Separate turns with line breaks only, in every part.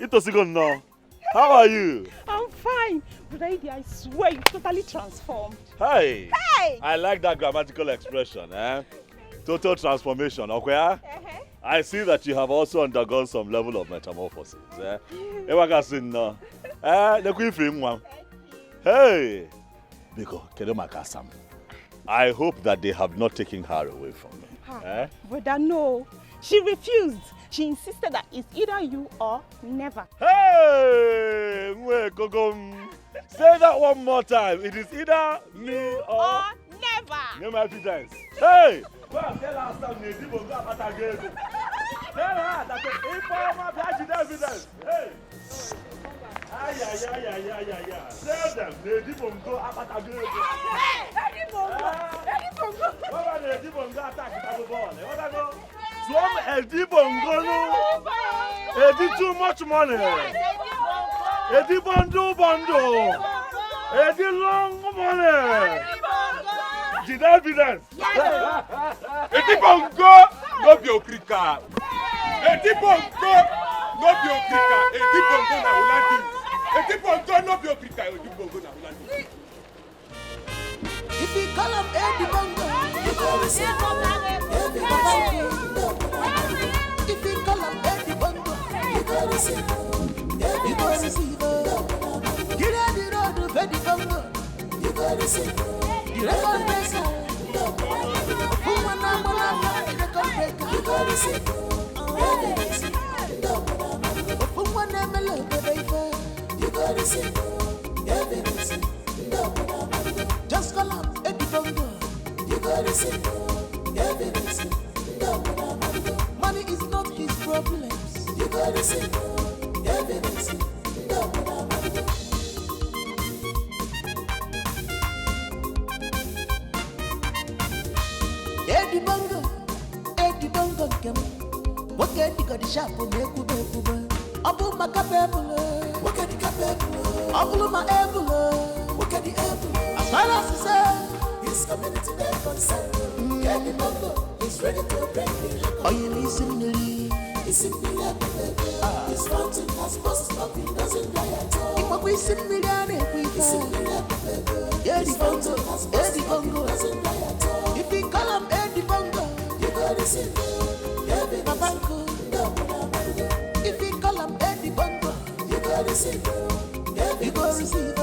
Itosigo, how are you?
I'm fine. Brother Eddie, I swear you're totally transformed.
Hey!
Hey!
I like that grammatical expression, eh? Total transformation, okay? I see that you have also undergone some level of metamorphosis, eh? Hey! Biko, Kedomakasam. I hope that they have not taken her away from me. Eh?
Brother, no. She refused. She insisted that it's either you or never.
Hey! Say that one more time. It is either me or
never.
No my evidence. Hey! Go and tell her some Nedibongo Apatagego. Tell her that the informer pledged evidence. Hey! Yeah. Tell them Nedibongo Apatagego. Nedibongo. What about Nedibongo attack the ball? What I go? Swam Nedibongo. Edi too much money. Edi bundle. Edi long money. Did evidence?
Edi bongo no be okrika. Edi bongo no be okrika. Edi bongo na ulandi. Edi bongo no be okrika. Edi bongo na ulandi.
If you call him Edi bongo, you go receive. If you call him Edi bongo, you go receive. You go receive. Get out the road of Edi bongo, you go receive. The record breaker, who wanna the record breaker, you go receive. Who wanna melody, baby, you go receive. Just call up Edi bongo, you go receive. Money is not his problems, you go receive. Edi bongo, come. What can you got the shop for me? Abu Macapable, what can you capable? Abu my evil, what can you ever? As far as he said, his community they're concerned. Edi bongo is ready to break me. Are you listening? It's in me, his mountain has bust up, he doesn't die at all. If we sit me down, it's in me, Edi bongo doesn't die at all. If we call him Edi bongo, you go receive. Babango, if we call him Edi bongo, you go receive. You go receive.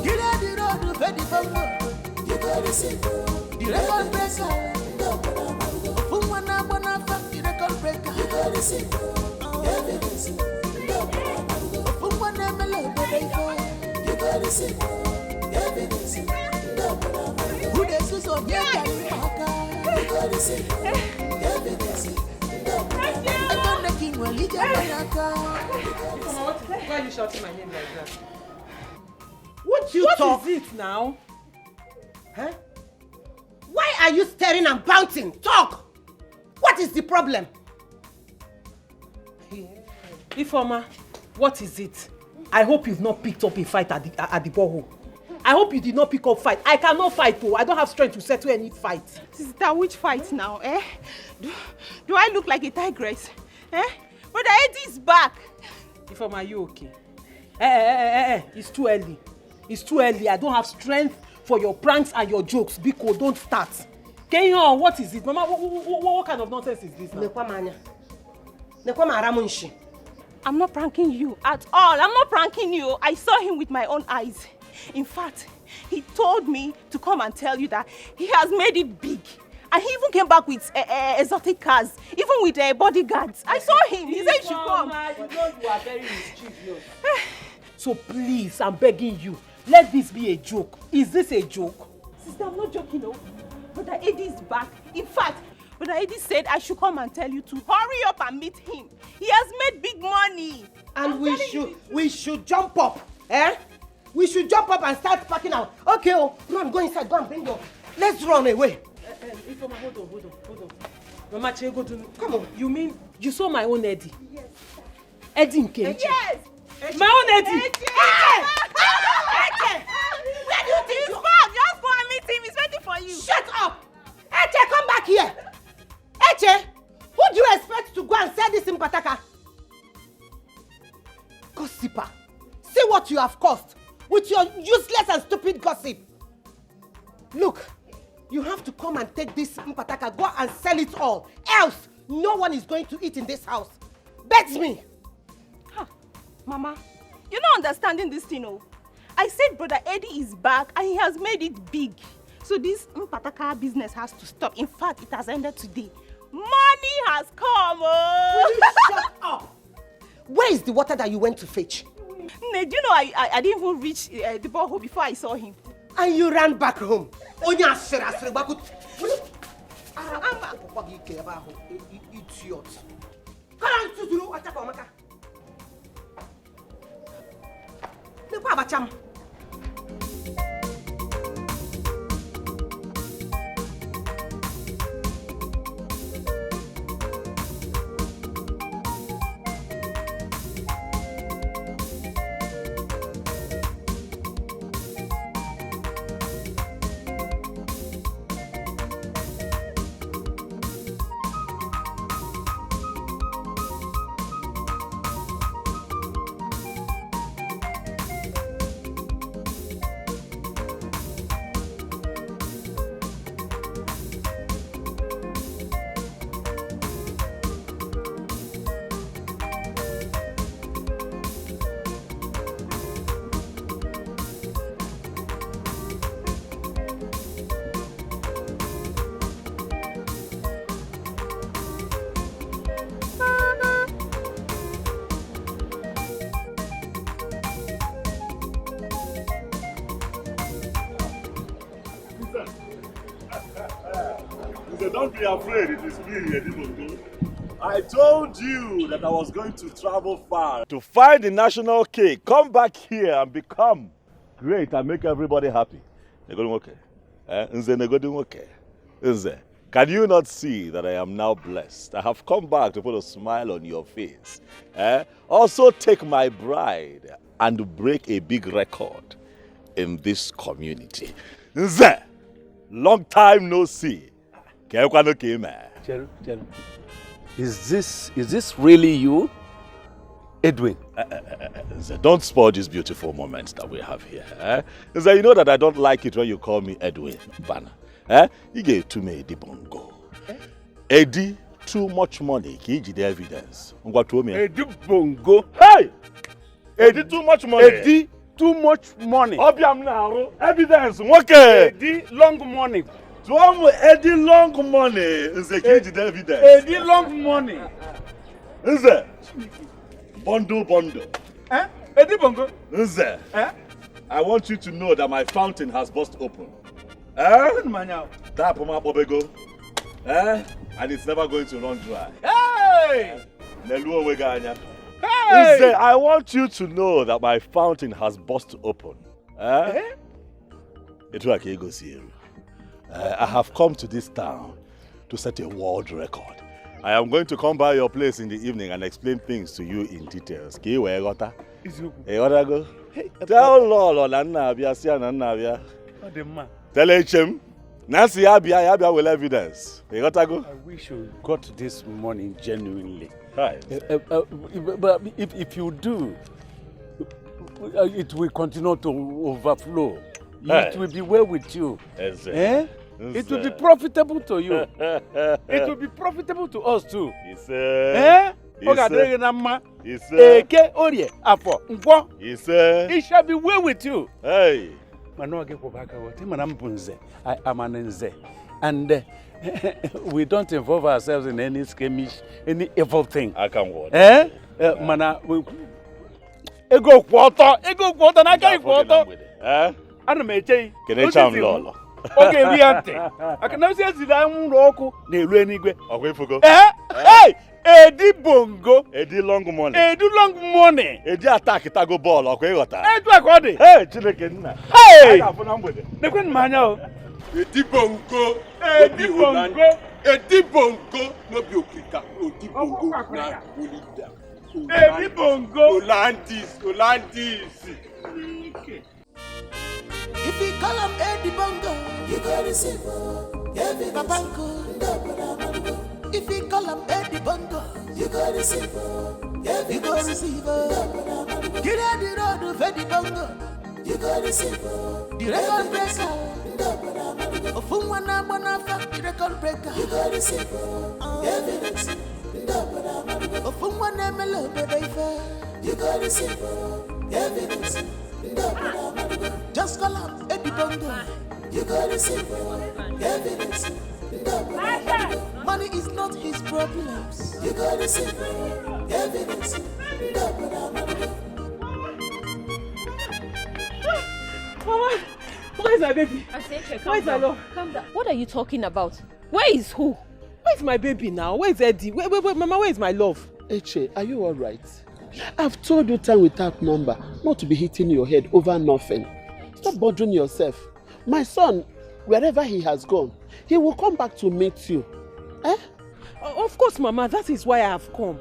Get out the road of Edi bongo, you go receive. The record breaker, who wanna fuck the record breaker, you go receive. Who wanna melody, baby, you go receive. Who they so near you go receive. I don't know king will lead you.
Why are you shouting my name like that?
What is it now?
Huh?
Why are you staring and bouncing? Talk! What is the problem?
Ifeoma, what is it? I hope you've not picked up a fight at the borehole. I hope you did not pick up fight. I cannot fight though. I don't have strength to settle any fight.
Sister, which fight now, eh? Do I look like a tigress? Eh? Brother Eddie's back.
Ifeoma, are you okay? It's too early. It's too early. I don't have strength for your pranks and your jokes. Biko, don't start. Kenyon, what is it? Mama, what kind of nonsense is this now?
I'm not pranking you at all. I'm not pranking you. I saw him with my own eyes. In fact, he told me to come and tell you that he has made it big. And he even came back with exotic cars, even with bodyguards. I saw him. He said you should come.
You know you are very mischievous. So please, I'm begging you, let this be a joke. Is this a joke?
Sister, I'm not joking, no. Brother Eddie is back. In fact, Brother Eddie said I should come and tell you to hurry up and meet him. He has made big money.
And we should jump up, eh? We should jump up and start packing out. Okay, run, go inside, go and bring your... Let's run away.
Ifeoma, hold on. Mama Chego,
come on.
You mean you saw my own Eddie? Yes. Eddie Nkechi?
Yes.
My own Eddie?
Eddie!
Where do you think
He's back. Just go and meet him. He's waiting for you.
Shut up! Eche, come back here. Eche, who do you expect to go and sell this in Pataka? Gossiper. See what you have caused with your useless and stupid gossip. Look, you have to come and take this mpataka, go and sell it all. Else, no one is going to eat in this house. Bet me.
Ha, Mama, you're not understanding this thing, oh. I said Brother Eddie is back and he has made it big. So this mpataka business has to stop. In fact, it has ended today. Money has come, oh.
Will you shut up? Where is the water that you went to fetch?
Do you know I didn't even reach the borehole before I saw him.
And you ran back home. Idiot.
Don't be afraid, it is me, Edibondo. I told you that I was going to travel far to find the national cake, come back here and become great and make everybody happy. Can you not see that I am now blessed? I have come back to put a smile on your face. Also take my bride and break a big record in this community. Long time no see.
Is this really you, Edwin?
Don't spoil these beautiful moments that we have here. You know that I don't like it when you call me Edwin Banner. You gave to me the bongo. Eddie, too much money. Kiji the evidence.
Eddie bongo.
Hey! Eddie, too much money.
Eddie, too much money.
Obiam now. Evidence. Okay.
Eddie, long money.
Eddie long money is the key to the evidence.
Eddie long money.
Is it? Bundle.
Eddie bongo.
Is it? I want you to know that my fountain has burst open. Tap my bobego. And it's never going to run dry.
Hey!
Hey! I want you to know that my fountain has burst open. It's like you go see you. I have come to this town to set a world record. I am going to come by your place in the evening and explain things to you in details. Tell Lolo Nabia. Tell HM. Nancy Abia will evidence.
I wish you got this money genuinely.
Right.
But if you do, it will continue to overflow. It will be well with you. It will be profitable to you. It will be profitable to us too. It shall be well with you.
Hey.
And we don't involve ourselves in any skirmish, any evil thing.
I can watch.
Ego quarter, na kai quarter. Ana meche.
Kene cham lolo.
Okay, we ante. Akana se sida nro oku na elu enigwe.
Okwefugo.
Hey! Eddie bongo.
Eddie long money.
Eddie long money.
Eddie attack tago ball okwegota.
Edu akodi.
Hey, Chineke nna.
Hey!
Aga funa mgbede.
Nekwen manya o.
Eddie bongo.
Eddie bongo.
Eddie bongo no be okrika. Eddie bongo na Olida.
Eddie bongo.
Hostilities.
If you call him Eddie Bongo, you go receive Babango. If you call him Eddie Bongo, you go receive you go receive. Get out the road, Freddy Bongo, you go receive. The record breaker, Ofumwana Bonafa, the record breaker, you go receive. Evidence, Ofumwana Melo, baby, you go receive. Evidence, just call up Eddie Bongo, you go receive. Evidence. Money is not his problems. You gotta see evidence.
Mama, where is my baby?
Where is my love? Calm down. What are you talking about? Where is who?
Where is my baby now? Where is Eddie? Wait, Mama, where is my love?
Eche, are you alright? I've told you time without number not to be hitting your head over nothing. Stop bothering yourself. My son, wherever he has gone, he will come back to meet you. Eh?
Of course, Mama, that is why I have come.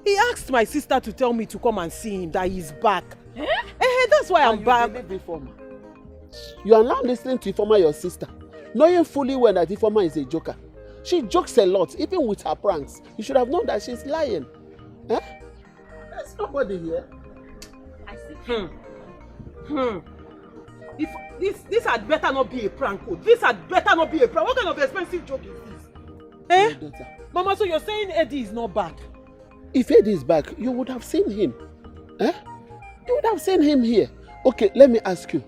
He asked my sister to tell me to come and see him, that he's back. That's why I'm back.
You are now listening to Ifoma, your sister, knowing fully well that Ifoma is a joker. She jokes a lot, even with her pranks. You should have known that she's lying. Eh? There's nobody here.
I see.
If this had better not be a prank. This had better not be a prank. What kind of expensive joke is this? Eh? Mama, so you're saying Eddie is not back?
If Eddie is back, you would have seen him. Eh? You would have seen him here. Okay, let me ask you.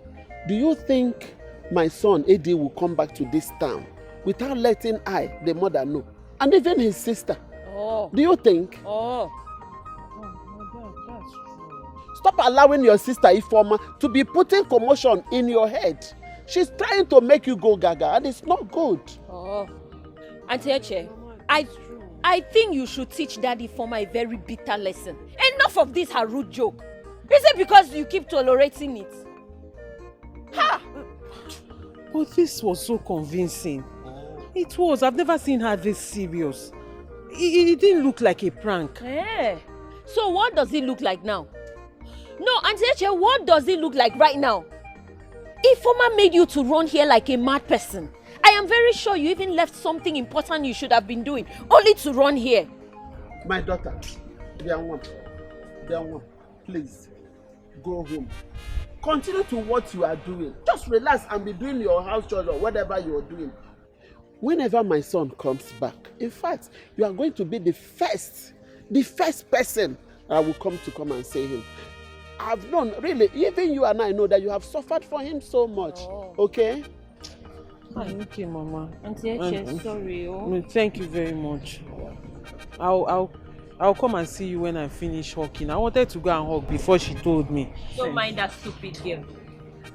Do you think my son Eddie will come back to this town without letting I, the mother, know? And even his sister.
Oh.
Do you think?
Oh.
That's true.
Stop allowing your sister Ifoma to be putting commotion in your head. She's trying to make you go gaga and it's not good.
Oh. Auntie Eche, I think you should teach Daddy Ifoma a very bitter lesson. Enough of this her rude joke. Is it because you keep tolerating it? Ha!
But this was so convincing. It was. I've never seen her this serious. It didn't look like a prank.
Eh. So what does it look like now? No, Auntie Eche, what does it look like right now? Ifoma made you to run here like a mad person. I am very sure you even left something important you should have been doing, only to run here.
My daughter, Deir, please, go home. Continue to what you are doing. Just relax and be doing your house chores or whatever you are doing. Whenever my son comes back, in fact, you are going to be the first person I will come and see him. I've known, really, even you and I know that you have suffered for him so much. Oh. Okay?
Okay, Mama.
Auntie Eche, sorry. Oh.
Thank you very much. I'll come and see you when I finish hawking. I wanted to go and hawk before she told me.
Don't mind that stupid girl.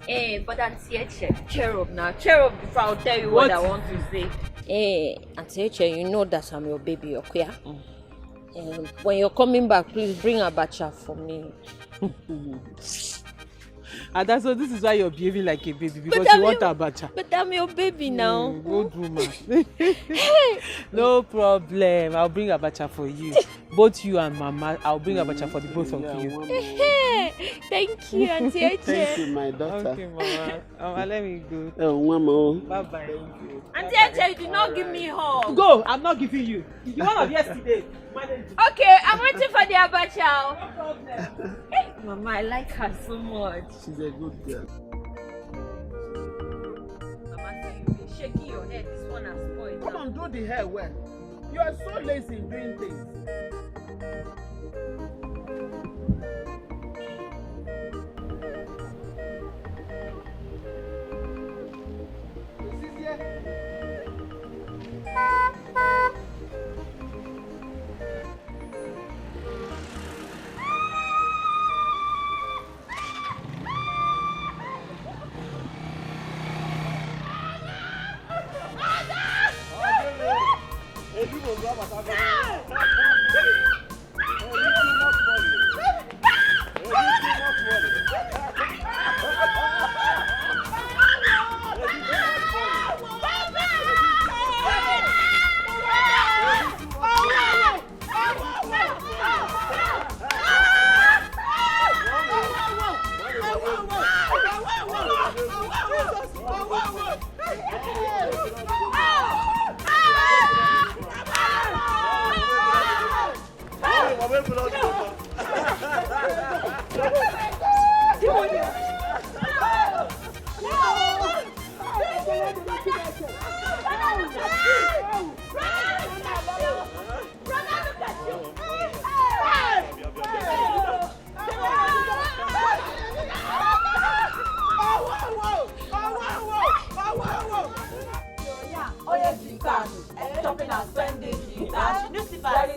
Eh, but Auntie Eche, cheer up now. Cheer up before I'll tell you what I want to say. Eh, Auntie Eche, you know that I'm your baby, okay? And when you're coming back, please bring abacha for me.
And that's so this is why you're behaving like a baby, because you want abacha.
But I'm your baby now.
Good woman. No problem. I'll bring abacha for you. Both you and Mama, I'll bring abacha for the both of you.
Thank you, Auntie Eche.
Thank you, my daughter.
Okay, Mama. Let me go.
Oh, Mama.
Bye-bye.
Auntie Eche, you did not give me hug.
Go. I'm not giving you. The one of yesterday.
Okay, I'm waiting for the abacha.
No problem.
Hey, Mama, I like her so much.
She's a good girl.
Mama, see you been shaking your head. This one has spoiled.
Come on, do the hair well. You are so lazy in doing things.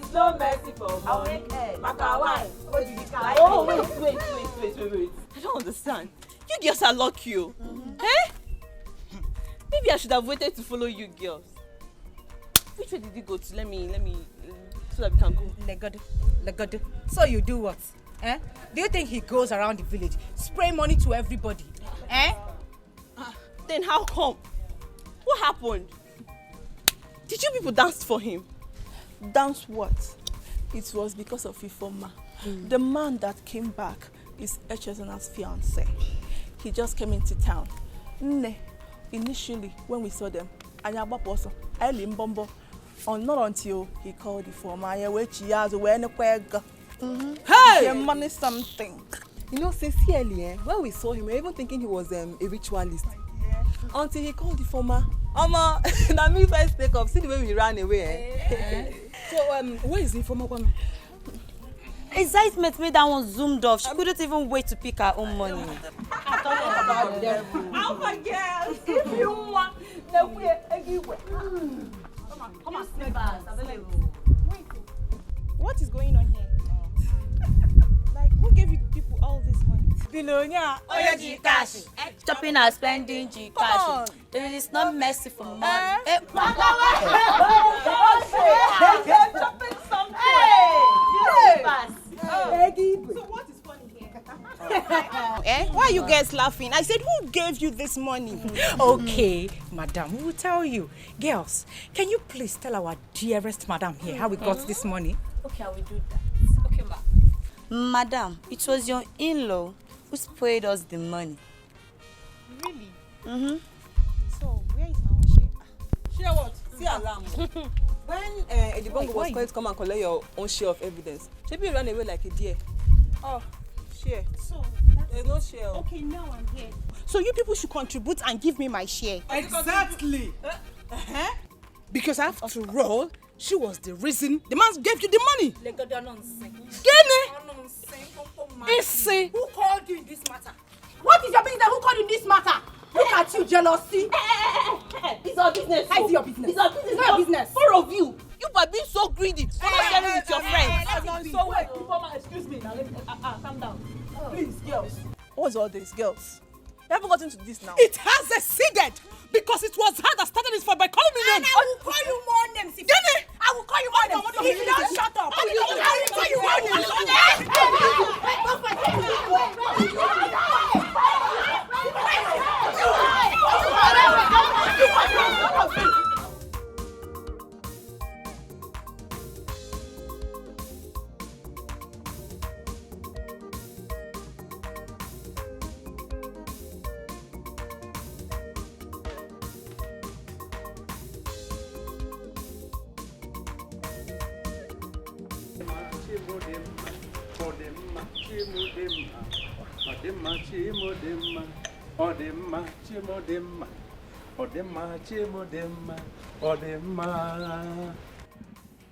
is no mercy for money.
Oh, wait. I don't understand. You girls are lucky. Eh? Maybe I should have waited to follow you girls. Which way did you go to? Let me, so that we can go.
Legodo. So you do what? Eh? Do you think he goes around the village, spray money to everybody? Eh?
Then how come? What happened? Did you people dance for him?
Dance what? It was because of Ifoma. The man that came back is Echezona's fiancé. He just came into town. Initially, when we saw them, not until he called Ifoma.
Hey!
Money something.
You know, sincerely, when we saw him, we were even thinking he was a ritualist. Until he called the former. That means I speak up. See the way we ran away. So, where is the former one?
Excitement made that one zoomed off. She couldn't even wait to pick her own money.
Alpha girls, if you want, then we're everywhere. Come on, Wait, what is going on here? Like, who gave you people all this money?
Billionaire, cash. Shopping and spending cash. There is no mercy for money.
Shopping something. So what is funny here? Why are you guys laughing? I said, who gave you this money?
Okay, madam, we will tell you. Girls, can you please tell our dearest madam here how we got this money?
Okay, I will do that. Okay, ma. Madam, it was your in-law who sprayed us the money.
Really? So, where is my own share?
Share what? See alarm. When Edibongo was going to come and collect your own share of evidence, Shebi ran away like a deer. Oh, share.
So,
there's no share.
Okay, now I'm here. So you people should contribute and give me my share.
Exactly. Because after all, she was the reason the man gave you the money.
Issy,
who called you in this matter?
What is your business? Who called you in this matter?
Look at you, jealousy.
It's our business.
How is your business?
It's our business.
It's your business.
Four of you.
You by being so greedy. You're not sharing with your friends.
So wait, Informer, excuse me. Now let me calm down. Please, girls.
What's all this, girls? You haven't gotten to this now.
It has exceeded because it was her that started this fight by calling me names.
And I will call you more names. I will call you more names. If you don't shut up, I will call you more names.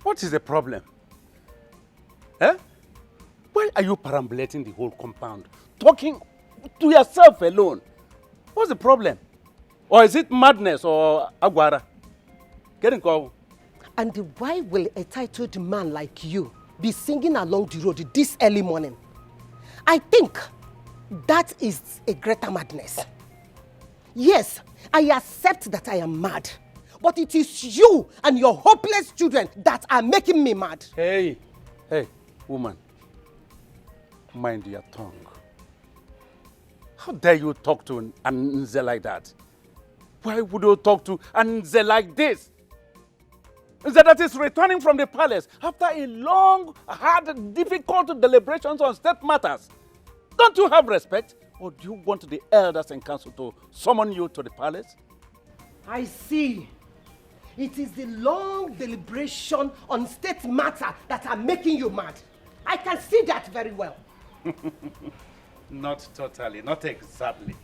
What is the problem? Eh? Why are you perambulating the whole compound? Talking to yourself alone? What's the problem? Or is it madness or aguara? Getting called.
And why will a titled man like you be singing along the road this early morning? I think that is a greater madness. Yes, I accept that I am mad. But it is you and your hopeless children that are making me mad.
Hey, woman. Mind your tongue. How dare you talk to an Nze like that? Why would you talk to an Nze like this? Nze that is returning from the palace after a long, hard, difficult deliberations on state matters. Don't you have respect? Or do you want the elders and council to summon you to the palace?
I see. It is the long deliberation on state matter that are making you mad. I can see that very well.
Not totally, not exactly.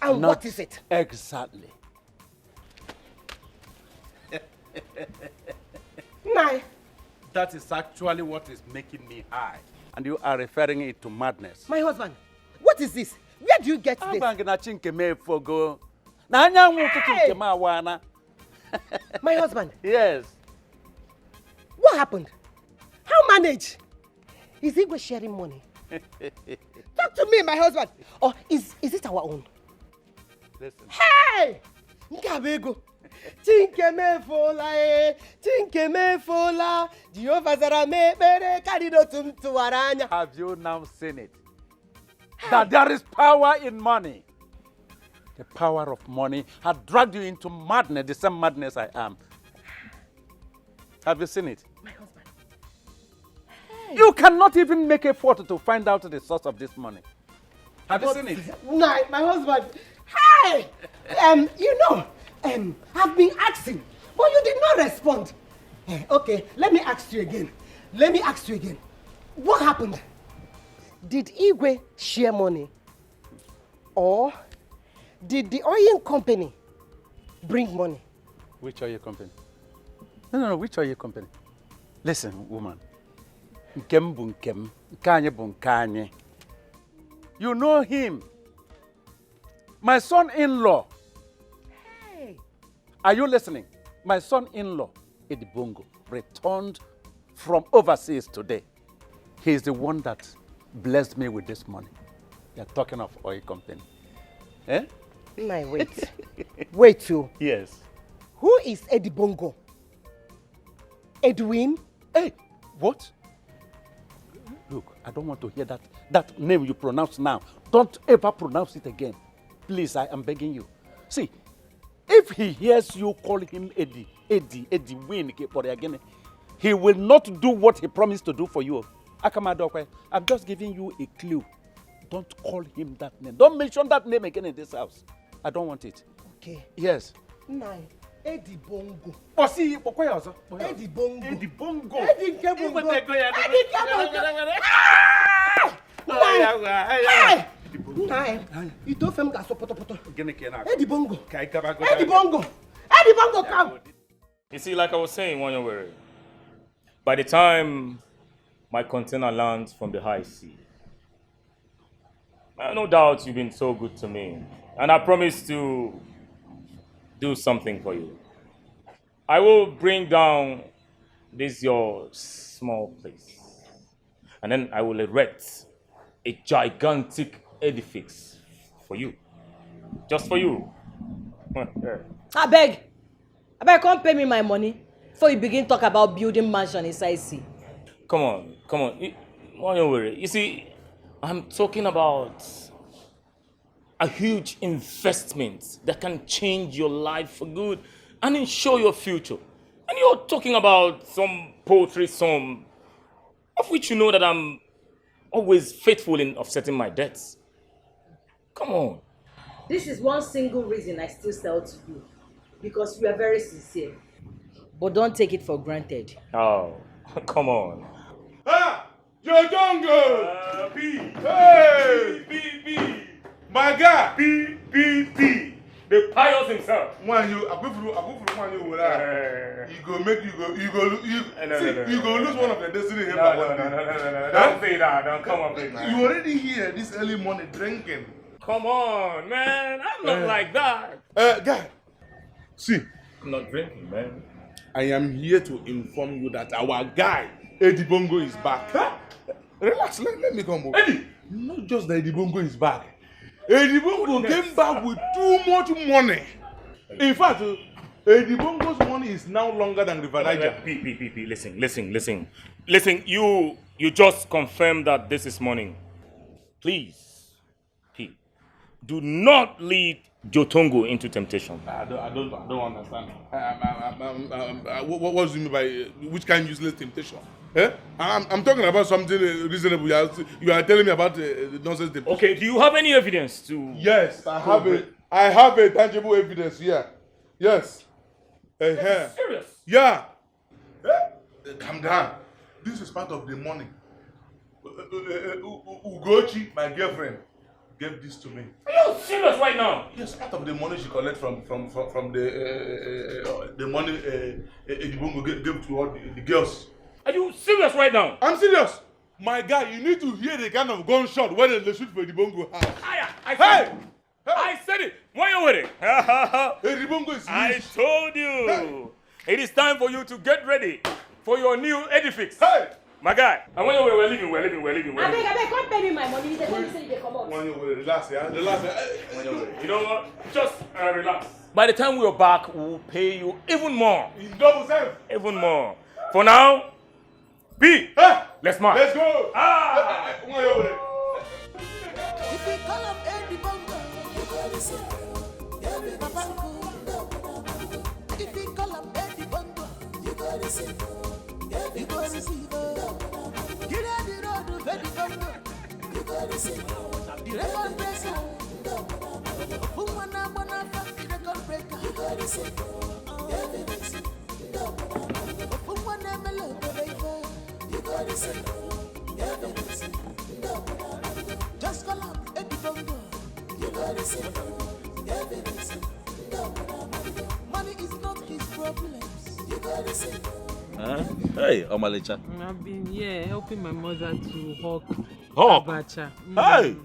And what is it?
Exactly.
Nai.
That is actually what is making me high. And you are referring it to madness.
My husband, what is this? Where do you get this?
Hey!
My husband.
Yes.
What happened? manage? Is Igwe sharing money? Talk to me, my husband. Or is it our own?
Listen.
Hey! Nkabego. Tinkemefola. Jehovah zara mebere karido tumtuaranya.
Have you now seen it? That there is power in money. The power of money had dragged you into madness, the same madness I am. Have you seen it?
My husband.
Hey. You cannot even make a effort to find out the source of this money. Have you seen it?
No, my husband. Hey! I've been asking, but you did not respond. Okay, let me ask you again. What happened? Did Igwe share money? Or did the oil company bring money?
Which oil company? No, which oil company? Listen, woman. Nkem bu nkem, nkanye bu nkanye. You know him. My son-in-law.
Hey.
Are you listening? My son-in-law, Edibongo, returned from overseas today. He is the one that blessed me with this money. You're talking of oil company. Eh?
My wait. Wait you.
Yes.
Who is Edibongo? Edwin?
Hey, what? Look, I don't want to hear that name you pronounce now. Don't ever pronounce it again. Please, I am begging you. See, if he hears you call him Eddie, Win, he will not do what he promised to do for you. Akamadokwe, I'm just giving you a clue. Don't call him that name. Don't mention that name again in this house. I don't want it.
Okay.
Yes.
Nine. Edibongo.
Oh, see, Edibongo.
Edibongo. Edibongo, come.
You see, like I was saying, Wanyawere, by the time my container lands from the high sea, no doubt you've been so good to me, and I promise to do something for you. I will bring down this your small place, and then I will erect a gigantic edifice for you, just for you.
I beg, come pay me my money before you begin talk about building mansion inside sea.
Come on. Don't worry. You see, I'm talking about a huge investment that can change your life for good and ensure your future. And you're talking about some poultry sum, of which you know that I'm always faithful in offsetting my debts. Come on.
This is one single reason I still sell to you. Because you are very sincere. But don't take it for granted.
Oh, come on.
Ah! Jojongo! B! Hey! B! My guy! B! The pious himself. When you go lose one of the destiny helpers. No. Don't say that. Don't come up with man. You already here this early morning drinking.
Come on, man. I'm not like that.
Guy. See.
I'm not drinking, man.
I am here to inform you that our guy, Edibongo, is back. Huh? Relax, let me come over. Eddie! Not just that Edibongo is back. Edibongo came back with too much money. In fact, Edibongo's money is now longer than River Niger.
P. Listen, you just confirmed that this is money. Please, P, do not lead Jotongo into temptation.
I don't understand. What do you mean by which kind of useless temptation? Eh? I'm talking about something reasonable. You are telling me about nonsense temptation.
Okay, do you have any evidence to...
Yes, I have a tangible evidence here. Yes.
Serious?
Yeah. Calm down. This is part of the money. Ugochi, my girlfriend, gave this to me.
Are you serious right now?
Yes, part of the money she collected from the money Edibongo gave to all the girls.
Are you serious right now?
I'm serious. My guy, you need to hear the kind of gunshot when they shoot for Edibongo house.
I said it. Why you with it?
Edibongo is rich.
I told you. Hey. It is time for you to get ready for your new edifice.
Hey!
My guy, and when we're leaving.
I beg, come pay me my money. They tell me say they come out.
Relax, yeah? Relax.
You know what? Just relax. By the time we're back, we'll pay you even more.
Double self.
Even more. For now, B, let's march.
Let's go.
If you call up Eddie Bongo, you gotta see. If you call up Eddie Bongo, you gotta see. You gotta see. Get out the road of Eddie Bongo, you gotta see. The record breaker. Woman, the record breaker, you gotta see. Woman, you gotta see. Just call up Eddie Bongo. You gotta see. Money is not his problems. You gotta see.
Hey, Omalicha.
I've been here helping my mother to hawk abacha.
Hey!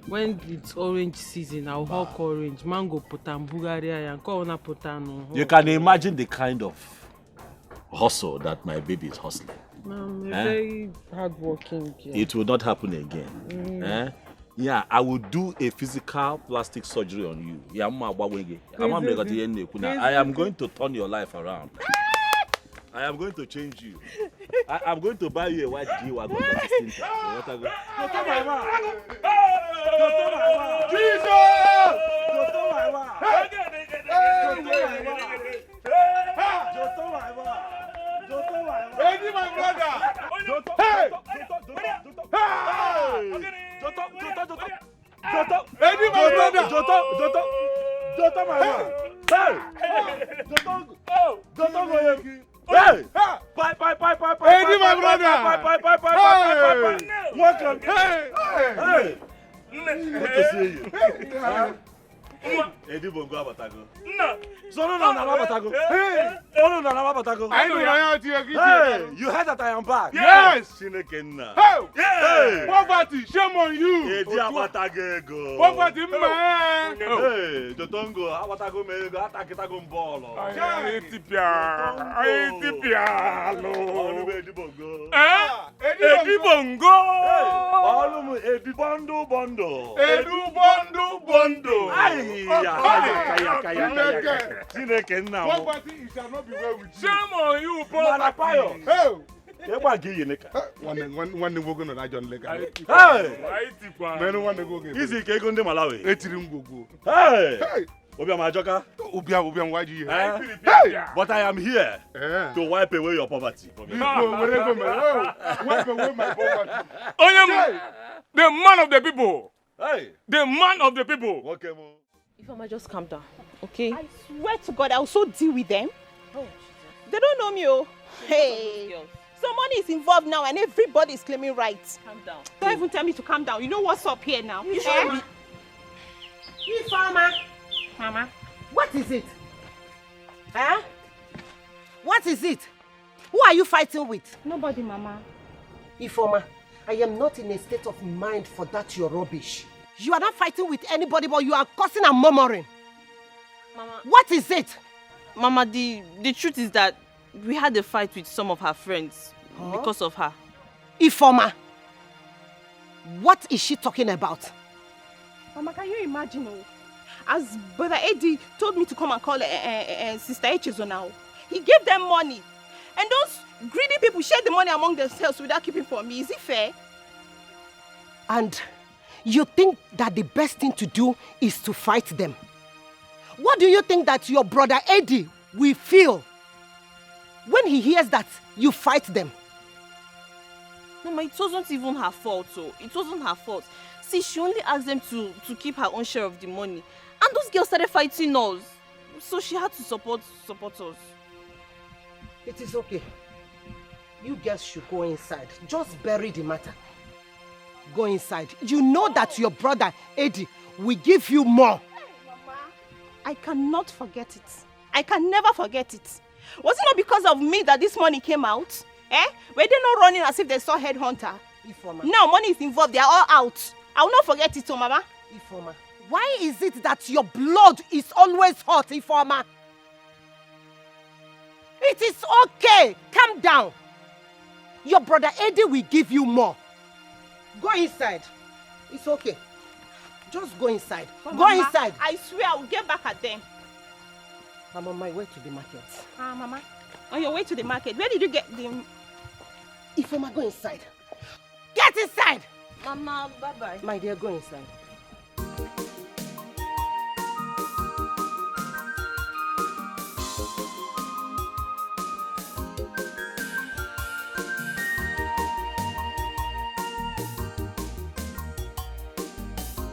When it's orange season, I'll hawk orange. Mango potan, Bulgaria, and corona potan.
You can imagine the kind of hustle that my baby is hustling.
I'm a very hardworking girl.
It will not happen again. Yeah, I will do a physical plastic surgery on you. I am going to turn your life around. I am going to change you. I am going to buy you a white G-Wagon that is tinted.
Eddie, my brother! Hey! Eddie, my brother!
Hey!
Eddie, my brother!
Welcome!
Hey!
Good to see you. Eddie Bongo Abatago.
No.
So no, Abatago. Hey! Oh no, Abatago.
I know
Hey! You heard that I am back?
Yes!
Chinekenna.
Hey!
Hey!
Poverty, shame on you!
Eddie Abatago.
Poverty, man!
Hey! Jotongo, Abatago mego, Atakitago mbolo.
Eddie Bongo.
Eddie
Bongo.
All Eddie Bondo.
Edu Bondo!
Chinekenna.
Poverty, it shall not be well with you.
Shame on you,
Malapayo.
Hey! One go na John Lega.
Hey!
Men one go get.
Easy ke go nde Malawi.
Etirim go.
Hey!
Hey!
Obiam Ajoka.
Obiam why you here?
Hey! But I am here to wipe away your poverty.
Wipe away my poverty.
The man of the people.
Hey!
The man of the people.
Okay, mo.
If I might just calm down, okay? I swear to God, I'll so deal with them. Oh, they don't know me, oh. Hey. So money is involved now and everybody is claiming rights.
Calm down.
Don't even tell me to calm down. You know what's up here now?
You farmer.
Mama.
What is it? Huh? What is it? Who are you fighting with?
Nobody, Mama.
Ifoma, I am not in a state of mind for that your rubbish. You are not fighting with anybody, but you are cursing and murmuring.
Mama.
What is it?
Mama, the truth is that we had a fight with some of her friends because of her.
Ifoma, what is she talking about?
Mama, can you imagine? As Brother Eddie told me to come and call Sister Echezo now, he gave them money. And those greedy people share the money among themselves without keeping for me. Is it fair?
And you think that the best thing to do is to fight them? What do you think that your brother Eddie will feel when he hears that you fight them?
Mama, it wasn't even her fault, so it wasn't her fault. See, she only asked them to keep her own share of the money. And those girls started fighting us. So she had to support us.
It is okay. You girls should go inside. Just bury the matter. Go inside. You know that your brother Eddie will give you more.
Hey, Mama. I cannot forget it. I can never forget it. Was it not because of me that this money came out? Were they not running as if they saw headhunter?
Ifoma.
Now money is involved. They are all out. I will not forget it, Mama.
Ifoma, why is it that your blood is always hot, Ifoma? It is okay. Calm down. your brother Eddie will give you more. Go inside. It's okay. Just go inside.
But
Go
Mama,
inside.
I swear I will get back at them.
I'm on my way to the market.
Mama, on your way to the market, where did you get the...
Ifeoma, go inside. Get inside!
Mama, bye-bye.
My dear, go inside.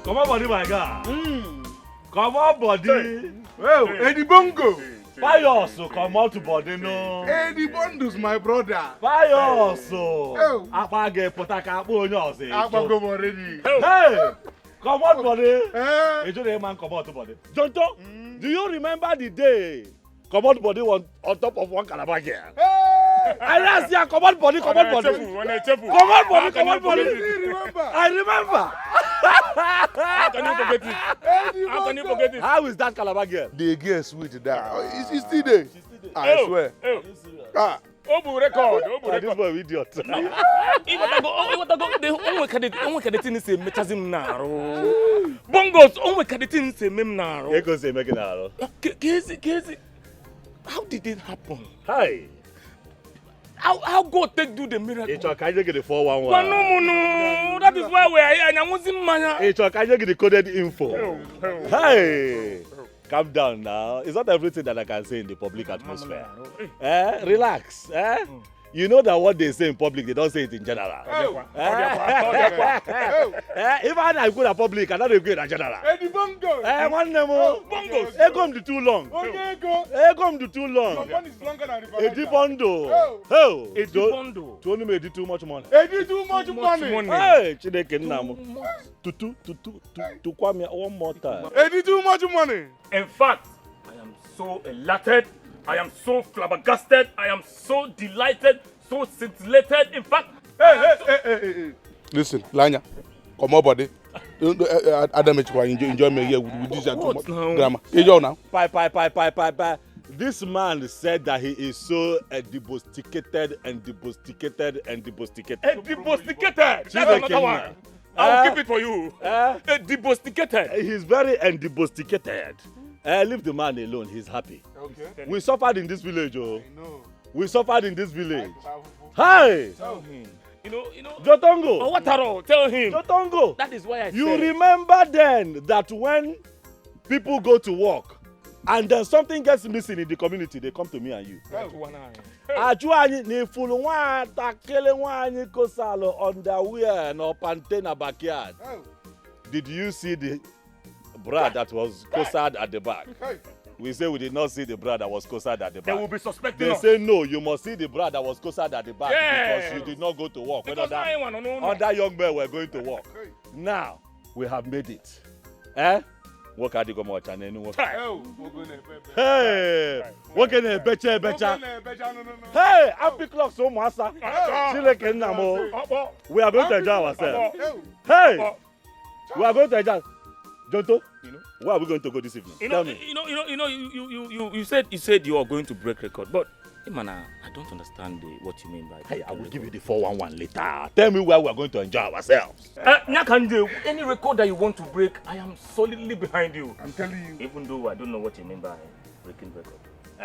Come on, body, my guy. Come on, body.
Well, Eddie Bongo.
Pious, come on to body, no.
Eddie Bondo's my brother.
Pious.
Oh.
Apage potaka bonyosi.
Apago already.
Hey, come on, body. You do man come on to body. Jonto, do you remember the day? Come on, body on top of one calabar here. I last year, come on, body, come on, body. Come on, body, come on, body. I remember.
How can you forget it? How can you forget it?
How is that calabar girl?
The girl sweet that. She's still there. I swear. Ah.
Obu record.
This boy idiot.
Onwe kadeti say metazim naro. Bongos onwe kadeti say mem naro.
Ego say make naro.
Kezi. How did it happen?
Hi.
How God take do the miracle?
It's okay, you get the 411.
No. That is why we are here. And I was in Maya.
It's okay, you get the coded info. Hey. Calm down now. It's not everything that I can say in the public atmosphere. Relax. You know that what they say in public, they don't say it in general. Even I go to public, I don't go in general.
Eddie Bongo.
One name. Bongos. Egom do too long. Egom do too long.
Your money is longer than the
Eddie Bondo.
Oh.
Eddie Bondo. To only made too much money.
Eddie too much money.
Hey, Chideke Namo. To Kwame one more time.
Eddie too much money.
In fact, I am so elated. I am so flabbergasted. I am so delighted, so scintillated. In fact,
Hey. Listen, Lanya, come on, buddy. Adam, enjoy me here with this and too much grammar. Enjoy now.
Bye. This man said that he is so debusticated.
Debusticated. That's another one. I will keep it for you. Debusticated.
He's very debusticated. Leave the man alone. He's happy.
Okay.
We suffered in this village, oh.
I know.
We suffered in this village. Hi.
Tell him. You know.
Jotongo.
Oh, what are tell him.
Jotongo.
That is why I
You
said.
remember then that when people go to work and then something gets missing in the community, they come to me and you. Ajuani ni fulu nwata kele nwanyị kosalo underwear no pante na backyard. Did you see the bra that was cosared at the back? We say we did not see the bra that was cosared at the back.
They will be suspecting
They
us.
say no, you must see the bra that was cosared at the back because you did not go to work.
Because
Other young men were going to work. Now we have made it. Work at the Gomo channel. Hey, work in a becha. Hey, happy clock so massa. We are going to enjoy ourselves. Hey, we are going to enjoy. Jonto, where are we going to go this evening? Tell me.
You said you are going to break record, but Imana, I don't understand what you mean by.
Hey, I will give you the 411 later. Tell me where we are going to enjoy ourselves.
Nyakande, any record that you want to break, I am solidly behind you.
I'm telling you.
Even though I don't know what you mean by breaking record.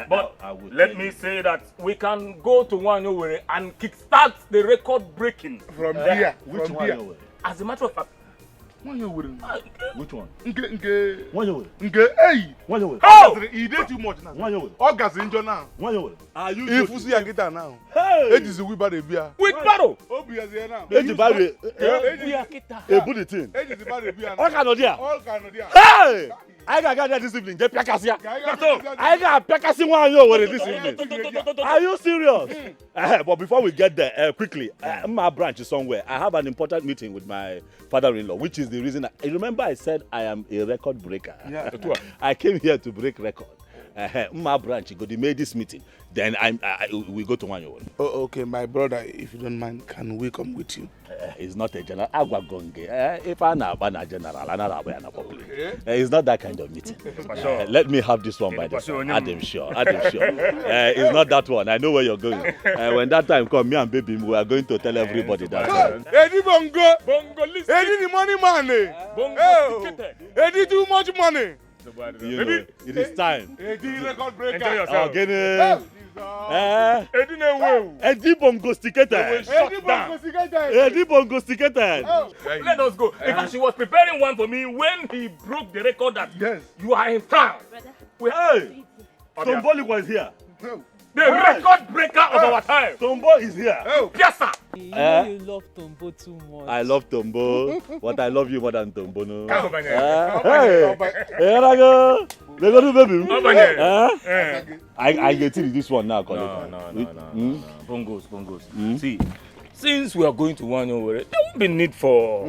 But let me say that we can go to Wanyowere and kickstart the record breaking.
From there.
Which one?
As a matter of fact,
which one?
Nke.
Hey!
Oh! He did too much now. August injure now.
Are you
if you see a guitar now?
Hey!
It is a wheelbarrow beer.
Wheelbarrow?
Obi is here now.
A bulletin.
It is a barrel beer.
All kind of there.
All kind of there.
Hey! I got there this evening. Get Piakasia. I got Piakasi one year this evening. Are you serious? But before we get there, quickly, my branch is somewhere. I have an important meeting with my father-in-law, which is the reason. I remember I said I am a record breaker.
Yeah.
I came here to break record. My branch, go to make this meeting. Then we go to Wanyo.
Oh, okay, my brother, if you don't mind, can we come with you?
It's not a general. If I'm a general, it's not that kind of meeting. Let me have this one by the side. I'm sure. It's not that one. I know where you're going. When that time comes, me and baby, we are going to tell everybody that.
Eddie Bongo, listen. Eddie the money man. Bongo, Eddie too much money.
You know, it is time.
Eddie record breaker.
Enjoy yourself. Eddie Bongo sticketed. Eddie Bongo sticketed.
Let us go. Because she was preparing one for me when he broke the record that you are in town.
Hey, Tomboli was here.
The record breaker of our time.
Tombo is here.
Yes, sir.
You know you love Tombo too much.
I love Tombo, but I love you more than Tombo. No.
Hey,
here I go. They go to baby. I get to this one now.
No. Bongos. See, since we are going to one over, there won't be need for.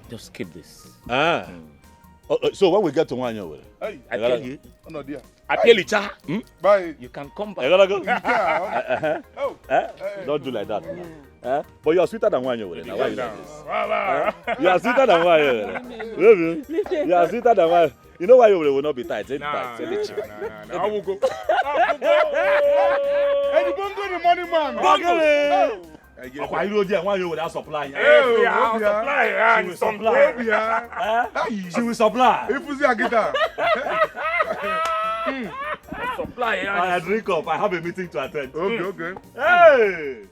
Just skip this.
So when we get to one over,
I tell you. I tell you, cha.
Bye.
You can come back.
I gotta go. Don't do like that. But you're sweeter than one over. Now why you like this? You are sweeter than one over. You are sweeter than one. You know why you will not be tight? Say
I will go. Eddie Bongo the money man.
Why you don't want you without supply? She will supply.
If you see a guitar.
Supply.
I drink up. I have a meeting to attend.
Okay.
Hey!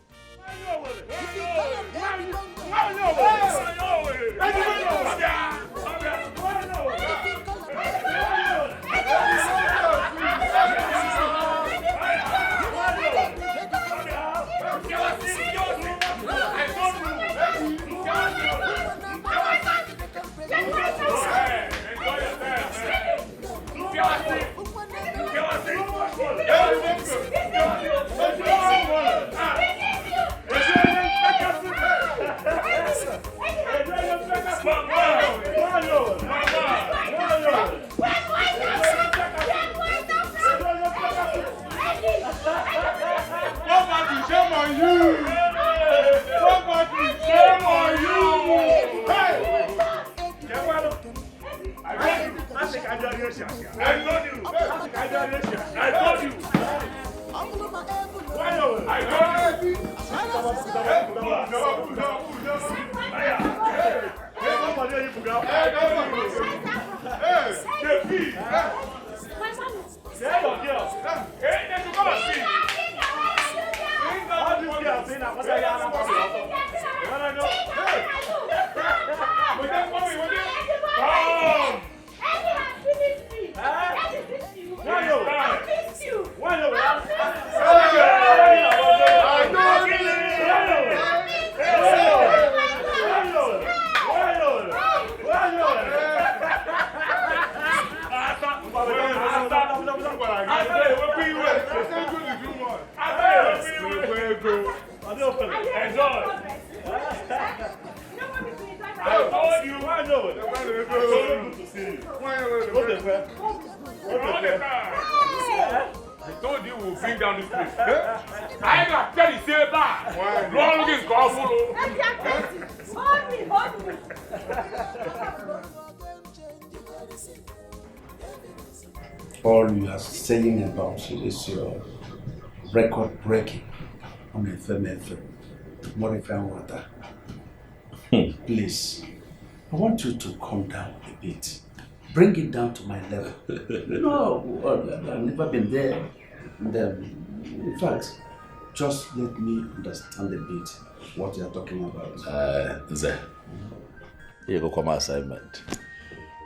I told you we'll bring down this place. I ain't got to tell you, say back. Long looking call follow. Hold me.
All you are saying about is your record breaking on FM. What if I want that? Please, I want you to calm down a bit. Bring it down to my level. No, I've never been there. In fact, just let me understand a bit what you are talking about.
Here go come assignment.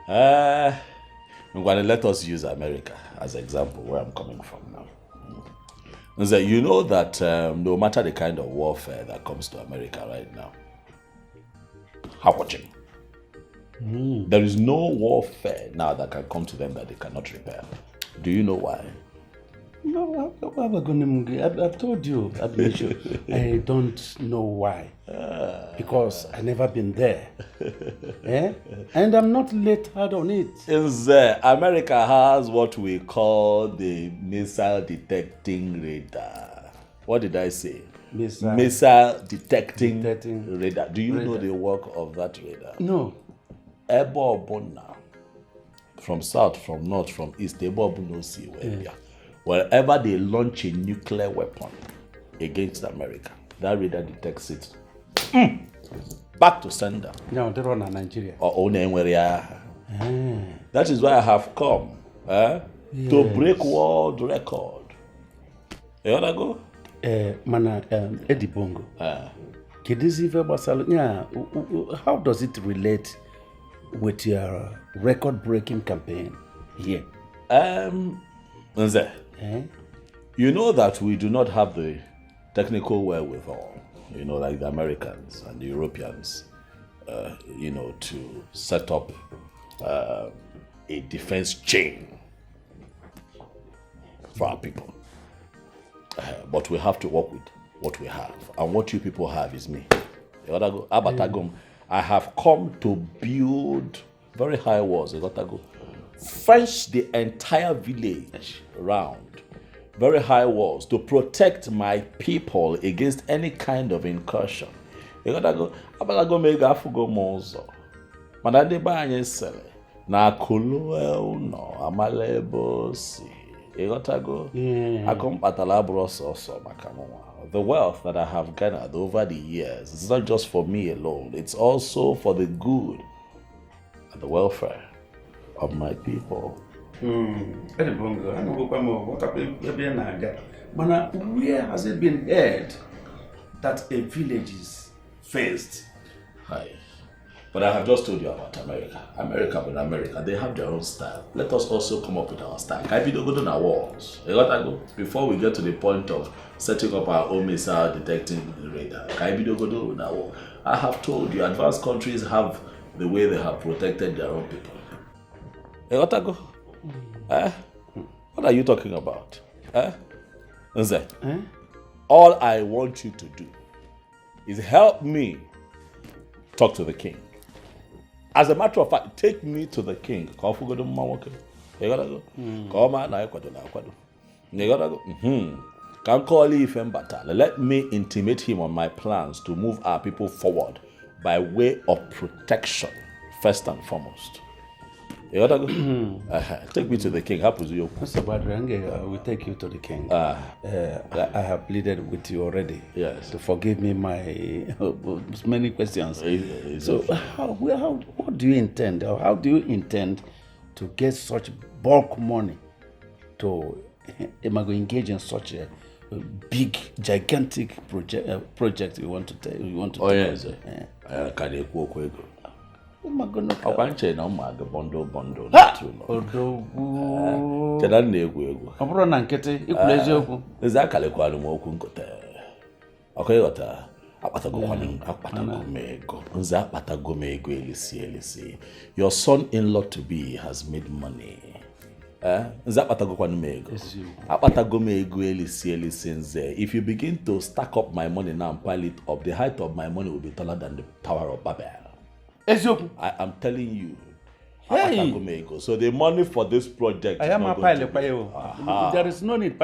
I'm going to let us use America as an example where I'm coming from now. You know that no matter the kind of warfare that comes to America right now, watching. There is no warfare now that can come to them that they cannot repair. Do you know why?
No, I've told you, I don't know why. Because I've never been there.
And I'm not late hard on it.
America has what we call the missile detecting radar. What did I say? Missile detecting radar. Do you know the work of that radar?
No.
From south, from north, from east, wherever they launch a nuclear weapon against America, that radar detects it. Back to sender.
No, they're on Nigeria.
That is why I have come to break world record. You want to go?
Mana Eddie Bongo. How does it relate with your record-breaking campaign here?
You know that we do not have the technical wherewithal, like the Americans and the Europeans, to set up a defense chain for our people. But we have to work with what we have. And what you people have is me. I have come to build very high walls. Fence the entire village around. Very high walls to protect my people against any kind of incursion. The wealth that I have garnered over the years is not just for me alone, it's also for the good and the welfare of my people.
Where has it been heard that a village is faced?
Hi. But I have just told you about America. America, they have their own style. Let us also come up with our style. Can we go to our walls? Before we get to the point of setting up our own missile detecting radar, can we go to our wall? I have told you, advanced countries have the way they have protected their own people. What are you talking about? All I want you to do is help me talk to the king. As a matter of fact, take me to the king. Let me intimate him on my plans to move our people forward by way of protection, first and foremost. Take me to the king.
Mr. Badrange, we take you to the king. I have pleaded with you already.
Yes.
To forgive me my many questions. So, what do you intend, or how do you intend to get such bulk money to engage in such a big, gigantic project you want to take?
Yes. Your son-in-law to be has made money. If you begin to stack up my money now and pile it up, the height of my money will be taller than the Tower of Babel. I am telling you.
Hey.
So the money for this project
I am a pilot. There is no need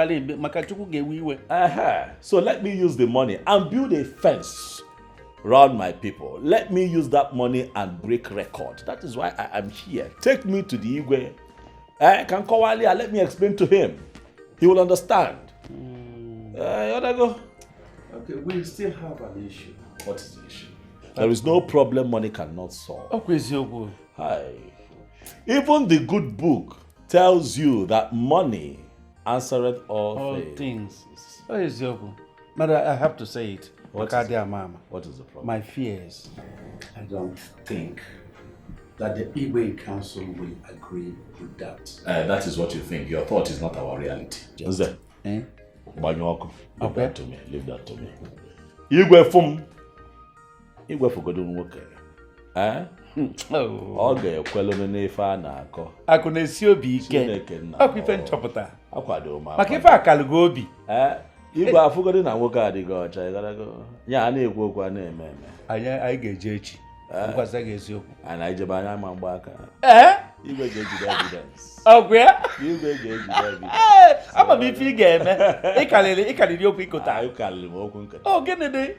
So let me use the money and build a fence around my people. Let me use that money and break record. That is why I am here. Take me to the Igwe. Let me explain to him. He will understand.
Okay, we still have an issue.
What is the issue? There is no problem money cannot solve. Hi. Even the good book tells you that money answereth all things.
What is your book? But I have to say it.
What is the problem?
My fears.
I don't think that the Igwe Council will agree with that.
That is what you think. Your thought is not our reality. Leave that to me. Leave that to me. Igwe fum. Igwe fogodo nwoke. Ọ ga-ekwelu n'ife a na-akọ.
Akụ na-esi obi ike. Ọkụ ife nchọpụta.
Akwado m.
Maka ife akalụgo obi.
Igwe afụgodo na nwoke adịghị ọcha. Ya a na-ekwu okwu a na-eme eme.
Anyị ga-eje echi.
And I jab anya ma mgbaka. You go get the evidence.
Okay.
You go get the evidence.
I'm a bit figure, man. I can't you pick
I can't walk.
Oh, get it.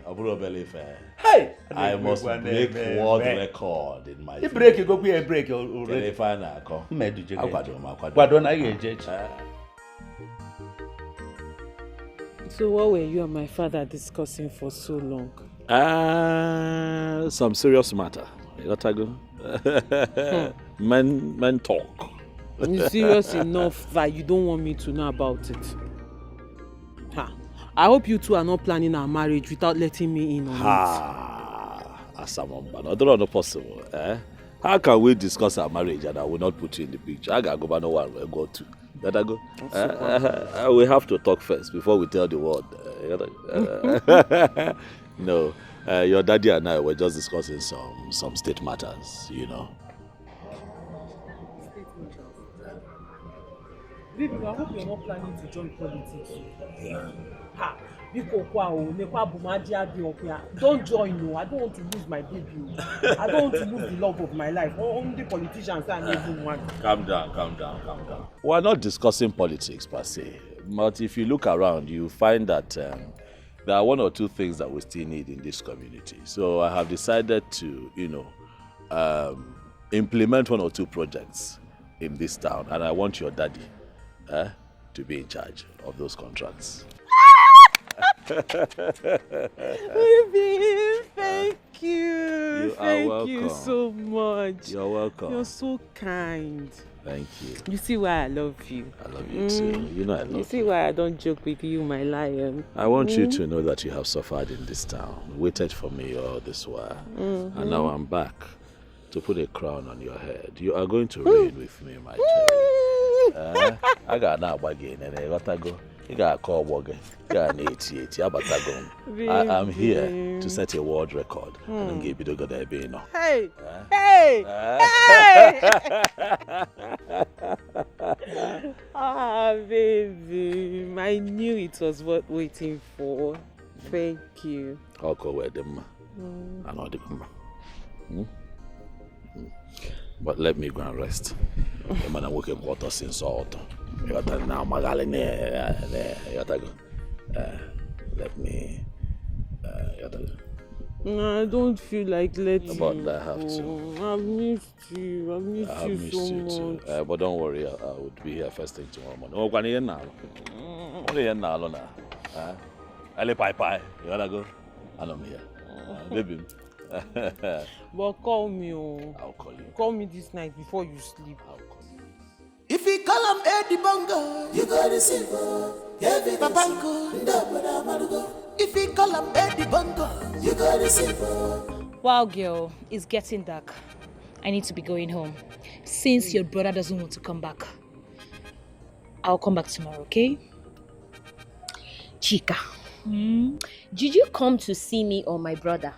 Hey, I must break world record in my.
You break it, go break already.
If I na come.
Why don't I get
So what were you and my father discussing for so long?
Some serious matter. You got to go. Men talk.
It's serious enough that you don't want me to know about it. I hope you two are not planning our marriage without letting me in on it.
Asamamba, not possible. How can we discuss our marriage and I will not put you in the picture? I gotta go, but no one will go to. Gotta go. We have to talk first before we tell the world. No, your daddy and I were just discussing some state matters, you know.
Baby, I hope you're not planning to join politics. Don't join, no. I don't want to lose my baby. I don't want to lose the love of my life. Only politicians are even one.
Calm down. We're not discussing politics per se, but if you look around, you find that there are one or two things that we still need in this community. So I have decided to, implement one or two projects in this town, and I want your daddy to be in charge of those contracts.
Baby, thank you.
Thank
you so much.
You're welcome.
You're so kind.
Thank you.
You see why I love you.
I love you too. You know I love you.
You see why I don't joke with you, my lion.
I want you to know that you have suffered in this town, waited for me all this while, and now I'm back to put a crown on your head. You are going to reign with me, my cherry. I got now again, and I got to go. You got a call again. I'm here to set a world record. And give you the good idea.
Hey! Baby, I knew it was worth waiting for. Thank you.
I'll go with them. I know them. But let me go and rest. I'm going to work in quarters since all. Now, let me.
I don't feel like letting
But
you
I have
go. I've missed you. I've missed you so much.
But don't worry, I would be here first thing tomorrow morning. Oh, can you now? Only here now, Lona. Ele Pai. You wanna go? And I'm here. Baby.
But call me.
I'll call you.
Call me this night before you sleep.
I'll call you.
If you call him Eddie Bongo, you got to see Papanko. If you call him Eddie Bongo, you got to see.
Wow, girl, it's getting dark. I need to be going home. Since your brother doesn't want to come back, I'll come back tomorrow, okay?
Chica, did you come to see me or my brother?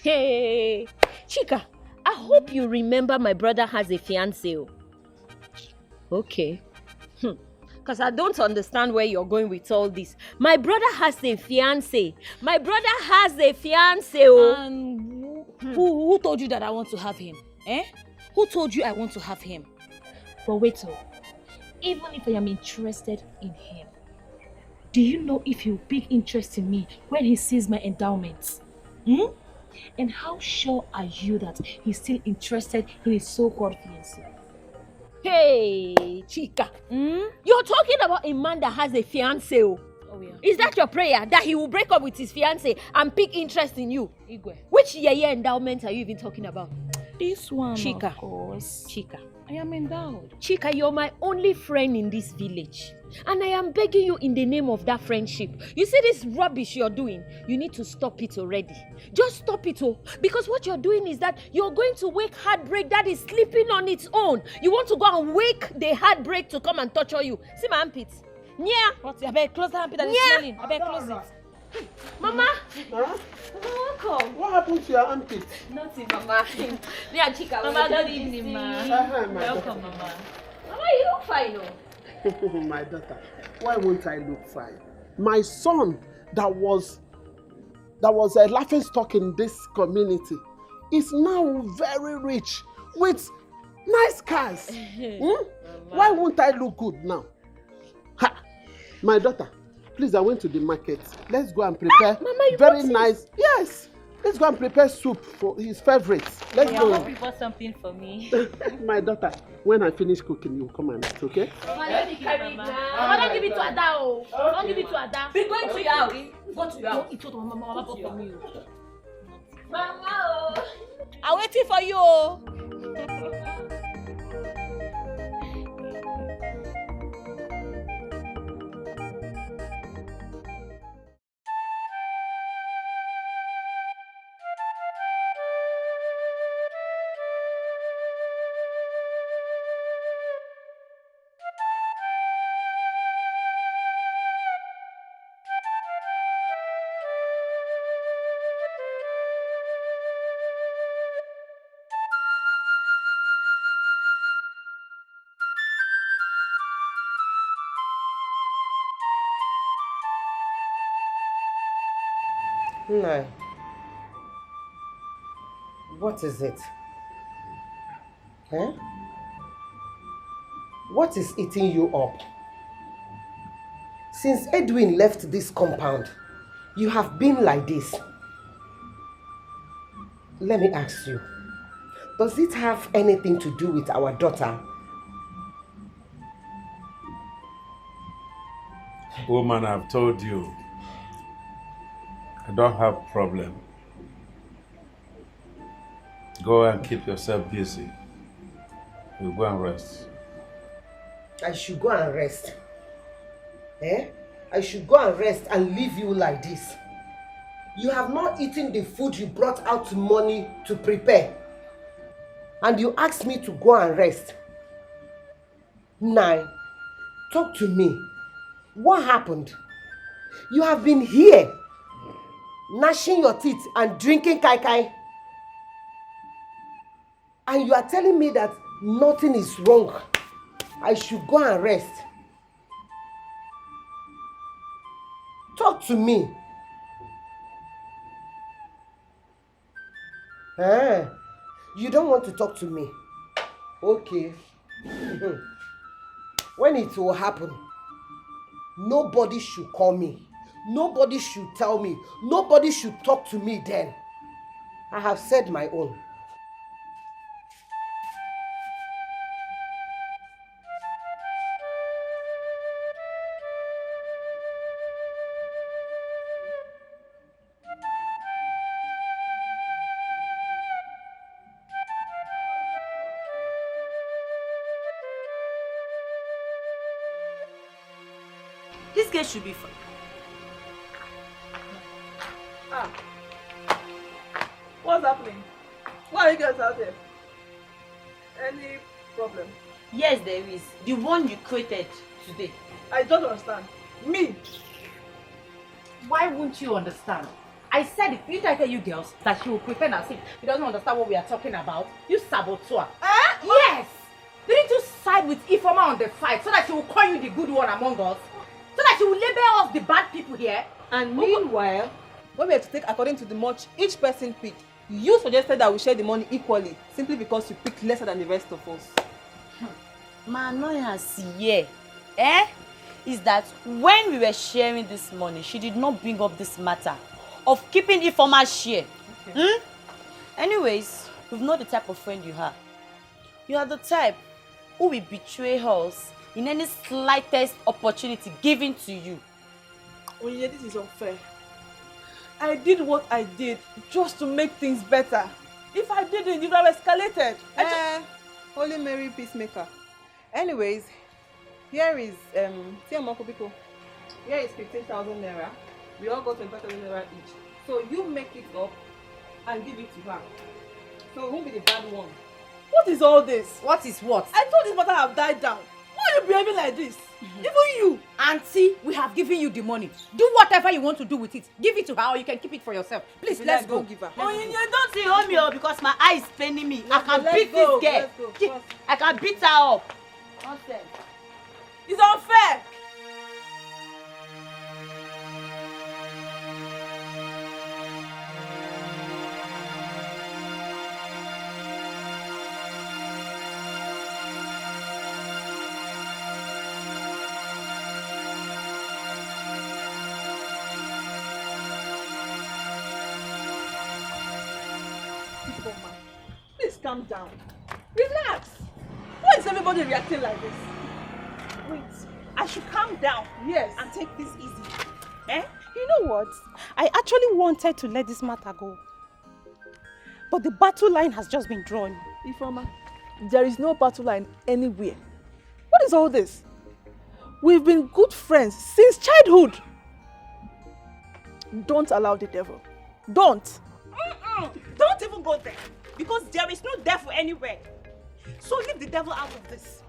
Hey, Chica, I hope you remember my brother has a fiancé. Okay. Because I don't understand where you're going with all this. My brother has a fiancé.
And who told you that I want to have him? Who told you I want to have him? But wait, even if I am interested in him, do you know if he'll pick interest in me when he sees my endowments? And how sure are you that he's still interested in his so-called fiancé?
Hey, Chica, you're talking about a man that has a fiancé.
Oh, yeah.
Is that your prayer, that he will break up with his fiancé and pick interest in you?
Igwe.
Which endowment are you even talking about?
This one,
Chica.
Of course.
Chica.
I am endowed.
Chica, you're my only friend in this village. And I am begging you in the name of that friendship. You see this rubbish you're doing? You need to stop it already. Just stop it, because what you're doing is that you're going to wake heartbreak that is sleeping on its own. You want to go and wake the heartbreak to come and torture you. See my armpit? Yeah.
What? I better close the armpit that is smelling. I better close it.
Mama.
Huh?
Welcome.
What happened to your armpit?
Nothing, Mama. Me and Chica.
Mama, good evening, ma.
Welcome, Mama. Mama, you look fine,
My daughter, why won't I look fine? My son that was that was a laughing stock in this community is now very rich with nice cars. Why won't I look good now? Ha! My daughter, please, I went to the market. Let's go and prepare
Mama,
very nice. Yes, let's go and prepare soup for his favorites. Let's go.
I hope you bought something for me.
My daughter, when I finish cooking, you come and eat, okay?
Mama, don't carry it now. Mama, don't give it to Ada. Don't give it to Ada.
Be going to your house.
Go to your house. It's what Mama bought for me.
Mama,
I'm waiting for you.
No. What is it? Huh? What is eating you up? Since Edwin left this compound, you have been like this. Let me ask you, does it have anything to do with our daughter?
Woman, I've told you, I don't have problem. Go and keep yourself busy. We'll go and rest.
I should go and rest. Eh? I should go and rest and leave you like this. You have not eaten the food you brought out money to prepare. And you asked me to go and rest. Now, talk to me. What happened? You have been here, gnashing your teeth and drinking kai kai. And you are telling me that nothing is wrong. I should go and rest. Talk to me. You don't want to talk to me. Okay. When it will happen, nobody should call me. Nobody should tell me. Nobody should talk to me then. I have said my own.
this girl should be fine.
What's happening? Why are you guys out here? Any problem?
Yes, there is. The one you created today.
I don't understand. Me?
Why won't you understand? I said it. Didn't I tell you girls that she will pretend as if she doesn't understand what we are talking about? You saboteur. Yes! Didn't you side with Ifeoma on the fight so that she will call you the good one among us? So that she will label us the bad people here?
And meanwhile, when we have to take according to the much each person picked, you suggested that we share the money equally simply because you picked lesser than the rest of us.
My annoyance here, is that when we were sharing this money, she did not bring up this matter of keeping Ifeoma's share. Okay. Anyways, we've not the type of friend you are. You are the type who will betray us in any slightest opportunity given to you.
Oh yeah, this is unfair. I did what I did just to make things better. If I didn't, it would have escalated.
Holy Mary Peacemaker. Anyways, here is here is 15,000 naira. We all got 25,000 naira each. So you make it up and give it to her. So who'll be the bad one?
What is all this?
What is what?
I thought this matter have died down. Why are you behaving like this? Even you.
Auntie, we have given you the money. Do whatever you want to do with it. Give it to her or you can keep it for yourself. Please, let's go.
Give her.
Oh, you don't see Romeo because my eye is paining me. I can beat this girl. I can beat her up. Nonsense.
It's unfair. Ifeoma, please calm down. Relax. Why is everybody reacting like this?
Wait, I should calm down.
Yes.
And take this easy. Eh? You know what? I actually wanted to let this matter go. But the battle line has just been drawn.
Ifeoma, there is no battle line anywhere. What is all this? We've been good friends since childhood. Don't allow the devil. Don't.
Don't even go there. Because there is no devil anywhere. So leave the devil out of this.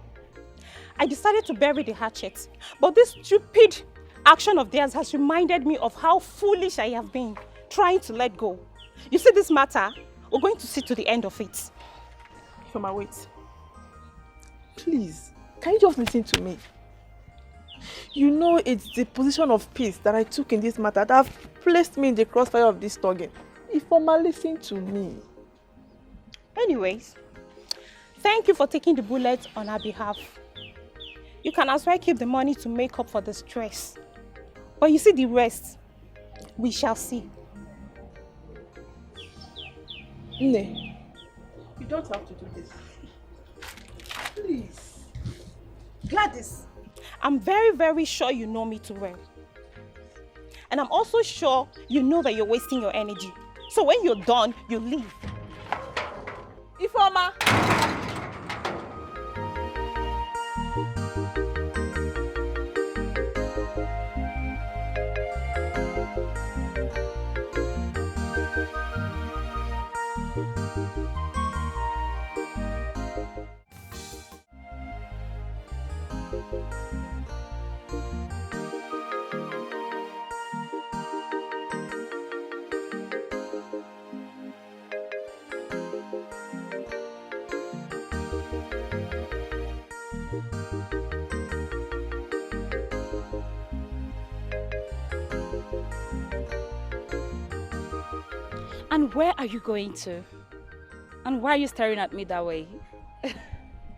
I decided to bury the hatchet. But this stupid action of theirs has reminded me of how foolish I have been trying to let go. You see this matter? We're going to see to the end of it.
Ifeoma, wait. Please, can you just listen to me? You know it's the position of peace that I took in this matter that have placed me in the crossfire of this thugging. Ifeoma, listen to me.
Anyways, thank you for taking the bullet on our behalf. You can as well keep the money to make up for the stress. But you see the rest, we shall see.
Nne, you don't have to do this. Please.
Gladys, I'm very, very sure you know me too well. And I'm also sure you know that you're wasting your energy. So when you're done, you leave.
Ifeoma!
And where are you going to? And why are you staring at me that way?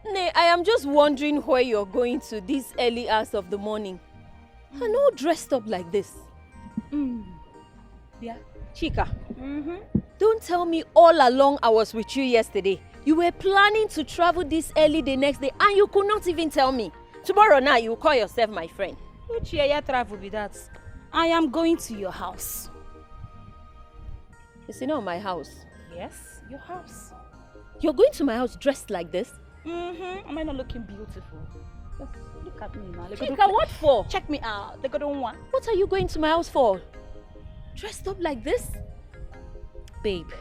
Nay, I am just wondering where you're going to this early hours of the morning. And all dressed up like this.
Yeah.
Chika, don't tell me all along I was with you yesterday. You were planning to travel this early the next day and you could not even tell me. Tomorrow now you will call yourself my friend.
Which year travel be that? I am going to your house.
Is it not my house?
Yes, your house.
You're going to my house dressed like this?
Am I not looking beautiful? Just look at me now.
Chika, what for?
Check me out. They don't want.
What are you going to my house for? Dressed up like this?
Babe,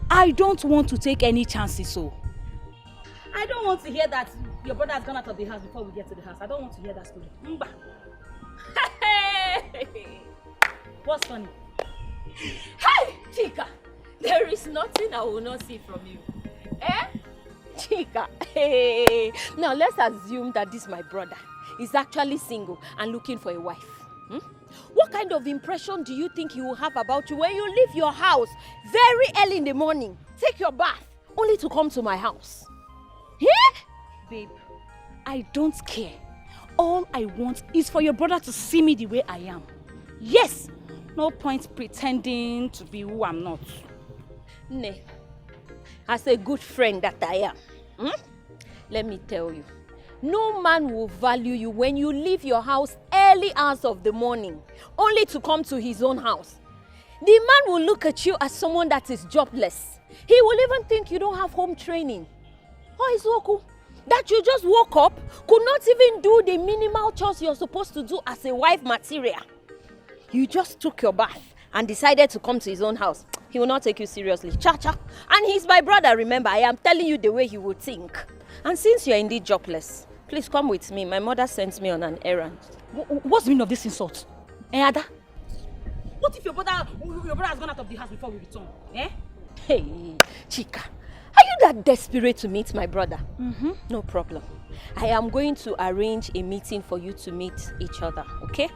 I don't want to take any chances, so. I don't want to hear that your brother has gone out of the house before we get to the house. I don't want to hear that story. Mba. What's funny?
Hey, Chika, there is nothing I will not see from you. Eh? Chika, hey. Now let's assume that this my brother is actually single and looking for a wife. What kind of impression do you think he will have about you when you leave your house very early in the morning, take your bath, only to come to my house? Yeah?
Babe, I don't care. All I want is for your brother to see me the way I am. Yes! No point pretending to be who I'm not.
Nay, as a good friend that I am, let me tell you, no man will value you when you leave your house early hours of the morning, only to come to his own house. The man will look at you as someone that is jobless. He will even think you don't have home training. Oh, Izuoku, that you just woke up, could not even do the minimal chores you're supposed to do as a wife material. You just took your bath and decided to come to his own house. He will not take you seriously. Cha-cha. And he's my brother, remember. I am telling you the way he would think. And since you're indeed jobless, please come with me. My mother sent me on an errand.
What's the meaning of this insult? Ada? What if your brother has gone out of the house before we return? Eh?
Hey, Chika. Are you that desperate to meet my brother? No problem. I am going to arrange a meeting for you to meet each other, okay?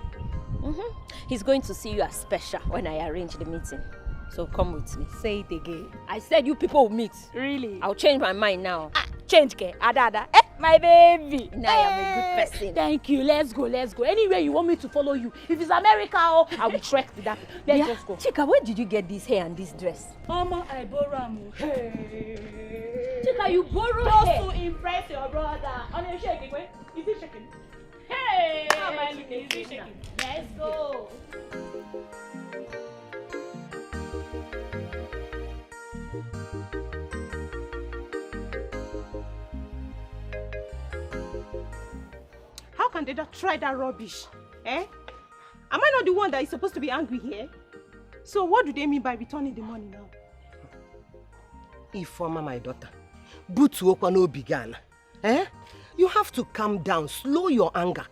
He's going to see you as special when I arrange the meeting. So come with me.
Say it again.
I said you people will meet.
Really?
I'll change my mind now.
Change, ke? Ada. Eh? My baby.
Now I am a good person.
Thank you. Let's go. Anywhere you want me to follow you. If it's America, I will trek with that. Let's just go.
Chika, where did you get this hair and this dress?
Mama, I borrow am. Hey.
Chika, you borrow
Just
hair.
to impress your brother. On your shaking, wait. Is he shaking? Hey!
How am I
Is
looking?
he shaking? Let's go. How can they not try that rubbish? Eh? Am I not the one that is supposed to be angry here? So what do they mean by returning the money now?
Ifeoma, my daughter, butu okwa no began. Eh? You have to calm down, slow your anger.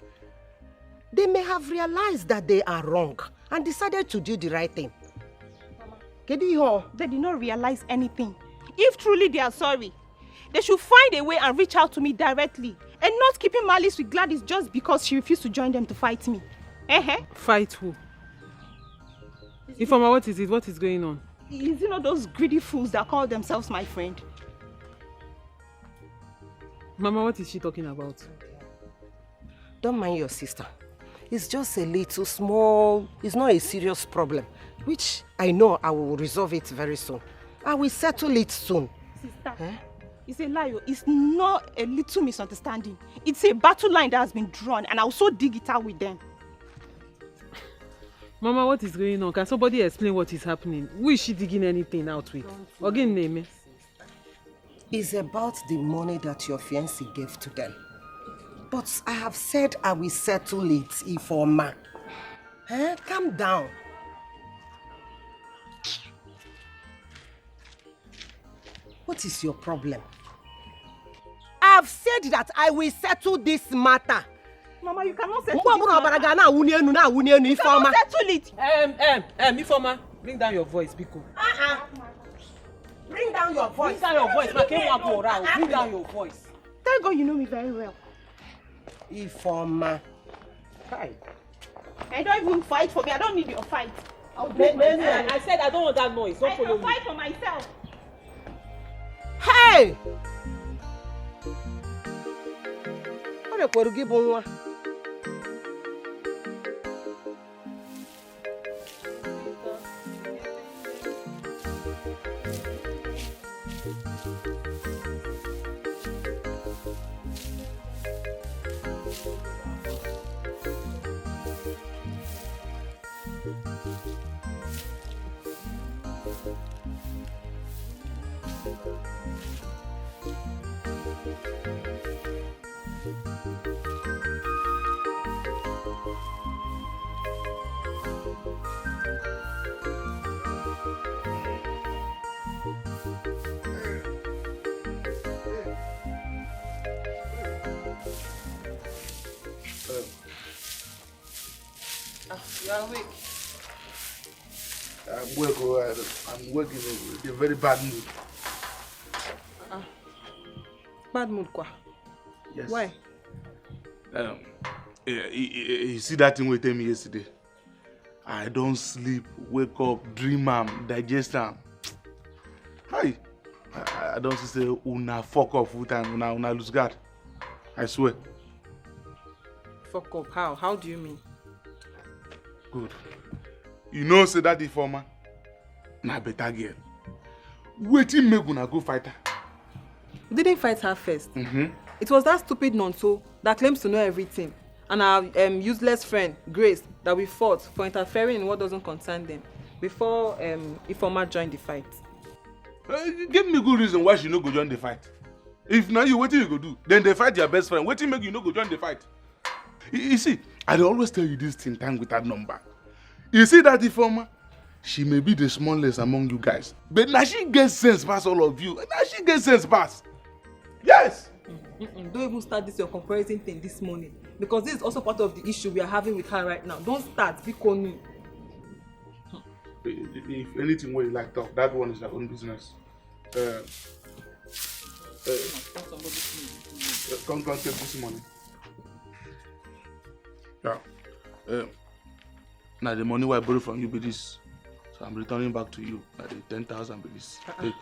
They may have realized that they are wrong and decided to do the right thing.
They did not realize anything. If truly they are sorry, they should find a way and reach out to me directly and not keeping malice with Gladys just because she refused to join them to fight me.
Fight who? Ifeoma, what is it? What is going on?
Is it not those greedy fools that call themselves my friend?
Mama, what is she talking about?
Don't mind your sister. It's just a little small, it's not a serious problem, which I know I will resolve it very soon. I will settle it soon.
Sister, it's a lie. It's not a little misunderstanding. It's a battle line that has been drawn and I'll so dig it out with them.
Mama, what is going on? Can somebody explain what is happening? Who is she digging anything out with? Again, name.
It's about the money that your fiancé gave to them. But I have said I will settle it, Ifeoma. Calm down. What is your problem? I have said that I will settle this matter.
Mama, you cannot settle
this
matter.
Ifeoma, bring down your voice, Biko.
Bring down your voice.
Bring down your voice. Bring down your voice.
Thank God you know me very well.
Ifeoma.
Hi. I don't even fight for me. I don't need your fight.
I said I don't want that noise. Don't follow me.
I can fight for myself.
Hey! What are you going to do?
You are awake. I'm working in a very bad mood.
Bad mood, quoi?
Yes.
Why?
You see that thing we tell me yesterday? I don't sleep, wake up, dream am, digest am. Hi. I don't say una fuck off full time, una lose guard. I swear.
Fuck up. How? How do you mean?
Good. You know, say that Ifeoma, na better girl. Wetin make una go fight her?
We didn't fight her first. It was that stupid nonso that claims to know everything, and our useless friend Grace that we fought for interfering in what doesn't concern them before Ifeoma joined the fight.
Give me good reason why she no go join the fight. If now you wetin you go do, then they fight your best friend. Wetin make you no go join the fight? You see, I always tell you this thing time with that number. You see that Ifeoma, she may be the smallest among you guys, but now she gets sense past all of you. Now she gets sense past. Yes.
Don't even start this your comparison thing this morning, because this is also part of the issue we are having with her right now. Don't start, because
if anything where you like talk, that one is your own business. Come take this money. Yeah. Now the money I borrowed from you be this, so I'm returning back to you. Now the 10,000 be this. Take.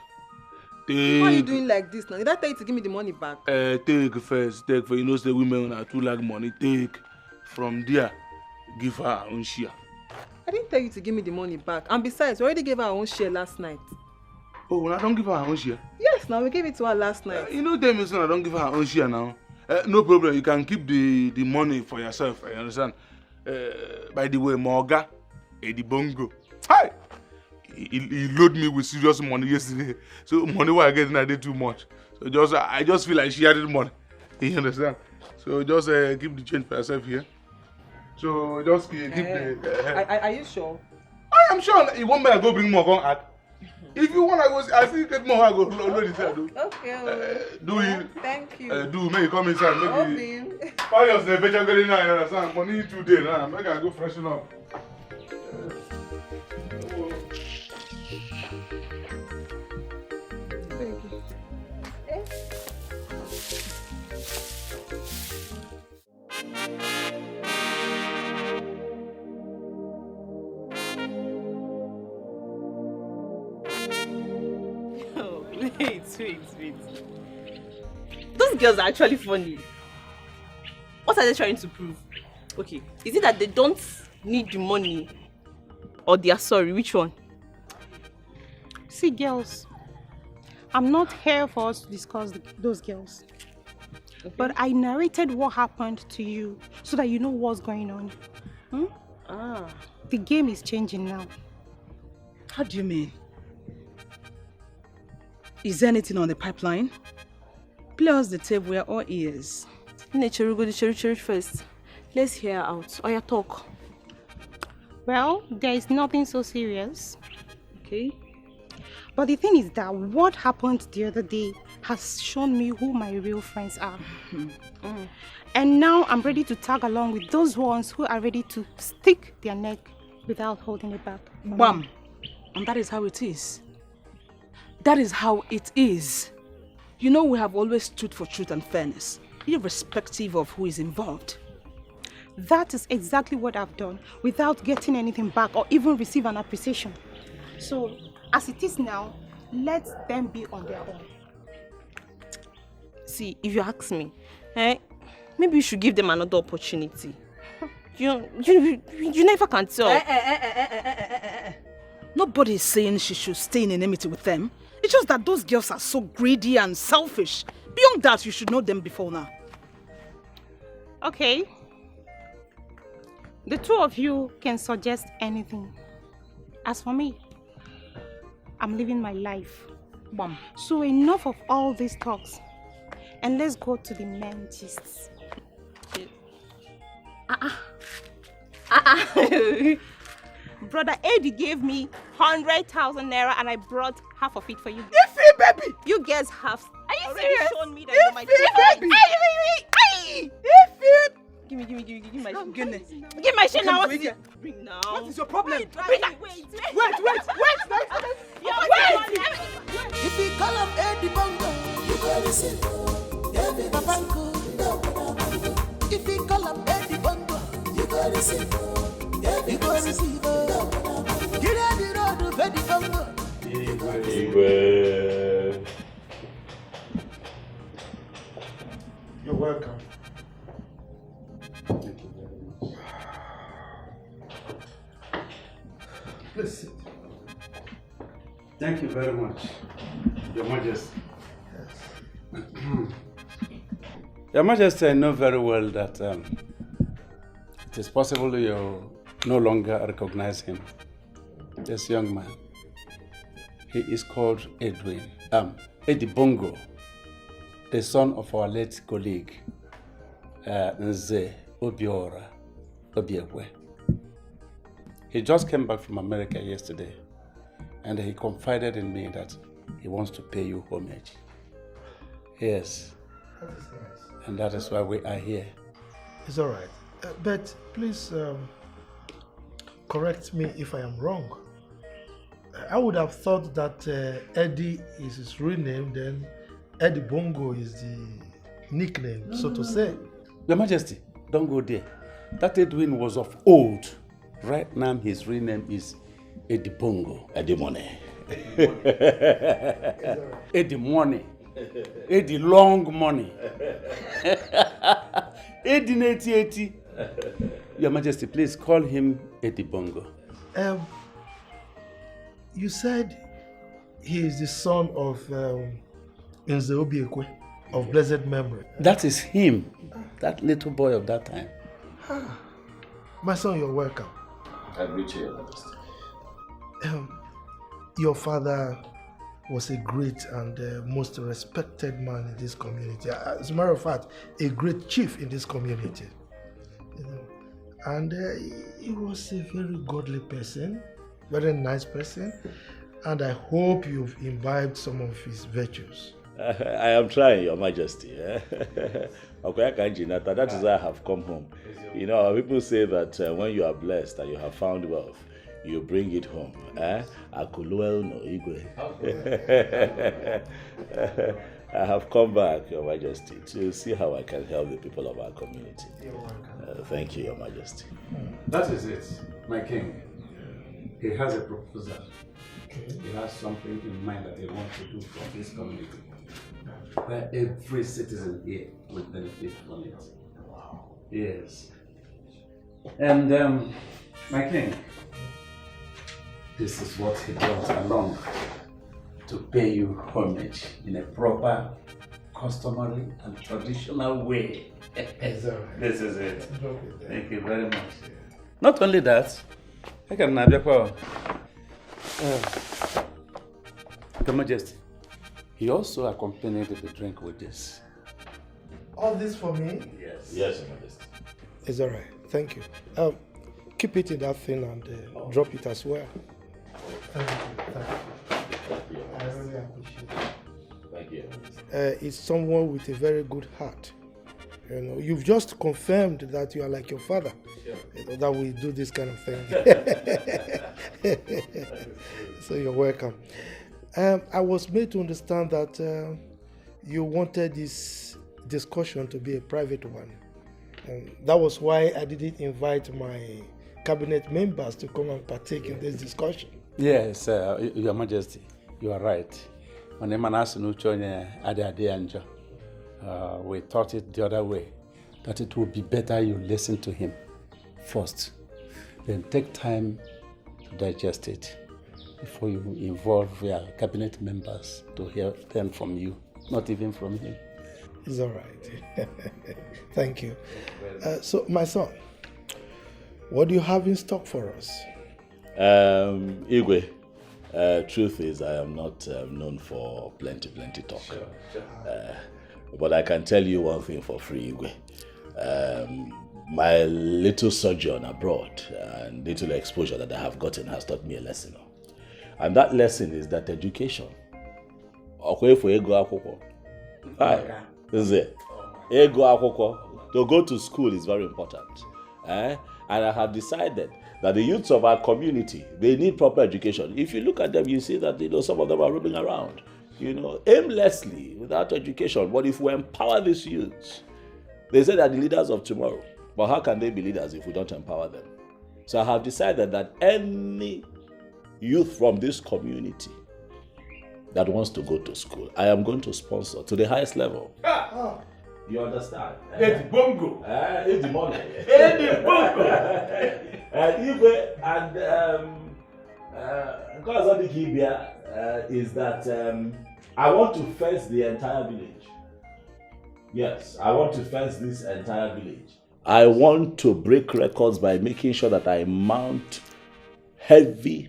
Why are you doing like this now? Did I tell you to give me the money back?
Take first. Take for you know the women are too like money. Take from there, give her her own share.
I didn't tell you to give me the money back. And besides, we already gave her our own share last night.
Oh, well, I don't give her her own share.
Yes, now we gave it to her last night.
You know them is I don't give her her own share now. No problem. You can keep the money for yourself. You understand? By the way, Morga, the bongo. Hi. He loaded me with serious money yesterday. So money what I get I did too much. So I just feel like she had the money. You understand? So just keep the change for yourself here. So just keep the.
Are you sure?
I am sure. You want me to go bring more on at? If you want to go, I still get more. I go load it there.
Okay.
Do you?
Thank you.
Do make you come inside. Maybe. Why you say better getting now? You understand? Money today now. Make I go freshen up.
Wait. Those girls are actually funny. What are they trying to prove? Okay, is it that they don't need the money or they are sorry? Which one?
See, girls, I'm not here for us to discuss those girls. Okay. But I narrated what happened to you so that you know what's going on. The game is changing now.
How do you mean? Is there anything on the pipeline? Play us the tape, we are all ears.
Nature, go to church first. Let's hear her out. Or your talk.
Well, there is nothing so serious.
Okay.
But the thing is that what happened the other day has shown me who my real friends are. And now I'm ready to tag along with those ones who are ready to stick their neck without holding it back.
Bam! And that is how it is. That is how it is. You know we have always stood for truth and fairness, irrespective of who is involved.
That is exactly what I've done, without getting anything back or even receive an appreciation. So, as it is now, let them be on their own.
See, if you ask me, maybe you should give them another opportunity. You never can tell.
Nobody is saying she should stay in enmity with them. It's just that those girls are so greedy and selfish. Beyond that, you should know them before now.
Okay. The two of you can suggest anything. As for me, I'm living my life.
Mom.
So enough of all these talks. And let's go to the main gists.
Brother Eddie gave me 100,000 naira and I brought half of it for you.
Iffy, baby!
You guys have already shown me that
Iffy,
you're my
baby!
Iffy! Give me my
goodness.
Give my shit now. What is
bring
it? Bring now.
What is your problem?
Wait.
If you call him Eddie Bongo, you go listen. Eddie Bongo. If you call him Eddie Bongo, you go listen. You go receive. Get out the road of Eddie Bongo.
You're welcome.
Thank you very much.
Please sit.
Thank you very much, Your Majesty. Yes. Your Majesty, I know very well that it is possible you no longer recognize him. This young man. He is called Eddie Bongo, the son of our late colleague, Nze Obiora Obiekwe. He just came back from America yesterday, and he confided in me that he wants to pay you homage. Yes.
That is nice.
And that is why we are here.
It's all right. But please correct me if I am wrong. I would have thought that Eddie is his real name, then Eddie Bongo is the nickname, so to say.
Your Majesty, don't go there. That Edwin was of old. Right now, his real name is Eddie Bongo.
Eddie Money.
Eddie money. Eddie long money. Eddie 80. Your Majesty, please call him Eddie Bongo.
You said he is the son of Nze Obiekwe of blessed memory.
That is him, that little boy of that time.
My son, you're welcome.
I greet you, Your Majesty.
Your father was a great and most respected man in this community. As a matter of fact, a great chief in this community. You know, and he was a very godly person, very nice person, and I hope you've imbibed some of his virtues.
I am trying, Your Majesty. That is why I have come home. You know, people say that when you are blessed and you have found wealth, you bring it home. I have come back, Your Majesty, to see how I can help the people of our community. Thank you, Your Majesty.
That is it, my king. He has a proposal. He has something in mind that he wants to do for this community, where every citizen here will benefit from it. Wow. Yes. And my king, this is what he brought along to pay you homage in a proper, customary and traditional way. This is it. Thank you very much. Not only that, I can Your Majesty, he also accompanied the drink with this.
All this for me?
Yes. Yes, Your Majesty.
It's all right. Thank you. Keep it in that thing and drop it as well. Thank you. I really appreciate it.
Thank you.
It's someone with a very good heart. You know, you've just confirmed that you are like your father. Sure. You know, that we do this kind of thing. So you're welcome. I was made to understand that you wanted this discussion to be a private one. That was why I didn't invite my cabinet members to come and partake in this discussion.
Yes, Your Majesty, you are right. We thought it the other way, that it would be better you listen to him first, then take time to digest it before you involve your cabinet members to hear them from you, not even from him.
It's all right. Thank you. So, my son, what do you have in stock for us?
Igwe, truth is I am not known for plenty talk. Sure. But I can tell you one thing for free, Igwe. My little sojourn abroad and little exposure that I have gotten has taught me a lesson. And that lesson is that education. To go to school is very important. And I have decided that the youths of our community, they need proper education. If you look at them, you see that some of them are roaming around, aimlessly, without education. But if we empower these youths, they say they're the leaders of tomorrow. But how can they be leaders if we don't empower them? So I have decided that any youth from this community that wants to go to school, I am going to sponsor to the highest level. You understand?
Eddie Bongo.
Eddie money.
Eddie Bongo.
Is that I want to fence the entire village. Yes, I want to fence this entire village. I want to break records by making sure that I mount heavy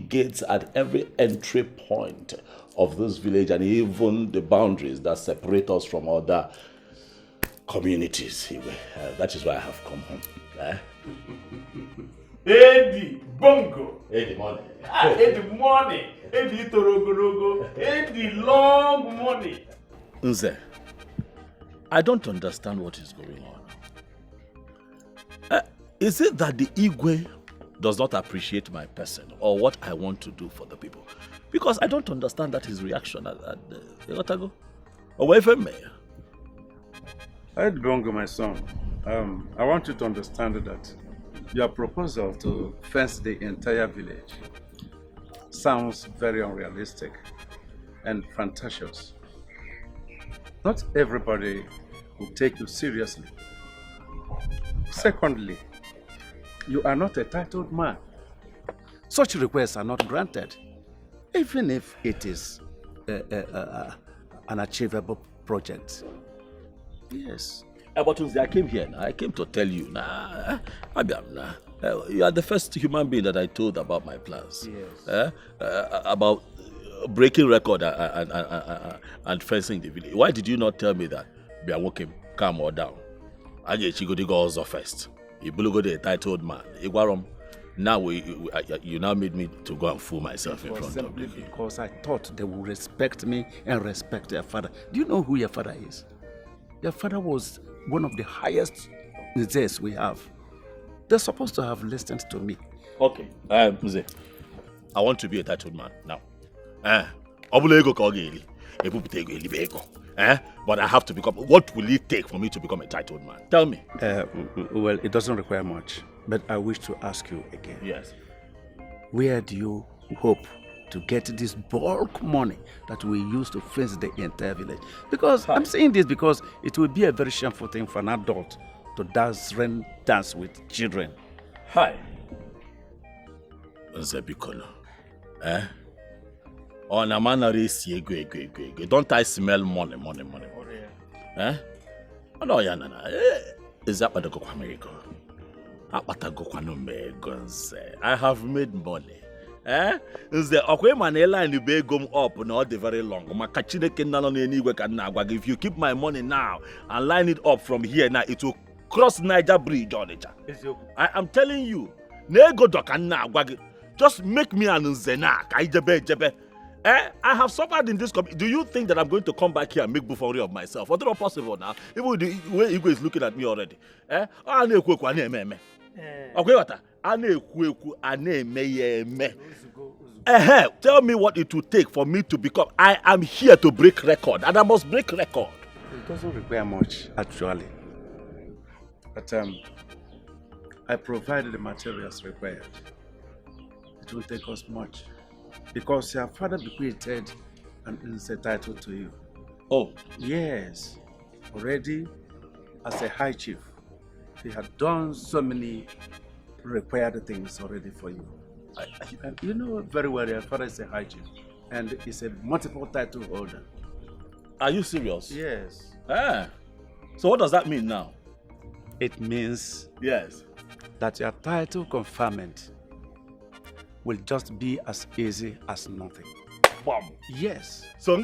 gates at every entry point of this village and even the boundaries that separate us from other communities. That is why I have come home.
Eddie Bongo.
Eddie money.
Eddie money. Eddie Torogorogo. Eddie long money.
Nze, I don't understand what is going on. Is it that the Igwe does not appreciate my person or what I want to do for the people? Because I don't understand that his reaction at the Otago. Away from me.
Eddie Bongo, my son, I want you to understand that your proposal to fence the entire village
sounds very unrealistic and fantasious. Not everybody will take you seriously. Secondly, you are not a titled man. Such requests are not granted, even if it is an achievable project. Yes.
But I came here now. I came to tell you now. You are the first human being that I told about my plans.
Yes.
About breaking record and fencing the village. Why did you not tell me that? Be a walking, calm or down. I get you go to go also first. You go the titled man. Now you now made me to go and fool myself in front of you.
Because I thought they would respect me and respect their father. Do you know who your father is? Your father was one of the highest Nzes we have. They're supposed to have listened to me.
Okay. Mze, I want to be a titled man now. But I have to become. What will it take for me to become a titled man? Tell me.
Well, it doesn't require much. But I wish to ask you again.
Yes.
Where do you hope to get this bulk money that we use to fence the entire village? Because I'm saying this because it will be a very shameful thing for an adult to dance with children.
Hi. Zebikono. On a man don't I smell money? Oh no, is that what the America? I have made money. Nze okwe manela and be gum up not the very long. If you keep my money now and line it up from here now, it will cross Niger Bridge on it. I am telling you, just make me an Nzena. I have suffered in this community. Do you think that I'm going to come back here and make buffoonery of myself? What's not possible now? Even the way Igwe is looking at me already. Tell me what it will take for me to become. I am here to break record, and I must break record.
It doesn't require much, actually. But I provided the materials required. It won't take us much. Because your father bequeathed an insect title to you.
Oh.
Yes. Already, as a high chief, he had done so many required things already for you. You know very well your father is a high chief. And is a multiple title holder.
Are you serious?
Yes.
So what does that mean now?
It means
yes,
that your title conferment will just be as easy as nothing.
Bam.
Yes.
So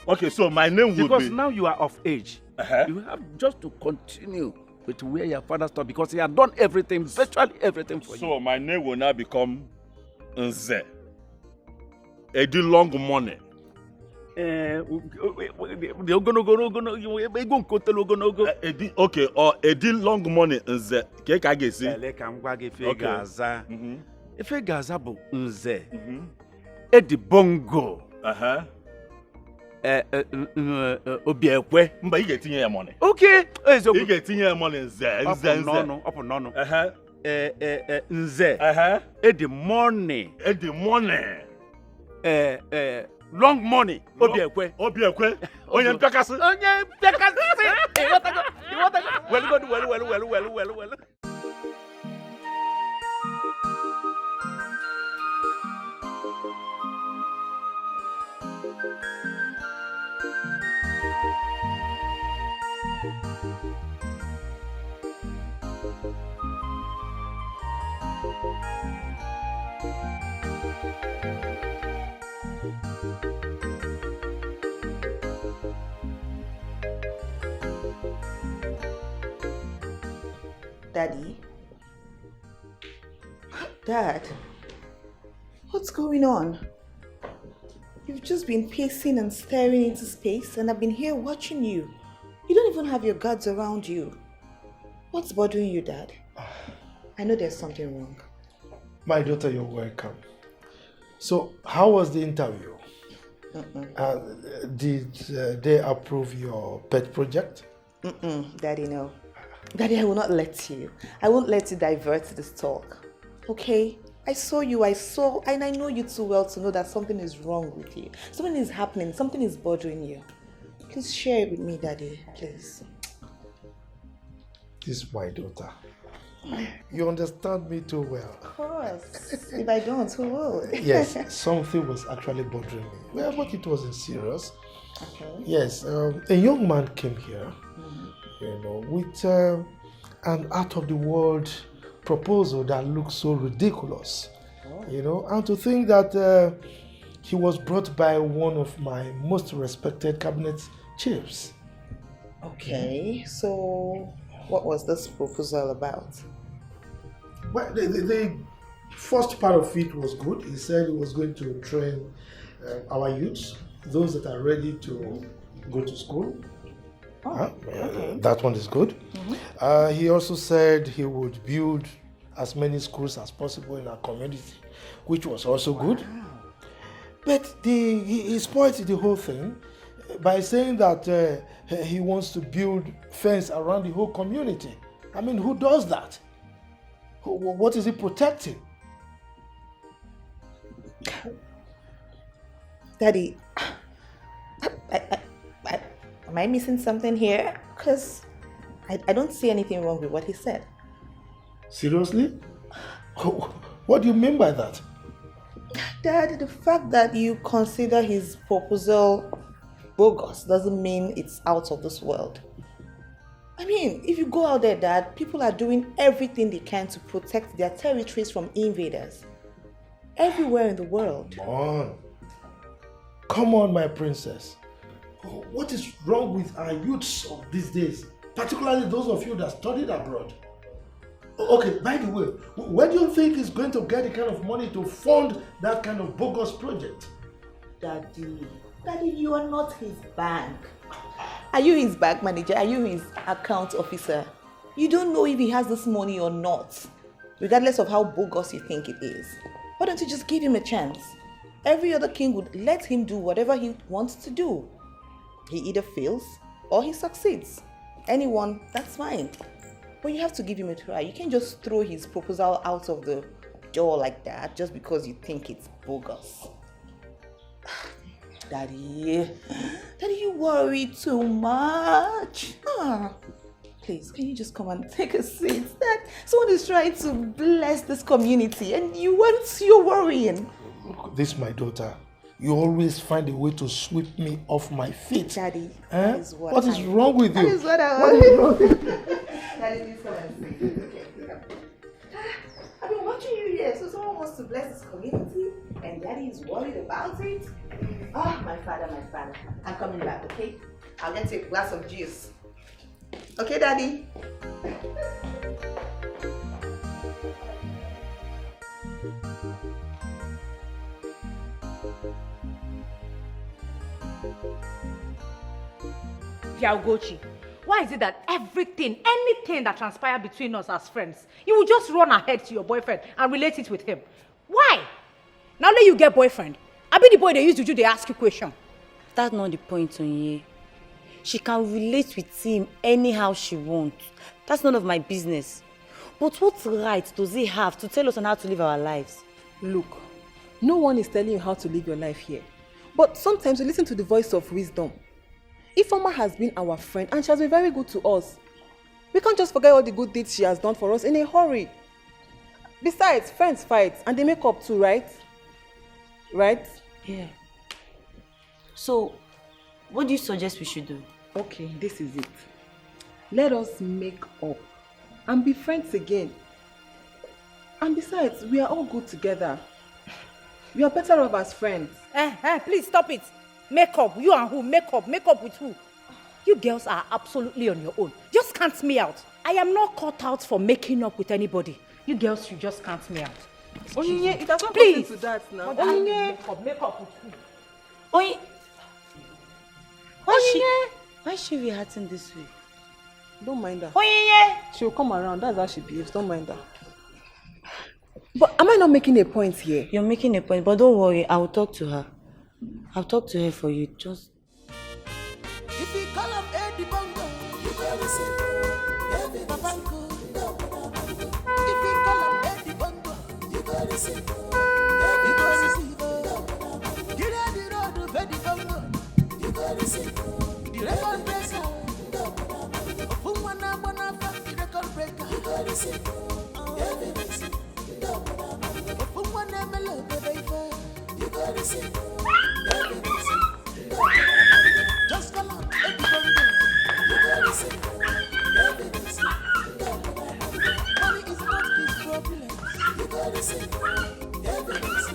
okay, so my name will be...
Because now you are of age. You have just to continue with where your father stopped because he had done everything, virtually everything for you.
So my name will now become Nze. Edi long money. Okay, or Edi long money Nze.
If you guys have Nze, Edi bongo.
Obiekwe. Mba you get your money.
Okay.
You get your money Nze.
No. Nze. Edi money. Long money. Obiekwe.
Onye mpekasi.
Well.
Daddy? Dad? What's going on? You've just been pacing and staring into space and I've been here watching you. You don't even have your guards around you. What's bothering you, Dad? I know there's something wrong.
My daughter, you're welcome. So, how was the interview? Did they approve your pet project?
Daddy, no. Daddy, I will not let you. I won't let you divert this talk. Okay? I saw you, and I know you too well to know that something is wrong with you. Something is happening, something is bothering you. Please share it with me, Daddy, please.
This is my daughter. You understand me too well.
Of course. If I don't, who will?
Yes, something was actually bothering me. Well, but it wasn't serious.
Okay.
Yes, a young man came here, with an out-of-the-world proposal that looked so ridiculous. And to think that he was brought by one of my most respected cabinet chiefs.
Okay, so what was this proposal about?
Well, the first part of it was good. He said he was going to train our youths, those that are ready to go to school. Okay. That one is good. He also said he would build as many schools as possible in our community, which was also good. But he spoiled the whole thing by saying that he wants to build fence around the whole community. I mean, who does that? What is he protecting?
Daddy, am I missing something here? Because I don't see anything wrong with what he said.
Seriously? What do you mean by that?
Dad, the fact that you consider his proposal bogus doesn't mean it's out of this world. I mean, if you go out there, Dad, people are doing everything they can to protect their territories from invaders. Everywhere in the world.
Come on, my princess. What is wrong with our youths of these days? Particularly those of you that studied abroad. Okay, by the way, where do you think he's going to get the kind of money to fund that kind of bogus project?
Daddy, you are not his bank. Are you his bank manager? Are you his account officer? You don't know if he has this money or not, regardless of how bogus you think it is. Why don't you just give him a chance? Every other king would let him do whatever he wants to do. He either fails or he succeeds. Anyone, that's fine. But you have to give him a try. You can't just throw his proposal out of the door like that just because you think it's bogus. Daddy, you worry too much. Please, can you just come and take a seat? That someone is trying to bless this community and you're worrying.
This is my daughter. You always find a way to sweep me off my feet.
Daddy,
that is what is wrong with you?
That is what I want.
What is wrong with you?
Daddy, please come and sit. Okay. I've been watching you here, so someone wants to bless this community and Daddy is worried about it. My father. I'm coming back, okay? I'll get you a glass of juice. Okay, Daddy?
Biagochi, why is it that anything that transpires between us as friends, you will just run ahead to your boyfriend and relate it with him? Why? Now let you get boyfriend. I be the boy they used to do, they ask you question.
That's not the point, Onye. She can relate with him anyhow she wants. That's none of my business. But what right does he have to tell us on how to live our lives?
Look, no one is telling you how to live your life here. But sometimes we listen to the voice of wisdom. Ifeoma has been our friend and she has been very good to us. We can't just forget all the good deeds she has done for us in a hurry. Besides, friends fight and they make up too, right? Right?
Yeah. So, what do you suggest we should do?
Okay, this is it. Let us make up and be friends again. And besides, we are all good together. We are better off as friends.
Please stop it. Make up. You and who? Make up. Make up with who? You girls are absolutely on your own. Just count me out. I am not cut out for making up with anybody. You girls should just count me out.
Onyinye, it has not
Please.
gotten to that now.
Make up with who?
Onyinye. Why is she reacting this way?
Don't mind her.
Onyinye.
She'll come around. That's how she behaves. Don't mind her. But am I not making a point here?
You're making a point, but don't worry. I will talk to her. I'll talk to her for you. Just...
If you call up Eddie Bongo, you better listen. Papa, if you call up Eddie Bongo, you better Just come on, everybody. You gotta see. Evidence. Money is not his problem. You gotta see. Evidence.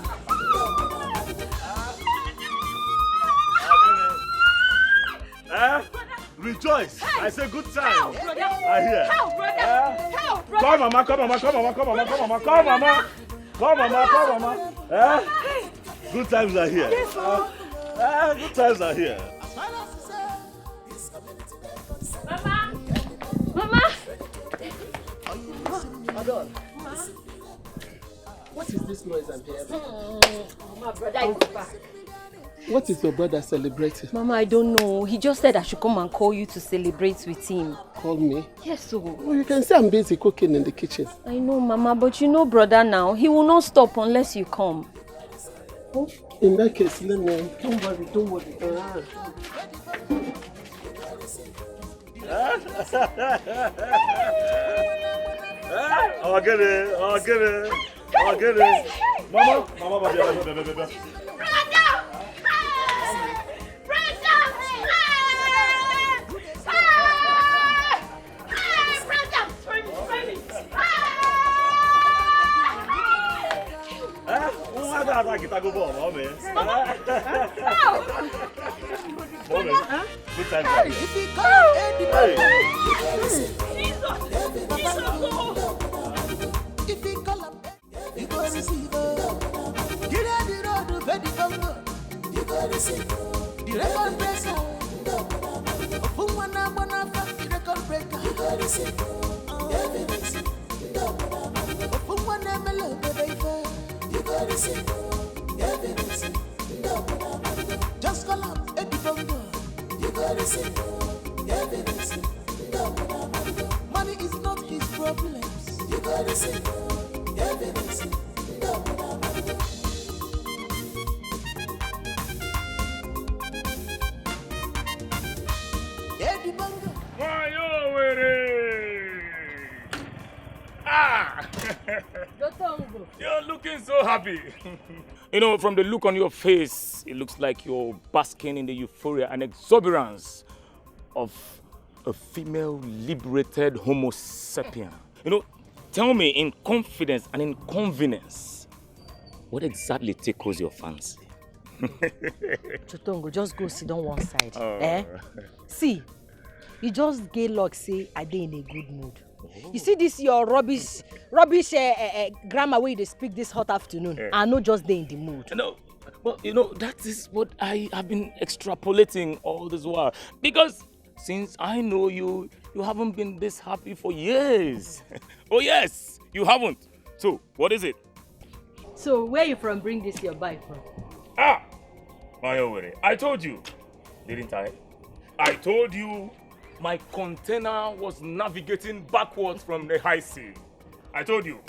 Rejoice!
Hey.
I say good time.
Help, brother.
I hear.
Help, brother. Help, brother.
Come, mama, come, mama, come, mama, come, mama, come, mama, come, mama. Come, mama, come, mama. Good times are here.
Yes, Lord.
Good times are here.
Mama! Mama!
Hold on. What is this noise I'm hearing?
My brother is back.
What is your brother celebrating?
Mama, I don't know. He just said I should come and call you to celebrate with him.
Call me?
Yes, so.
Well, you can say I'm busy cooking in the kitchen.
I know, Mama, but you know brother now. He will not stop unless you come.
Oh, in that case, let me... Don't worry, don't worry.
I'll get it. I'll get it. I'll get it. Mama, mama, baby. Kita go ball, mommy. Mommy, good time.
Just call up Eddie Bongo. You gotta see evidence. Money is not his problem. You gotta see evidence. Eddie Bongo.
Why you with it? Ah! You're looking so happy. You know, from the look on your face, it looks like you're basking in the euphoria and exuberance of a female liberated Homo sapien. You know, tell me in confidence and in convenience, what exactly tickles your fancy?
Chotongo, just go sit on one side. See, you just get luck, say I dey in a good mood. You see this your rubbish grammar where they speak this hot afternoon. I know just dey in the mood.
No, well, you know, that is what I have been extrapolating all this while. Because since I know you, you haven't been this happy for years. Oh yes, you haven't. So, what is it?
So, where you from bring this your bike from?
Ah! I told you, didn't I? I told you my container was navigating backwards from the high sea. I told you.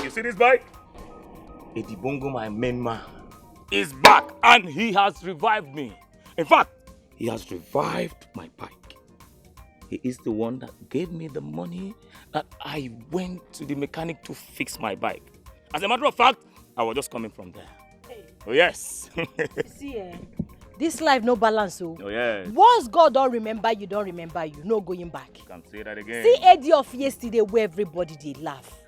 You see this bike? Eddie Bongo, my main man, is back and he has revived me. In fact, he has revived my bike. He is the one that gave me the money that I went to the mechanic to fix my bike. As a matter of fact, I was just coming from there. Hey. Oh yes.
See, this life no balance, so.
Oh yes.
Once God don't remember you, no going back.
You can say that again.
See Eddie of yesterday where everybody they laugh.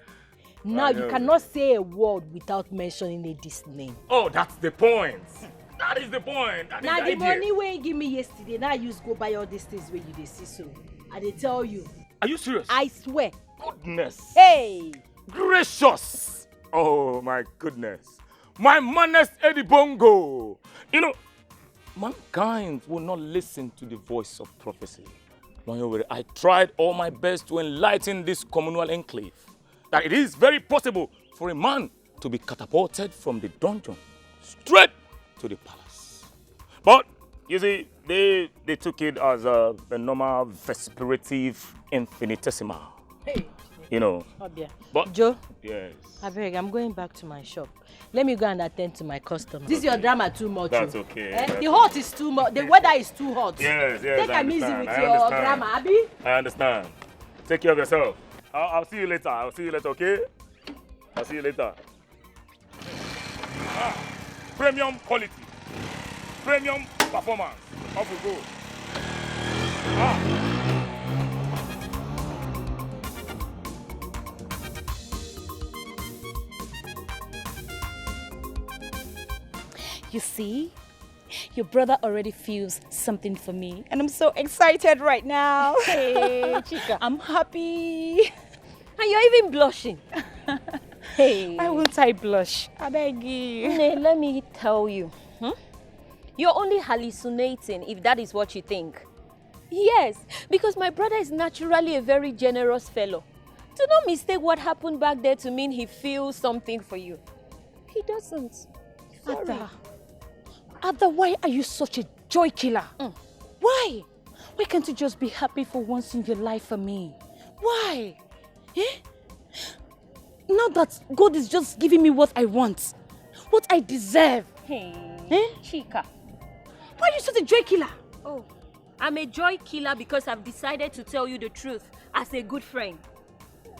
Now you cannot say a word without mentioning Eddie's name.
Oh, that's the point. That is the point. That
Now
is the
the
idea.
money where you give me yesterday, now I use go buy all these things where you they see so. I they tell you.
Are you serious?
I swear.
Goodness.
Hey.
Gracious. Oh my goodness. My manest Eddie Bongo. You know, mankind will not listen to the voice of prophecy. I tried all my best to enlighten this communal enclave that it is very possible for a man to be catapulted from the dungeon straight to the palace. But, you see, they took it as a normal vesperative infinitesimal.
Hey.
you know.
Obia.
But
Joe.
yes.
I beg, I'm going back to my shop. Let me go and attend to my customers. This is your drama too much.
That's okay. That's
the hot is too much. The weather is too hot.
Yes,
Take
I
a easy
understand.
with
I
your
understand.
drama, Abby.
I understand. Take care of yourself. I'll see you later. I'll see you later, okay? I'll see you later. Premium quality. Premium performance. Off we go.
You see, your brother already feels something for me, and I'm so excited right now.
Hey, Chica.
I'm happy. And you're even blushing. Hey.
Why won't I blush? I beg you.
Nay, let me tell you. You're only hallucinating if that is what you think. Yes, because my brother is naturally a very generous fellow. Do not mistake what happened back there to mean he feels something for you. He doesn't. Sorry.
Ada, why are you such a joy killer? Why? Why can't you just be happy for once in your life for me? Why? Now that God is just giving me what I want, what I deserve.
Chica.
Why are you such a joy killer?
Oh, I'm a joy killer because I've decided to tell you the truth as a good friend.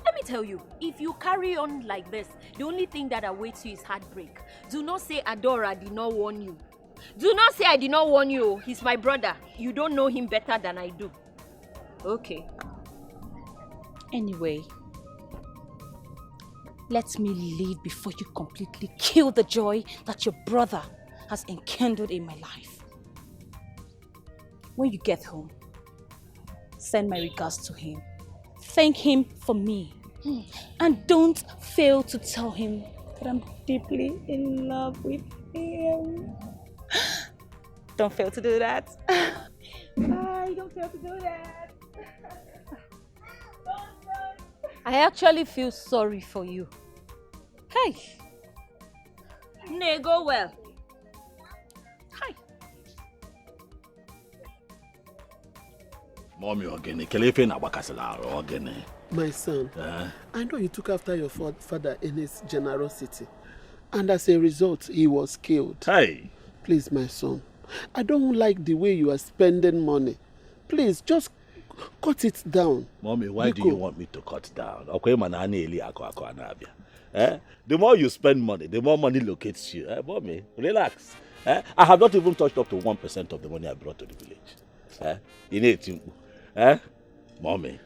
Let me tell you, if you carry on like this, the only thing that awaits you is heartbreak. Do not say Adora did not warn you. Do not say I did not warn you. He's my brother. You don't know him better than I do. Okay.
Anyway, let me leave before you completely kill the joy that your brother has enkindled in my life. When you get home, send my regards to him. Thank him for me. And don't fail to tell him that I'm deeply in love with him. Don't fail to do that. Don't fail to do that.
I actually feel sorry for you. Hey. Nay, go well.
Mommy, again, Kelefe na bakasela again.
My son, I know you took after your father in his generosity, and as a result, he was killed.
Hey!
Please, my son, I don't like the way you are spending money. Please, just cut it down.
Mommy, why do you want me to cut down? The more you spend money, the more money locates you. Mommy, relax. I have not even touched up to 1% of the money I brought to the village. You need to. Mommy,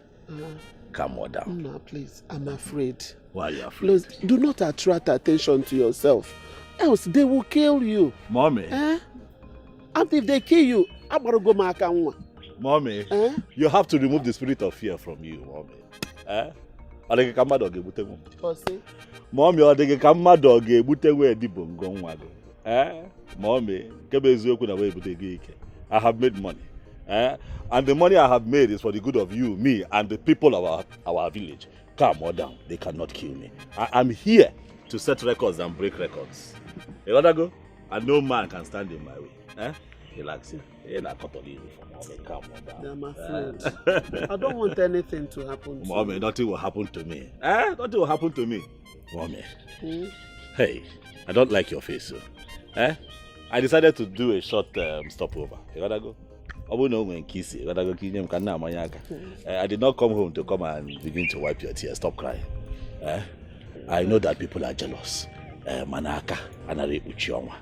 calm down.
No, please, I'm afraid.
Why are you afraid?
Please, do not attract attention to yourself, else they will kill you.
Mommy.
And if they kill you, I'm going to go back and one.
Mommy, you have to remove the spirit of fear from you, Mommy. Mommy, Mommy, I have made money. And the money I have made is for the good of you, me, and the people of our village. Calm down. They cannot kill me. I'm here to set records and break records. You gotta go? And no man can stand in my way. Relax. Calm down.
I'm afraid. I don't want anything to happen to
Mommy,
you.
nothing will happen to me. Nothing will happen to me. Mommy. Hey, I don't like your face, so. I decided to do a short stopover. You gotta go? I did not come home to come and begin to wipe your tears. Stop crying. I know that people are jealous. Manaka, Anare Uchioma.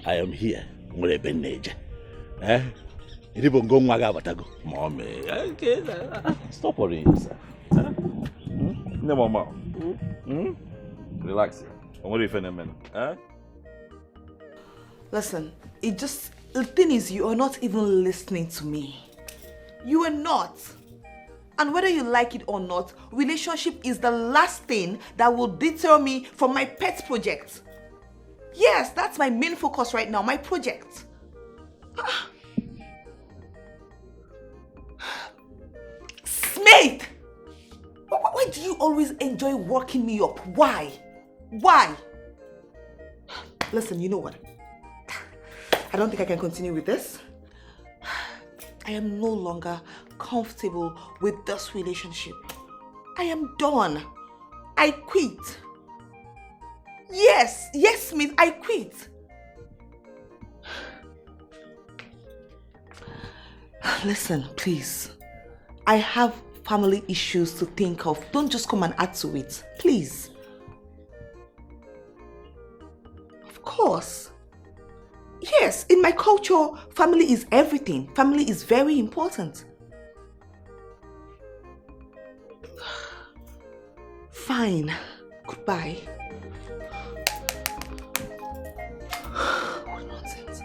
I am here. Mommy, stop worrying yourself. No, Mama. Relax. I'm ready for a minute.
Listen, the thing is, you are not even listening to me. You are not. And whether you like it or not, relationship is the last thing that will deter me from my pet project. Yes, that's my main focus right now, my project. Smith! Why do you always enjoy working me up? Why? Why? Listen, you know what? I don't think I can continue with this. I am no longer comfortable with this relationship. I am done. I quit. Yes, Smith, I quit. Listen, please. I have family issues to think of. Don't just come and add to it. Please. Of course. Yes, in my culture, family is everything. Family is very important. Fine. Goodbye. What nonsense.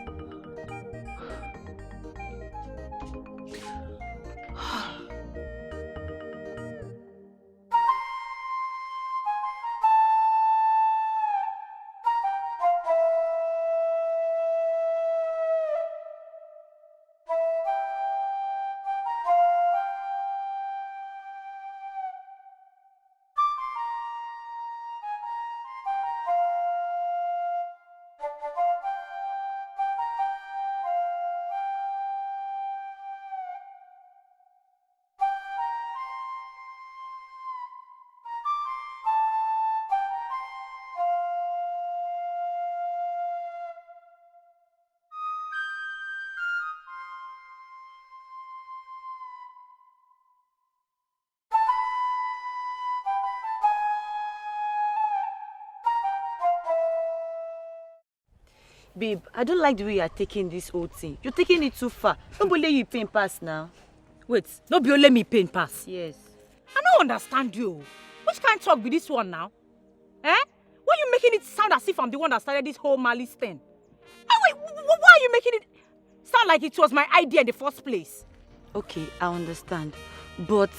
Babe, I don't like the way you are taking this whole thing. You're taking it too far. Don't believe you pain pass now.
Wait, don't be let me pain pass.
Yes.
I don't understand you. Which kind of talk be this one now? Eh? Why are you making it sound as if I'm the one that started this whole malice thing? Wait, why are you making it sound like it was my idea in the first place?
Okay, I understand. But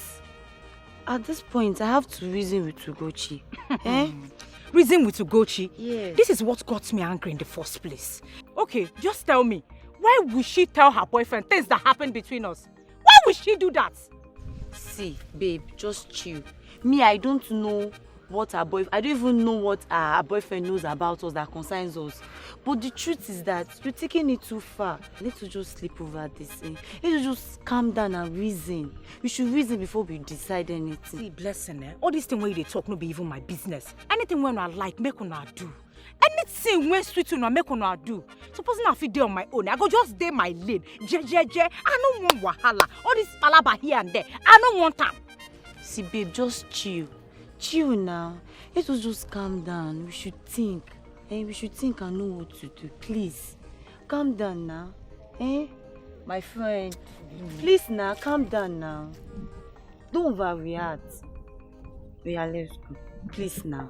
at this point, I have to reason with Ugochi. Eh?
Reason with Ugochi?
Yes.
This is what got me angry in the first place. Okay, just tell me, why would she tell her boyfriend things that happened between us? Why would she do that?
See, babe, just chill. Me, I don't know what I don't even know what our boyfriend knows about us that concerns us. But the truth is that you're taking it too far. You need to just sleep over this. You need to just calm down and reason. We should reason before we decide anything.
See, blessing, all this thing where they talk no be even my business. Anything when I like, make una do. Anything when sweet una make una do. Supposing I fit dey on my own, I go just dey my lane. Je. I don't want wahala. All this palaba here and there. I don't want them.
See, babe, just chill. Chill now. Let us just calm down. We should think. We should think and know what to do. Please, calm down now. My friend, please now, calm down now. Don't overreact. Let's go. Please now.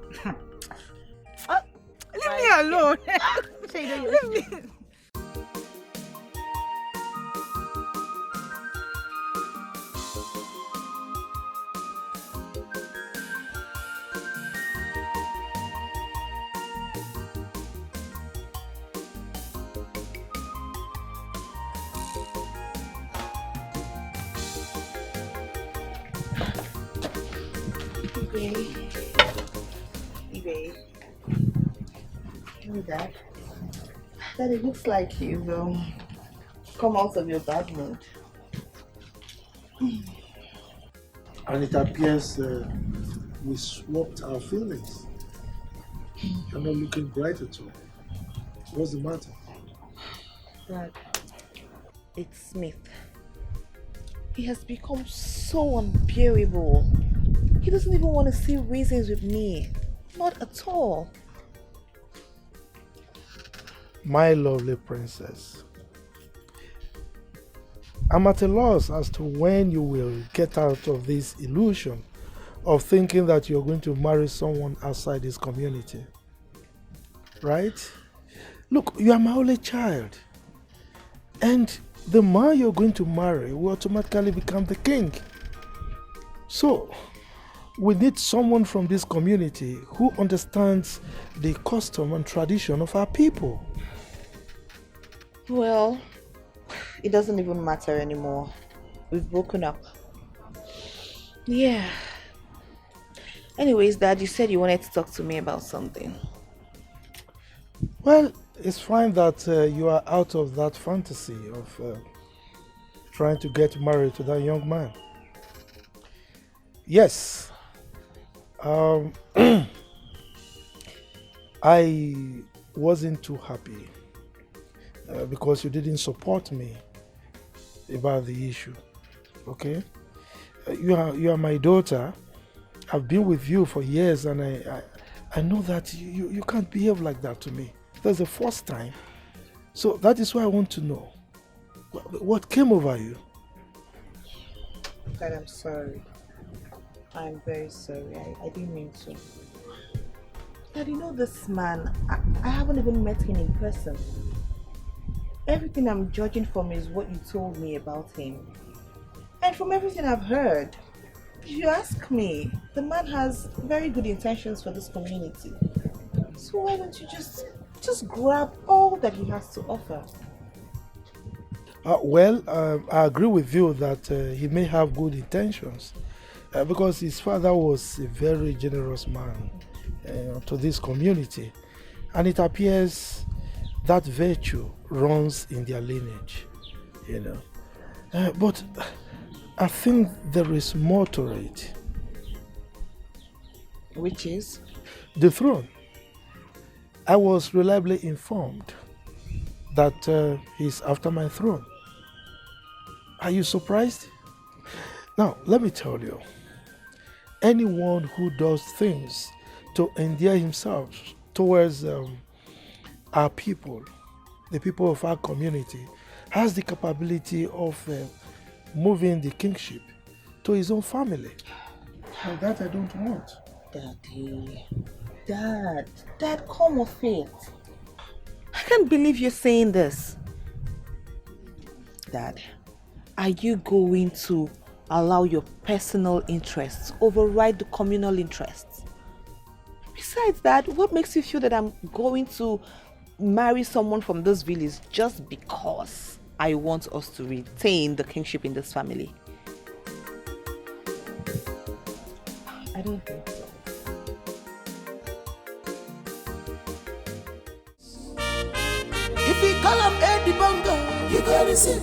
Leave me alone. Leave me.
Hey, Dad. Dad, it looks like you've come out of your bad mood.
And it appears we swapped our feelings. You're not looking bright at all. What's the matter?
Dad, it's Smith. He has become so unbearable. He doesn't even want to see reasons with me. Not at all.
My lovely princess, I'm at a loss as to when you will get out of this illusion of thinking that you're going to marry someone outside this community. Right? Look, you are my only child. And the man you're going to marry will automatically become the king. So, we need someone from this community who understands the custom and tradition of our people.
Well, it doesn't even matter anymore. We've broken up. Yeah. Anyways, Dad, you said you wanted to talk to me about something.
Well, it's fine that you are out of that fantasy of trying to get married to that young man. Yes, I wasn't too happy because you didn't support me about the issue. Okay? You are my daughter. I've been with you for years, and I know that you can't behave like that to me. That's the first time. So that is why I want to know. What came over you?
Dad, I'm sorry. I'm very sorry. I didn't mean to. Dad, you know this man, I haven't even met him in person. Everything I'm judging from is what you told me about him. And from everything I've heard, if you ask me, the man has very good intentions for this community. So why don't you just grab all that he has to offer?
I agree with you that he may have good intentions because his father was a very generous man to this community, and it appears that virtue runs in their lineage, you know. But I think there is more to it.
Which is?
The throne. I was reliably informed that he's after my throne. Are you surprised? Now, let me tell you, anyone who does things to endear himself towards our people, the people of our community, has the capability of moving the kingship to his own family. And that I don't want.
Daddy, Dad, come off it. I can't believe you're saying this. Dad, are you going to allow your personal interests override the communal interests? Besides that, what makes you feel that I'm going to marry someone from this village just because I want us to retain the kingship in this family? I don't think so.
If you call him Eddie Bongo, you gotta receive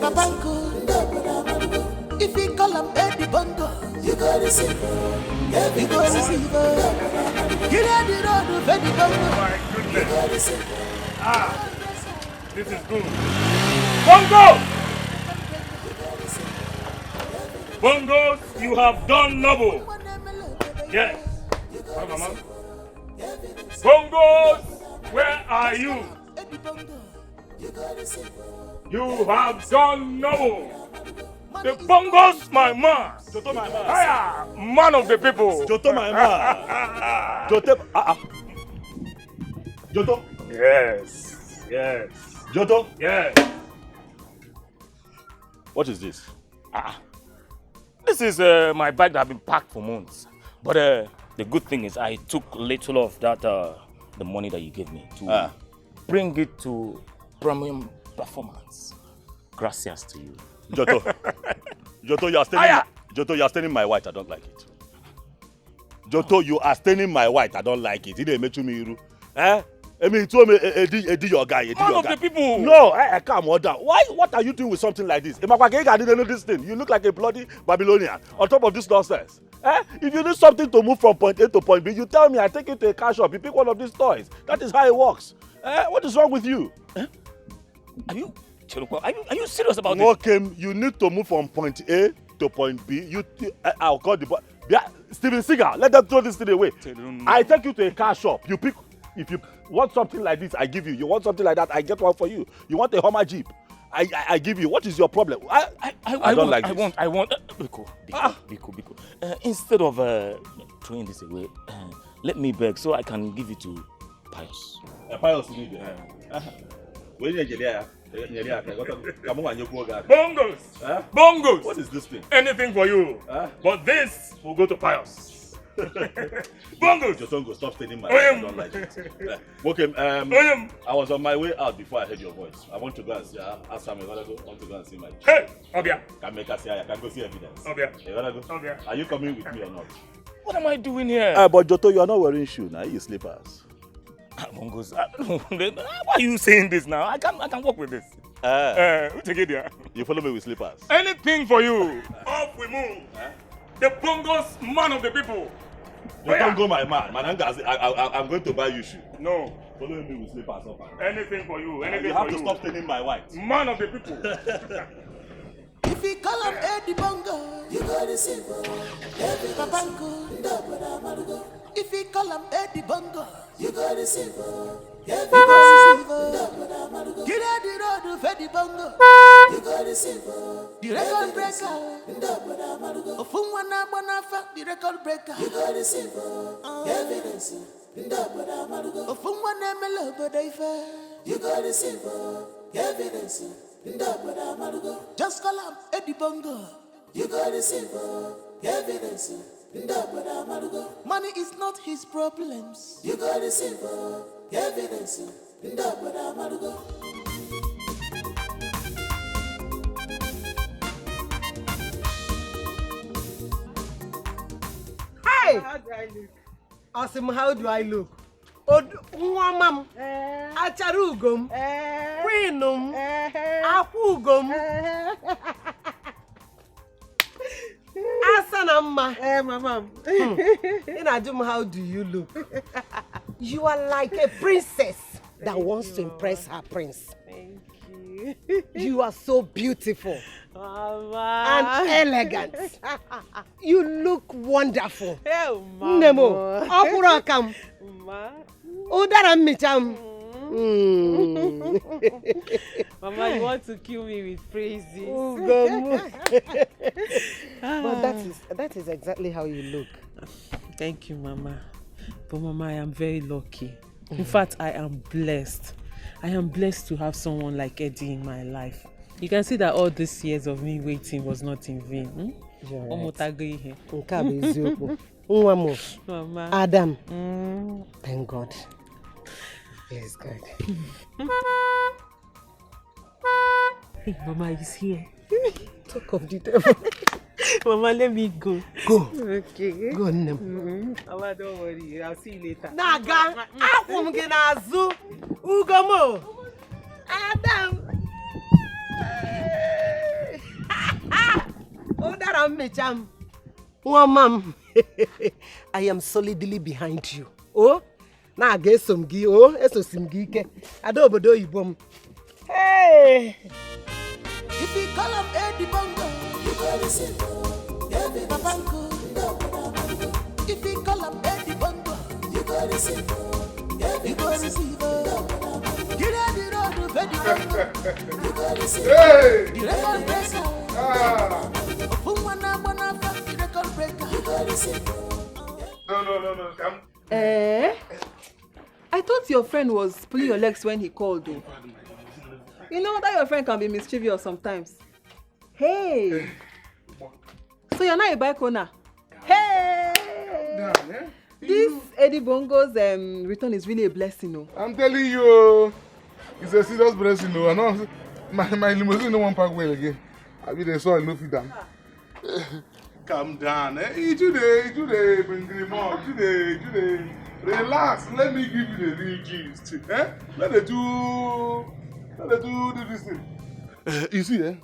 Babango. If you call him Eddie Bongo, you gotta receive you gotta receive Get out the road of Eddie Bongo.
My goodness.
You gotta receive
This is good. Bongo! Bongos, you have done noble. Yes. Mama. Bongos, where are you? You have done noble. The Bongos, my man.
Joto, my man.
Hiya, man of the people.
Joto, my man. Joto.
Yes.
Joto.
Yes.
What is this?
This is my bag that has been packed for months. But the good thing is I took little of that, the money that you gave me to bring it to premium performance. Gracias to you.
Joto, you are staining my white. I don't like it. Joto, you are staining my white. I don't like it. It didn't make me. I mean, told me, Eddie, your guy.
Man of the people.
No, I can't order. Why? What are you doing with something like this? I didn't know this thing. You look like a bloody Babylonian on top of this nonsense. If you need something to move from point A to point B, you tell me. I take you to a car shop. You pick one of these toys. That is how it works. What is wrong with you?
Are you serious about this?
Okay, you need to move from point A to point B. I'll call the boy. Yeah, Steven Seagal, let them throw this thing away. I take you to a car shop. You pick. If you want something like this, I give you. You want something like that, I get one for you. You want a Hummer Jeep, I give you. What is your problem? I don't like this.
I want. Biko. Instead of throwing this away, let me beg so I can give it to Pius.
Pius, you need
Bongos!
What is this thing?
Anything for you. But this will go to Pius. Bongos!
Jotongo, stop staining my eyes. I don't like it. Okay, I was on my way out before I heard your voice. I want to go and see. Ask Sam, I want to go and see my.
Hey, Obia.
Can make us see. I can go see evidence.
Obia.
Obia. Are you coming with me or not?
What am I doing here?
But Joto, you are not wearing shoes now. You slippers.
Bongos, why are you saying this now? I can work with this.
You follow me with slippers.
Anything for you. Off we move. the Bongo's man of the people.
You don't go, my man. I'm going to buy you shoe.
No.
Follow me with slippers up.
Anything for you. Anything
you
for
have
you.
to stop telling my wife.
Man of the people.
If you call him Eddie Bongo, you go to silver. Every Papango, if you call him Eddie Bongo, you go to silver. Every silver. Get out the road of Eddie Bongo, you go to silver. The record breaker, Ofumwana Bonafa, the record breaker, you go to silver. Evidence, Ofumwana Melobodaifa, you go to silver. Evidence. Just call him Eddie Bongo. You got the silver evidence. Money is not his problems. You got the silver evidence.
Hey! How do I look? Awesome, how do I look? Nwamam, Acharugum, Queenum, Akugum, Asanamma. Mamam. Inajum, how do you look? You are like a princess that wants to impress her prince.
Thank you.
You are so beautiful.
Mama.
And elegant. You look wonderful.
Oh, Mama.
Nemo, Akurakam.
Ma.
Udara micham.
Mama, you want to kill me with praises.
But that is exactly how you look.
Thank you, Mama. But Mama, I am very lucky. In fact, I am blessed. I am blessed to have someone like Eddie in my life. You can see that all these years of me waiting was not in vain.
Mama. Adam. Thank God. Yes, God.
Hey, Mama is here.
Talk of the devil.
Mama, let me go.
Go.
Okay.
Go, Nem.
Mama, don't worry. I'll see you later.
Naga, akum ginazu, Ugomo, Adam. Odaram mecham. Mom, I am solidly behind you. Oh, na get some gi. Oh, eso simgi ke. Adobodo ibom. Hey.
If you call him Eddie Bongo, you go to silver. Papango. If you call him Eddie Bongo, you go to silver. You go to silver. Get out the road of Eddie Bongo. You go to silver. The record breaker. Ofumwana Bonafa, the record breaker. You go to silver.
No, come.
I thought your friend was pulling your legs when he called you. You know that your friend can be mischievous sometimes. Hey! So you're not a bike owner? Hey! This Eddie Bongo's return is really a blessing, no?
I'm telling you, it's a serious blessing, no. I know my limousine no one park well again. I mean, they saw no feed them. Calm down, eh? Today, bring them up. Today. Relax, let me give you the real gist. Eh? Let me do this thing. You see,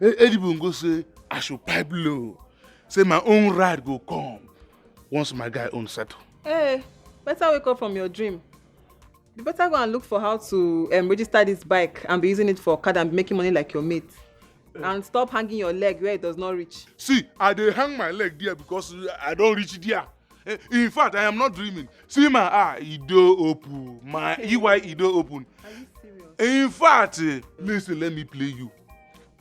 Eddie Bongo say I should pipe low. Say my own ride go come once my guy own settle.
Hey, better wake up from your dream. You better go and look for how to register this bike and be using it for card and be making money like your mate. And stop hanging your leg where it does not reach.
See, I dey hang my leg there because I don't reach there. In fact, I am not dreaming. See my eye, it do open. My EY, it do open.
Are you serious?
In fact, listen, let me play you.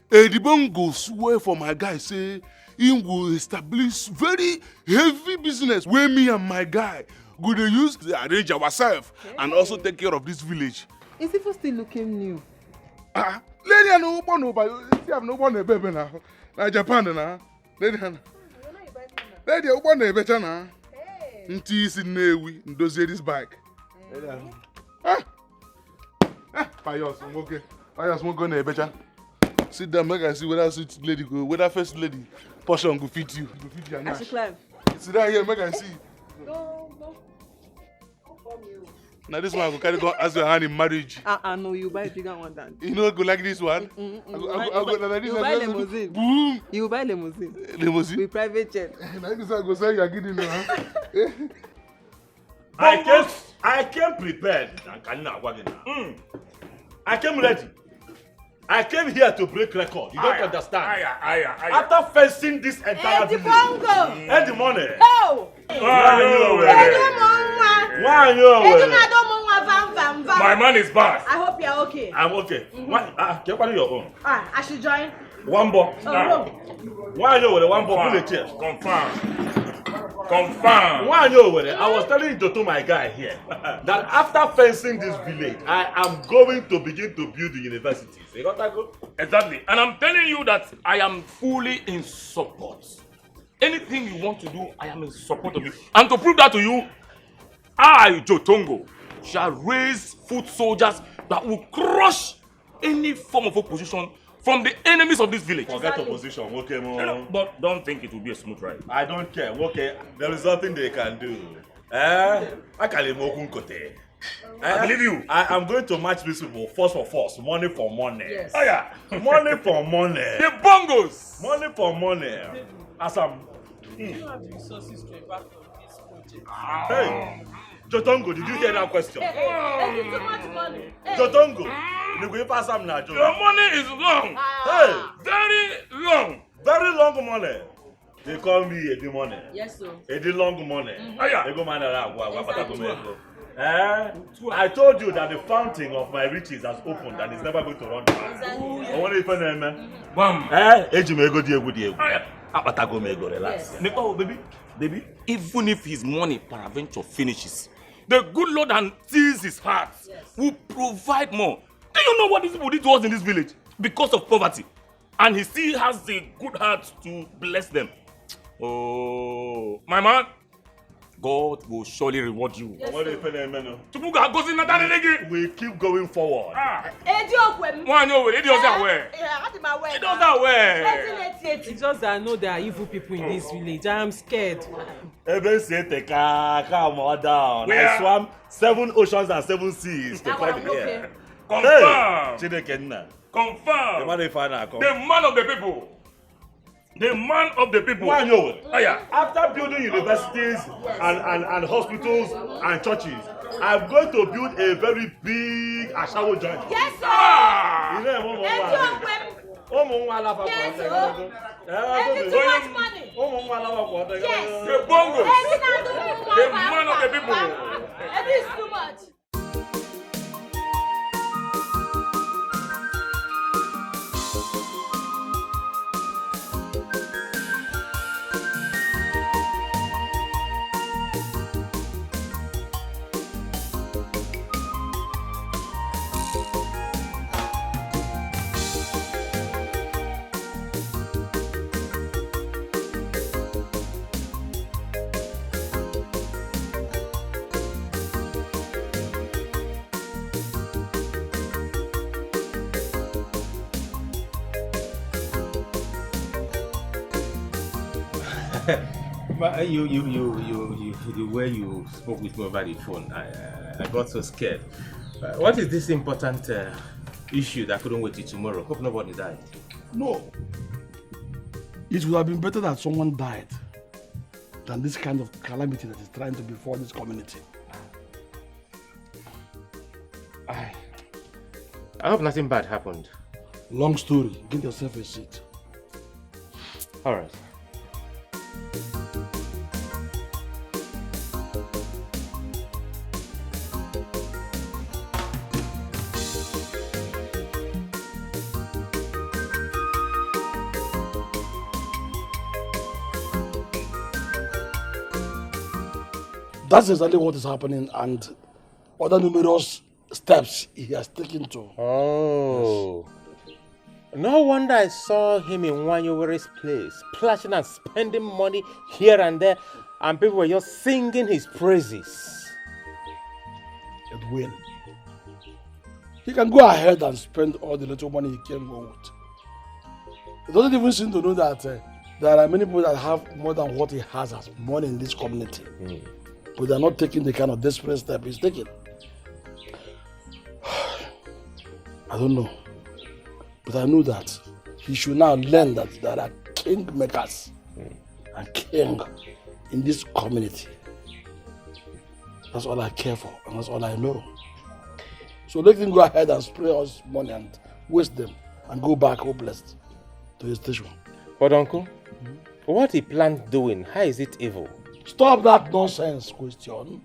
The Bongo swear for my guy, say he will establish very heavy business where me and my guy go to use to arrange ourselves and also take care of this village.
Is it still looking new?
Lady, I know one over. See, I'm no one a baby now. Like Japan now. Lady, I want a better now. Nti is in Newi, Ndozie this bike. Payos, okay. Payos, won't go near better. Sit down, make I see whether sweet lady go, whether first lady portion go fit you. Go fit your
I should climb.
Sit down here, make I see.
Go.
Now this one I go carry go ask your hand in marriage.
No, you buy a bigger one than.
You know, go like this one.
You
buy
limousine.
Boom.
You buy limousine.
Limousine.
With private jet.
Now this one go say you are getting now.
I came prepared. I came ready. I came here to break record. You don't understand. After facing this entire village. And the money.
Oh!
My man is back.
I hope you're okay.
I'm okay. Can you your own?
I should join.
One ball. Why you with one ball? Pull the chair.
Confirm.
Why you with it? I was telling Toto, my guy here, that after fencing this village, I am going to begin to build the universities. You got that go?
Exactly. And I'm telling you that I am fully in support. Anything you want to do, I am in support of you. And to prove that to you, I, Jotongo, shall raise foot soldiers that will crush any form of opposition from the enemies of this village.
Forget opposition, okay,
no, but don't think it will be a smooth ride.
I don't care, okay. There is nothing they can do. I
believe you.
I am going to match these people force for force, money for money.
Yes.
Oh yeah, money for money.
The bongos.
Money for money. As I'm.
You have the resources to embark on this project.
Hey, Jotongo, did you hear that question?
Hey, too much money.
Jotongo, you go pass some now, Jotongo.
Your money is long.
Hey,
very long.
Very long money. They call me Eddie money.
Yes, sir.
Eddie long money.
Yeah.
They go man I told you that the fountain of my riches has opened and it's never going to run dry. I want to even
Bam.
Relax.
Oh, baby, even if his money peradventure finishes, the good Lord and sees his heart will provide more. Do you know what these people did to us in this village? Because of poverty. And he still has the good heart to bless them. Oh, my man, God will surely reward you.
Yes,
we
keep going forward.
It's just that I know there are evil people in this village. I am scared.
Calm down. I swam 7 oceans and 7 seas to come here.
Confirm.
Confirm.
The man of the people. The man of the people.
Why you? After building universities and hospitals and churches, I'm going to build a very big Ashawo joint.
Yes, sir.
Too much money.
Yes.
The bongos. The man of the people.
It is too much.
But the way you spoke with me over the phone, I got so scared. What is this important issue that couldn't wait till tomorrow? Hope nobody died.
No. It would have been better that someone died than this kind of calamity that is trying to befall this community.
I hope nothing bad happened.
Long story. Get yourself a seat.
All right.
That's exactly what is happening and other numerous steps he has taken to.
Oh. Yes. No wonder I saw him in Wanyowere's place, splashing and spending money here and there, and people were just singing his praises.
Edwin, he can go ahead and spend all the little money he came home with. He doesn't even seem to know that there are many people that have more than what he has as money in this community. But they're not taking the kind of desperate step he's taking. I don't know. But I know that he should now learn that there are king makers and king in this community. That's all I care for, and that's all I know. So let him go ahead and spray us money and waste them and go back hopeless to his station.
But uncle, what he planned doing, how is it evil?
Stop that nonsense question.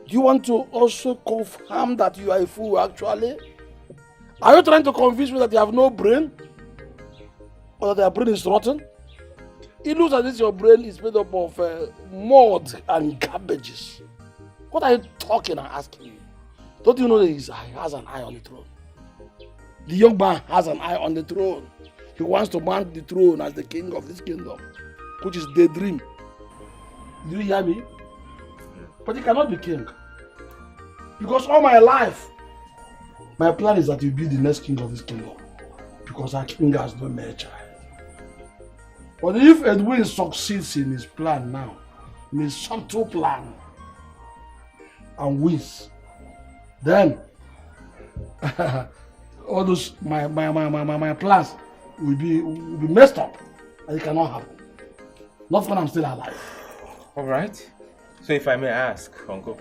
Do you want to also confirm that you are a fool actually? Are you trying to convince me that you have no brain? Or that your brain is rotten? It looks as if your brain is made up of mud and garbages. What are you talking and asking me? Don't you know that he has an eye on the throne? The young man has an eye on the throne. He wants to mount the throne as the king of this kingdom, which is daydream. Do you hear me? But he cannot be king. Because all my life, my plan is that he'll be the next king of this kingdom. Because our king has no male child. But if Edwin succeeds in his plan now, in his subtle plan, and wins, then all those my plans will be messed up, and it cannot happen. Not when I'm still alive.
All right. So if I may ask, uncle,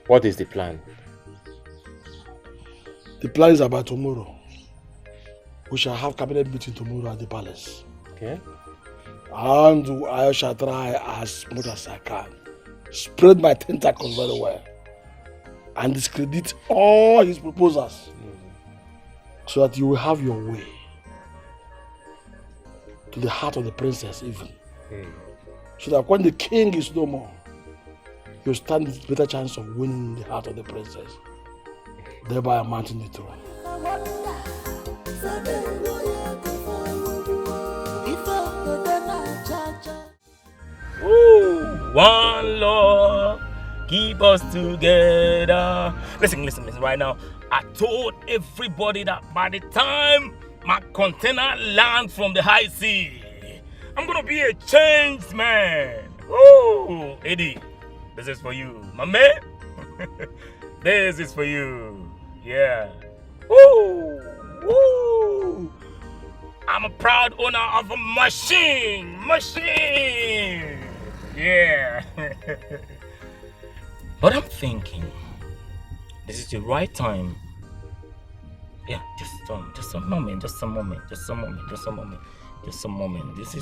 what is the plan?
The plan is about tomorrow. We shall have cabinet meeting tomorrow at the palace.
Okay.
And I shall try as much as I can. Spread my tentacles very well. And discredit all his proposals. So that you will have your way. To the heart of the princess even. So that when the king is no more, you stand with a better chance of winning the heart of the princess. Thereby mounting the throne.
Ooh, one Lord, keep us together. Listen right now. I told everybody that by the time my container lands from the high sea, I'm gonna be a changed man. Ooh, Eddie, this is for you, my man. This is for you. Yeah. Woo! Woo! I'm a proud owner of a machine. Yeah. But I'm thinking, this is the right time. Yeah, just a moment. This is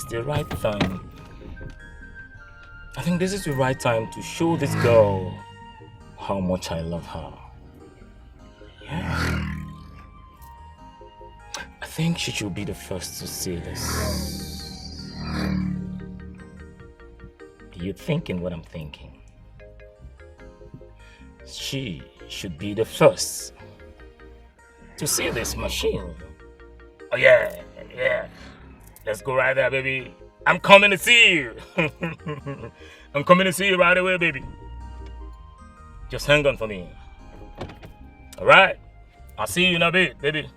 the right time. I think this is the right time to show this girl how much I love her. Yeah. I think she should be the first to see this. You're thinking what I'm thinking. She should be the first to see this machine. Oh yeah. Let's go right there, baby. I'm coming to see you. I'm coming to see you right away, baby. Just hang on for me. All right? I'll see you in a bit, baby.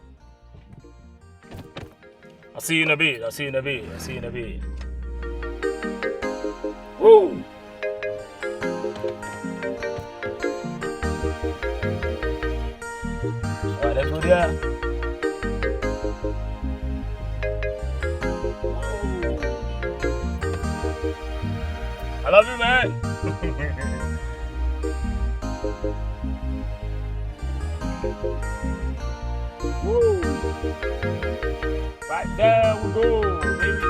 I'll see you in a bit. Woo! All right, let's go there. I love you, man. Woo. Right there we go, baby.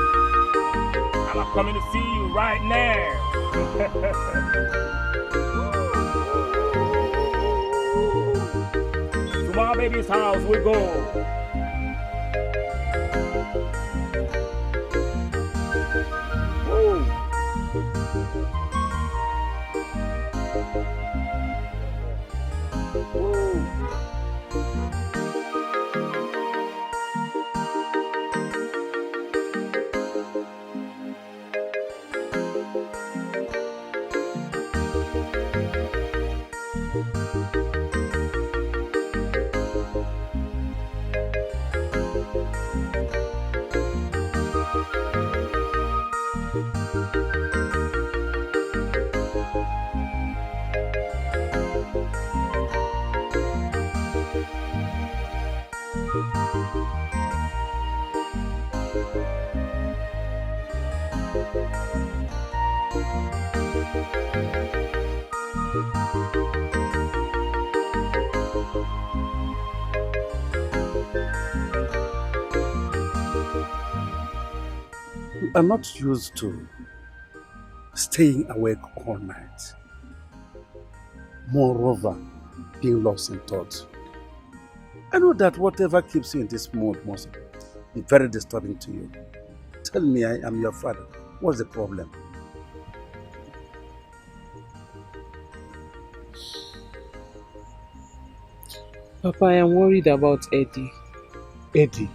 I'm coming to see you right now. To my baby's house we go. Woo.
I'm not used to staying awake all night. Moreover, being lost in thought. I know that whatever keeps you in this mood must be very disturbing to you. Tell me, I am your father. What's the problem?
Papa, I am worried about Eddie.
Eddie?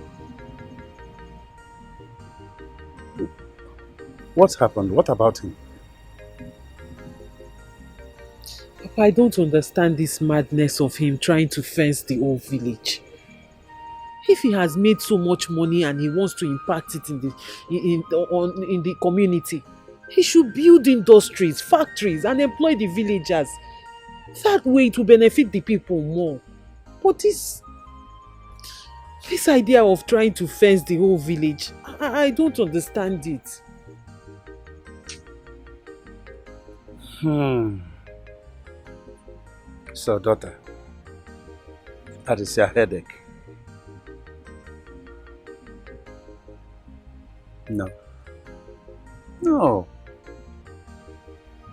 What happened? What about him?
Papa, I don't understand this madness of him trying to fence the whole village. If he has made so much money and he wants to impact it in the community, he should build industries, factories and employ the villagers. That way it will benefit the people more. But this idea of trying to fence the whole village, I don't understand it.
So, daughter, that is your headache. No. No.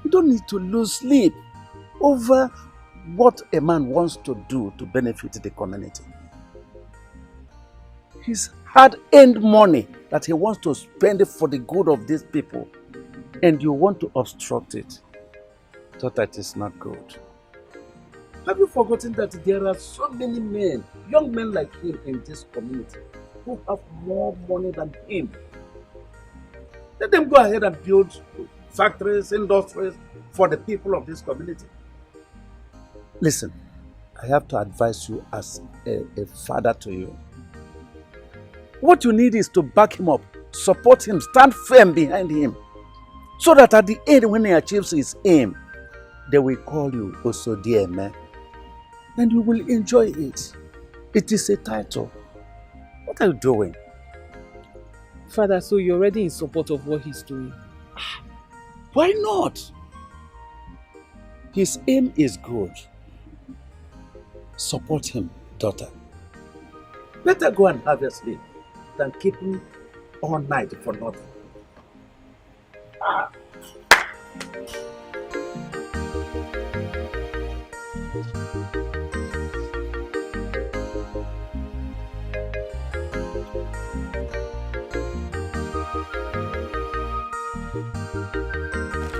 You don't need to lose sleep over what a man wants to do to benefit the community. His hard-earned money that he wants to spend for the good of these people, and you want to obstruct it. Daughter, it is not good. Have you forgotten that there are so many men, young men like him in this community who have more money than him? Let them go ahead and build factories, industries for the people of this community. Listen, I have to advise you as a father to you. What you need is to back him up, support him, stand firm behind him, so that at the end, when he achieves his aim, they will call you also dear man, and you will enjoy it. It is a title. What are you doing?
Father, so you're already in support of what he's doing?
Why not? His aim is good. Support him, daughter. Better go and have your sleep than keep him all night for nothing.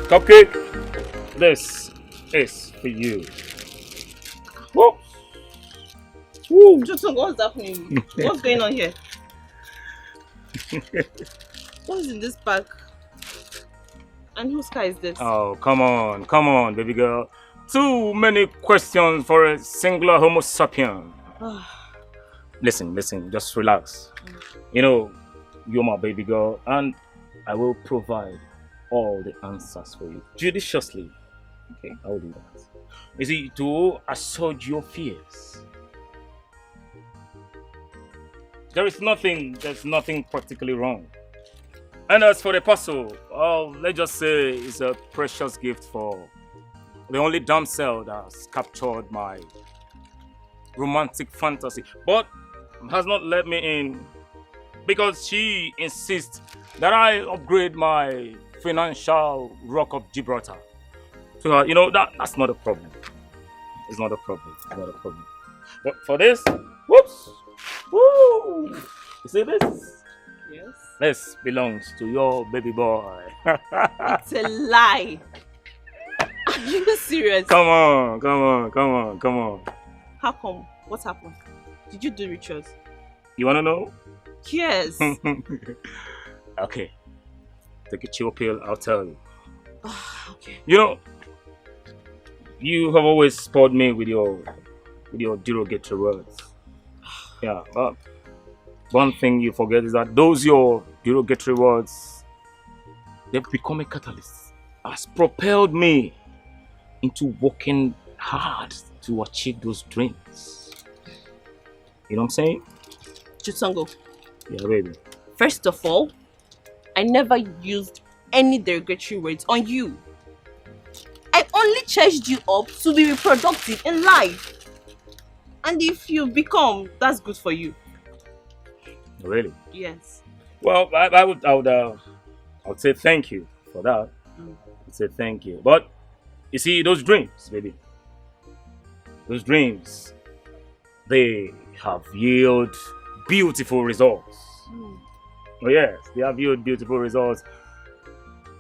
Cupcake, this is for you. Whoa.
Woo. Justin, what's happening? What's going on here? What's in this bag? And whose car is this?
Oh, come on, baby girl. Too many questions for a singular Homo sapien. Listen, just relax. You know, you're my baby girl, and I will provide all the answers for you judiciously. Okay, I will do that. You see, to assuage your fears. There's nothing practically wrong. And as for the parcel, let's just say it's a precious gift for the only damsel that has captured my romantic fantasy, but has not let me in because she insists that I upgrade my financial rock of Gibraltar. So, you know, that's not a problem. It's not a problem. But for this, whoops, woo! You see this?
Yes.
This belongs to your baby boy.
It's a lie. Are you serious?
Come on.
How come? What happened? Did you do rituals?
You wanna know?
Yes.
Okay. Take a chill pill, I'll tell you.
Okay.
You know, you have always spoiled me with your derogatory words. Yeah, but one thing you forget is that those your derogatory words, they've become a catalyst. Has propelled me into working hard to achieve those dreams. You know what I'm saying?
Chutango.
Yeah, baby.
First of all, I never used any derogatory words on you. I only charged you up to be reproductive in life. And if you become, that's good for you.
Really?
Yes.
Well, I would would say thank you for that. I'd say thank you. But you see, those dreams, baby, those dreams, they have yielded beautiful results. Oh yes, they have yielded beautiful results.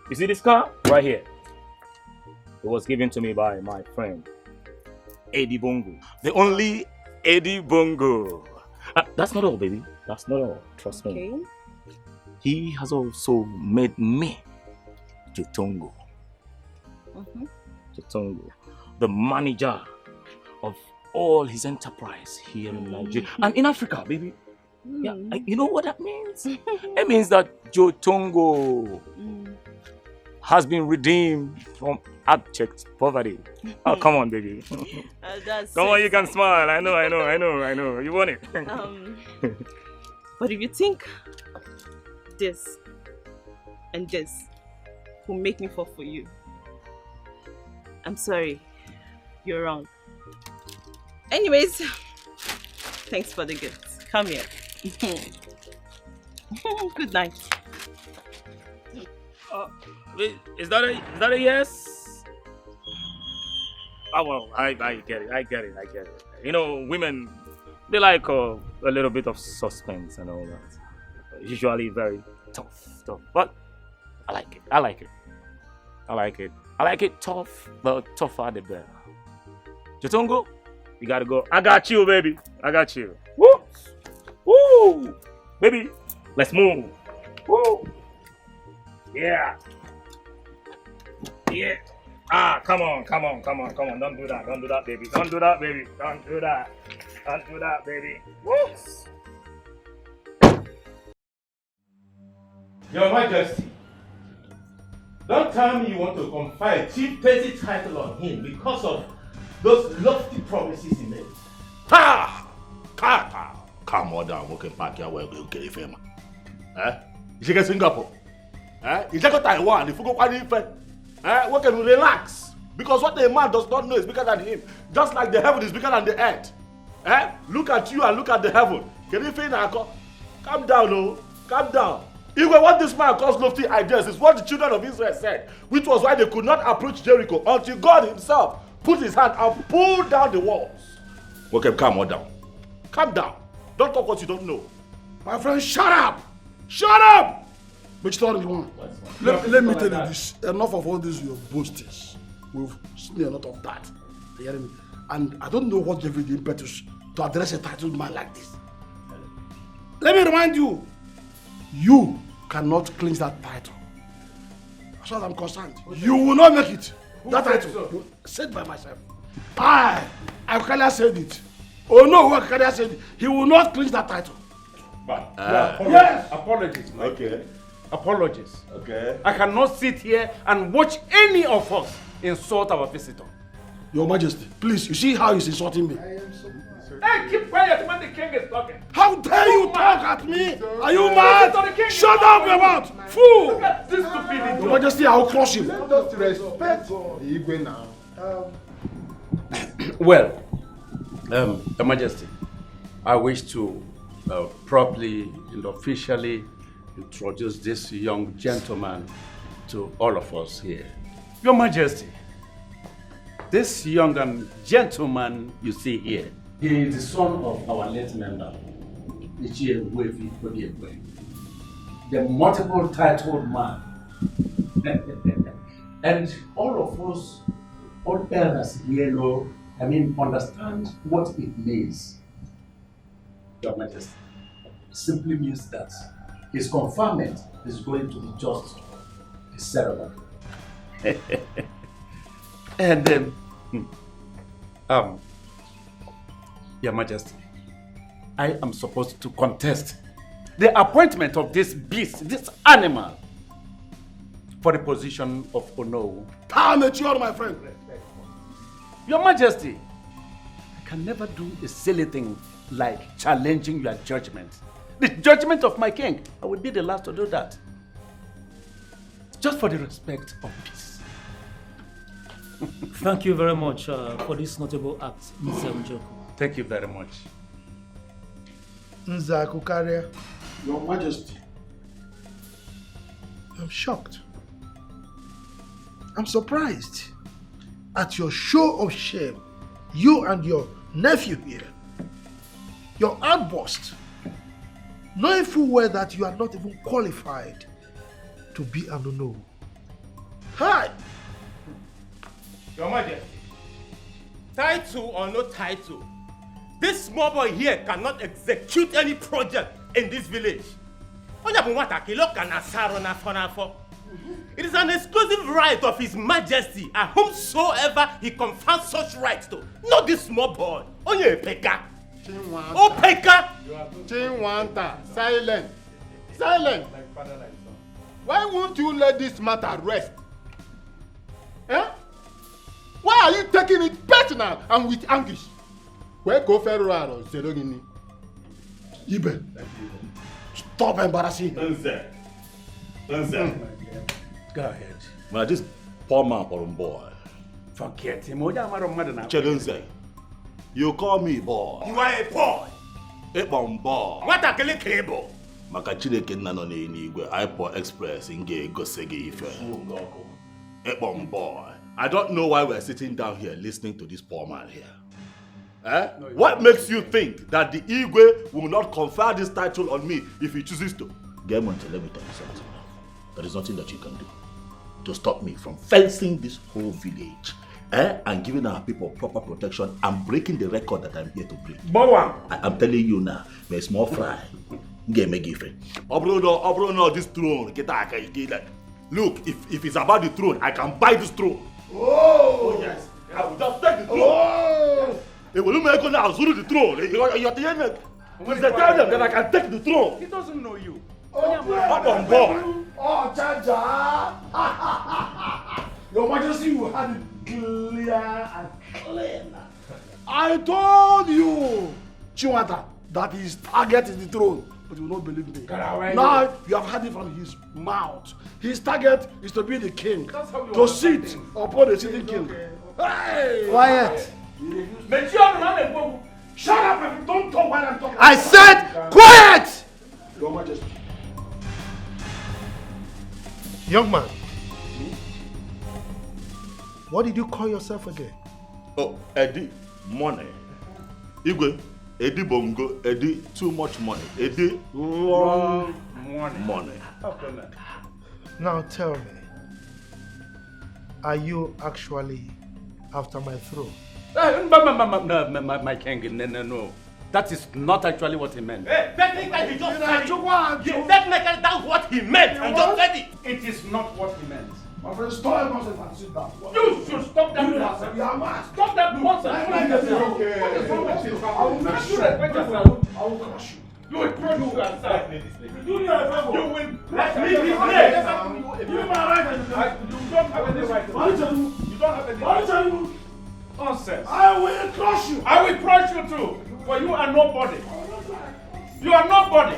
You see this car right here? It was given to me by my friend Eddie Bongo, the only Eddie Bongo. That's not all, baby. That's not all. Trust me. He has also made me Jotongo. Jotongo, the manager of all his enterprise here in Nigeria and in Africa, baby. Yeah, you know what that means? It means that Jotongo has been redeemed from abject poverty. Oh, come on, baby. Come on, you can smile. I know. You want it.
But if you think this and this will make me fall for you, I'm sorry. You're wrong. Anyways, thanks for the gift. Come here. Good night.
Is that a yes? Oh well, I get it. You know, women, they like a little bit of suspense and all that. Usually very tough. But I like it tough, the tougher the better. Jotongo, you gotta go. I got you, baby. I got you. Woo! Woo! Baby, let's move. Woo! Yeah. Yeah. Come on. Don't do that, baby. Don't do that, baby. Whoops.
Your Majesty, don't tell me you want to confer a chief petty title on him because of those lofty promises he made.
Calm down, okay, pack your way, okay, if you you go Singapore. You go Taiwan, if you go we can relax. Because what a man does not know is bigger than him. Just like the heaven is bigger than the earth. Look at you and look at the heaven. Can you feel that? Calm down, no. Calm down. Even what this man calls lofty ideas is what the children of Israel said, which was why they could not approach Jericho until God himself put his hand and pulled down the walls. Okay, calm down. Calm down. Don't talk what you don't know.
My friend, shut up! Shut up! Which story you want? Let me tell you this. Enough of all this your boastings. We've seen a lot of that. You hearing me? And I don't know what gave you the impetus to address a titled man like this. Let me remind you, you cannot clinch that title. As far as I'm concerned, you will not make it. That title, said by myself. Akalia said it. Oh no, Akalia said it. He will not clinch that title.
But
yes.
Apologies, Mike.
Okay.
Apologies.
Okay.
I cannot sit here and watch any of us insult our visitor.
Your Majesty, please, you see how he's insulting me?
Hey, keep quiet when the king is talking.
How dare you talk at me? Are you mad? Shut up your mouth, fool!
Look at this stupidity.
Your Majesty, I will crush him.
Let us respect the Igwe now.
Well, Your Majesty, I wish to properly and officially introduce this young gentleman to all of us here. Your Majesty, this young gentleman you see here, he is the son of our late member, the multiple titled man. And all of us, all elders here know, understand what it means. Your Majesty, it simply means that his conferment is going to be just a ceremony. And Your Majesty, I am supposed to contest the appointment of this beast, this animal, for the position of Onowu.
Amateur, my friend.
Your Majesty, I can never do a silly thing like challenging your judgment. The judgment of my king, I will be the last to do that. Just for the respect of peace.
Thank you very much for this notable act, Mr. Njoko.
Thank you very much.
Nzakukaria.
Your Majesty,
I'm shocked. I'm surprised at your show of shame. You and your nephew here. Your outburst. Knowing full well that you are not even qualified to be an Onowu. Hi!
Your Majesty, title or no title, this small boy here cannot execute any project in this village. It is an exclusive right of His Majesty and whomsoever he confers such rights to. Not this small boy. Only a peka. Oh, peka!
Chinwanta, silent. Silent. Why won't you let this matter rest? Eh? Why are you taking it personal and with anguish? Where go Ferraro, Zerogini?
Ibe, stop embarrassing him. Go ahead.
Man, this poor man for boy.
Forget him.
Chelenze, you call me boy.
You are a boy.
A bomb boy.
What a killing cable.
Makachile nano n'eluigwe iPod Express nge gosegi ife. A bomb boy. I don't know why we're sitting down here listening to this poor man here. Eh? No, what makes you think that the Igwe will not confer this title on me if he chooses to? Gemonte, let me tell you something. There is nothing that you can do to stop me from fencing this whole village, and giving our people proper protection and breaking the record that I'm here to break. I'm telling you now, may small fry. Obrono, this throne. Look, if it's about the throne, I can buy this throne. Oh yes, I will just take the throne. Oh. It will make you now the throne. You're telling them that I can take the throne.
He doesn't know you.
Up on board.
Oh, Jaja! Your Majesty, you had it clear and clean. I told you, Chiwata, that his target is the throne, but you will not believe me. Now you have heard it from his mouth. His target is to be the king, to sit upon the sitting king. Hey!
Quiet!
Shut up and don't talk while I'm talking.
I said quiet!
Your Majesty.
Young man, what did you call yourself again?
Oh, Eddie, money. Igwe, Eddie Bongo, Eddie, too much money. Eddie, wrong money.
Now tell me, are you actually after my throne?
My king, no. That is not actually what he meant.
Hey, technically, he just said it. Technically, that's what he meant. He just said it.
It is not what he meant. My friend, stop nonsense and sit down. You should stop that nonsense. You are mad. Stop that nonsense. Okay. What is wrong with you? I will crush you. I will crush you. You will crush you outside. You will let me be there. You don't have any right. You don't have any right. Nonsense. I will crush you. I will crush you too. For you are nobody. You are nobody.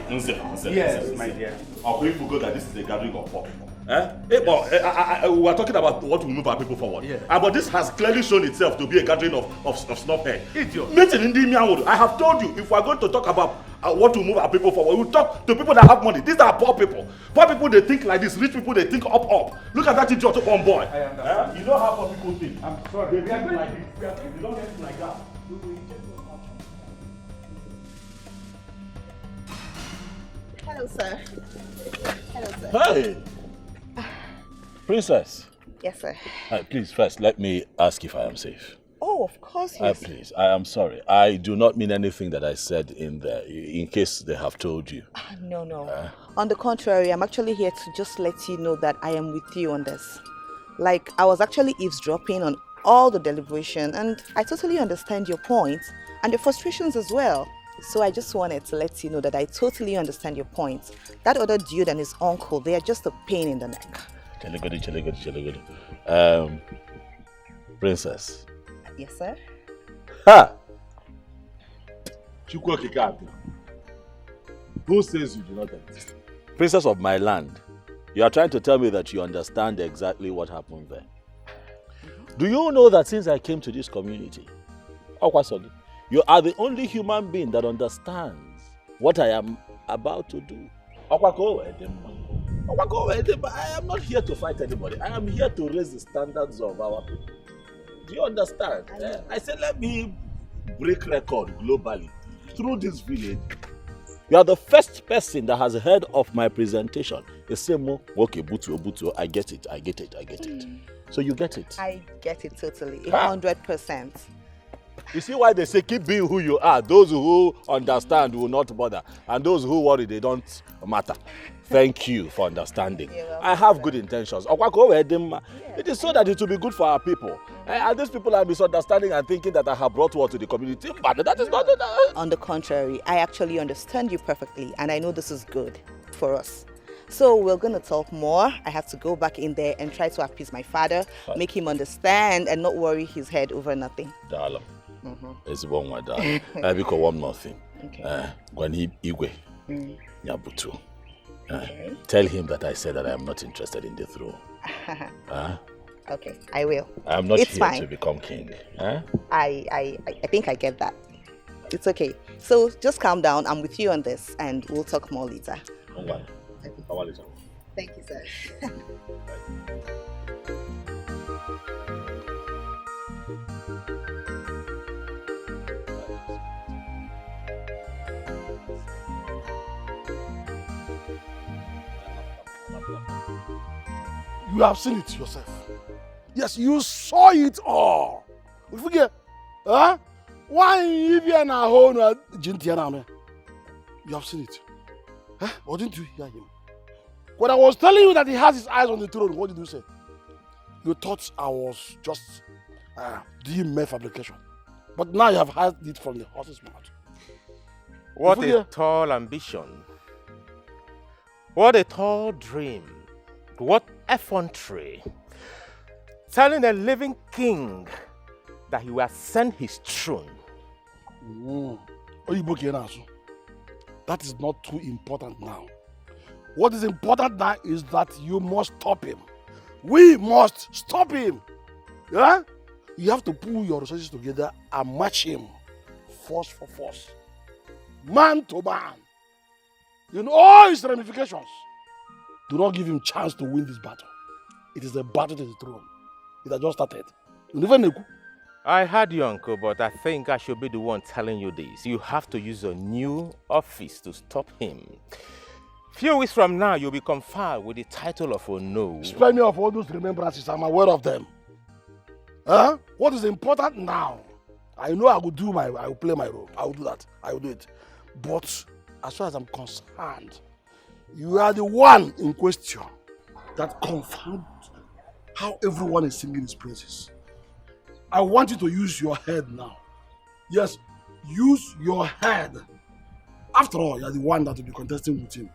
Yes, my dear. I'll bring forget that this is a gathering of poor people. We are talking about what will move our people forward. Yeah. But this has clearly shown itself to be a gathering of snobhead. Idiot. I have told you, if we are going to talk about what will move our people forward, we will talk to people that have money. These are poor people. Poor people, they think like this. Rich people, they think up. Look at that idiot up on boy.
I understand.
You know how poor people think.
I'm sorry.
They think like this. They don't think like that.
Hello, sir. Hello, sir.
Hey! Princess.
Yes, sir.
Please, first, let me ask if I am safe.
Oh, of course, yes.
Please, I am sorry. I do not mean anything that I said in there, in case they have told you.
No. On the contrary, I'm actually here to just let you know that I am with you on this. Like, I was actually eavesdropping on all the deliberation, and I totally understand your points and your frustrations as well. So I just wanted to let you know that I totally understand your points. That other dude and his uncle, they are just a pain in the neck.
Chaligodi. Princess.
Yes, sir?
Ha! Who says you do not exist? Princess of my land, you are trying to tell me that you understand exactly what happened there. Do you know that since I came to this community, you are the only human being that understands what I am about to do? I am not here to fight anybody. I am here to raise the standards of our people. Do you understand? I said, let me break record globally through this village. You are the first person that has heard of my presentation. They say, okay, Butu, I get it. So you get it.
I get it totally, 100%.
You see why they say keep being who you are. Those who understand will not bother, and those who worry, they don't matter. Thank you for understanding. I have good intentions. It is so that it will be good for our people. And these people are misunderstanding and thinking that I have brought war to the community, but that is not.
On the contrary, I actually understand you perfectly, and I know this is good for us. So we're going to talk more. I have to go back in there and try to appease my father, make him understand, and not worry his head over nothing.
Darling. It's one more darling. I become one more thing. When he Igwe, Nyabutu. Tell him that I said that I am not interested in the throne.
Okay, I will.
I am not
it's
here
fine.
to become king.
I think I get that. It's okay. So just calm down. I'm with you on this, and we'll talk more later. Thank you, sir.
You have seen it yourself. Yes, you saw it all. You forget, why you be an ahon Jintiana? You have seen it. Or didn't you hear him? When I was telling you that he has his eyes on the throne, what did you say? You thought I was just doing mere fabrication. But now you have heard it from the horse's mouth.
What a tall ambition. What a tall dream. What effrontery. Telling a living king that he will ascend his throne.
That is not too important now. What is important now is that you must stop him. We must stop him. Yeah? You have to pull your resources together and match him. Force for force. Man to man. In all his ramifications. Do not give him chance to win this battle. It is a battle to the throne. It has just started. You never know.
I heard you, uncle, but I think I should be the one telling you this. You have to use your new office to stop him. Few weeks from now, you'll be conferred with the title of Ono.
Spare me of all those remembrances. I'm aware of them. What is important now? I know I will play my role. I will do that. I will do it. But as far as I'm concerned, you are the one in question that confirmed how everyone is singing his praises. I want you to use your head now. Yes, use your head. After all, you are the one that will be contesting with him.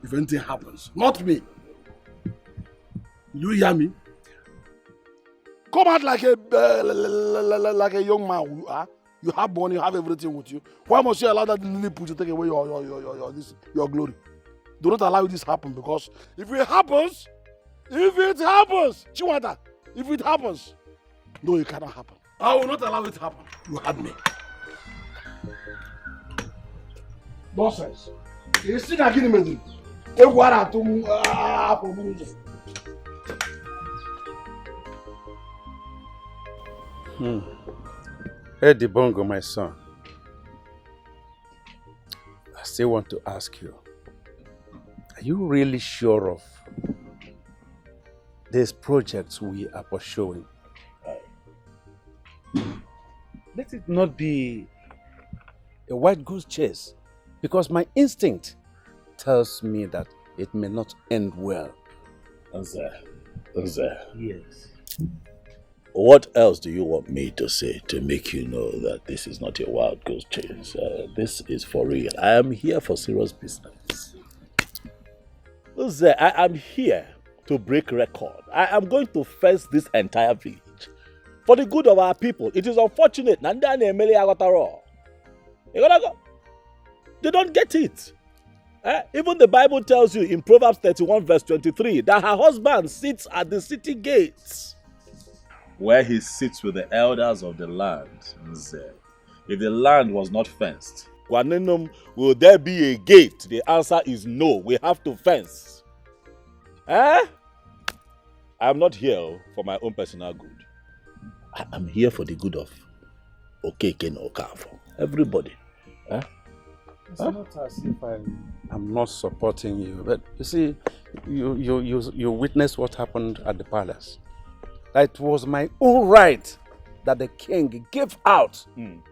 If anything happens, not me. Do you hear me? Come out like a young man. You have money, you have everything with you. Why must you allow that lily put to take away your glory? Do not allow this to happen, because if it happens, Chiwata, if it happens, no, it cannot happen. I will not allow it to happen. You had me. Nonsense. You see that getting me.
Eddie Bongo, my son. I still want to ask you. Are you really sure of these projects we are pursuing? Let it not be a white goose chase, because my instinct tells me that it may not end well.
Yes. What else do you want me to say to make you know that this is not a wild goose chase? This is for real. I am here for serious business. I am here to break record. I am going to fence this entire village for the good of our people. It is unfortunate. They don't get it. Even the Bible tells you in Proverbs 31 verse 23 that her husband sits at the city gates, where he sits with the elders of the land. If the land was not fenced, Gwanenum, will there be a gate? The answer is no. We have to fence. Eh? I am not here for my own personal good. I am here for the good of Okeke and Okafo. Everybody. Eh?
It's not as if I'm not supporting you, but you see, you witnessed what happened at the palace. It was my own right that the king gave out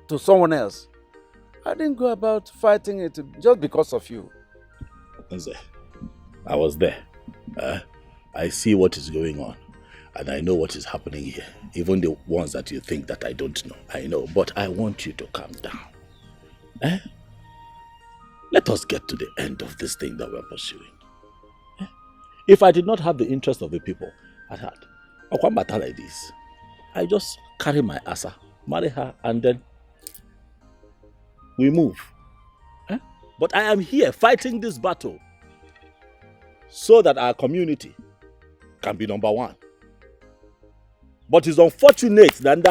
to someone else. I didn't go about fighting it just because of you.
I was there. I see what is going on. And I know what is happening here. Even the ones that you think that I don't know. I know. But I want you to calm down. Eh? Let us get to the end of this thing that we're pursuing. Eh? If I did not have the interest of the people at heart, I can't matter like this. I just carry my asa, marry her, and then we move. Eh? But I am here fighting this battle so that our community can be number one. But it's unfortunate that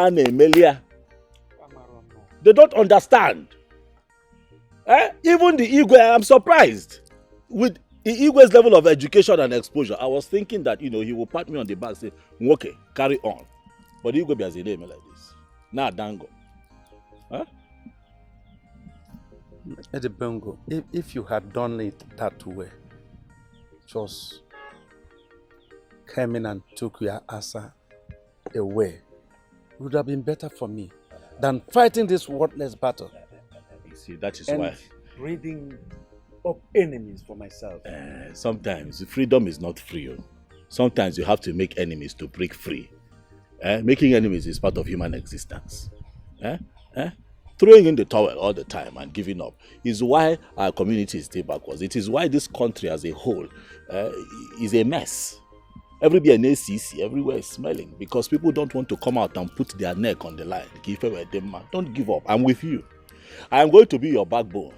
they don't understand. Even the Igwe, I'm surprised. With the Igwe's level of education and exposure, I was thinking that, he will pat me on the back and say, okay, carry on. But Igwe has a name like this. Now, Dango. Huh?
Edibongo, if you had done it that way, just came in and took your asa away, it would have been better for me than fighting this worthless battle.
You see, that is
and
why.
Breeding up enemies for myself.
Sometimes freedom is not free. Sometimes you have to make enemies to break free. Making enemies is part of human existence. Throwing in the towel all the time and giving up is why our community is still backwards. It is why this country as a whole is a mess. Everywhere everywhere is smelling because people don't want to come out and put their neck on the line. Don't give up. I'm with you. I am going to be your backbone.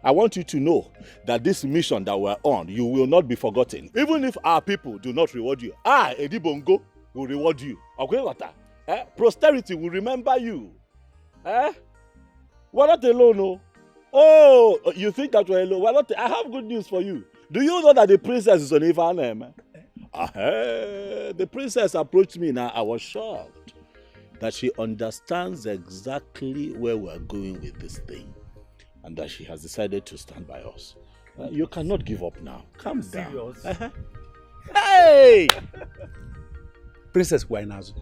I want you to know that this mission that we're on, you will not be forgotten. Even if our people do not reward you, Edibongo will reward you. Okay, posterity will remember you. We're not alone, no. Oh, you think that we're alone? We're not. I have good news for you. Do you know that the princess is on Ivan name? The princess approached me now. I was shocked that she understands exactly where we're going with this thing and that she has decided to stand by us. You cannot give up now. Calm down.
Hey! Princess Guainazo.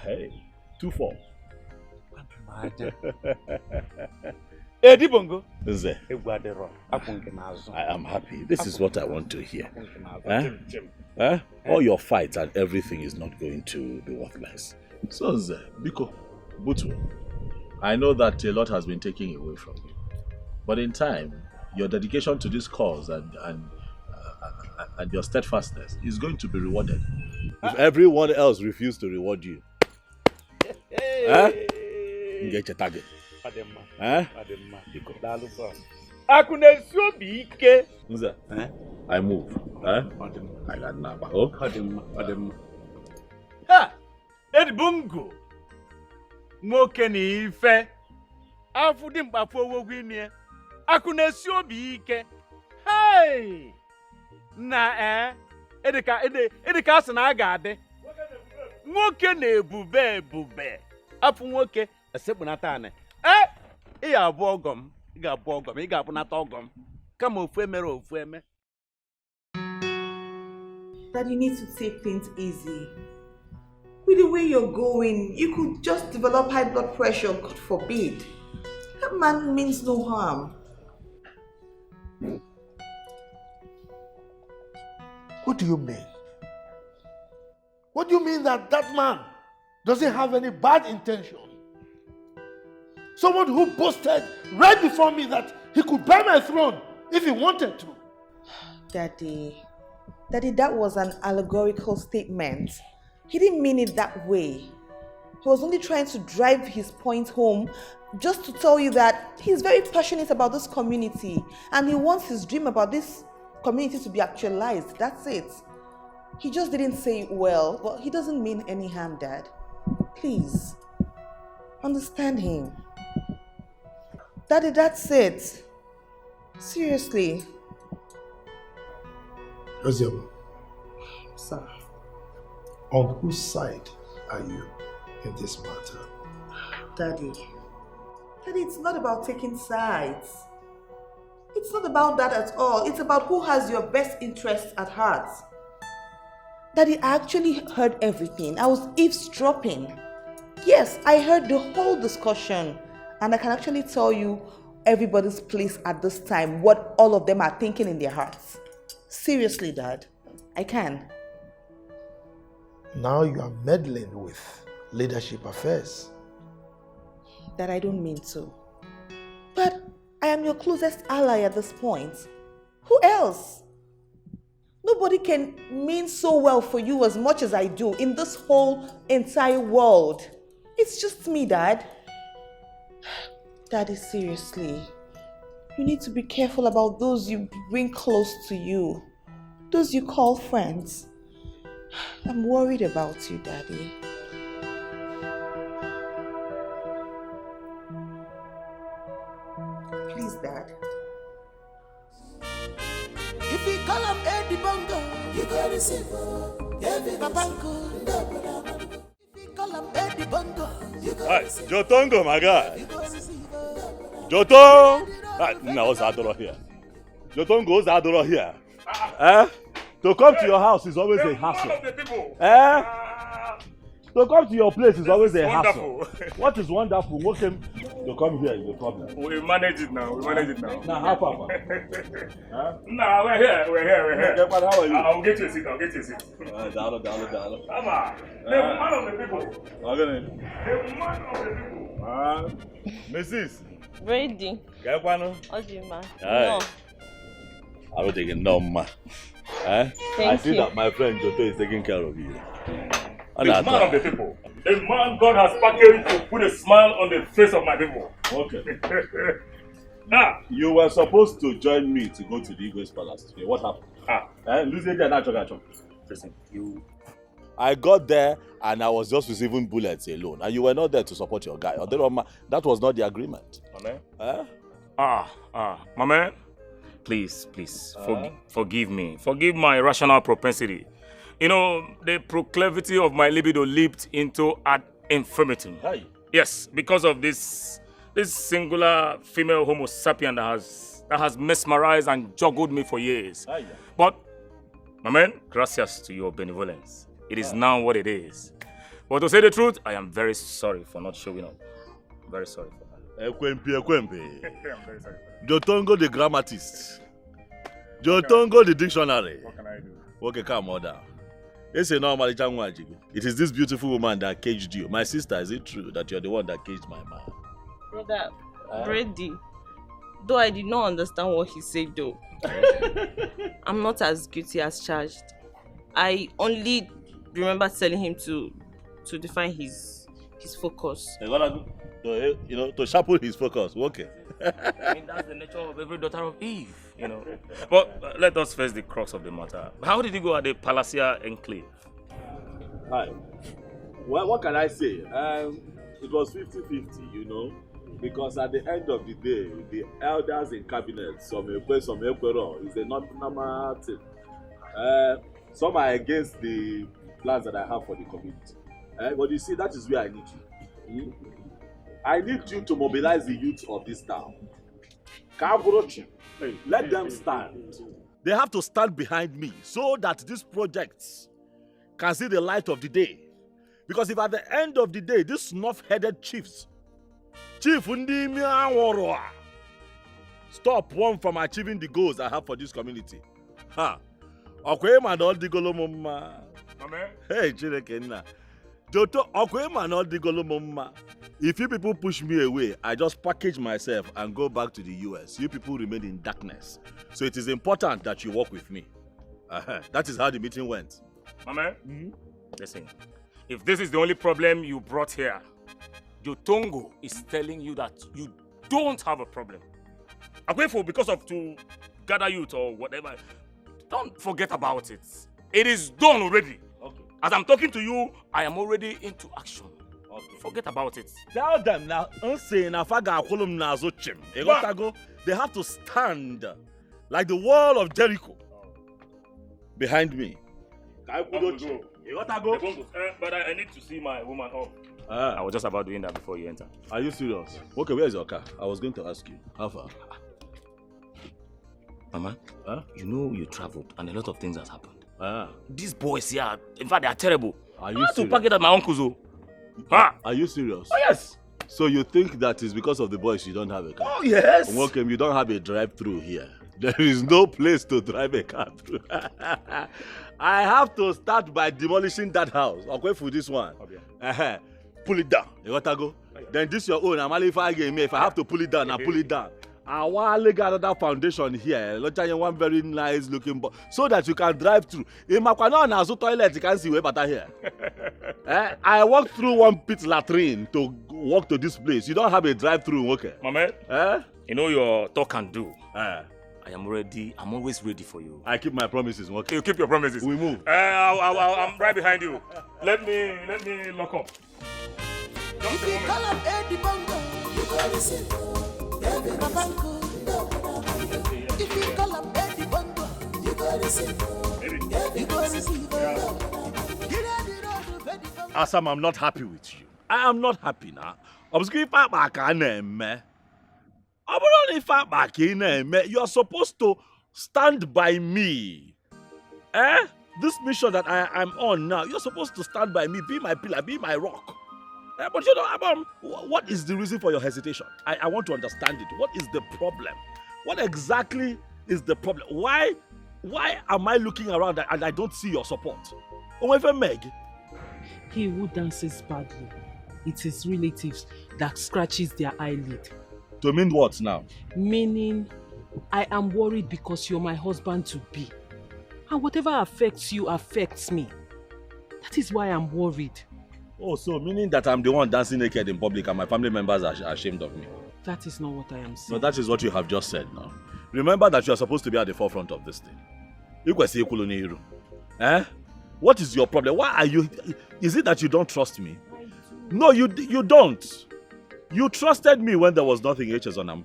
Hey, 2-4.
Edibongo.
I am happy. This is what I want to hear. All your fights and everything is not going to be worthless. So, Biko, Butu, I know that a lot has been taken away from you. But in time, your dedication to this cause and your steadfastness is going to be rewarded. If everyone else refuses to reward you, you get your target. I move. I got number.
Edibongo. Nwoke na ife. Afu di mkpafu owogwu ime. Aku na-esi obi ike. Hey! Na edika asị na a ga-adị. Nwoke na-ebube ebube. Afu nwoke esekpunata anị. Ị ga-abụ ọgọm. Ị ga-abụ ọgọm. Ị ga-abụnata ọgọm. Kama ofu emere ofu eme.
That you need to take things easy. With the way you're going, you could just develop high blood pressure, God forbid. That man means no harm.
What do you mean? What do you mean that that man doesn't have any bad intention? Someone who boasted right before me that he could buy my throne if he wanted to.
Daddy, that was an allegorical statement. He didn't mean it that way. He was only trying to drive his point home just to tell you that he's very passionate about this community and he wants his dream about this community to be actualized. That's it. He just didn't say it well, but he doesn't mean any harm, Dad. Please, understand him. Daddy, that's it. Seriously.
Ozioma,
Sir.
on whose side are you in this matter?
Daddy, it's not about taking sides. It's not about that at all. It's about who has your best interests at heart. Daddy, I actually heard everything. I was eavesdropping. Yes, I heard the whole discussion. And I can actually tell you everybody's place at this time, what all of them are thinking in their hearts. Seriously, Dad, I can.
Now you are meddling with leadership affairs.
That I don't mean to. But I am your closest ally at this point. Who else? Nobody can mean so well for you as much as I do in this whole entire world. It's just me, Dad. Daddy, seriously. You need to be careful about those you bring close to you. Those you call friends. I'm worried about you, Daddy. Please, Dad.
If you call him Eddie Bongo, you go receive Babango. If you call him Eddie Bongo, you go receive
Jotongo, my guy. Jotong! No, what's Adoro here? Jotongo's Adoro here. To come to your house is always a hassle. To come to your place is always a hassle. What is wonderful? What came to come here is the problem.
We manage it now.
Now, how far?
No, we're here.
How are you?
I'll get you a seat.
Dollar.
Come on. The man of the people. The man of the people.
Mrs.
Ready.
What
do you man?
No. I don't think no, ma. I see that my friend Joto is taking care of you.
The man of the people. The man God has packaged to put a smile on the face of my people.
Okay. Now, you were supposed to join me to go to the Igwe's palace today. What happened? Listen, I got there and I was just receiving bullets alone. And you were not there to support your guy. That was not the agreement.
My man. Please, forgive me. Forgive my rational propensity. You know, the proclivity of my libido leaped into ad infinitum. Yes, because of this singular female homo sapien that has mesmerized and juggled me for years. But, my man, gracias to your benevolence, it is now what it is. But to say the truth, I am very sorry for not showing up. Very sorry for that.
Ekwempi.
I'm very sorry.
Jotongo the grammatist. Jotongo the dictionary.
What can I do?
Okay, come on down. It is this beautiful woman that caged you. My sister, is it true that you're the one that caged my man?
Brother, Brady, though I did not understand what he said though. I'm not as guilty as charged. I only remember telling him to define his focus.
To sharpen his focus. Okay.
I mean, that's the nature of every daughter of Eve, you know. But let us face the crux of the matter. How did you go at the Palacia Enclave?
Hi. Well, what can I say? It was 50-50, you know. Because at the end of the day, the elders in cabinet, some Ekwero, is a normal thing. Some are against the plans that I have for the community. But you see, that is where I need you. I need you to mobilize the youth of this town. Let them stand. They have to stand behind me so that these projects can see the light of the day. Because if at the end of the day, these snuff-headed chiefs, stop one from achieving the goals I have for this community. Hey, Chirekenna. If you people push me away, I just package myself and go back to the US. You people remain in darkness. So it is important that you work with me. That is how the meeting went.
My man, listen. If this is the only problem you brought here, Jotongo is telling you that you don't have a problem. I'm grateful because of to gather youth or whatever. Don't forget about it. It is done already. Okay. As I'm talking to you, I am already into action. Okay. Forget about it.
Tell them now, they have to stand like the wall of Jericho behind me.
But I need to see my woman off. I was just about doing that before you enter.
Are you serious? Okay, where's your car? I was going to ask you. How far?
Mama, you know you traveled and a lot of things has happened. These boys here, in fact, they are terrible.
Are you
I have to
serious?
pack it at my uncle's.
Are you serious?
Oh, yes.
So you think that is because of the boys you don't have a car?
Oh, yes.
Welcome, you don't have a drive-through here. There is no place to drive a car through. I have to start by demolishing that house. Okay, for this one. Okay. Pull it down. You gotta go. Then this your own. If I have to pull it down, I pull it down. I want to get another foundation here. One very nice looking box so that you can drive through. In my toilet, you can see way better here. I walked through one pit latrine to walk to this place. You don't have a drive-through, okay?
Mama, you know your talk and do. I am ready. I'm always ready for you.
I keep my promises, okay?
You keep your promises.
We move.
I'm right behind you. Let me lock up.
If you call up Eddie Bongo, you go listen. If you call up Eddie Bongo, you go listen. You go listen.
Asam, I'm not happy with you. I am not happy now. You are supposed to stand by me. This mission that I'm on now, you're supposed to stand by me, be my pillar, be my rock. But you know, what is the reason for your hesitation? I want to understand it. What is the problem? What exactly is the problem? Why am I looking around and I don't see your support? Meg?
He who dances badly, it's his relatives that scratches their eyelid.
To mean what now?
Meaning, I am worried because you're my husband-to-be. And whatever affects you affects me. That is why I'm worried.
Oh, so meaning that I'm the one dancing naked in public and my family members are ashamed of me?
That is not what I am saying.
No, that is what you have just said now. Remember that you are supposed to be at the forefront of this thing. What is your problem? Why are you... Is it that you don't trust me? No, you don't. You trusted me when there was nothing HS on them.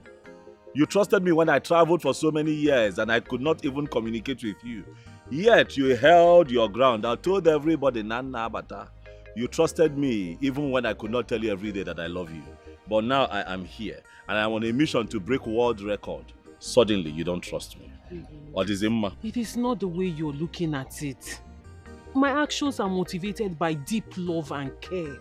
You trusted me when I traveled for so many years and I could not even communicate with you. Yet you held your ground. I told everybody, Nana Bata. You trusted me even when I could not tell you every day that I love you. But now I am here and I'm on a mission to break world record. Suddenly you don't trust me. What is it, ma?
It is not the way you're looking at it. My actions are motivated by deep love and care.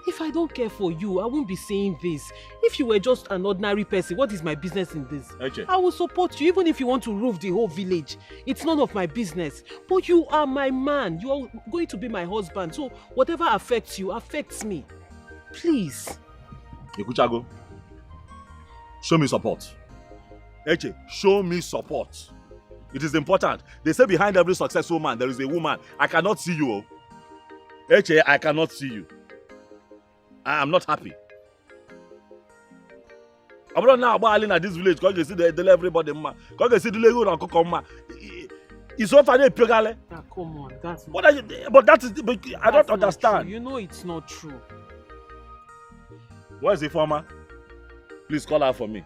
If I don't care for you, I won't be saying this. If you were just an ordinary person, what is my business in this?
Okay.
I will support you even if you want to roof the whole village. It's none of my business. But you are my man. You are going to be my husband. So whatever affects you, affects me. Please.
Ikuchago, show me support. Eche, show me support. It is important. They say behind every successful man, there is a woman. I cannot see you. Eche, I cannot see you. I am not happy. I'm not now about at this village. Because you see the everybody, man. Because you see the Lego and Kokoma. It's so funny, Pegale.
Come on, that's.
What are you? But that is. But I don't understand.
You know it's not true.
Where is the former? Please call her for me.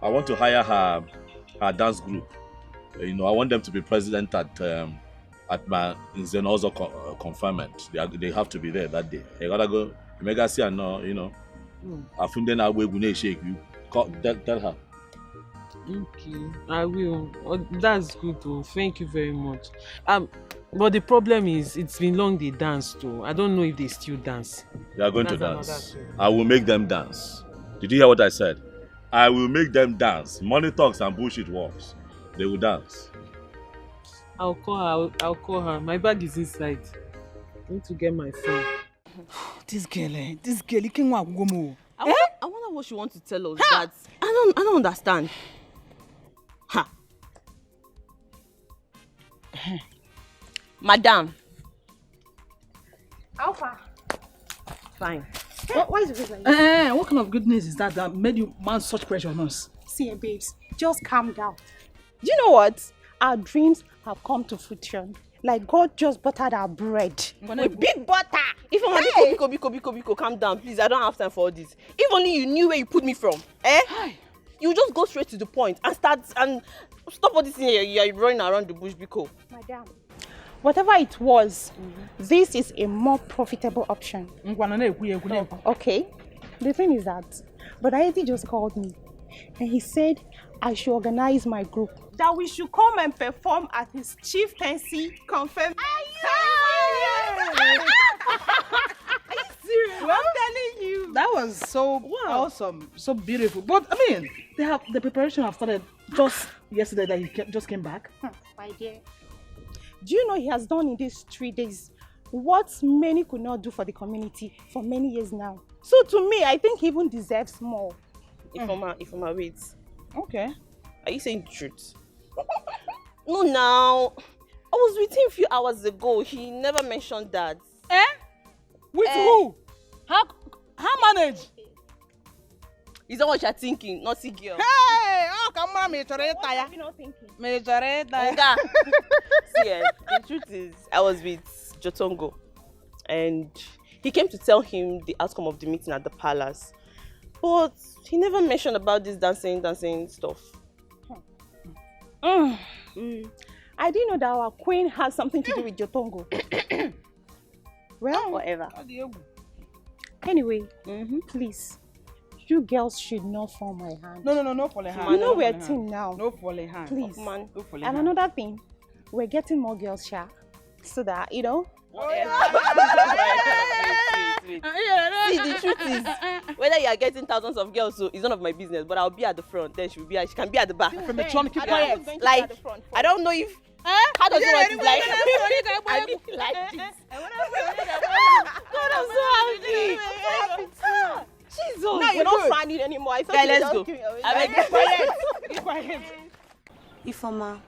I want to hire her dance group. I want them to be president at my Zenozo confinement. They have to be there that day. I gotta go. Mega see and I found then I will shake you. Tell her.
Okay, I will. That's good though. Thank you very much. But the problem is, it's been long they danced though. I don't know if they still dance.
They are going to dance. I will make them dance. Did you hear what I said? I will make them dance. Money talks and bullshit works. They will dance.
I'll call her. My bag is inside. I need to get my phone.
This girl, you can't walk go. I wonder what she wants to tell us. That I don't understand. Ha. Madam.
Alpha.
Fine.
Why is it like this?
What kind of goodness is that made you mount such pressure on us?
See, babes, just calm down.
Do you know what? Our dreams have come to fruition. like God just buttered our bread.
With big butter. If I'm Biko, calm down, please. I don't have time for all this. If only you knew where you put me from, you just go straight to the point and stop all this thing you're running around the bush, Biko.
Madam, whatever it was, this is a more profitable option. Okay, the thing is that Brother Eddie just called me and he said I should organize my group, that we should come and perform at his chieftaincy confirmation. Are you serious?
Well,
I'm telling you.
That was so awesome, so beautiful. But I mean, the preparation have started just yesterday that he just came back.
My dear, do you know he has done in these 3 days what many could not do for the community for many years now? So to me, I think he even deserves more.
Ifoma, wait.
Okay.
Are you saying the truth? No, now. I was with him a few hours ago. He never mentioned that.
With who? How manage?
Is that what you're thinking? Naughty girl.
Hey! Oh, come on, me tire. Me tire.
See, the truth is, I was with Jotongo, and he came to tell him the outcome of the meeting at the palace. But he never mentioned about this dancing stuff.
I didn't know that our queen has something to do with Jotongo. Well,
whatever.
Anyway, please, you girls should not fall my hand.
No, fall a hand.
You know we're a team now.
No fall a hand.
Please.
No fall a
And
hand.
another thing, we're getting more girls, so that, you know.
Wait. See, the truth is, whether you are getting thousands of girls, so it's none of my business. But I'll be at the front, then she can be at the back.
From the trunk, keep quiet.
Like, I don't know if. How does it work? Like, I mean, like this. God, I'm so happy. Jesus.
Now you're not finding anymore. I thought
let's go.
Keep quiet.
Ifoma,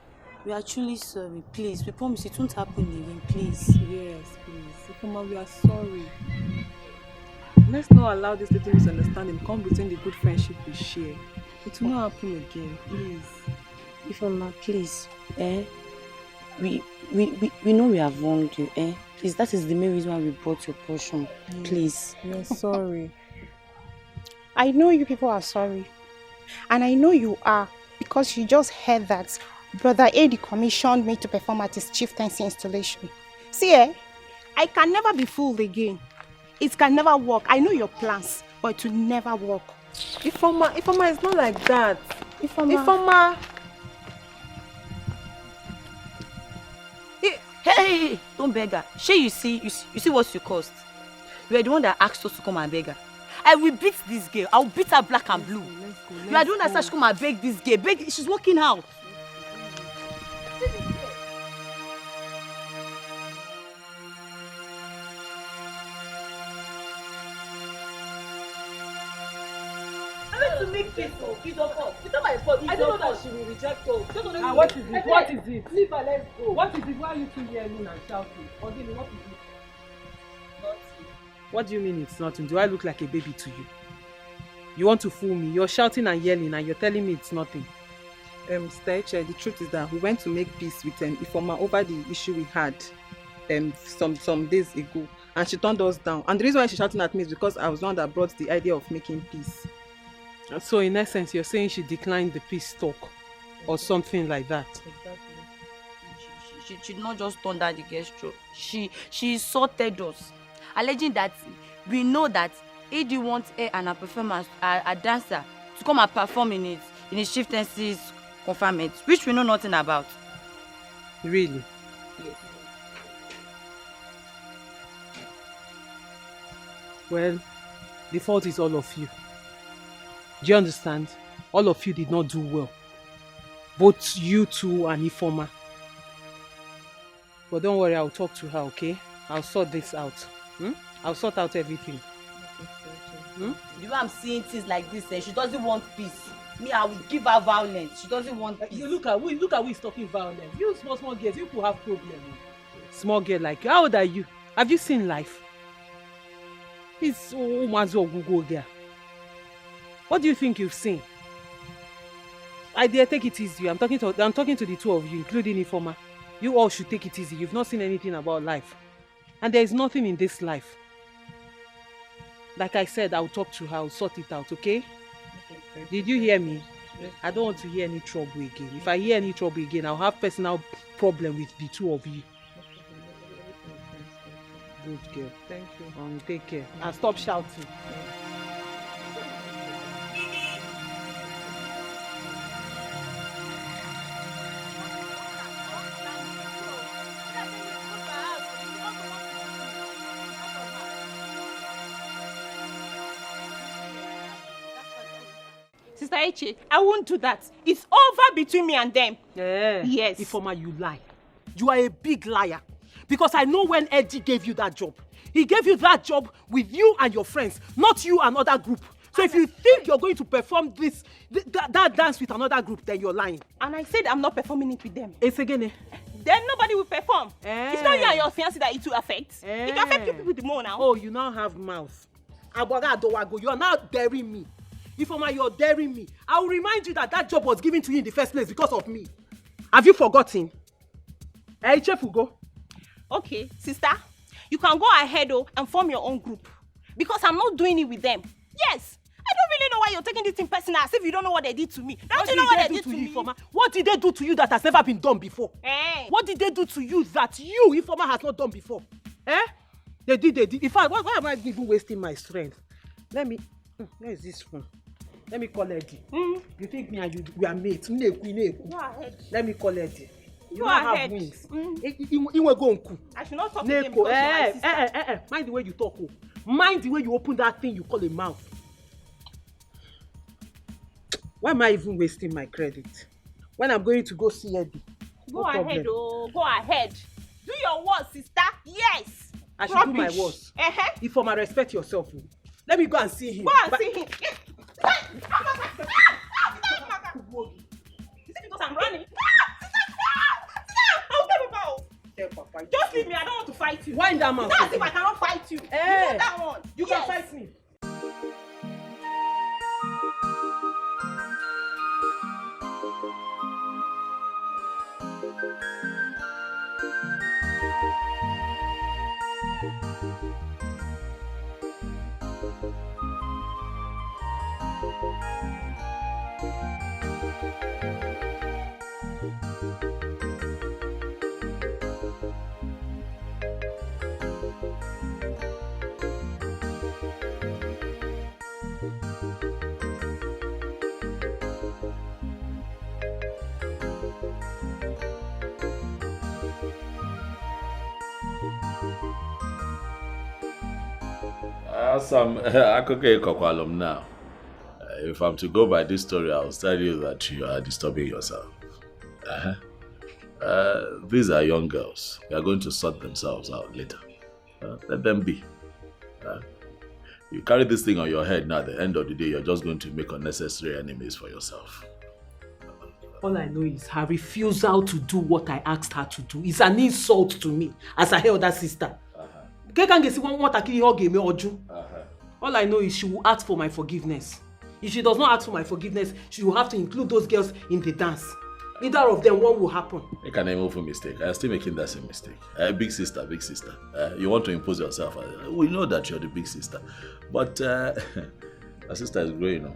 we are truly sorry. Please, we promise it won't happen again. Please.
Yes, please. Ifoma, we are sorry. Let's not allow this little misunderstanding come between the good friendship we share. It will not happen again, please.
Ifoma, please. We know we have wronged you. Please, that is the main reason why we brought your portion. Please.
We are sorry.
I know you people are sorry. And I know you are, because you just heard that Brother Eddie commissioned me to perform at his chieftaincy installation. See, I can never be fooled again. It can never work. I know your plans, but it will never work.
Ifoma, it's not like that.
Ifoma.
Hey, don't beg her. You see what you cost. You are the one that asked us to come and beg her. I will beat this girl. I will beat her black and blue. You are the one that said she come and beg this girl. She's working out.
To make peace, it's of us. It's not my fault. I don't know that she will reject us.
And what is it? What is it?
Leave her, let's go.
What is it? Why are you two yelling and shouting? Odile, what is it?
Nothing.
What do you mean it's nothing? Do I look like a baby to you? You want to fool me? You're shouting and yelling and you're telling me it's nothing.
Sister, the truth is that we went to make peace with Ifoma over the issue we had some days ago, and she turned us down. And the reason why she's shouting at me is because I was the one that brought the idea of making peace.
So in essence, you're saying she declined the peace talk or something like that?
Exactly. She did not just turn down the gesture. She insulted us, alleging that we know that Eddie wants her and her performance, a dancer, to come and perform in his chieftaincy's confinement, which we know nothing about.
Really?
Yes.
Well, the fault is all of you. Do you understand? All of you did not do well. Both you two and Ifoma. But don't worry, I'll talk to her, okay? I'll sort this out. I'll sort out everything.
The way I'm seeing things like this, she doesn't want peace. Me, I will give her violence. She doesn't want peace.
You look at we talking violence. You small girls, you could have problems.
Small girl like you. How old are you? Have you seen life? It's Google girl. What do you think you've seen? I dare take it easy. I'm talking to the two of you, including Ifoma.
You all should take it easy. You've not seen anything about life. And there is nothing in this life. Like I said, I'll talk to her, I'll sort it out, okay? Did you hear me? I don't want to hear any trouble again. If I hear any trouble again, I'll have personal problem with the two of you. Good girl. Thank you. Take care. And stop shouting.
Sister Eche, I won't do that. It's over between me and them.
Yeah.
Yes.
Ifeoma, you lie. You are a big liar. Because I know when Eddie gave you that job, he gave you that job with you and your friends, not you and other group. So if you think you're going to perform that dance with another group, then you're lying.
And I said I'm not performing it with them.
It's again.
Then nobody will perform. It's not you and your fiancé that it will affect. It will affect you people the more now.
Oh, you now have mouth. You are now daring me. Ifeoma, you're daring me. I will remind you that job was given to you in the first place because of me. Have you forgotten? Hey, Chef Ugo.
Okay, sister, you can go ahead and form your own group. Because I'm not doing it with them. Yes. I don't really know why you're taking this thing personal as if you don't know what they did to me. Don't you know what they did to me?
Ifeoma? What did they do to you that has never been done before? What did they do to you that you, Ifeoma, has not done before? They did. In fact, why am I even wasting my strength? Where is this phone? Let me call Eddie. You think me and you, we are mates? Go ahead. Let me call Eddie. You don't have wings.
I should not talk to him because you're my sister.
Mind the way you talk. Mind the way you open that thing you call a mouth. Why am I even wasting my credit? When I'm going to go see Eddie.
Go ahead. Go ahead. Do your worst, sister. Yes.
I should do my worst. Ifeoma, respect yourself. Let me go and see him.
Go and see him. Is it because I'm running? Just leave me. I don't want to fight you.
Wind that mouth.
That's if I cannot fight you. You know that one.
You can fight me.
Now, if I'm to go by this story, I'll tell you that you are disturbing yourself. These are young girls. They are going to sort themselves out later. Let them be. You carry this thing on your head now, at the end of the day, you're just going to make unnecessary enemies for yourself.
All I know is her refusal to do what I asked her to do is an insult to me as her elder sister. All I know is she will ask for my forgiveness. If she does not ask for my forgiveness, she will have to include those girls in the dance. Either of them, one will happen.
You can move a mistake. I'm still making that same mistake. Big sister. You want to impose yourself. We know that you're the big sister. But our sister is growing up.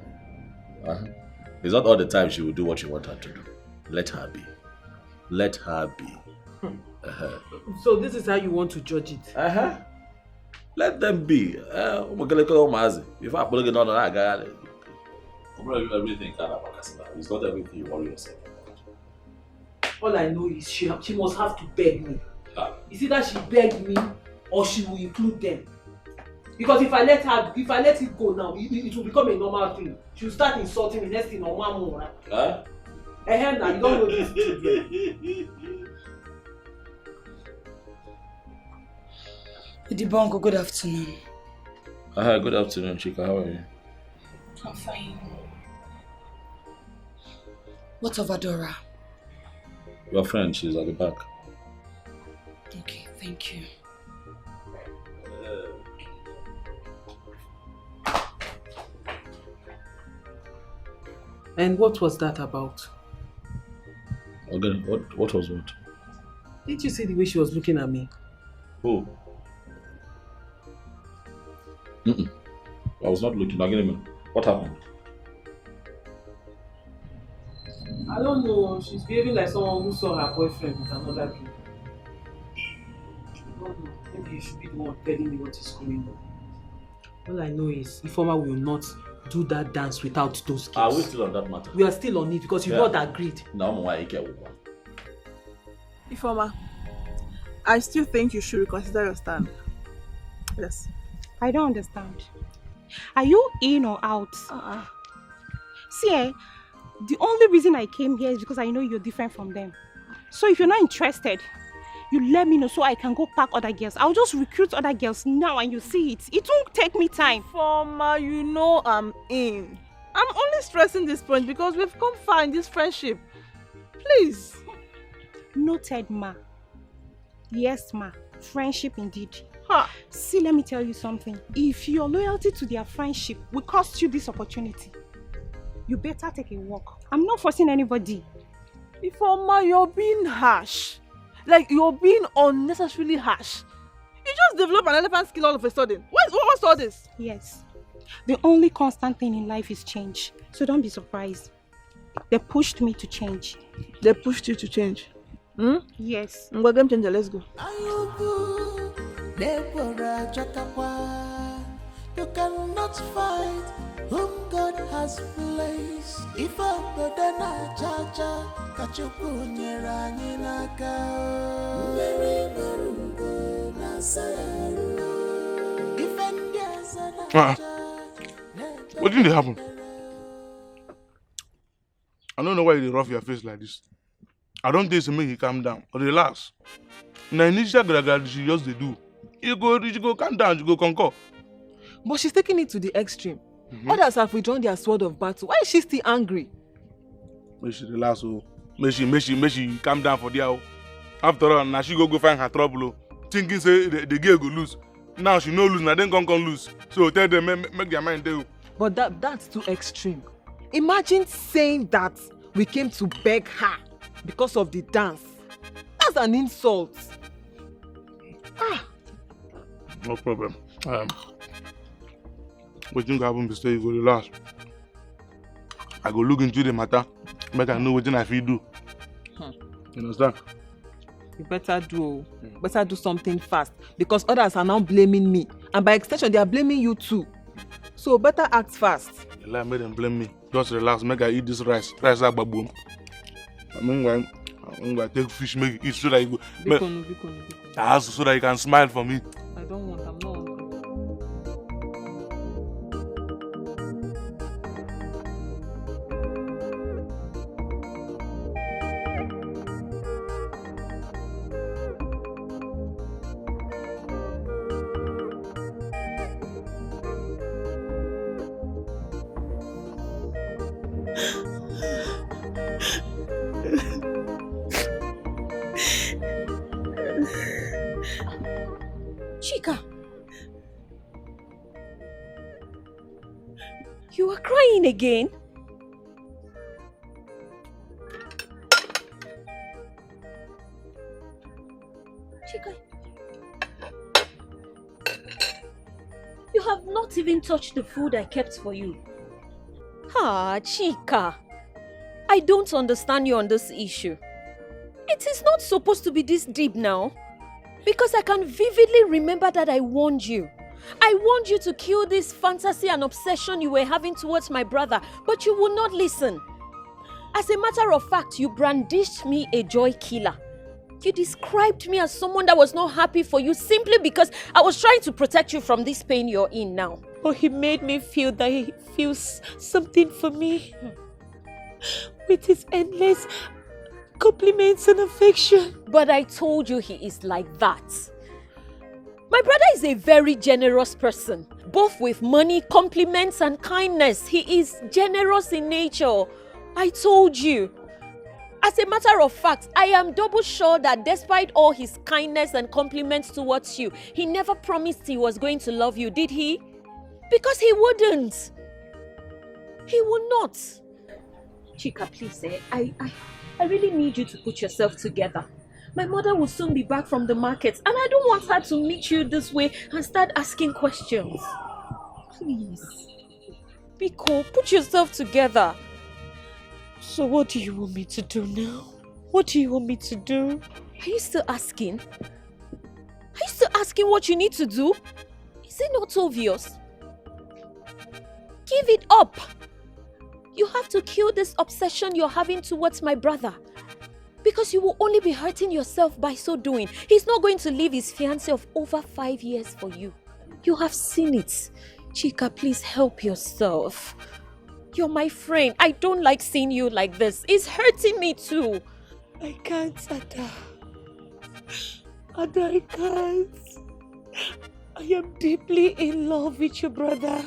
It's not all the time she will do what you want her to do. Let her be. Let her be.
So this is how you want to judge it?
Let them be. If I put it on that guy, everything it's not everything you worry yourself.
All I know is she must have to beg me. It's either she begged me or she will include them. Because if I let it go now, it will become a normal thing. She will start insulting me next thing on one more. Now you don't know this children.
Dibongo, good afternoon.
Good afternoon, Chika. How are you?
I'm fine. What of Adora?
Your friend, she's at the back.
Okay, thank you.
And what was that about?
Again, what was what?
Didn't you see the way she was looking at me?
Who? I was not looking. Now, give me. What happened?
I don't know. She's behaving like someone who saw her boyfriend with another girl. I don't know. Maybe you should be the one telling me what is going on. All I know is Ifeoma will not do that dance without those girls.
Are we still on that matter?
We are still on it because you've not agreed.
No, why you get one?
Ifeoma, I still think you should reconsider your stand. Yes.
I don't understand. Are you in or out? See, the only reason I came here is because I know you're different from them. So if you're not interested, you let me know so I can go pack other girls. I'll just recruit other girls now and you see it. It won't take me time.
Ifeoma, you know I'm in. I'm only stressing this point because we've come far in this friendship. Please.
Noted, ma. Yes, ma. Friendship indeed.
Ha.
See, let me tell you something. If your loyalty to their friendship will cost you this opportunity, you better take a walk. I'm not forcing anybody.
Ifeoma, you're being harsh. Like, you're being unnecessarily harsh. You just develop an elephant skill all of a sudden. What's all this?
Yes. The only constant thing in life is change. So don't be surprised. They pushed me to change.
They pushed you to change?
Yes.
Game changer, let's go.
You cannot fight whom God has placed. If I'm better na chacha, kachuku nyerani naka. Mary Marumbo na sayaru. Defend yourself.
What did happen? I don't know why you rough your face like this. I don't think it's make you calm down. Relax. Now initial gradually she just they do. You go calm down, you go conquer.
But she's taking it to the extreme. Others have withdrawn their sword of battle. Why is she still angry?
May she relax, oh. May she calm down for there. After all, now she go find her trouble. Thinking say the girl go lose. Now she no lose, now then come lose. So tell them make their mind do.
But that's too extreme. Imagine saying that we came to beg her because of the dance. That's an insult.
No problem. What you happen to say you go relax. I go look into the matter, make I know what I feel do. You understand?
You better do something fast because others are now blaming me, and by extension they are blaming you too. So better act fast.
You like make them blame me. Just relax, make I eat this rice. Rice like baboon. I'm gonna take fish, make it eat so that you go. So that you can smile for me.
I don't want. I'm not hungry.
Chika, you are crying again? Chika, you have not even touched the food I kept for you. Chika, I don't understand you on this issue. It is not supposed to be this deep now. Because I can vividly remember that I warned you. I warned you to kill this fantasy and obsession you were having towards my brother, but you would not listen. As a matter of fact, you brandished me a joy killer. You described me as someone that was not happy for you simply because I was trying to protect you from this pain you're in now.
But he made me feel that he feels something for me. With his endless compliments and affection.
But I told you he is like that. My brother is a very generous person, both with money, compliments and kindness. He is generous in nature. I told you. As a matter of fact, I am double sure that despite all his kindness and compliments towards you, he never promised he was going to love you, did he? Because he wouldn't. He will not. Chika, please, I really need you to put yourself together. My mother will soon be back from the market and I don't want her to meet you this way and start asking questions. Please. Biko, put yourself together.
So what do you want me to do now? What do you want me to do?
Are you still asking? Are you still asking what you need to do? Is it not obvious? Give it up. You have to kill this obsession you're having towards my brother. Because you will only be hurting yourself by so doing. He's not going to leave his fiancé of over 5 years for you. You have seen it. Chika, please help yourself. You're my friend. I don't like seeing you like this. It's hurting me too.
I can't, Ada. Ada, I can't. I am deeply in love with your brother.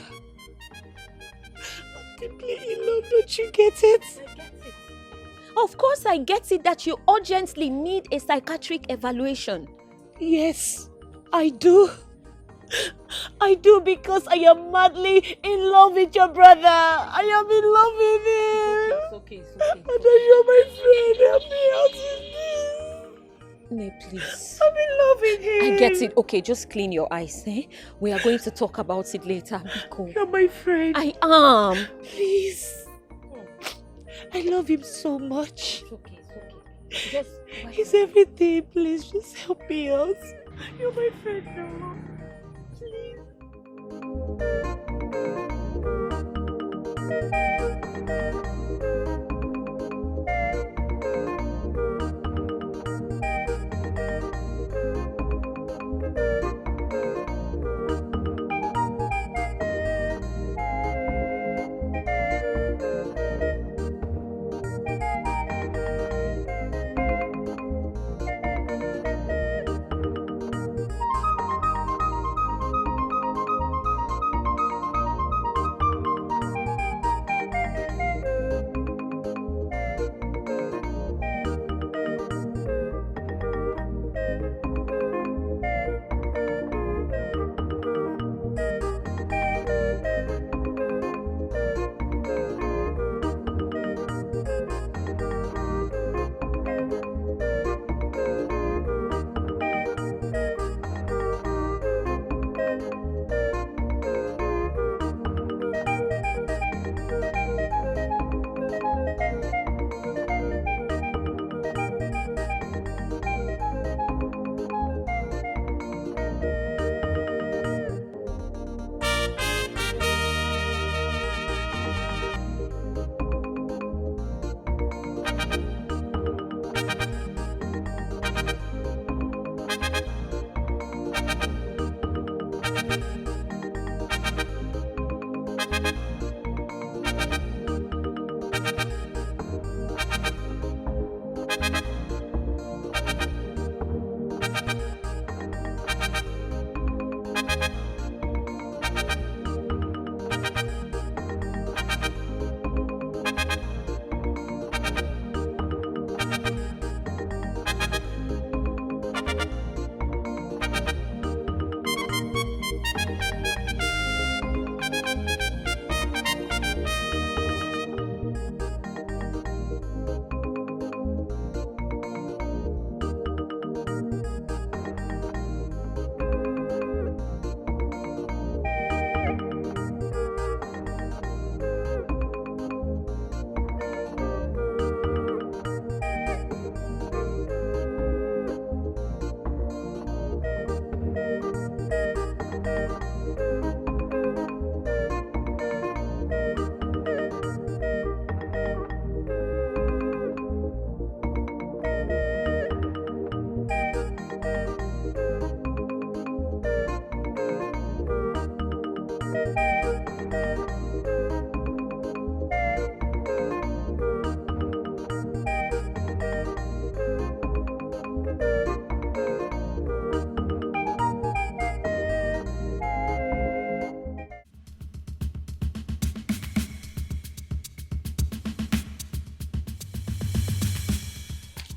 I'm deeply in love, don't you get it?
I get it. Of course I get it that you urgently need a psychiatric evaluation.
Yes, I do. I do because I am madly in love with your brother. I am in love with him.
It's okay.
Ada, you're my friend. Help me out with this.
Nay, please.
I'm in love with him.
I get it. Okay, just clean your eyes, eh? We are going to talk about it later. Biko.
You're my friend.
I am.
Please. I love him so much.
It's okay. Just
he's everything. Please, just help me out. You're my friend now. Please.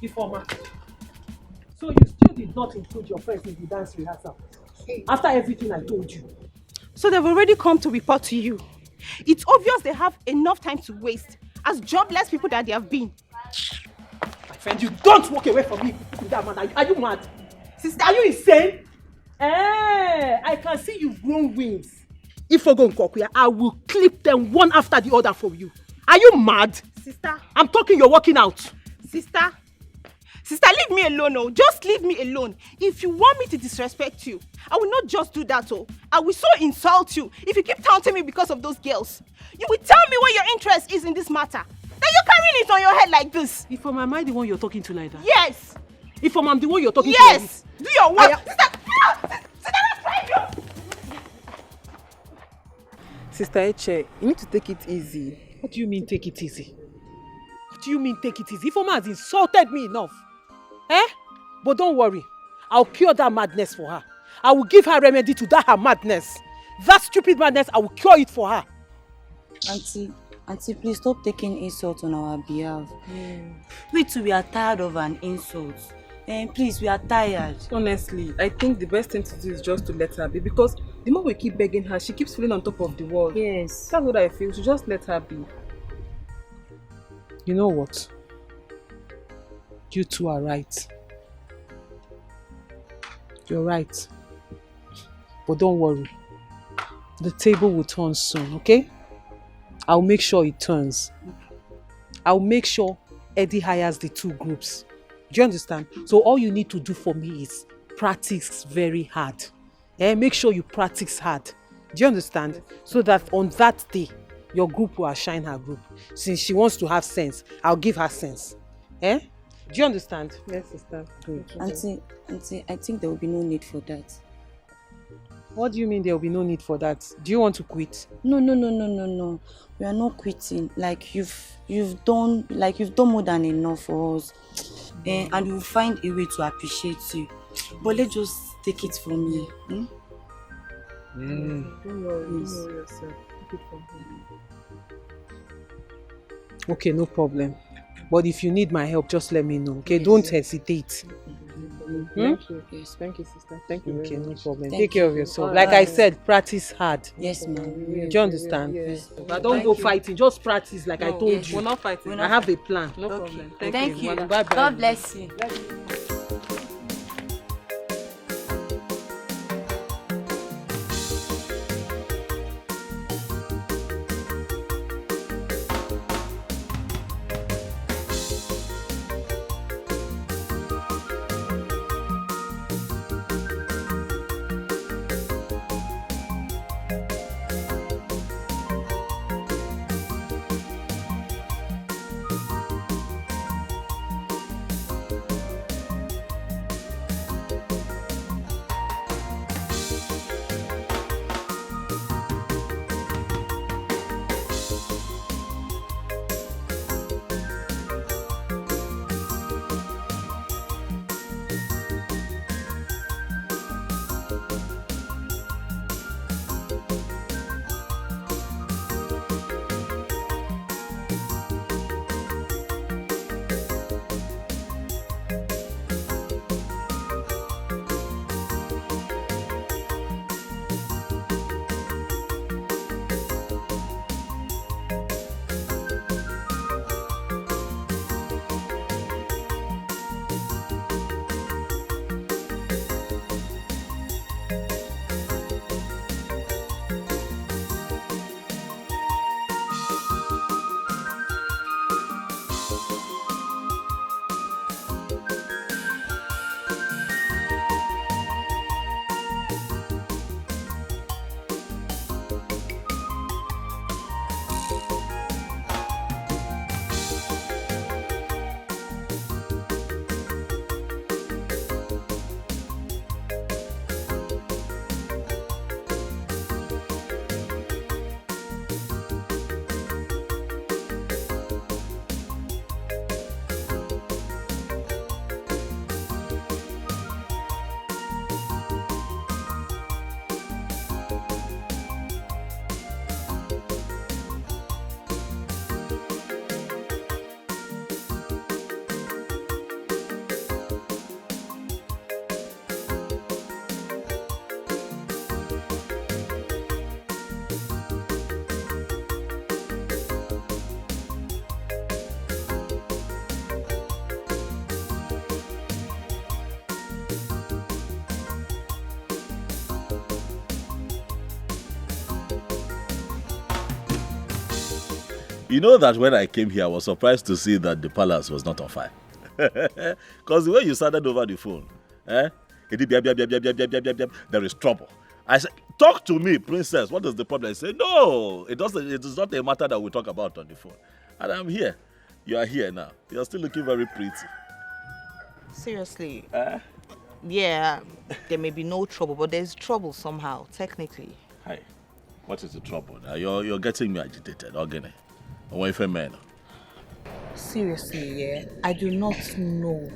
Informer. So you still did not include your friends in the dance rehearsal after everything I told you.
So they've already come to report to you. It's obvious they have enough time to waste as jobless people that they have been.
I friend, you don't walk away from me with that man. Are you mad? Sister, are you insane? I can see you've grown wings. If I go in Kokuya, I will clip them one after the other for you. Are you mad?
Sister.
I'm talking, you're walking out.
Sister, leave me alone, oh. Just leave me alone. If you want me to disrespect you, I will not just do that, oh. I will so insult you if you keep taunting me because of those girls. You will tell me what your interest is in this matter. Then you're carrying it on your head like this.
If am I the one you're talking to like that?
Yes.
If I'm the one you're talking to
like
this?
Yes. Do your work. Sister, don't fight you.
Sister Eche, you need to take it easy.
What do you mean take it easy? What do you mean take it easy? Ifoma has insulted me enough. But don't worry. I'll cure that madness for her. I will give her remedy to that her madness. That stupid madness, I will cure it for her.
Auntie, please stop taking insults on our behalf. We too, we are tired of an insult. Please, we are tired.
Honestly, I think the best thing to do is just to let her be, because the more we keep begging her, she keeps feeling on top of the world.
Yes.
That's what I feel. So just let her be.
You know what? You two are right. You're right. But don't worry. The table will turn soon, okay? I'll make sure it turns. I'll make sure Eddie hires the two groups. Do you understand? So all you need to do for me is practice very hard. Make sure you practice hard. Do you understand? So that on that day, your group will outshine her group. Since she wants to have sense, I'll give her sense. Do you understand?
Yes, sister.
Good.
Auntie, I think there will be no need for that.
What do you mean there will be no need for that? Do you want to quit?
No. We are not quitting. Like you've done more than enough for us. And we'll find a way to appreciate you. But let's just take it from me.
Don't worry yourself. Take it from me.
Okay, no problem. But if you need my help, just let me know. Okay, don't hesitate.
Thank you. Yes, thank you, sister. Thank you.
Okay, no problem.
Thank
Take care
you.
of yourself.
All
Like
right.
I said, practice hard.
Yes, ma'am.
Do you understand?
Yes.
But don't go fighting. Just practice like I told you.
We're not fighting.
I have a plan.
No problem.
Thank you.
Bye-bye.
God bless you.
You know that when I came here, I was surprised to see that the palace was not on fire. Because the way you started over the phone, there is trouble. I said, talk to me, princess. What is the problem? I said, no, it is not a matter that we talk about on the phone. And I'm here. You are here now. You're still looking very pretty.
Seriously. Yeah, there may be no trouble, but there's trouble somehow, technically.
Hi. What is the trouble? You're getting me agitated, Ogene. Away from men.
Seriously, yeah, I do not know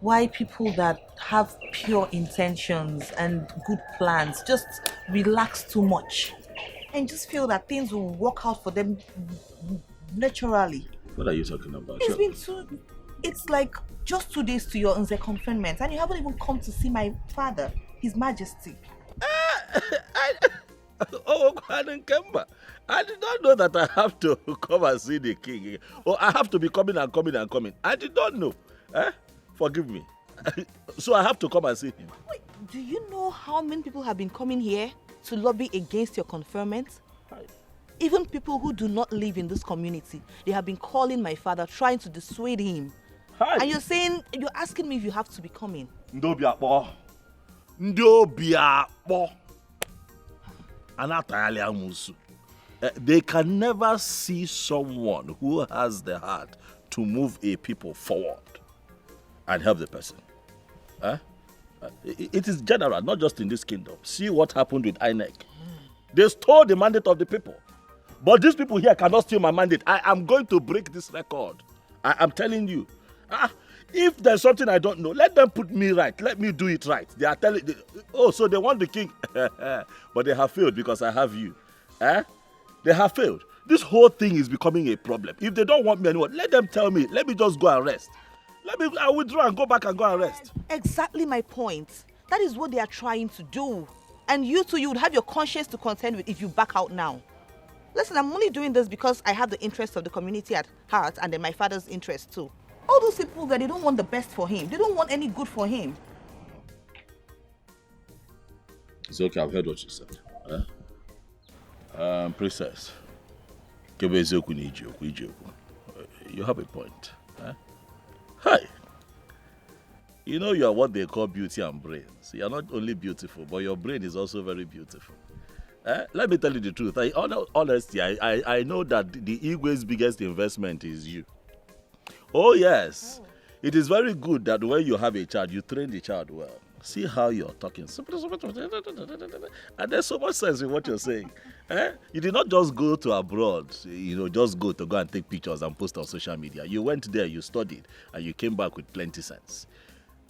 why people that have pure intentions and good plans just relax too much and just feel that things will work out for them naturally.
What are you talking about?
It's like just 2 days to your Nze confinement and you haven't even come to see my father, His Majesty.
Oh, I did not know that I have to come and see the king. Or I have to be coming and coming and coming. I did not know. Forgive me. So I have to come and see him.
Wait, do you know how many people have been coming here to lobby against your conferment? Even people who do not live in this community, they have been calling my father, trying to dissuade him. And you're asking me if you have to be coming.
Ndobiakpo. They can never see someone who has the heart to move a people forward and help the person. It is general, not just in this kingdom. See what happened with INEC. They stole the mandate of the people. But these people here cannot steal my mandate. I am going to break this record. I am telling you. If there's something I don't know, let them put me right. Let me do it right. They are telling... so they want the king. But they have failed because I have you. They have failed. This whole thing is becoming a problem. If they don't want me anymore, let them tell me. Let me just go and rest. I'll withdraw and go back and go and rest.
Exactly my point. That is what they are trying to do. And you too, you would have your conscience to contend with if you back out now. Listen, I'm only doing this because I have the interest of the community at heart and then my father's interest too. All those people that they don't want the best for him. They don't want any good for him.
It's okay, I've heard what you said. Princess. You have a point. Hi. You know you are what they call beauty and brains. You are not only beautiful, but your brain is also very beautiful. Let me tell you the truth. Honestly, I know that the Igwe's biggest investment is you. Oh yes. It is very good that when you have a child, you train the child well. See how you're talking. And there's so much sense in what you're saying. You did not just go to abroad, just go and take pictures and post on social media. You went there, you studied, and you came back with plenty sense.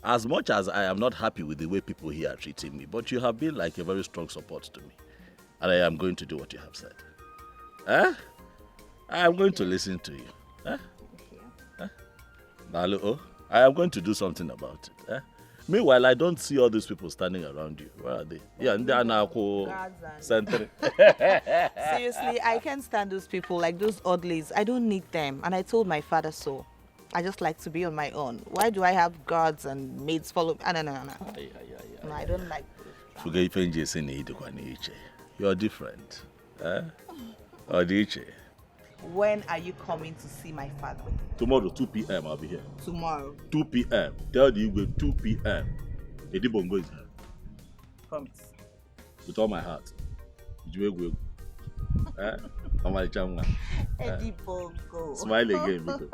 As much as I am not happy with the way people here are treating me, but you have been like a very strong support to me. And I am going to do what you have said. I am going to listen to you. I am going to do something about it. Meanwhile, I don't see all these people standing around you. Where are they? Yeah, and they are now Seriously,
I can't stand those people, like those oddlies. I don't need them. And I told my father so. I just like to be on my own. Why do I have guards and maids follow me? No, I don't like this.
You're different.
When are you coming to see my father?
Tomorrow, 2 p.m. I'll be here.
Tomorrow?
2 p.m. Tell the Igwe 2 p.m. Edibongo is here.
Promise.
With all my heart. Edibongo.
Edibongo.
Smile again, Biko.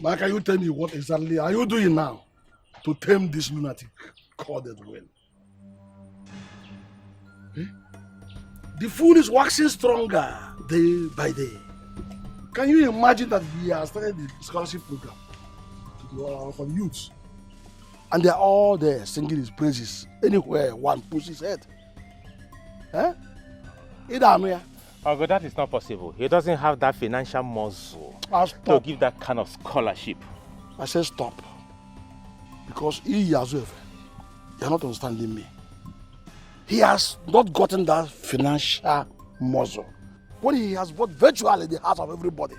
Now can you tell me what exactly are you doing now to tame this lunatic called Will? Eh? The fool is waxing stronger day by day. Can you imagine that he has started the scholarship program for the youths? And they are all there singing his praises anywhere one puts his head. Eh?
Uncle, that is not possible. He doesn't have that financial muscle to give that kind of scholarship.
I said stop. Because he as well, you're not understanding me. He has not gotten that financial muscle. When he has bought virtually the heart of everybody,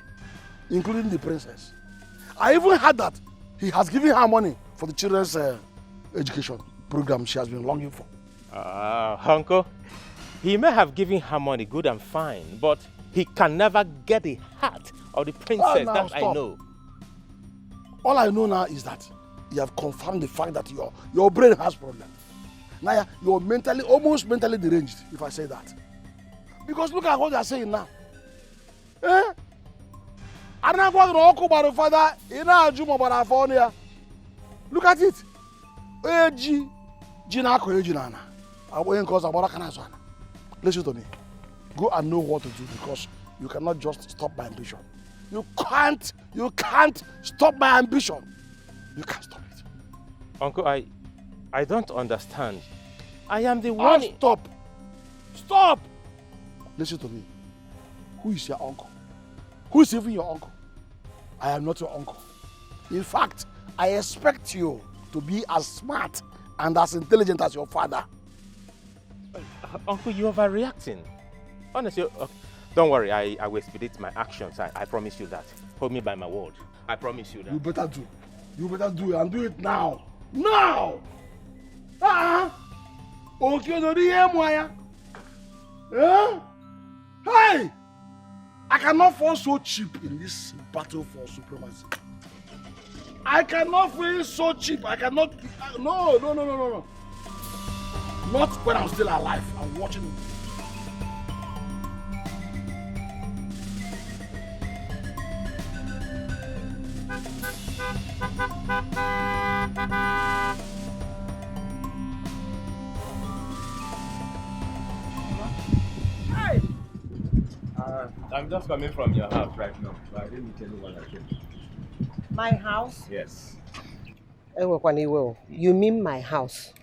including the princess. I even heard that he has given her money for the children's education program she has been longing for.
Uncle, he may have given her money, good and fine, but he can never get the heart of the princess, that I know.
All I know now is that you have confirmed the fact that your brain has problems. Now you're almost mentally deranged, if I say that. Because look at what they are saying now. Eh? Look at it. Listen to me. Go and know what to do, because you cannot just stop my ambition. You can't stop my ambition. You can't stop it.
Uncle, I don't understand. I am the one.
Stop! Listen to me. Who is your uncle? Who is even your uncle? I am not your uncle. In fact, I expect you to be as smart and as intelligent as your father.
Uncle, you're overreacting. Honestly, don't worry, I will expedite my actions. I promise you that. Hold me by my word. I promise you that.
You better do. You better do it, and do it now. Now! Okay, no, hey! I cannot fall so cheap in this battle for supremacy. I cannot feel so cheap. I cannot. No. Not when I'm still alive. I'm watching it.
Hey! I'm just coming from your house right now. So I didn't meet anyone at home.
My house?
Yes.
You mean my house?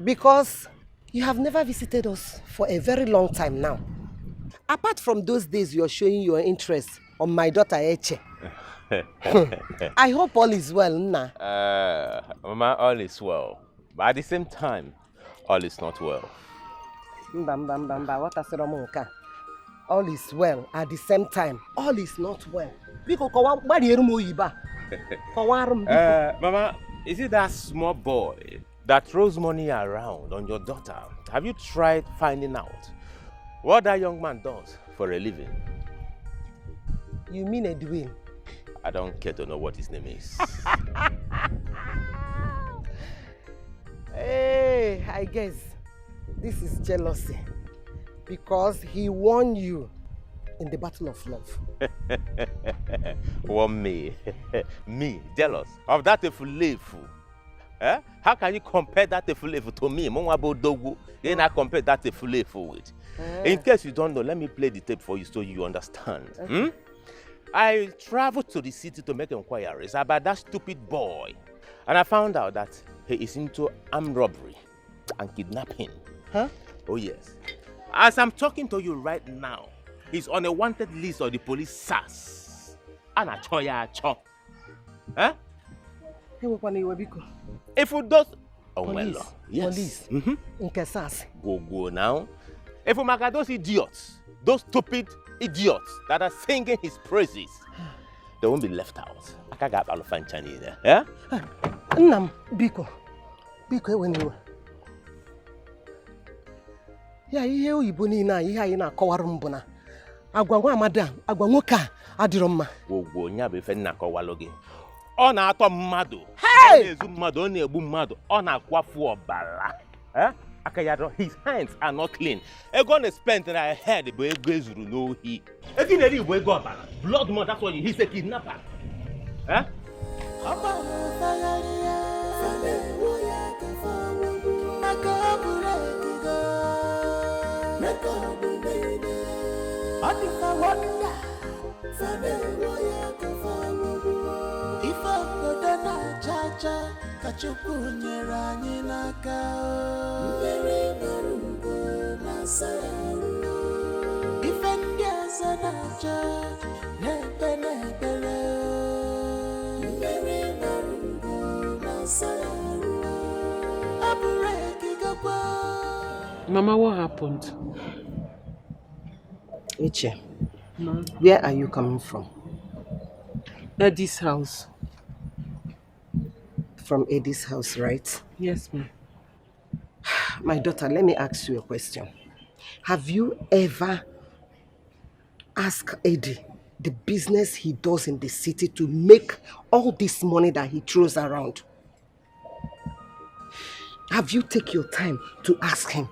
Because you have never visited us for a very long time now. Apart from those days you're showing your interest on my daughter Eche. I hope all is well, Nna.
Mama, all is well. But at the same time, all is not well.
All is well at the same time. All is not well.
Mama, is it that small boy that throws money around on your daughter? Have you tried finding out what that young man does for a living?
You mean Edwin?
I don't care to know what his name is.
Hey, I guess this is jealousy. Because he won you in the battle of love.
Won me? Me, jealous of that Efulefu? Eh? How can you compare that Efulefu to me? Then I compare that Efulefu with. In case you don't know, let me play the tape for you so you understand. Okay. I traveled to the city to make inquiries about that stupid boy. And I found out that he is into armed robbery and kidnapping.
Huh?
Oh yes. As I'm talking to you right now, he's on a wanted list of the police SARS. Huh? If you don't... Oh,
police.
well, yes.
Police.
Go now. If you make those idiots, those stupid idiots that are singing his praises, they won't be left out. I can't get Alfanchani there. Yeah?
Nam, Biko. Biko, when you... Ya ihe oyibo niile a ihe anyị na-akọwara mbụ na agwa madam agwa nwoke a adịrọ mma.
Ogwo nya bụ ife nna akọwalụ gị. Ọ na-atọ mmadụ.
Hey!
Ọ na-ezu mmadụ, ọ na-egbu mmadụ, ọ na-akwafu ọbara. Eh? Aka ya dọ, his hands are not clean. Ego na-spend na head bụ ego ezuru n'ohi. Ego na-eri bụ ego ọbara. Blood money, that's why he's a kidnapper. Eh?
Kachukwu nyere anyị n'aka mmeri n'ọrụgo na-asa ya arụ ife ndị ọzọ na-acha na-ekpe n'ekpere mmeri n'ọrụgo na-asa ya arụ ọ bụrụ ekigakwa.
Mama, what happened?
Iche, where are you coming from?
Eddie's house.
From Eddie's house, right?
Yes, ma'am.
My daughter, let me ask you a question. Have you ever asked Eddie the business he does in the city to make all this money that he throws around? Have you taken your time to ask him?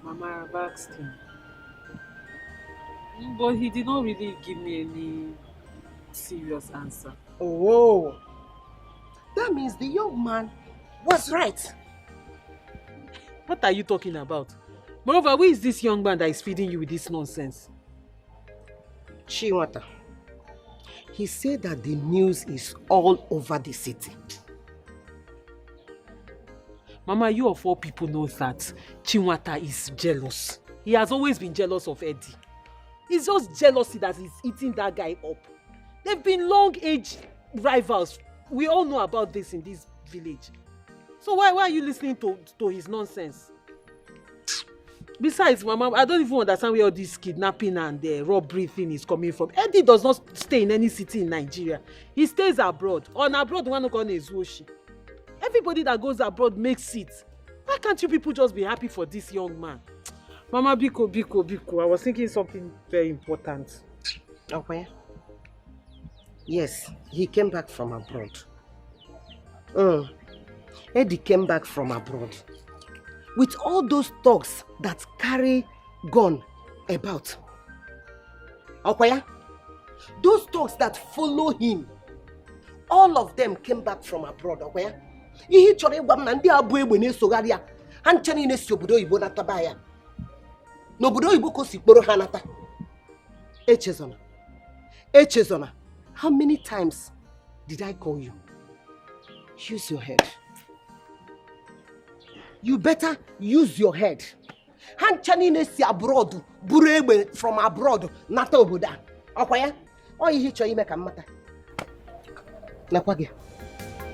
Mama, I've asked him. But he did not really give me any serious answer.
Oh, that means the young man was right.
What are you talking about? Moreover, who is this young man that is feeding you with this nonsense?
Chinwata. He said that the news is all over the city.
Mama, you of all people know that Chinwata is jealous. He has always been jealous of Eddie. It's just jealousy that is eating that guy up. They've been long-age rivals. We all know about this in this village. So why are you listening to his nonsense? Besides, Mama, I don't even understand where all this kidnapping and robbery thing is coming from. Eddie does not stay in any city in Nigeria. He stays abroad. On abroad, one of is Woshi. Everybody that goes abroad makes it. Why can't you people just be happy for this young man? Mama, Biko. I was thinking something very important.
Okay. Yes, he came back from abroad. Eddie came back from abroad. With all those thugs that carry gun about. Okay? Those thugs that follow him, all of them came back from abroad. Okay? Ihe chọrọ ịgwa m na ndị abụ egbe na-esogharị ya. Ha nche niile si obodo oyibo nataba ya. N'obodo oyibo ka o si kporo ha nata. Echezona. How many times did I call you? Use your head. You better use your head. Han chanine si abroad, buru egbe from abroad, nata obodo a. Okwa ya? O ihe chọrọ ime ka mmata. Nakwa gị.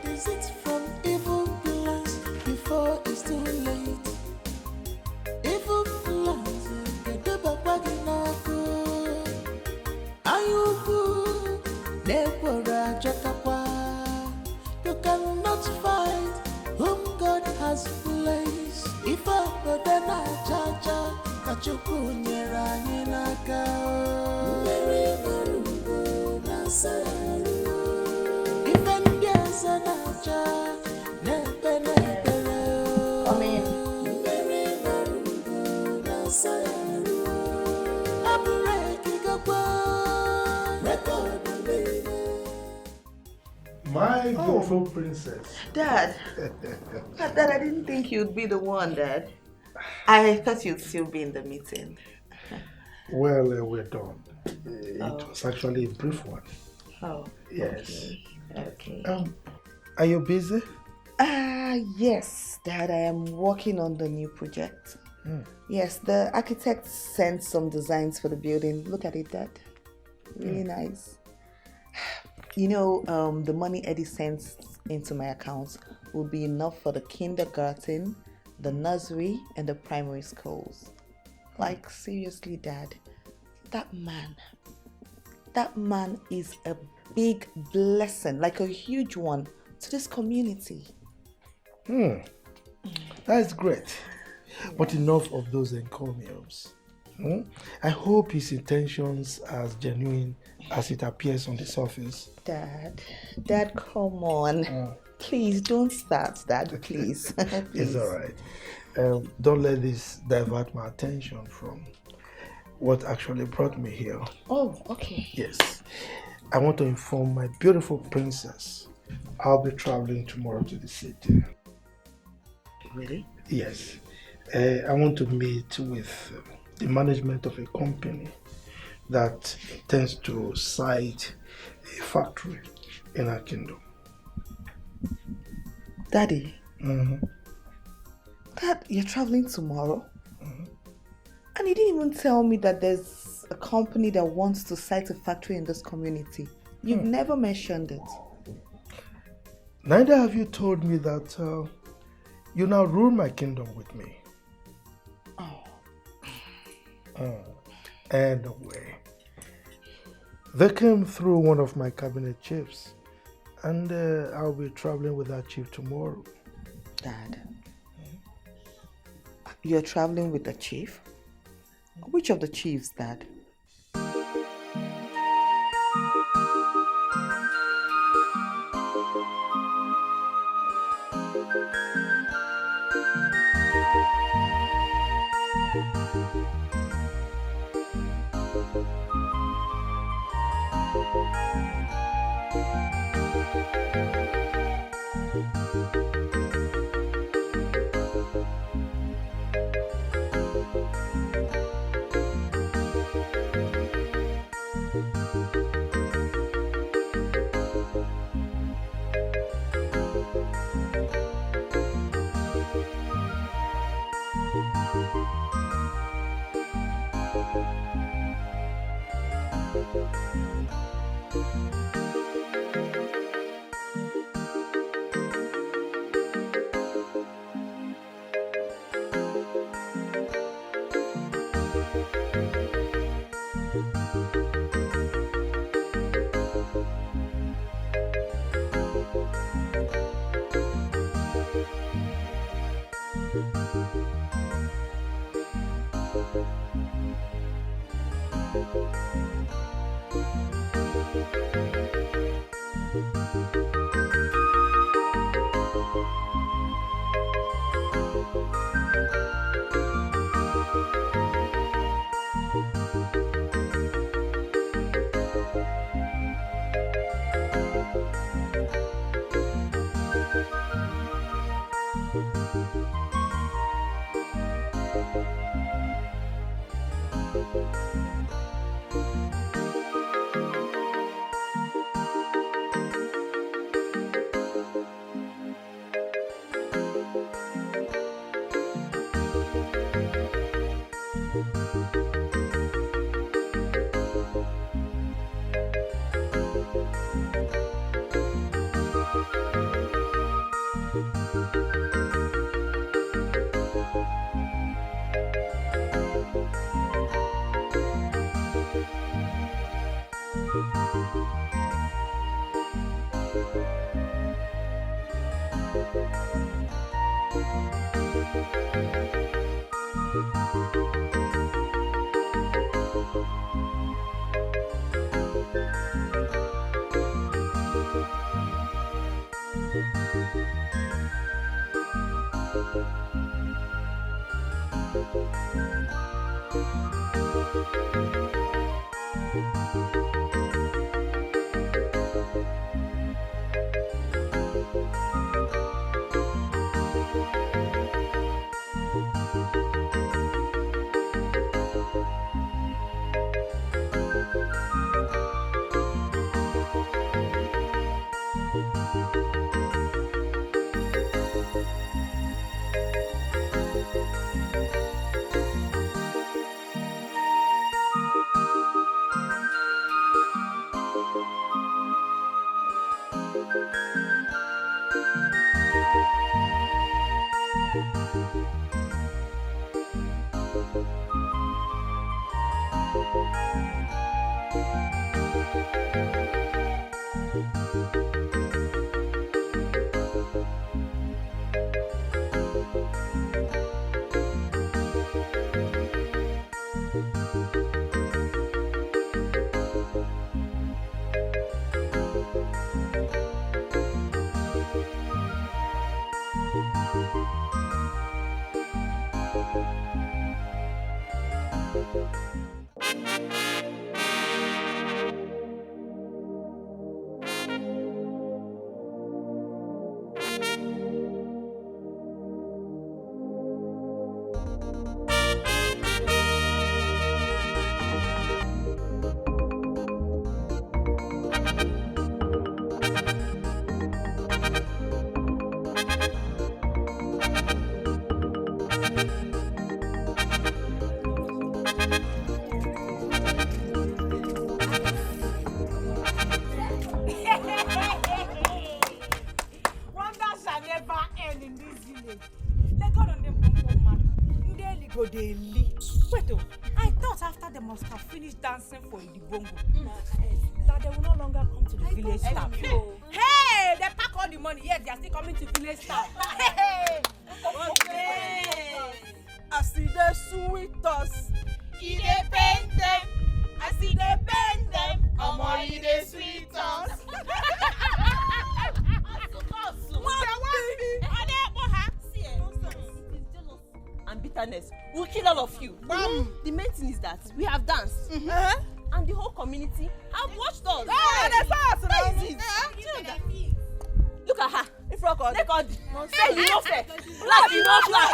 Is it from evil plans before it's too late? Evil plans, the baggy naku. Ayubu, nepora jakapa. You cannot fight whom God has placed. If I go then I jaja, kachuku nyera nyinaka. Mary Marugo Nasaru. If I'm yes and I ja, nepe. Come in. Mary Marugo Nasaru. I'm breaking up. Record the baby.
My beautiful princess.
Dad. Dad, I didn't think you'd be the one, Dad. I thought you'd still be in the meeting.
Well, we're done. It was actually a brief one.
Oh.
Yes.
Okay.
Are you busy?
Yes, Dad. I am working on the new project. Yes, the architect sent some designs for the building. Look at it, Dad. Really nice. You know, the money Eddie sends into my accounts will be enough for the kindergarten, the nursery, and the primary schools. Like, seriously, Dad, that man is a big blessing, like a huge one to this community.
That's great. But enough of those encomiums. I hope his intentions are as genuine as it appears on the surface.
Dad, come on. Please don't start, Dad, please.
It's all right. Don't let this divert my attention from what actually brought me here.
Oh, okay.
Yes. I want to inform my beautiful princess I'll be traveling tomorrow to the city.
Really?
Yes. I want to meet with the management of a company that intends to site a factory in our kingdom.
Daddy,
Mm-hmm.
Dad, you're traveling tomorrow? And you didn't even tell me that there's a company that wants to site a factory in this community. You've never mentioned it.
Neither have you told me that you now rule my kingdom with me. Anyway, they came through one of my cabinet chiefs, and I'll be traveling with that chief tomorrow.
Dad, you're traveling with the chief? Which of the chiefs, Dad?
go dey lead. Wait oh, I thought after they must have finished dancing for the bongo, that they will no longer come to the village staff. Hey, they pack all the money, yes, they are still coming to village staff. Hey, okay. I see the sweet us.
E dey pain them. I see they pain them. Omo, e dey sweet us.
And bitterness will kill all of you. The main thing is that we have danced. And the whole community have watched us. Look at her. Take all the say you no fair. Black you no black.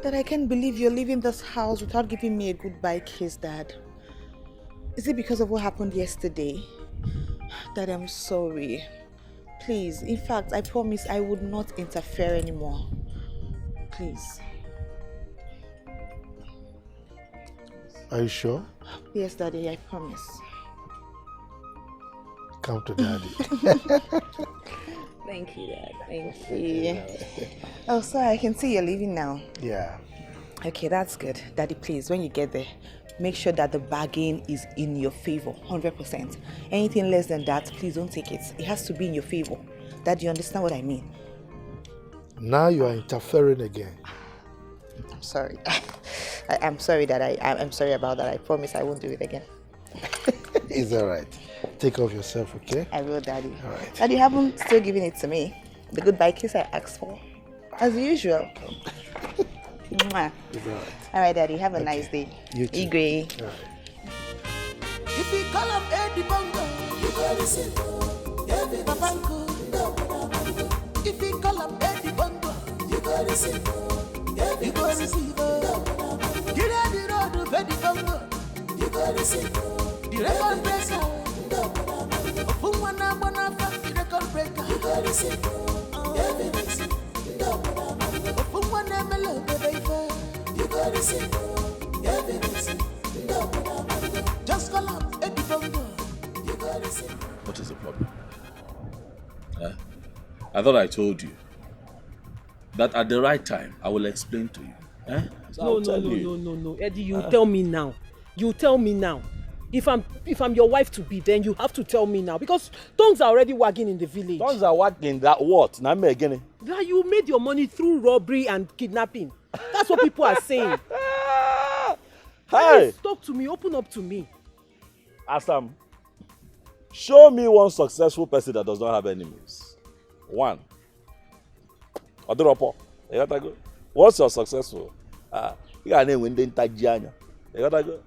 That I can't believe you're leaving this house without giving me a goodbye kiss, Dad. Is it because of what happened yesterday? Dad, I'm sorry. Please, in fact, I promise I would not interfere anymore. Please.
Are you sure?
Yes, Daddy, I promise.
Come to Daddy.
Thank you, Dad. Thank you. Oh, sorry, I can see you're leaving now.
Yeah.
Okay, that's good. Daddy, please, when you get there, make sure that the bargain is in your favor, 100%. Anything less than that, please don't take it. It has to be in your favor. Dad, you understand what I mean?
Now you are interfering again.
I'm sorry. I'm sorry that I'm sorry about that. I promise I won't do it again.
It's all right. Take care of yourself, okay?
I will, Daddy.
All right.
Daddy, you haven't still given it to me. The goodbye kiss I asked for. As usual. Mwah.
It's all right.
All right, Daddy. Have a nice day.
You too.
Igwe.
All right.
If you call him Eddie Bongo, you gotta listen. Babango. If you call him Eddie Bongo, you gotta listen. You gotta receive. Get on the road of Eddie Bongo, you gotta listen. The record breaker. Ofunwana bonafa, the record breaker. You gotta listen. Ofunwana melo baby, you gotta listen. Just call up Eddie Bongo. You gotta listen.
What is the problem? I thought I told you that at the right time I will explain to you.
No, Eddie, you tell me now. You tell me now. If I'm your wife to be, then you have to tell me now because tongues are already wagging in the village.
Tongues are wagging that what? Now me again.
That you made your money through robbery and kidnapping. That's what people are saying.
Hey!
Please, talk to me. Open up to me.
Asam, show me one successful person that does not have enemies. One. Odoropo. You gotta go. Once you're successful, you gotta name when they You gotta go.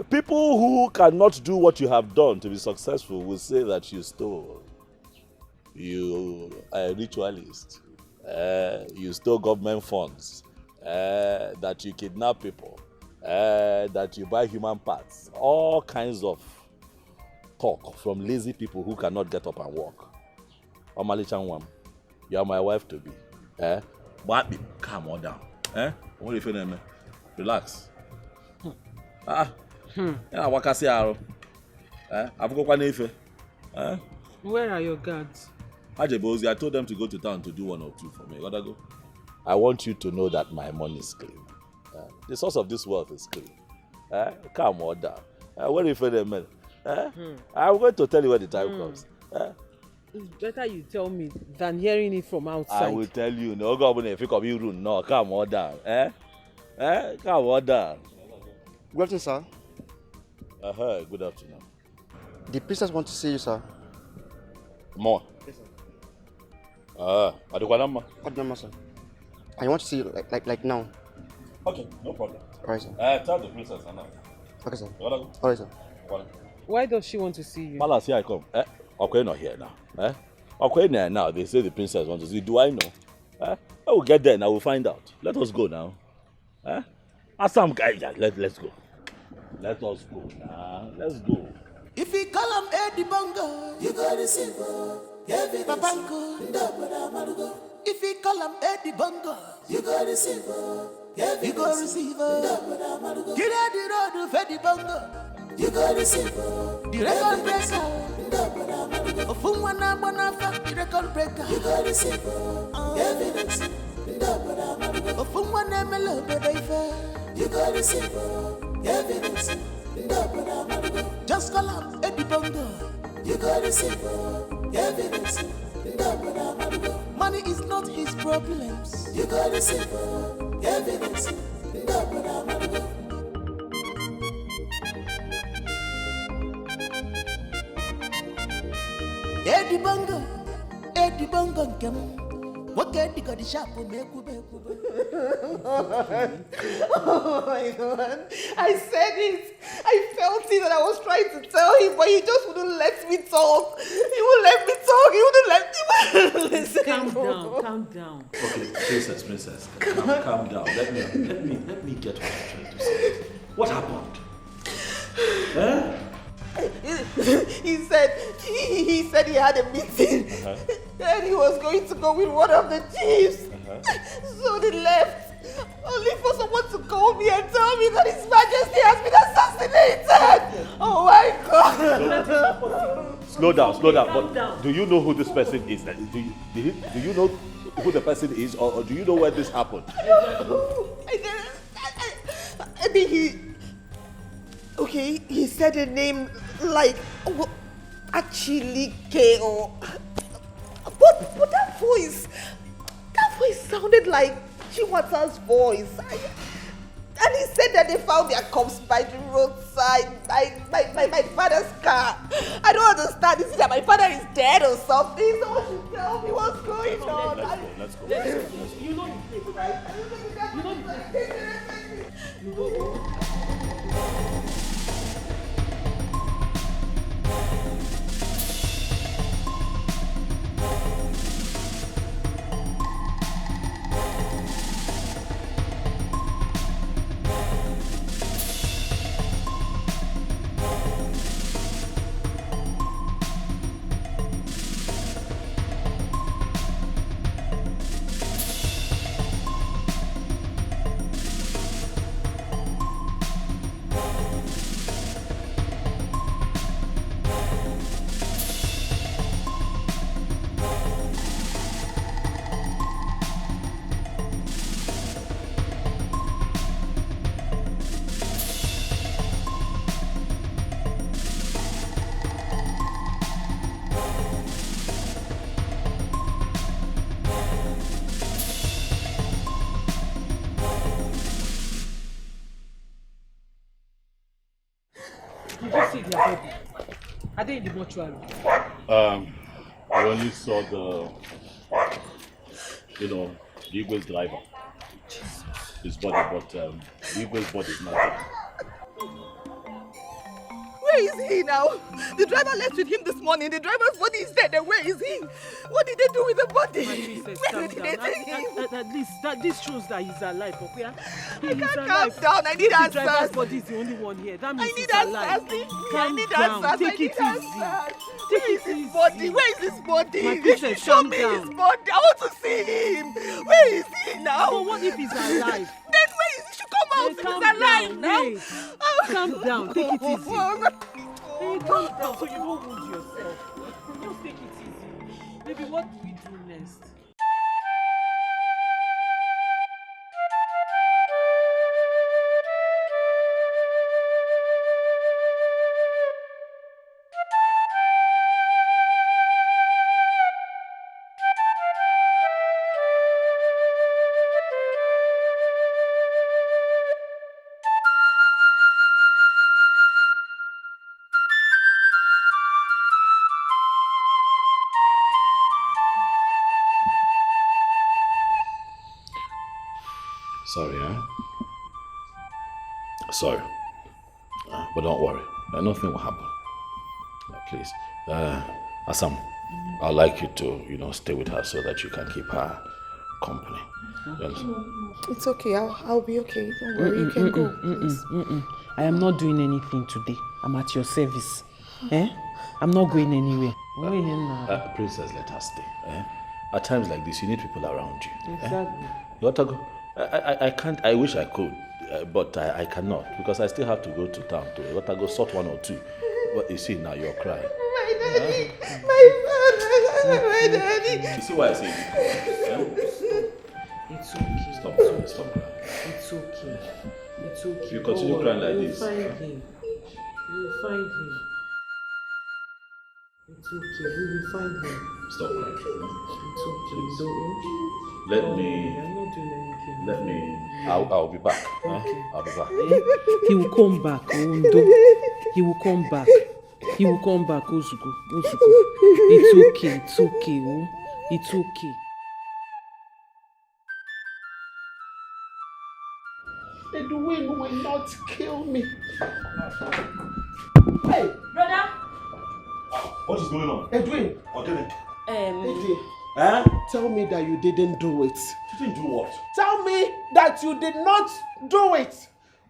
People who cannot do what you have done to be successful will say that you stole. You are a ritualist. You stole government funds. That you kidnap people. That you buy human parts. All kinds of talk from lazy people who cannot get up and walk. Omali Chanwam, you are my wife to be. But calm on down. What do you feel, man? Relax. Wakasi aro.
Where are your guards?
I told them to go to town to do 1 or 2 for me. Gotta go. I want you to know that my money is clean. The source of this wealth is clean. Calm on down. What do you feel, man? I'm going to tell you when the time comes.
It's better you tell me than hearing it from outside.
I will tell you. No, God, if you come here, no, calm on down. Calm on down.
Good afternoon, sir.
Good afternoon.
The princess wants to see you, sir.
More?
Yes, sir.
Adukanama?
Adukanama, sir. I want to see you like now.
Okay, no problem.
Alright, sir.
Tell the princess now.
Okay, sir.
You wanna go?
Alright, sir.
Why does she want to see you?
Palace, here I come. Okay, not here now. Okay, now they say the princess wants to see. Do I know? I will get there and I will find out. Let us go now. Ask some guy. Let's go. Let us go now. Let's go.
If you call him Eddie Bongo, you go receive evidence. Papanko, if you call him Eddie Bongo, you go receive evidence. You go receive get out the road of Eddie Bongo, you go receive the record breaker. Ofumwana bonafa, the record breaker, you go receive evidence. Ofumwana melo baby, you go receive evidence. Just call up Eddie Bongo. You got to see evidence. Money is not his problems. You got to see evidence. Eddie Bongo, come. What can you got the shop for me?
Oh my God. I said it. I felt it and I was trying to tell him, but he just wouldn't let me talk. He wouldn't let me talk. He wouldn't let me listen.
Calm down.
Okay, princess, calm down. Let me get what you're trying to say. What happened?
He said he had a meeting and he was going to go with one of the chiefs. So they left, only for someone to call me and tell me that His Majesty has been assassinated. Oh my God!
Slow down. But do you know who this person is? Do you know who the person is, or do you know where this happened?
I think he said a name like Achilike or but that voice sounded like Chiwata's voice. And he said that they found their corpse by the roadside, my father's car. I don't understand. Is it that my father is dead or something? Someone should tell me what's going on.
Let's go.
You know the place, right? You know the place.
Did you see their body? Are they in the mortuary?
I only saw the Igwe's driver. His body, but the Igwe's body is not there.
Where is he now? The driver left with him this morning. The driver's body is dead. And where is he? What did they do with the body? Where did they take him?
At least this shows that he's alive. Okay?
I can't calm down. I need answers.
The driver's body is the only one here. That means he's alive.
Calm down. Take it easy. Where is his body? Where is his body?
My princess,
show me his body. I want to see him. Where is he now?
But what if he's alive?
Then where is he? He should come out if he's alive now.
Calm down. Take it easy. Hey, calm down so you don't wound yourself. Just take it easy. Baby, what do we do next?
Sorry, Sorry. But don't worry. Nothing will happen. Please. Assam, I'd like you to, stay with her so that you can keep her company.
It's okay. I'll be okay. Don't worry. You can go.
I am not doing anything today. I'm at your service. Eh? I'm not going anywhere.
Princess, let her stay. At times like this, you need people around you.
Exactly.
Watago, I can't, I wish I could, but I cannot because I still have to go to town to Watago sort one or two. But you see now, you're crying.
My daddy, my father, my daddy.
You see why I say
It's okay.
Stop crying, stop crying.
It's okay. It's okay.
If you continue crying like this.
You'll find him. You'll find him. It's okay. We will find him.
Stop crying.
It's okay. Don't.
Let
I'm
me.
not doing anything.
Let me. I'll be back.
Okay.
I'll be back.
He will come back, Ondo. He will come back. He will come back, Ozuko. Ozuko. It's okay. It's okay. Oh. It's okay.
Edwin will not kill me.
Hey, brother.
What is going on?
Edwin.
Edwin.
Tell me that you didn't do it.
You didn't do what?
Tell me that you did not do it.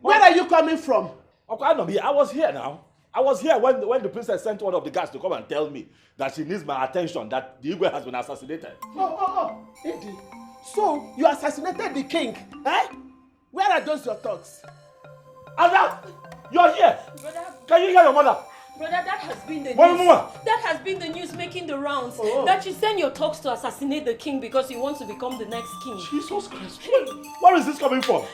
Where are you coming from?
Okay, I was here now. I was here when the princess sent one of the guards to come and tell me that she needs my attention, that the Igwe has been assassinated.
Oh, Eddie. So you assassinated the king, eh? Where are those your thoughts?
Ada, you're here.
Brother,
can you hear your mother?
Brother, that has been the news.
Mama.
That has been the news making the rounds. That you send your talks to assassinate the king because you want to become the next king.
Jesus Christ. Where is this coming from?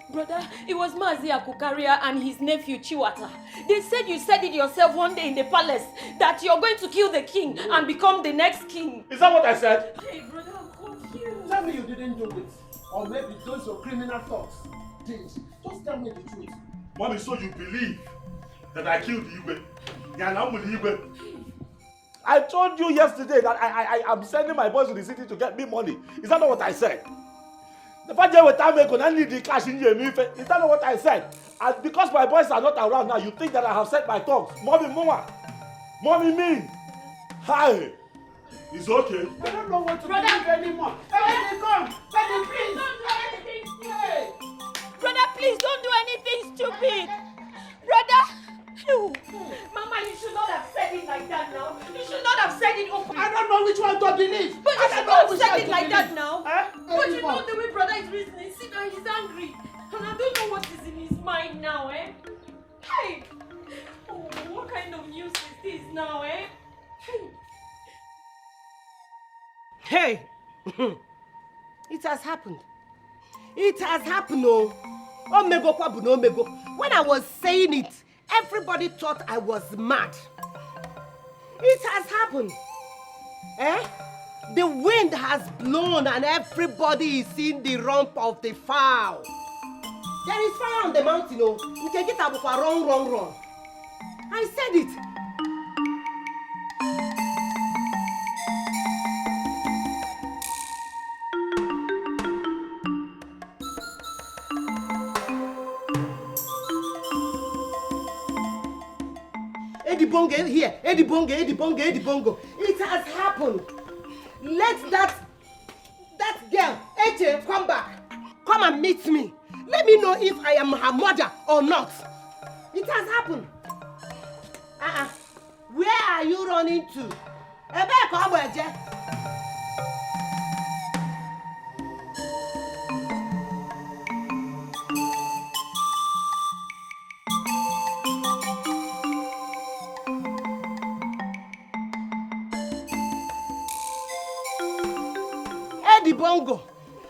Brother, it was Mazi Akukaria and his nephew Chiwata. They said you said it yourself one day in the palace that you're going to kill the king and become the next king.
Is that what I said?
Hey, brother, I'm confused.
Tell me you didn't do it. Or maybe those your criminal thoughts did. Just tell me the truth.
Mommy, so you believe that I killed the Igwe? I told you yesterday that I am sending my boys to the city to get me money. Is that not what I said? The fact that I need the cash in your is that not what I said? And because my boys are not around now, you think that I have set my tongue. Mommy, mean. Hi. It's okay.
I don't know what to believe anymore. Everything come. Daddy, please.
Don't do anything stupid. Brother, please don't do anything stupid. Brother. Mama, you should not have said it like that now. You should not have said it openly.
I don't know which one to believe.
But you should not have said it like that now.
Eh?
But you know the way brother is reasoning. See now, he's angry. And I don't know what is in his mind now, eh? Hey! Oh, what kind of news is this now, eh?
Hey! It has happened. It has happened, oh. Omego kwabu no omego. When I was saying it, everybody thought I was mad. It has happened. Eh? The wind has blown and everybody is seeing the rump of the fowl. There is fire on the mountain, oh. You can get up for run. I said it. Eddie Bongo here. Eddie Bongo. It has happened. Let that girl, Eche, come back. Come and meet me. Let me know if I am her mother or not. It has happened. Where are you running to? Eddie Bongo,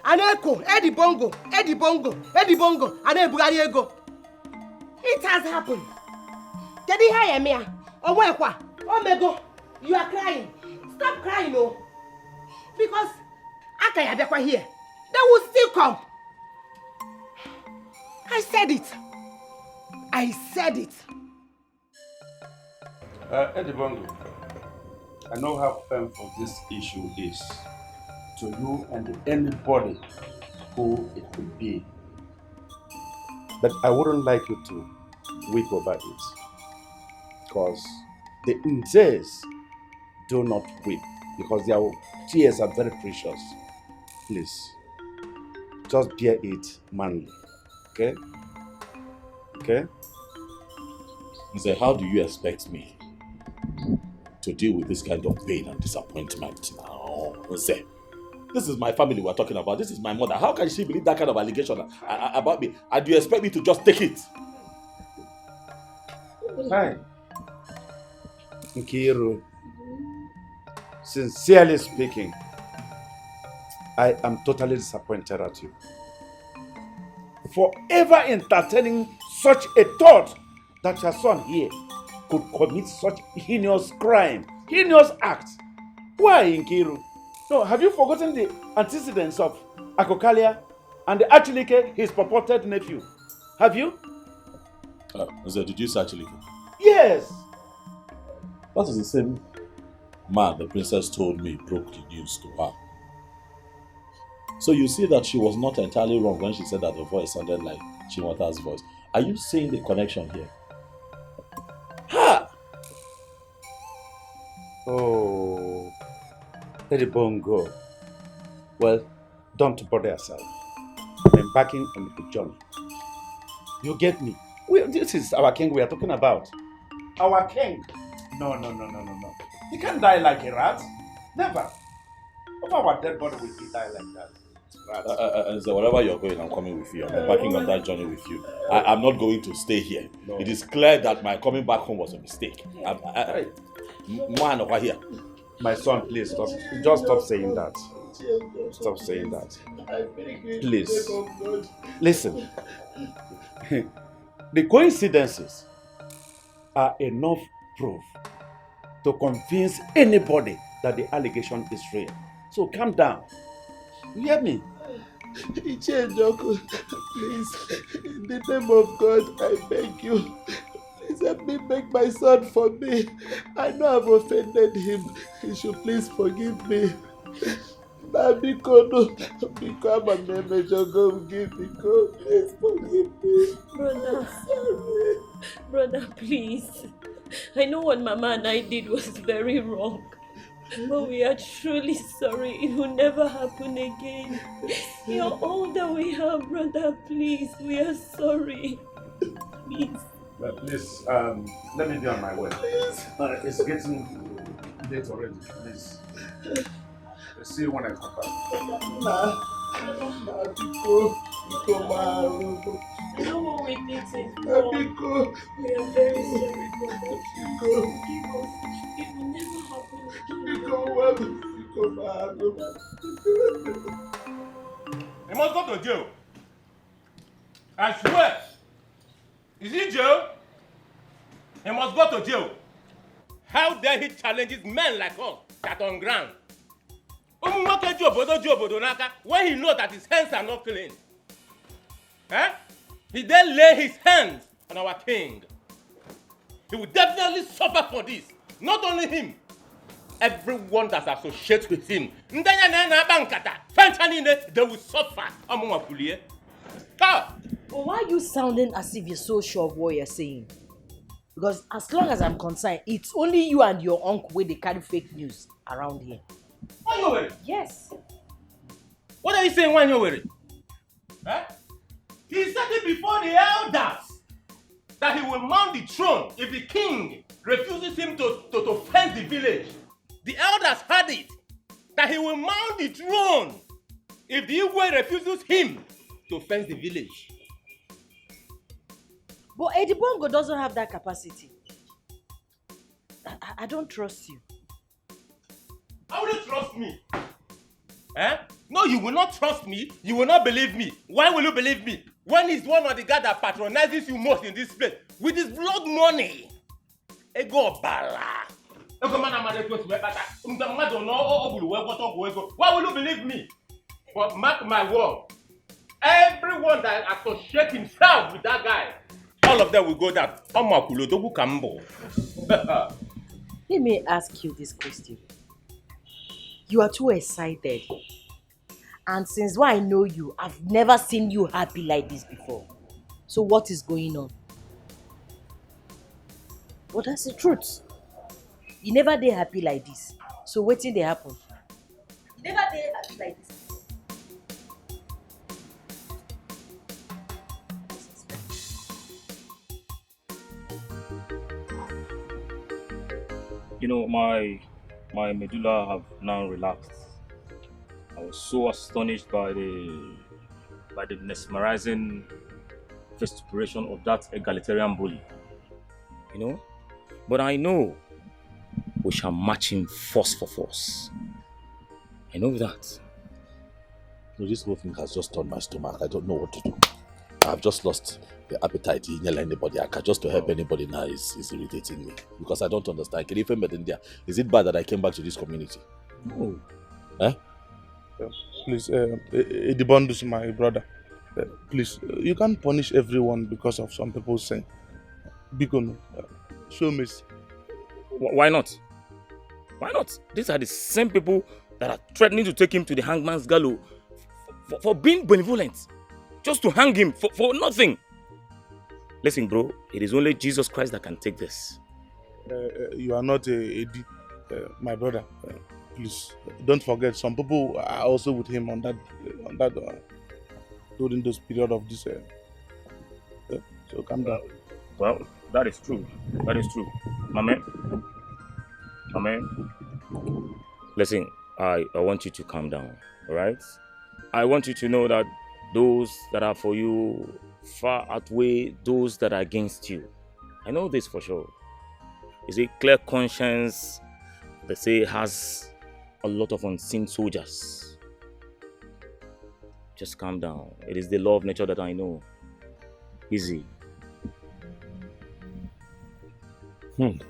an echo, Eddie Bongo, and Ebugari ego. It has happened. Can you hear me? Oh, Mego, you are crying. Stop crying, oh. Because Akayabekwa here, they will still come. I said it.
Eddie Bongo, I know how painful this issue is to you and anybody who it could be. But I wouldn't like you to weep over it, because the tears do not weep, because their tears are very precious. Please, just bear it manly, okay? Okay?
Say, how do you expect me to deal with this kind of pain and disappointment now? Say, this is my family we're talking about. This is my mother. How can she believe that kind of allegation about me? And do you expect me to just take it?
Hi. Nkiru, sincerely speaking, I am totally disappointed at you. For ever entertaining such a thought that your son here could commit such heinous crime, heinous acts. Why, Nkiru? No, have you forgotten the antecedents of Akokalia and the Achilike, his purported nephew? Have you?
Did you say Achilike?
Yes.
That is the same man the princess told me broke the news to her. So you see that she was not entirely wrong when she said that the voice sounded like Chimota's voice. Are you seeing the connection here?
Ha! Oh, Lady Bongo. Well, don't bother yourself. I'm embarking on the journey. You get me? This is our king we are talking about. Our king. No. He can't die like a rat. Never. Of our dead body will he die like that.
So wherever you're going, I'm coming with you. I'm embarking on that journey with you. I'm not going to stay here. No. It is clear that my coming back home was a mistake. Man over here.
My son, please stop. Just stop saying that. Stop saying that. Please. Listen. The coincidences are enough proof to convince anybody that the allegation is real. So calm down. You hear me?
Ichenjoku, please, in the name of God, I beg you, please help me beg my son for me. I know I've offended him. He should please forgive me. Biko, no, Biko, I'm a major go give Biko, please forgive me.
Brother, please. I know what Mama and I did was very wrong. But we are truly sorry. It will never happen again. You're all that we have, brother. Please, we are sorry. Please.
Please, let me be on my way. It's getting late already. Please. I'll see you when I come back.
I don't want we did it. We are very sorry, brother. Forgive us. It will never happen again.
He must go to jail. I swear. Is he jail? He must go to jail. How dare he challenges men like us that on ground? When he knows that his hands are not clean. He then lay his hands on our king. He will definitely suffer for this. Not only him. Everyone that associates with him. They will suffer.
But why are you sounding as if you're so sure of what you're saying? Because as long as I'm concerned, it's only you and your uncle where they carry fake news around here.
Why you worried?
Yes.
What are you saying when you're worried? He said it before the elders that he will mount the throne if the king refuses him to fence the village. The elders heard it, that he will mount the throne if the Igwe refuses him to fence the village.
But Eddie Bongo doesn't have that capacity. I don't trust you.
How will you trust me? No, you will not trust me. You will not believe me. Why will you believe me? When he's one of the guys that patronizes you most in this place with his blood money. Ego bala. Why will you believe me? But mark my word. Everyone that associates himself with that guy, all of them will go down.
Let me ask you this question. You are too excited. And since I know you, I've never seen you happy like this before. So what is going on? Well, that's the truth. You never did happy like this. So what did they happen? You never did happy like this.
You know, my medulla have now relaxed. I was so astonished by the mesmerizing vituperation of that egalitarian bully. You know? But I know we shall match him force for force. I know that.
No, this whole thing has just turned my stomach. I don't know what to do. I've just lost the appetite to yell anybody. Just to help anybody now is irritating me. Because I don't understand. Is it bad that I came back to this community?
No.
Eh?
Please, Edibondus, my brother. Please, you can't punish everyone because of some people's sin. Bikono, show mercy.
Why not? Why not? These are the same people that are threatening to take him to the hangman's gallows for being benevolent. Just to hang him for nothing. Listen, bro, it is only Jesus Christ that can take this.
You are not my brother. Please, don't forget, some people are also with him on that during this period of this. So calm down.
Well, that is true. That is true. Amen. Listen, I want you to calm down, alright? I want you to know that those that are for you far outweigh those that are against you. I know this for sure. It's a clear conscience, they say, has a lot of unseen soldiers. Just calm down. It is the law of nature that I know. Easy. It's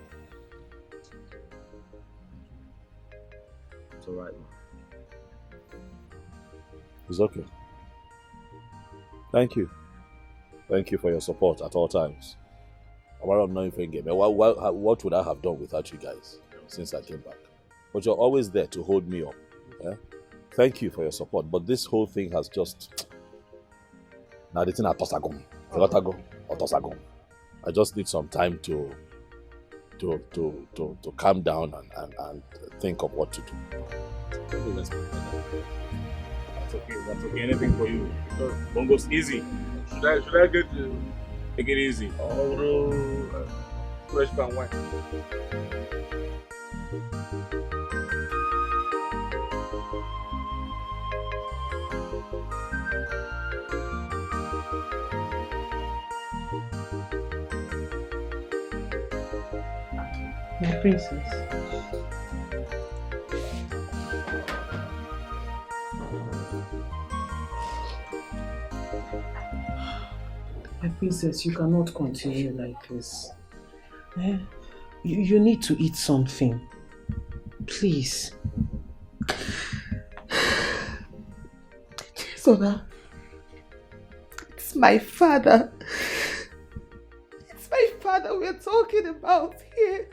alright.
It's okay. Thank you. Thank you for your support at all times. What would I have done without you guys since I came back? But you're always there to hold me up. Yeah? Thank you for your support. But this whole thing has just... Now the thing at Tosagum. I just need some time to calm down and think of what to do.
That's okay. Anything for you. Bongo's easy.
Should I get you?
Take it easy.
Fresh pan wine.
My princess. My princess, you cannot continue like this. You need to eat something. Please.
Sona, it's my father. It's my father we're talking about here.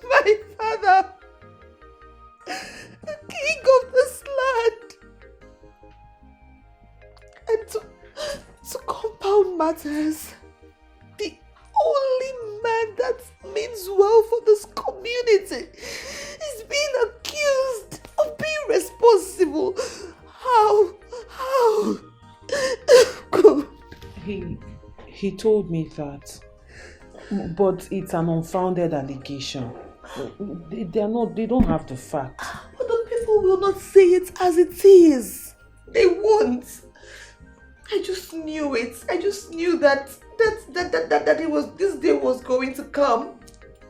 My father. The king of this land. And to compound matters, the only man that means well for this community is being accused of being responsible. How? God.
He told me that, but it's an unfounded allegation. They don't have the facts.
But the people will not say it as it is. They won't. I just knew it. I just knew that this day was going to come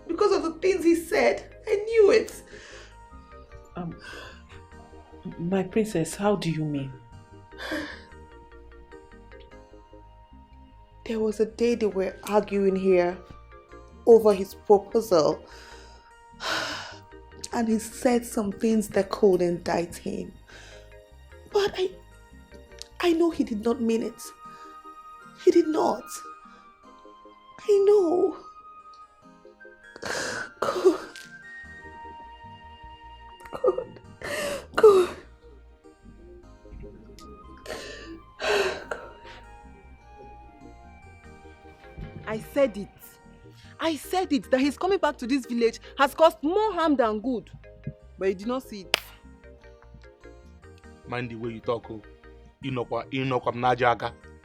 because of the things he said. I knew it.
My princess, how do you mean?
There was a day they were arguing here over his proposal, and he said some things that could indict him. But I know he did not mean it. He did not. I know. God.
I said it that his coming back to this village has caused more harm than good. But you did not see it.
Mind the way you talk.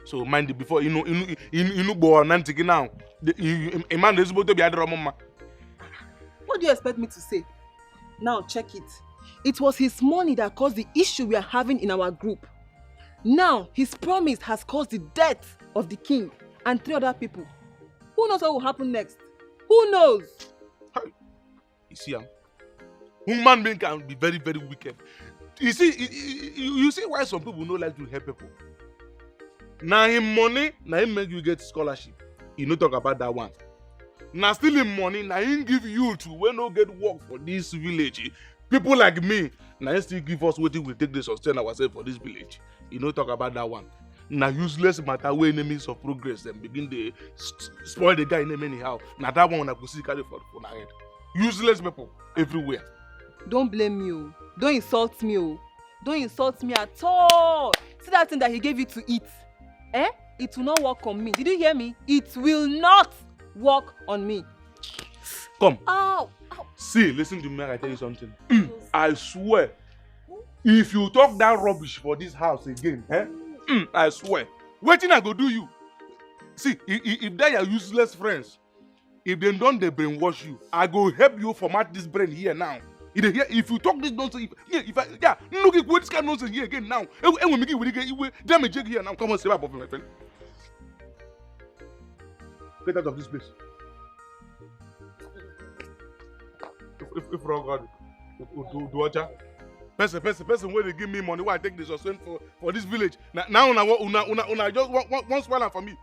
So mind it before you know born now. A man is supposed to be a drama.
What do you expect me to say? Now check it. It was his money that caused the issue we are having in our group. Now his promise has caused the death of the king and 3 other people. Who knows what will happen next? Who knows?
You see, human being can be very, very wicked. You see why some people don't like to help people. Now him money, now him make you get scholarship. You no talk about that one. Now stealing money, now him give you to when no get work for this village. People like me, now him still give us what we take to sustain ourselves for this village. You no talk about that one. Now useless matter where enemies of progress then begin to spoil the guy name anyhow. Now that one I could see carry for my head. Useless people everywhere.
Don't blame me. Oh. Don't insult me. Oh. Don't insult me at all. See that thing that he gave you to eat? It will not work on me. Did you hear me? It will not work on me.
Come.
Ow.
See, listen to me, I tell you something. I swear, if you talk that rubbish for this house again, I swear, wetin I go do you? See, if they are useless friends, if they don't they brainwash you, I go help you format this brain here now. If you talk this nonsense, look at this kind of nonsense here again now. And we make it damage here now. Come on, say about my friend. Get out of this place. If wrong God, do what? Person where they give me money, why I take this sustain for this village. Now una just one swallow for me.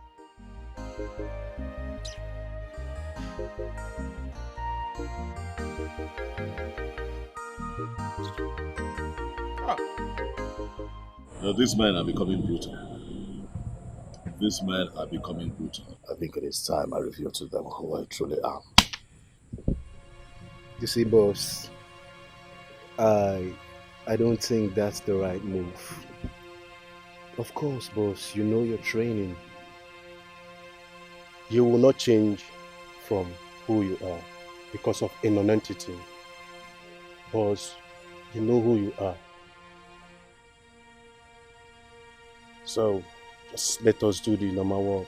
No, these men are becoming brutal. These men are becoming brutal. I think it is time I reveal to them who I truly am.
You see, boss, I don't think that's the right move. Of course, boss, you know your training. You will not change from who you are because of a non-entity. Boss, you know who you are. So, just let us do the normal work.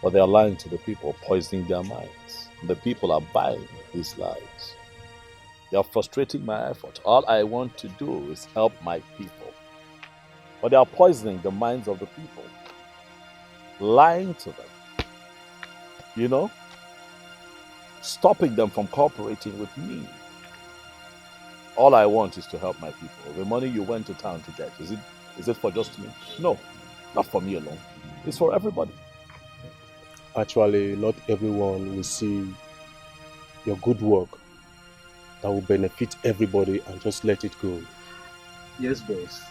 But they are lying to the people, poisoning their minds. The people are buying these lies. They are frustrating my effort. All I want to do is help my people. But they are poisoning the minds of the people. Lying to them. You know? Stopping them from cooperating with me. All I want is to help my people. The money you went to town to get, is it for just me? No, not for me alone. It's for everybody.
Actually, not everyone will see your good work that will benefit everybody and just let it go. Yes, boss.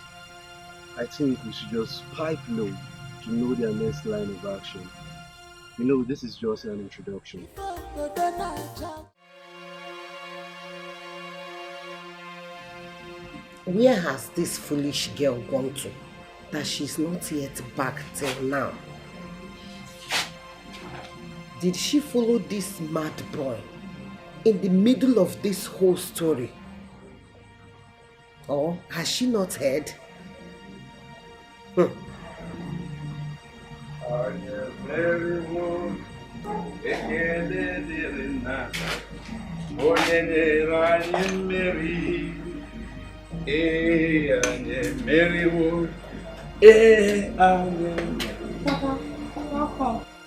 I think we should just pipe low to know their next line of action. You know, this is just an introduction.
Where has this foolish girl gone to that she's not yet back till now? Did she follow this mad boy in the middle of this whole story? Or has she not heard?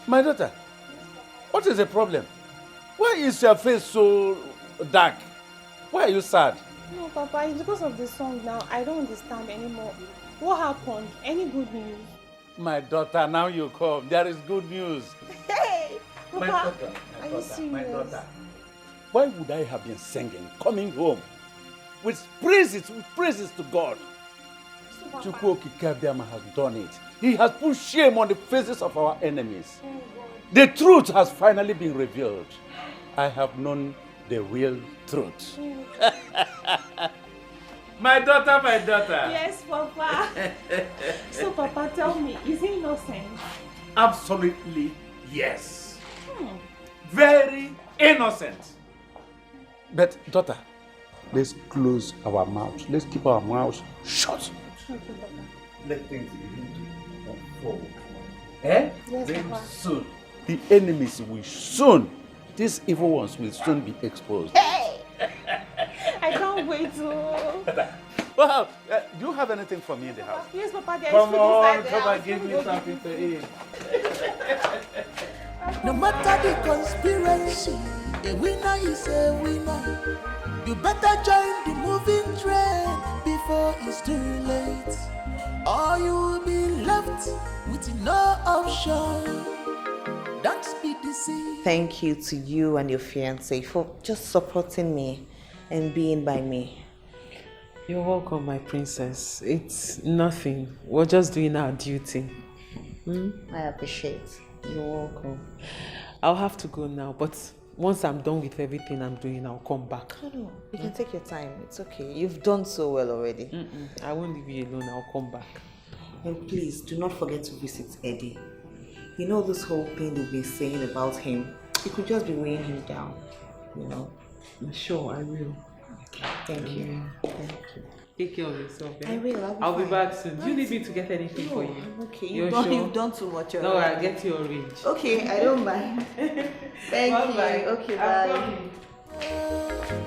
My daughter, what is the problem? Why is your face so dark? Why are you sad?
No, Papa, it's because of the song now. I don't understand anymore. What happened? Any good news?
My daughter, now you come. There is good news.
Hey! Papa,
My daughter,
are you serious?
my daughter. Why would I have been singing, coming home with praises to God? Chukwuoki Kabiama has done it. He has put shame on the faces of our enemies. The truth has finally been revealed. I have known the real truth. My daughter, my daughter.
Yes, Papa. So, Papa, tell me, is he innocent?
Absolutely yes. Very innocent. But daughter, let's close our mouth. Let's keep our mouths shut.
Okay, Papa.
Let things begin to unfold. Eh?
Yes,
Very
Papa.
soon. The enemies will soon these evil ones will soon be exposed.
Hey! I can't wait to.
Well, do you have anything for me in the house?
Yes, Papa, there is
Come
food
on,
inside the
come
house.
and give me something to eat.
No matter the conspiracy, a winner is a winner. You better join the moving train before it's too late, or you will be left with no option. Don't be deceived.
Thank you to you and your fiancé for just supporting me and being by me.
You're welcome, my princess. It's nothing. We're just doing our duty.
I appreciate.
You're welcome. I'll have to go now, but once I'm done with everything I'm doing, I'll come back.
No, you can take your time. It's okay. You've done so well already.
I won't leave you alone. I'll come back.
And please, do not forget to visit Eddie. You know this whole thing they've been saying about him, it could just be weighing him down, you know?
Sure, I will.
Thank you. Thank you.
Take care of yourself. Eh?
I will.
I'll be back soon. Do you need me to get anything for you?
I'm okay.
You're
You've done too much already.
No, I'll get you a range.
Okay, I don't mind. Thank you.
Bye-bye.
Okay,
I'm
bye.
coming.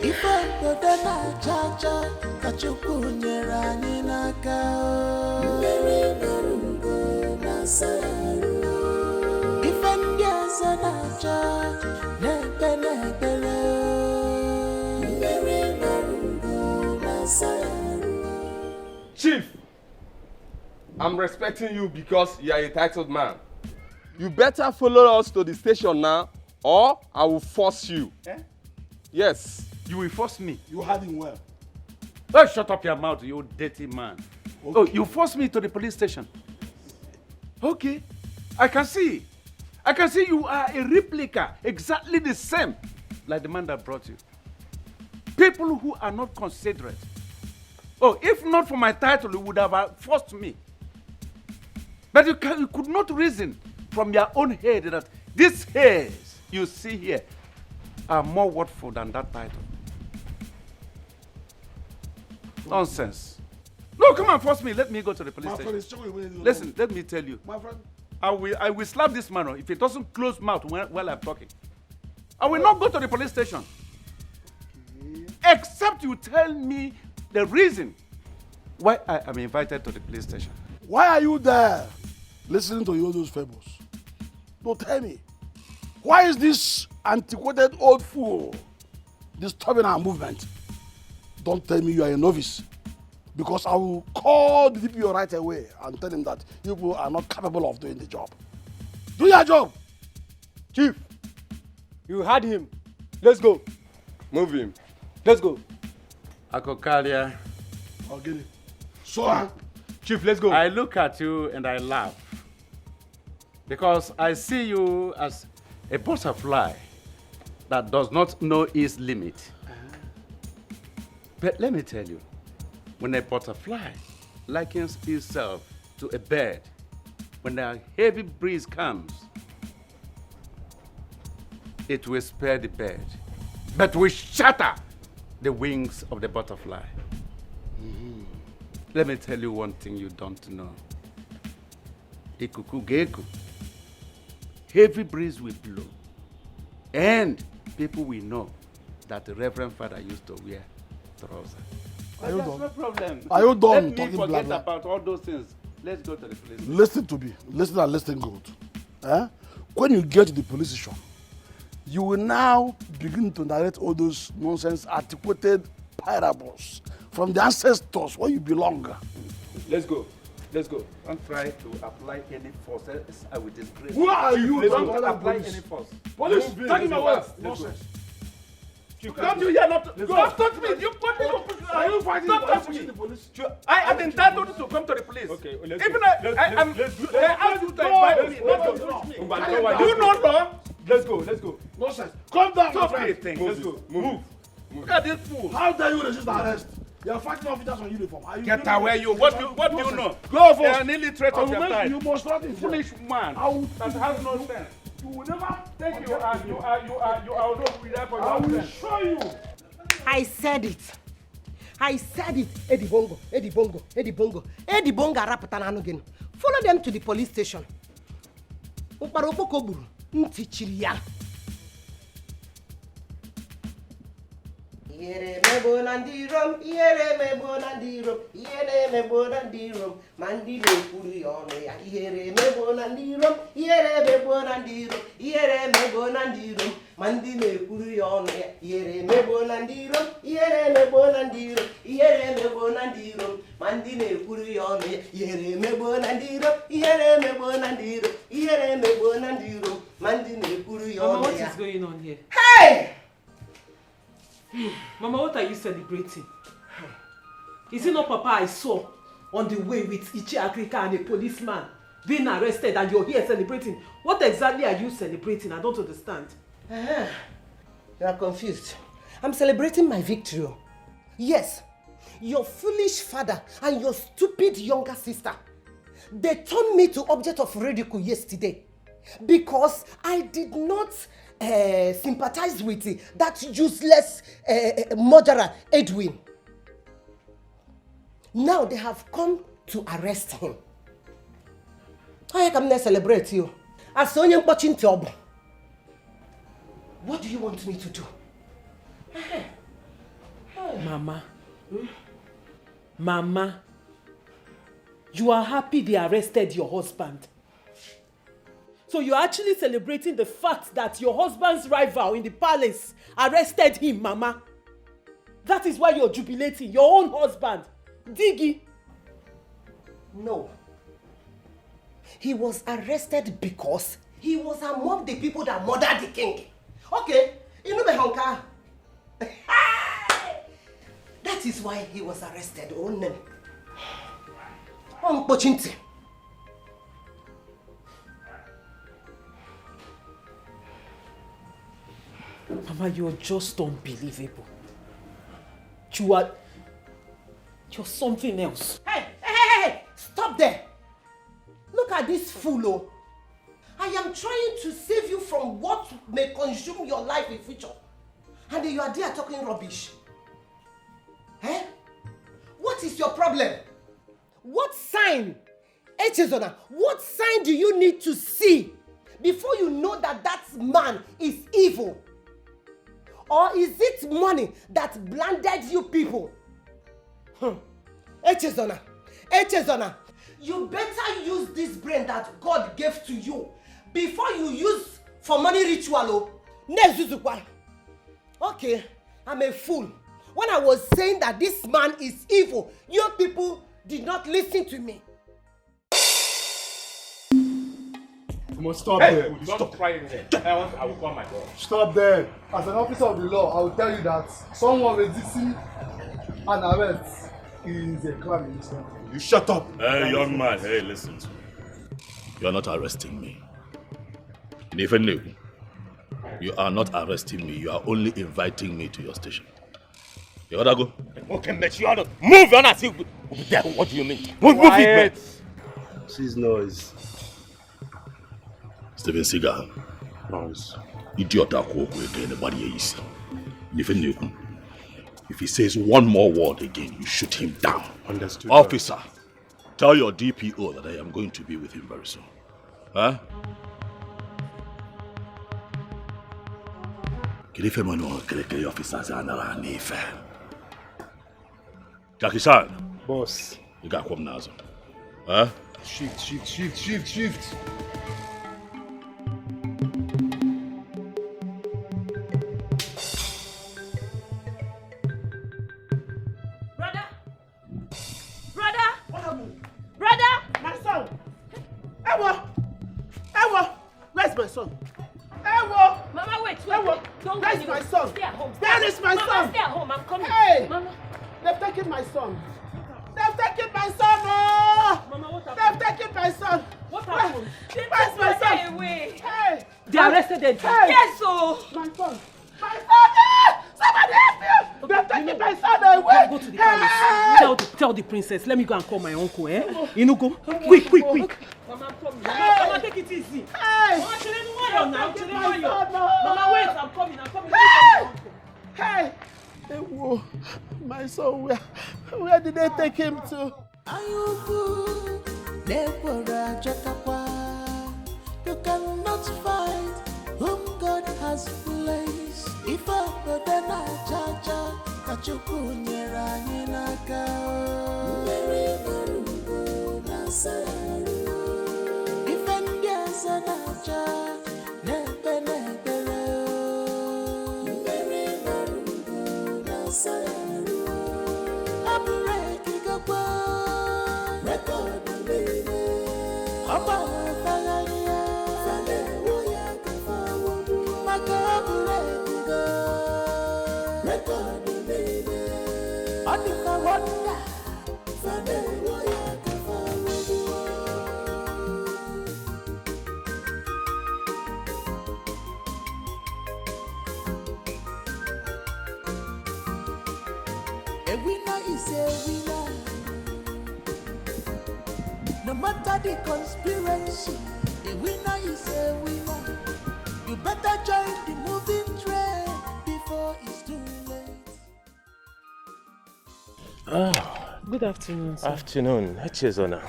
If I go down cha-cha, kachukwu nyere anyị n'aka. Mmeri narungo na saru. Ife ndị ọzọ na-acha, na-ekpe na-ekpere. Mmeri narungo na saru.
Chief, I'm respecting you because you are a titled man. You better follow us to the station now, or I will force you.
Eh?
Yes.
You will force me.
You had him well.
Oh, shut up your mouth, you dirty man. Okay. Oh, you forced me to the police station. Okay. I can see. I can see you are a replica, exactly the same, like the man that brought you. People who are not considerate. Oh, if not for my title, you would have forced me. But you could not reason from your own head that these hairs you see here are more worthful than that title. Nonsense. No, come on, force me. Let me go to the police station. Listen, let me tell you.
My friend.
I will slap this man if he doesn't close mouth while I'm talking. I will not go to the police station. Okay. Except you tell me the reason why I am invited to the police station.
Why are you there listening to all those fables? Don't tell me. Why is this antiquated old fool disturbing our movement? Don't tell me you are a novice, because I will call the DPO right away and tell him that you people are not capable of doing the job. Do your job!
Chief, you had him. Let's go. Move him. Let's go.
Akokalia.
Okay. So,
Chief, let's go.
I look at you and I laugh, because I see you as a butterfly that does not know its limit. But let me tell you, when a butterfly likens itself to a bird, when a heavy breeze comes, it will spare the bird, but will shatter the wings of the butterfly. Mm-hmm. Let me tell you one thing you don't know. Ikuku geku. Heavy breeze will blow, and people will know that the Reverend Father used to wear trousers.
Are you
That's
done?
no problem.
Are you done
Let me
talking
forget
blah, blah?
about all those things. Let's go to the police.
Listen to me. Listen and listen good. Eh? When you get to the police station, you will now begin to narrate all those nonsense antiquated parables from the ancestors where you belong.
Let's go. Let's go.
Don't try to apply any force. Else I will disgrace.
Who are you?
Don't
Don't
apply
police.
any force.
Police,
Move in.
take him away.
Let's go.
Nonsense.
Don't you hear not? Don't touch me. You put me.
Are you fighting
Don't
the
touch
police?
me.
The police?
I am entitled to come to the police.
Okay, let's
Even
go.
I am. They ask you to invite me, not to touch me. Do you not know?
Let's go. Let's go.
Nonsense. Calm down, my
Stop
friend.
it.
Let's go. Move.
Look at this fool.
How dare you resist arrest? You are fighting officers on uniform. Are you
Get
doing
away,
it?
you. What do you know?
Go
You
first.
are an illiterate of your time.
You must not interfere.
Foolish man
I will
that has no sense.
You will never
Thank you. You are not with that for
I
your
will
sense.
show you.
I said it. I said it. Eddie Bongo, Eddie Bongo, Eddie Bongo. Eddie Bongo arapụtana again. Follow them to the police station. Ụkpara okpoko gburu, ntị chiri ya. Yere me bonandirum, yere me bonandirum, yere me bonandirum, mandi me kuri ono ya. Yere me bonandirum, yere me bonandirum, yere me bonandirum, mandi me kuri ono ya. Yere me bonandirum, yere me bonandirum, yere me bonandirum, mandi me kuri ono ya. Yere me bonandirum, yere me bonandirum, yere me bonandirum, mandi me kuri ono ya.
Mama, what is going on here?
Hey!
Mama, what are you celebrating? Is it not Papa I saw on the way with Ichi Africa and a policeman being arrested and you're here celebrating? What exactly are you celebrating? I don't understand.
You are confused. I'm celebrating my victory. Yes, your foolish father and your stupid younger sister, they turned me to object of ridicule yesterday because I did not sympathize with that useless murderer Edwin. Now they have come to arrest him. I come to celebrate you. As Sonia watching job. What do you want me to do?
Mama. Mama. You are happy they arrested your husband. So you're actually celebrating the fact that your husband's rival in the palace arrested him, Mama. That is why you're jubilating, your own husband. Diggy.
No. He was arrested because he was among the people that murdered the king. Okay, you know the honka. That is why he was arrested. Oh, no. Pochinti.
Mama, you're just unbelievable. You're something else.
Hey! Stop there. Look at this fool. Oh. I am trying to save you from what may consume your life in future. And you are there talking rubbish. Eh? What is your problem? What sign? Echezona, what sign do you need to see before you know that that man is evil? Or is it money that blinded you people? Echezona, you better use this brain that God gave to you before you use for money ritual. Okay, I'm a fool. When I was saying that this man is evil, you people did not listen to me.
You must stop
Hey,
there.
don't try it. I will call my boss.
Stop there. As an officer of the law, I will tell you that someone resisting an arrest is a crime in this country.
You shut up. Hey, young man. Hey, listen. You are not arresting me. Even new. You are not arresting me. You are only inviting me to your station. You gotta go.
Okay, but you ought to move on. What do you mean? Move it, man.
Cease noise.
Steven Seagal.
Noise.
Idiot that walk with anybody is. If he says one more word again, you shoot him down.
Understood.
Officer, tell your DPO that I am going to be with him very soon. Huh? Jackie-san.
Boss.
You got come now. Huh?
Shift.
Where's my son? Ewo!
Mama, wait.
Ewo!
Don't
Where's
go.
my son?
Stay at home.
Where is my son?
Mama, stay at home. I'm coming.
Hey!
Mama.
They've taken my son. They've taken my son! Oh!
Mama, what happened?
They've taken my son!
What happened?
Where's my son?
Away.
Hey!
They arrested them.
Hey!
Yes, so.
My son! My son! Ah! Somebody help me! They've taken my son away!
Go to the palace. Tell the princess. Let me go and call my uncle, eh? Go. Quick.
Mama, I'm coming.
Hey!
Mama, take it easy.
Hey!
Mama, Mama, wait, I'm coming.
Hey! Hey, my son, where did they take him to?
You cannot find whom God has placed. If I go then I judge. A winner is a winner. No matter the conspiracy, a winner is a winner. You better join the moving train before it's too late.
Good afternoon, sir.
Afternoon. Echezona.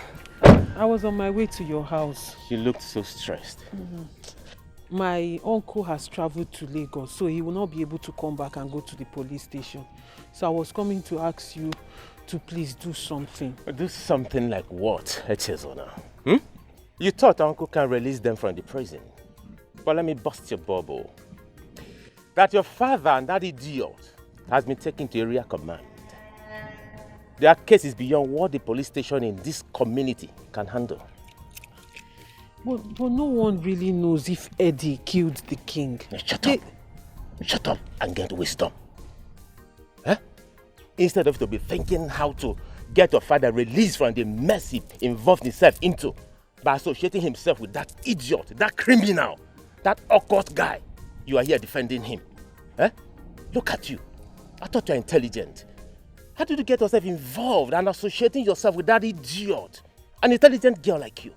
I was on my way to your house.
You looked so stressed.
My uncle has traveled to Lagos, so he will not be able to come back and go to the police station. So I was coming to ask you to please do something.
Do something like what, Echezona? You thought Uncle can release them from the prison. But let me bust your bubble. That your father and that idiot has been taken to area command. Their case is beyond what the police station in this community can handle.
But no one really knows if Eddie killed the king.
Shut up. Shut up and get wisdom. Instead of to be thinking how to get your father released from the mess he involved himself into by associating himself with that idiot, that criminal, that occult guy, you are here defending him. Look at you. I thought you were intelligent. How did you get yourself involved and associating yourself with that idiot, an intelligent girl like you?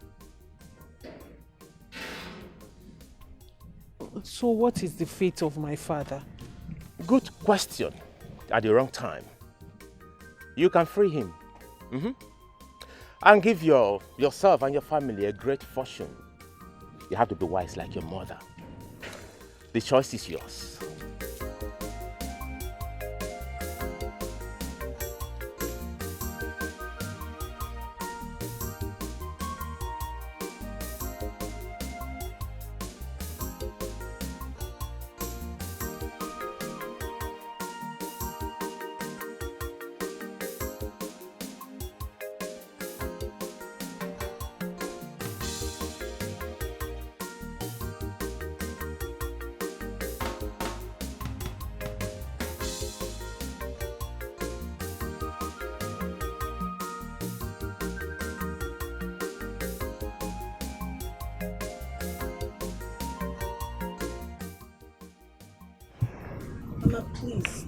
So what is the fate of my father?
Good question. At the wrong time. You can free him. And give yourself and your family a great fortune. You have to be wise like your mother. The choice is yours.
Mama, please.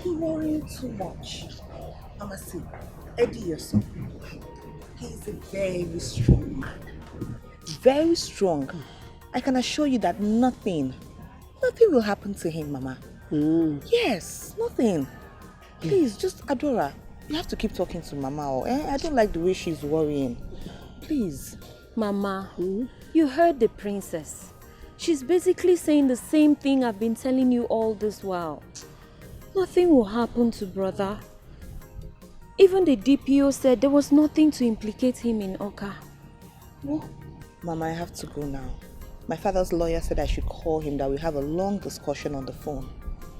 You're worrying too much. Mama, see, Eddie, your son, he's a very strong man. Very strong. I can assure you that nothing will happen to him, Mama. Yes, nothing. Please, just Adora, you have to keep talking to Mama. I don't like the way she's worrying. Please.
Mama, you heard the princess. She's basically saying the same thing I've been telling you all this while. Nothing will happen to brother. Even the DPO said there was nothing to implicate him in Oka.
Oh, Mama, I have to go now. My father's lawyer said I should call him, that we have a long discussion on the phone.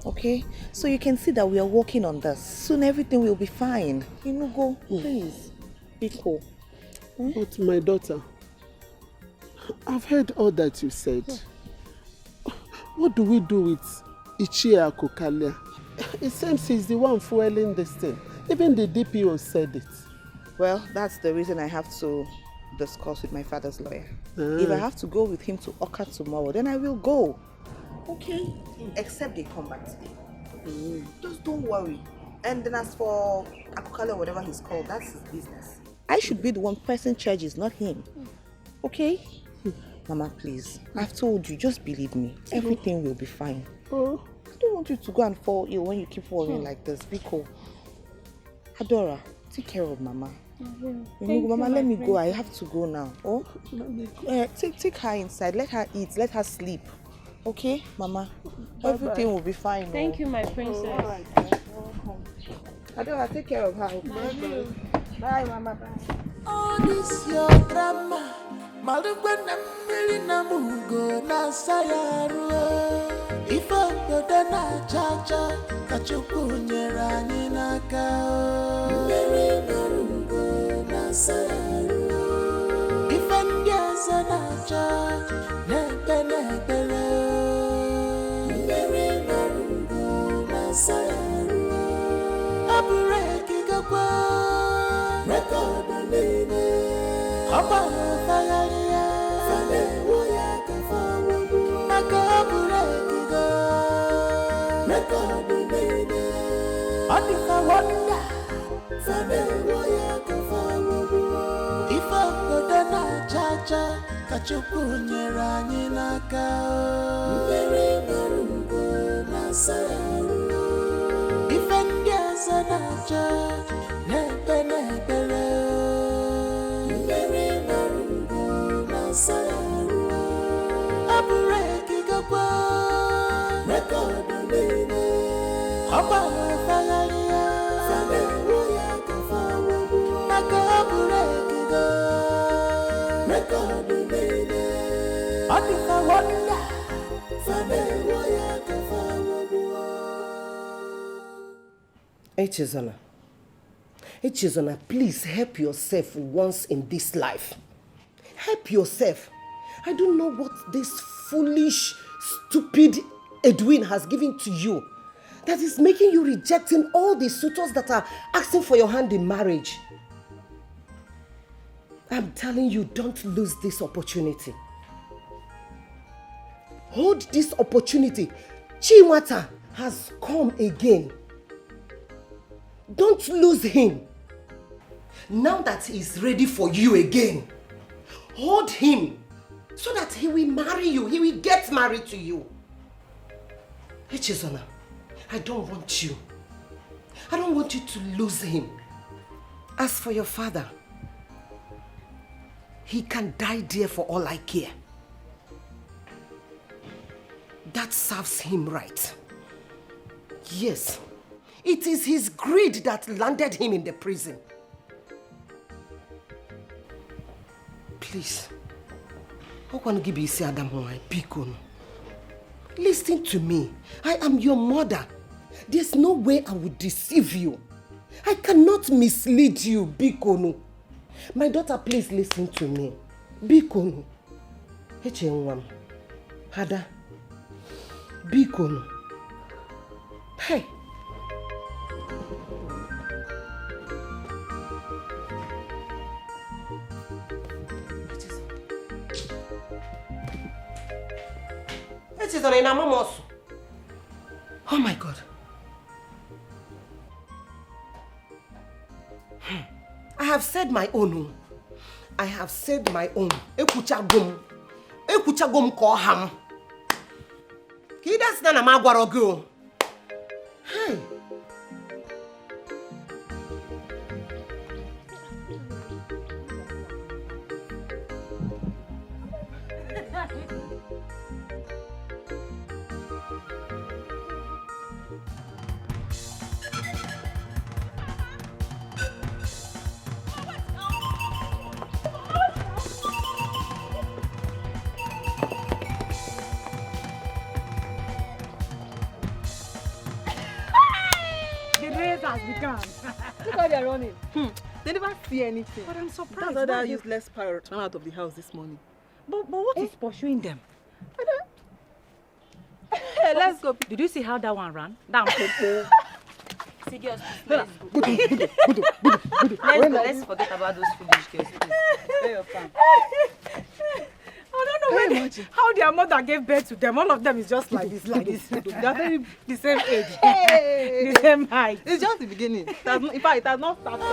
Okay? So you can see that we are working on this. Soon everything will be fine. You know, go, please. Be cool.
But my daughter, I've heard all that you said. What do we do with Ichia Kokalia? It seems he's the one fueling this thing. Even the DPO said it.
Well, that's the reason I have to discuss with my father's lawyer. If I have to go with him to Oka tomorrow, then I will go. Okay? Except they come back today. Just don't worry. And then as for Akokale, whatever he's called, that's his business. I should be the one pressing charges, not him. Okay? Mama, please. I've told you, just believe me. Everything will be fine. I don't want you to go and fall ill when you keep worrying like this. Biko. Adora, take care of Mama. Mama, let me go. I have to go now. Take her inside. Let her eat. Let her sleep. Okay, Mama? Everything will be fine.
Thank you, my princess.
All right. Adora, take care of her. Bye, Mama. Bye.
All this your drama. Malugwana milina mugo na sayaru. Ifo yoda na chacha kachuku nyera ninaka. Milina mugo na sayaru. Ifendiaza na cha nebele. Milina mugo na sayaru. Abure kigakwa record nene. Aba Odika wonder, fame woya kafawu. Ifa kodana chacha, kachuku nyerani naka. Mbere marumbo nasaru. Ifendia sanacha, nebe nebele. Mbere marumbo nasaru. Abureki gakwa, record nene. Oba fagalia, fame woya kafawu. Nakabureki go, record nene. Odika wonder, fame woya kafawu.
Echezona, please help yourself once in this life. Help yourself. I don't know what this foolish, stupid Edwin has given to you that is making you rejecting all the suitors that are asking for your hand in marriage. I'm telling you, don't lose this opportunity. Hold this opportunity. Chinwata has come again. Don't lose him. Now that he's ready for you again, hold him so that he will marry you. He will get married to you. Echezona, I don't want you. I don't want you to lose him. As for your father, he can die there for all I care. That serves him right. Yes, it is his greed that landed him in the prison. Please, listen to me. I am your mother. There's no way I would deceive you. I cannot mislead you, Bikonu. My daughter, please listen to me. Bikonu. Echenwam. Hada. Bikonu. Hey. Oh my God. I have said my own. I have said my own. Ekuchagum. Ekuchagum koham. Kidas na magwarogo. Hey.
Look how they're running. They never see anything.
But I'm surprised.
That's why that useless pirate ran out of the house this morning.
But what is pursuing them?
Hey, let's go.
Did you see how that one ran? Down.
See, girls, let's go. Let's forget about those foolish girls, please. Where your fam?
I don't know how their mother gave birth to them. All of them is just like this. They are very the same age.
Hey.
The same height.
It's just the beginning. In fact, it has not started.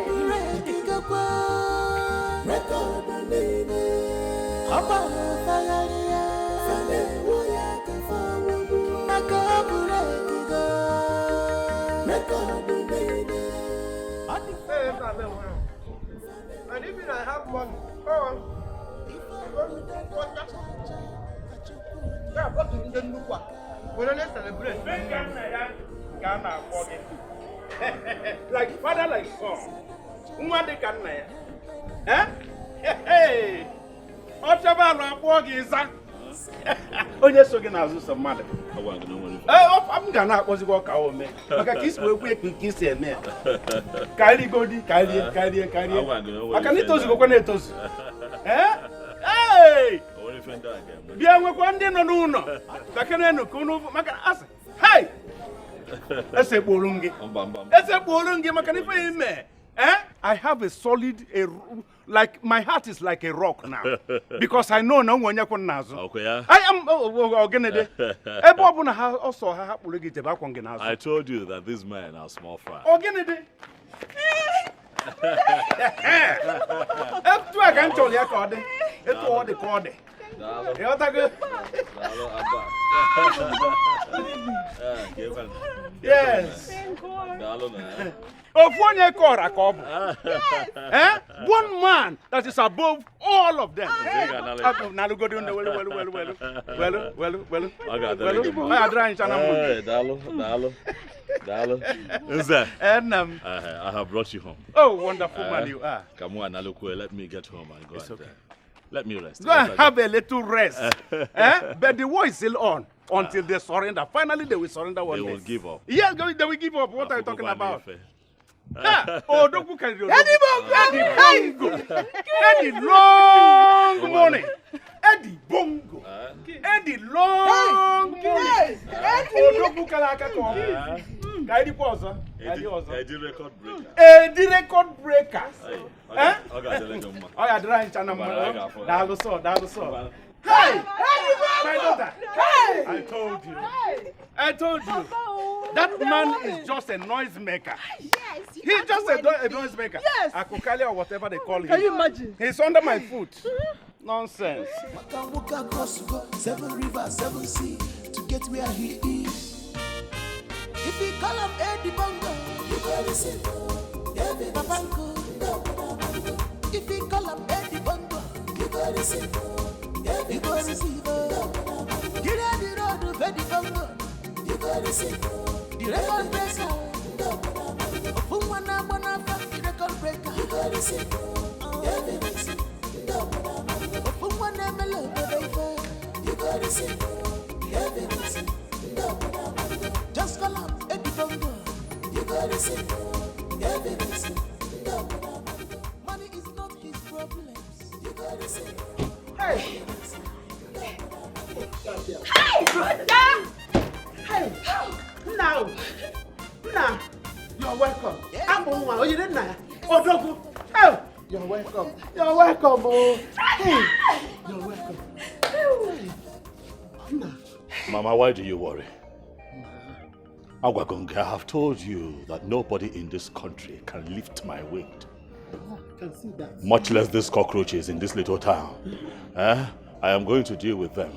And even I have money. Go on. Yeah, but you didn't look what. We're not celebrating. Like father, like son. Umade can eh? Hey! Otaba walking is that. Oh, yes, so can I do some mother. I'm gonna was walk out me. Like a kiss will quick kiss a man. Kylie Godi, Kylie. I can eat those coconuts. Eh? Hey! Bianca Quande no. The Canano Kuno Macaas. Hey! That's a Burungi. That's a Burungi Macanifa.
I have a solid, like my heart is like a rock now. Because I know no one yakon nazo.
Okay, yeah.
I am organide. Also
I told you that these men are small fry.
Organide. If I can tell you, it's all the code. Yes. Of one year call a couple. One man that is above all of them. Now go down the well.
I have brought you home.
Oh, wonderful man you are.
Come on, Nalukwe, let me get home and go. It's okay. Let me rest.
Go and have a little rest. But the war is still on until they surrender. Finally, they will surrender one day.
They will give up.
Yes, they will give up. What are you talking about?
Oh,
don't look at Eddie long money. Eddie Bongo. Eddie long money. Oh, don't look at Eddie Posa.
Eddie record breaker.
Eddie record breaker. Oh, yeah, dry channel. Hey, my daughter. Hey, I told you. That man is just a noisemaker.
Yes.
He's just a noisemaker.
Yes.
Akokali or whatever they call him.
Can you imagine?
He's under my foot. Nonsense.
Seven rivers, seven sea to get where he is. If we call him Eddie Bongo, you gotta listen. If we call him Eddie Bongo, you gotta listen. You gotta receive. Get on the road of Eddie Bongo, you gotta listen. The record breaker. Fumwana Bonafa, the record breaker, you gotta listen. Fumwana Melo, you gotta listen. Just call up Eddie Bongo, you gotta listen. Money is not his problem, you gotta listen.
Hey! Hey, brother! Hey! Now! You're welcome. I'm on one. Oh, you didn't know? Oh, Dogu! Oh! You're welcome. You're welcome, oh! Hey! You're welcome. Hey!
Mama, why do you worry? Agwagonga, I have told you that nobody in this country can lift my weight.
I can see that.
Much less these cockroaches in this little town. I am going to deal with them.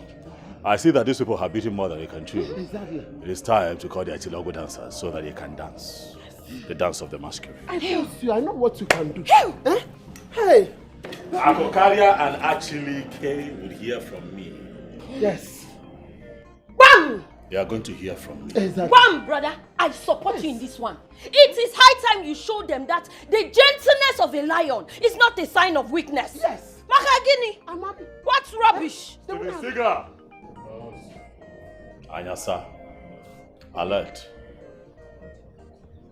I see that these people have beaten more than they can chew.
Exactly.
It is time to call the Atilogo dancers so that they can dance. The dance of the masquerade.
I trust you. I know what you can do. Hey!
Akokaria and actually K will hear from me.
Yes.
Bam!
They are going to hear from me.
Exactly.
Bam, brother! I support you in this one. It is high time you show them that the gentleness of a lion is not a sign of weakness.
Yes.
Makagini! What's rubbish?
Figure. Anyasa. Alert.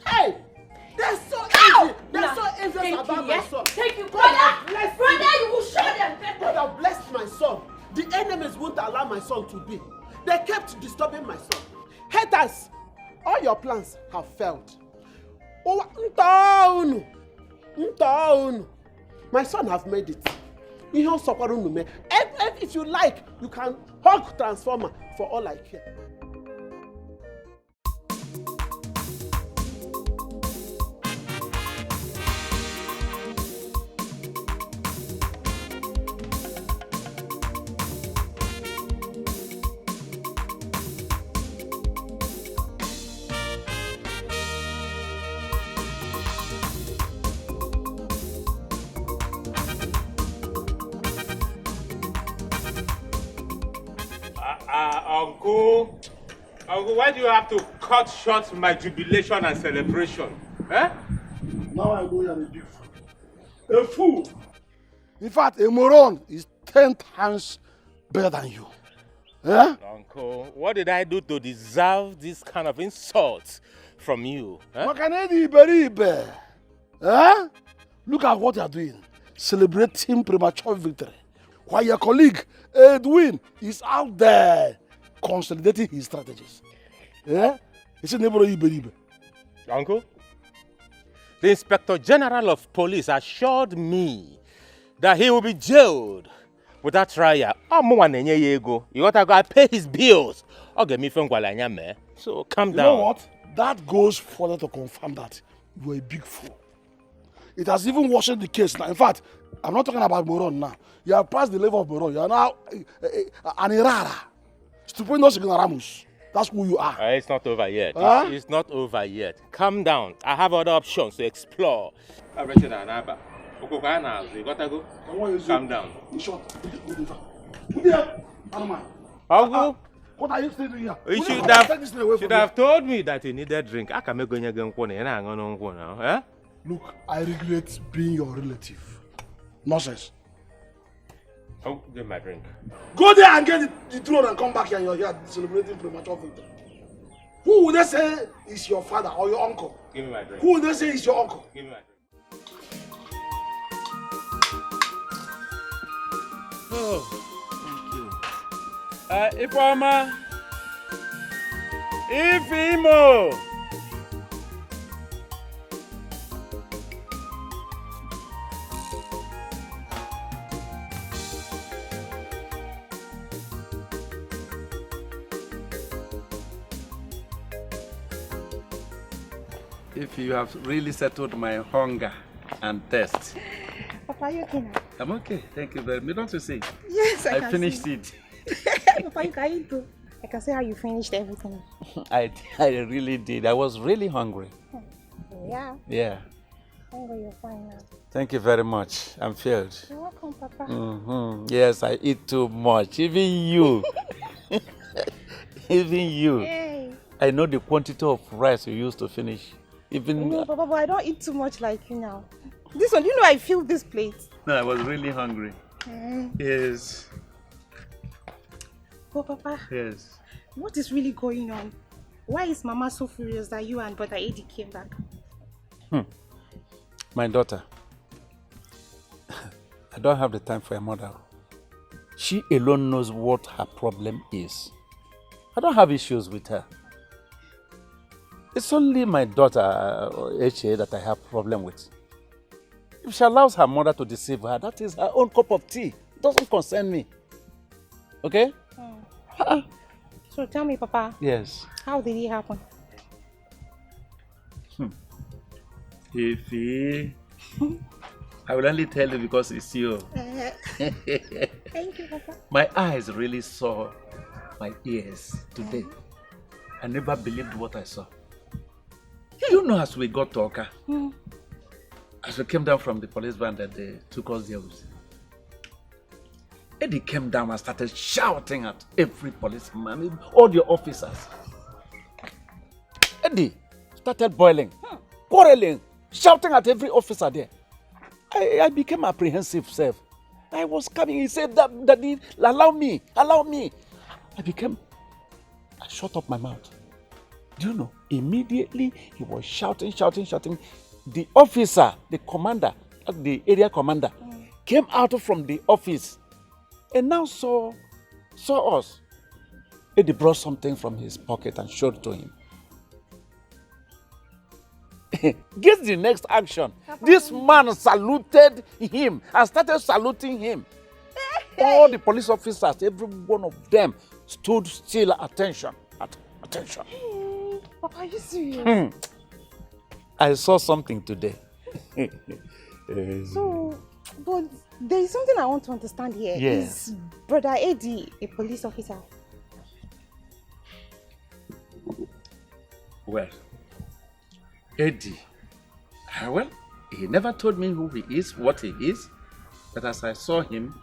Hey! They're so easy. They're so envious about my son.
Thank you, brother. Brother, you will show them.
God have blessed my son. The enemies won't allow my son to be. They kept disturbing my son. Haters, all your plans have failed. Oh, my son have made it. If you like, you can hug Transformer for all I care.
Uncle, why do you have to cut short my jubilation and celebration? Eh?
Now I know you're a big fool. A fool. In fact, a moron is 10 times better than you. Eh?
Uncle, what did I do to deserve this kind of insult from you? Eh?
Look at what you're doing. Celebrating premature victory. While your colleague, Edwin, is out there consolidating his strategies. Yeah? It's a neighbor.
Uncle, The Inspector General of Police assured me that he will be jailed without trial. You gotta go pay his bills. So calm down.
You know what? That goes further to confirm that you're a big fool. It has even worsened the case now. In fact, I'm not talking about Moron now. You have passed the level of Moron. You are now an errara. Stupendous ignoramus. That's who you are.
It's not over yet.
Huh?
It's not over yet. Calm down. I have other options to explore. You gotta go. Calm down. Uncle,
what are you still doing here?
You should have told me that you needed drink. I can make now.
Look, I regret being your relative. Nonsense.
Oh, get my drink.
Go there and get the throne and come back here and you're here celebrating premature victory. Who would they say is your father or your uncle?
Give me my drink.
Who would they say is your uncle?
Give me my drink.
Oh, thank you. Ifeoma. Ifeimo. If you have really settled my hunger and thirst.
Papa, are you okay now?
I'm okay, thank you very much. Don't you see?
Yes, I can
finished
see.
it.
Papa, you can eat too. I can see how you finished everything.
I really did. I was really hungry.
Yeah.
Yeah.
You're fine now.
Thank you very much. I'm filled.
You're welcome, Papa.
Yes, I eat too much. Even you. Even you.
Hey.
I know the quantity of rice you used to finish. Even
No, Papa, but I don't eat too much like you now. This one, you know I feel this plate.
No, I was really hungry. Yes.
Oh, Papa.
Yes.
What is really going on? Why is Mama so furious that you and Brother Eddie came back?
My daughter. I don't have the time for your mother. She alone knows what her problem is. I don't have issues with her. It's only my daughter, H.A., that I have problem with. If she allows her mother to deceive her, that is her own cup of tea. It doesn't concern me. Okay?
So tell me, Papa.
Yes.
How did it happen?
Ify, I will only tell you because it's you.
Thank you, Papa.
My eyes really saw my ears today. I never believed what I saw. You know, as we got to Oka, as we came down from the police van that they took us there with, Eddie came down and started shouting at every policeman, all the officers. Eddie started boiling, quarreling, shouting at every officer there. I became apprehensive, self. I was coming, he said, Daddy, allow me. I shut up my mouth. Do you know, immediately he was shouting. The officer, the commander, the area commander, came out from the office and now saw us. Eddie brought something from his pocket and showed it to him. Guess the next action. This man saluted him and started saluting him. All the police officers, every one of them, stood still at attention.
Papa, are you serious?
I saw something today.
So, but there is something I want to understand here.
Yes.
Is Brother Eddie a police officer?
Well, Eddie, he never told me who he is, what he is, but as I saw him,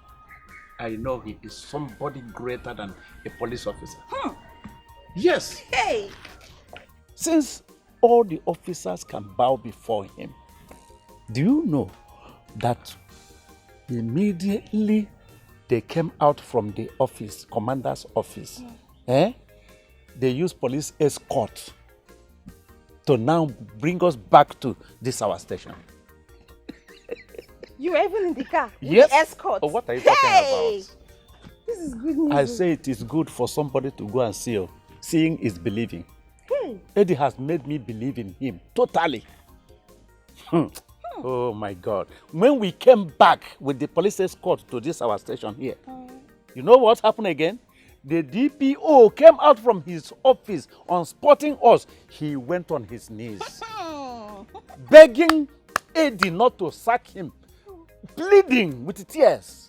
I know he is somebody greater than a police officer. Yes.
Hey!
Since all the officers can bow before him, do you know that immediately they came out from the office, commander's office, they used police escort to now bring us back to this our station.
You were even in the car?
Yes.
With escort?
Oh, what are you talking about?
This is good news.
I say it is good for somebody to go and see. Seeing is believing. Eddie has made me believe in him totally. Oh my God. When we came back with the police escort to this our station here, you know what happened again? The DPO came out from his office on spotting us. He went on his knees, begging Eddie not to sack him, pleading with tears.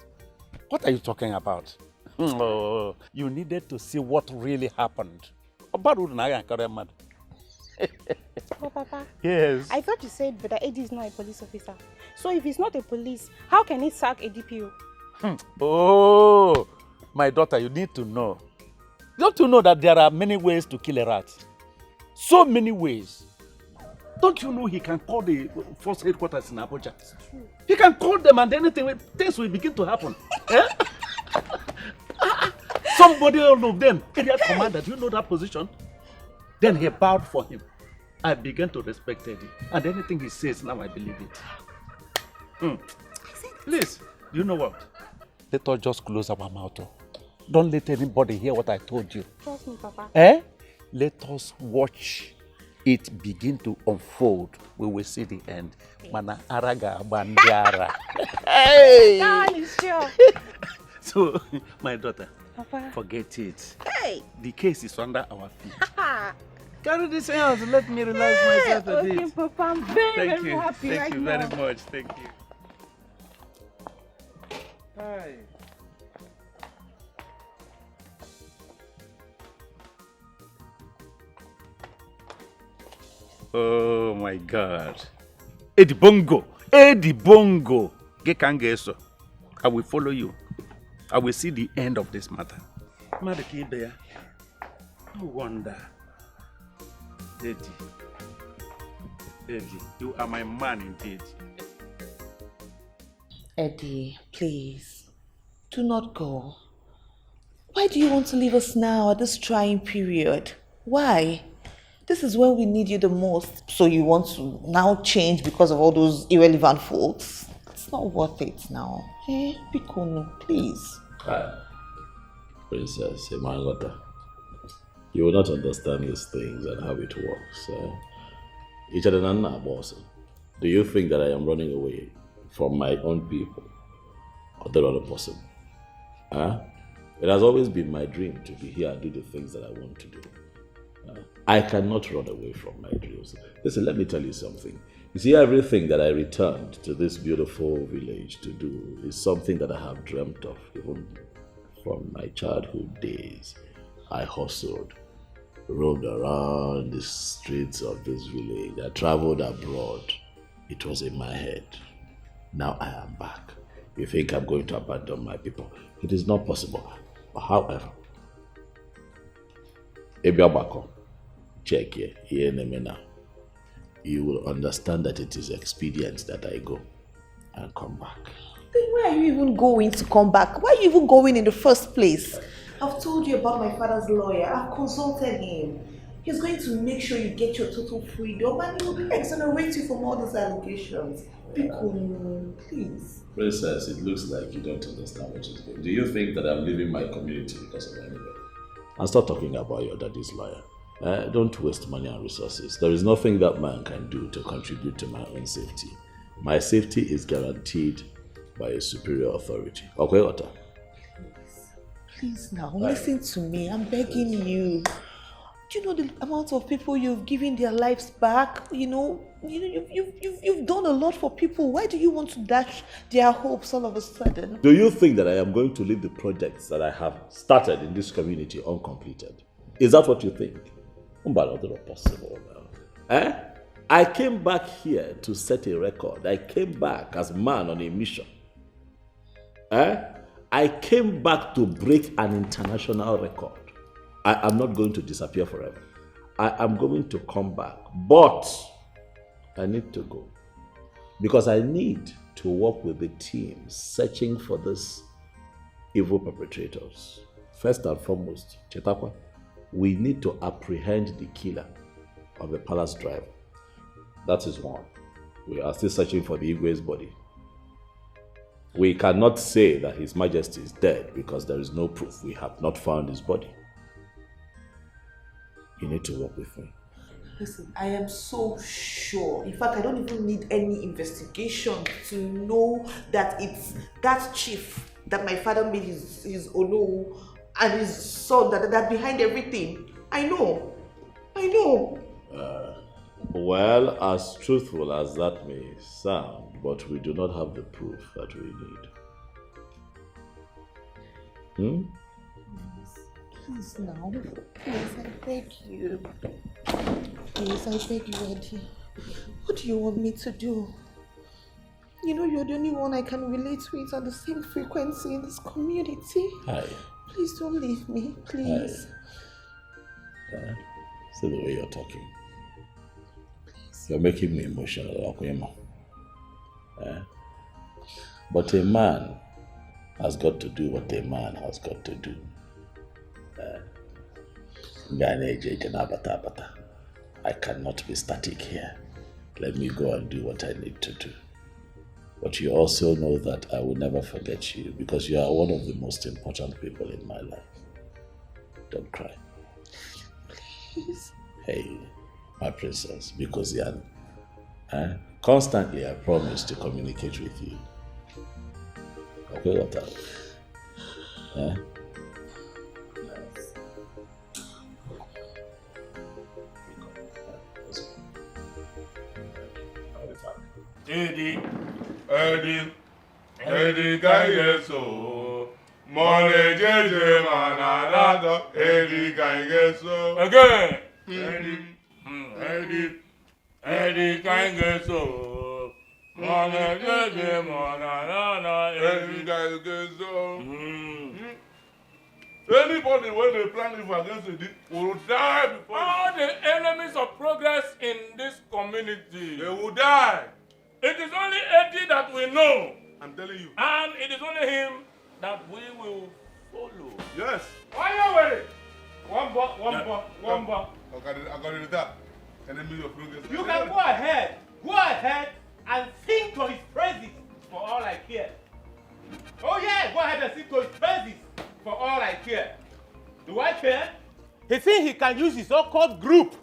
What are you talking about? Oh, you needed to see what really happened.
Oh, Papa.
Yes.
I thought you said Brother Eddie is not a police officer. So if he's not a police, how can he sack a DPO?
Oh, my daughter, you need to know. Don't you know that there are many ways to kill a rat? So many ways. Don't you know he can call the force headquarters in Abuja? He can call them and anything, things will begin to happen. Eh? Somebody all of them, area commander, do you know that position? Then he bowed for him. I began to respect Eddie. And anything he says, now I believe it. Please, you know what? Let us just close our mouth. Don't let anybody hear what I told you.
Trust me, Papa.
Eh? Let us watch it begin to unfold. We will see the end. Mana araga bandiara. Hey!
God is sure.
So, my daughter,
Papa.
forget it.
Hey!
The case is under our feet. Carry this out. Let me relax myself a bit.
Okay, Papa. I'm very,
Thank
very
you.
happy
Thank
right
you
now.
very much. Thank you.
Hi.
Oh my God. Eddie Bongo. Eddie Bongo. Gekangeso. I will follow you. I will see the end of this matter. Madakibea. No wonder. Eddie. Eddie, you are my man indeed.
Eddie, please, do not go. Why do you want to leave us now at this trying period? Why? This is when we need you the most. So you want to now change because of all those irrelevant faults? It's not worth it now. Eh? Bikono, please.
Princess Emangota, you will not understand these things and how it works. Do you think that I am running away from my own people or the other person? It has always been my dream to be here and do the things that I want to do. I cannot run away from my dreams. Listen, let me tell you something. You see, everything that I returned to this beautiful village to do is something that I have dreamt of even from my childhood days. I hustled, roamed around the streets of this village. I traveled abroad. It was in my head. Now I am back. You think I'm going to abandon my people? It is not possible. However, Ebiabako, check here now. You will understand that it is expedient that I go and come back.
Then why are you even going to come back? Why are you even going in the first place? I've told you about my father's lawyer. I've consulted him. He's going to make sure you get your total freedom and he will exonerate you from all these allegations. Bikono, please.
Princess, it looks like you don't understand what is going. Do you think that I'm leaving my community because of anybody? And stop talking about your daddy's lawyer. Don't waste money and resources. There is nothing that man can do to contribute to my own safety. My safety is guaranteed by a superior authority. Okay, Otta?
Please now, listen to me. I'm begging you. Do you know the amount of people you've given their lives back? You've done a lot for people. Why do you want to dash their hopes all of a sudden?
Do you think that I am going to leave the projects that I have started in this community uncompleted? Is that what you think? Not possible now. I came back here to set a record. I came back as a man on a mission. I came back to break an international record. I am not going to disappear forever. I am going to come back, but I need to go because I need to work with the team searching for these evil perpetrators. First and foremost, Chetakwa, we need to apprehend the killer of the palace driver. That is one. We are still searching for the Igwe's body. We cannot say that His Majesty is dead because there is no proof. We have not found his body. You need to work with me.
Listen, I am so sure. In fact, I don't even need any investigation to know that it's that chief that my father made his Ono and his son that behind everything. I know.
Well, as truthful as that may sound, but we do not have the proof that we need.
Please now. Please, I beg you. Please, I beg you, Eddie. What do you want me to do? You know you're the only one I can relate with on the same frequency in this community.
Hi.
Please don't leave me, please.
See the way you're talking. You're making me emotional, Akuyama. But a man has got to do what a man has got to do. I cannot be static here. Let me go and do what I need to do. But you also know that I will never forget you because you are one of the most important people in my life. Don't cry.
Please.
Hey, my princess, because constantly I promise to communicate with you. Okay, what else?
Eddie, Gaigeso, Mole Jeje Manarado, Eddie Gaigeso. Again, Eddie Gaigeso, Mole Jeje Manarado, Eddie Gaigeso. Anybody when they plan evil against it will die before. All the enemies of progress in this community, they will die. It is only Eddie that we know. I'm telling you. And it is only him that we will follow. Yes. Why are you worried? One bar. Okay, I got it with that. Enemy of progress.
You can go ahead and sing to his praises for all I care. Oh yeah, go ahead and sing to his praises for all I care. Do I care? He thinks he can use his so-called group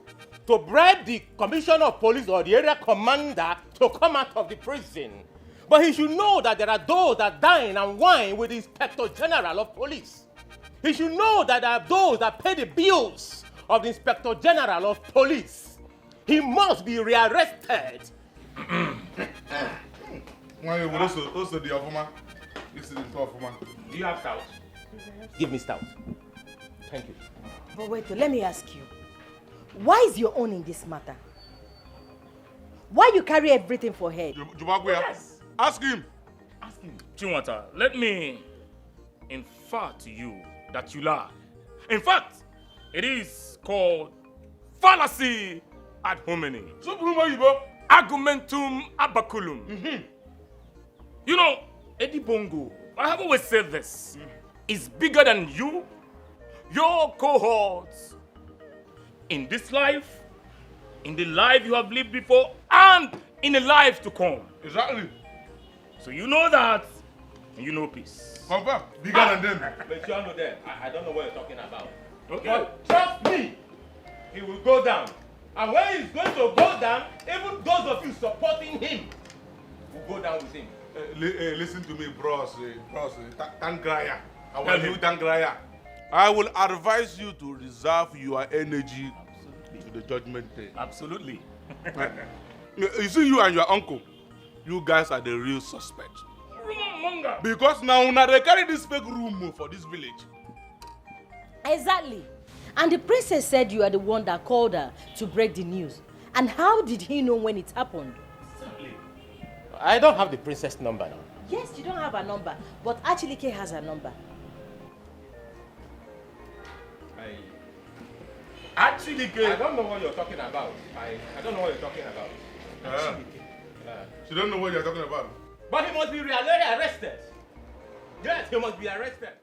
to bribe the commissioner of police or the area commander to come out of the prison. But he should know that there are those that dine and wine with the Inspector General of Police. He should know that there are those that pay the bills of the Inspector General of Police. He must be rearrested.
Why you also the offer? This is the offer.
Do you have stout? Give me stout. Thank you.
But wait, let me ask you. Why is your own in this matter? Why you carry everything for head?
Yes. Ask him.
Chinwata, let me infer to you that you lie. In fact, it is called fallacy ad hominem. Argumentum abaculum. You know, Eddie Bongo, I have always said this, is bigger than you, your cohorts, in this life, in the life you have lived before, and in the life to come.
Exactly.
So you know that, and you know peace.
Confirm. Bigger than them.
But you know them. I don't know what you're talking about. Okay. But trust me, he will go down. And when he's going to go down, even those of you supporting him will go down with him.
Listen to me, bros. Tangraya. I will do Tangraya. I will advise you to reserve your energy to the judgment day.
Absolutely.
You see, you and your uncle, you guys are the real suspects. Because now they carry this fake rumor for this village.
Exactly. And the princess said you are the one that called her to break the news. And how did he know when it happened?
Exactly. I don't have the princess number now.
Yes, you don't have her number, but Achilike has her number.
Achilike? I don't know what you're talking about. I don't know what you're talking about.
She don't know what you're talking about.
But he must be arrested. Yes, he must be arrested.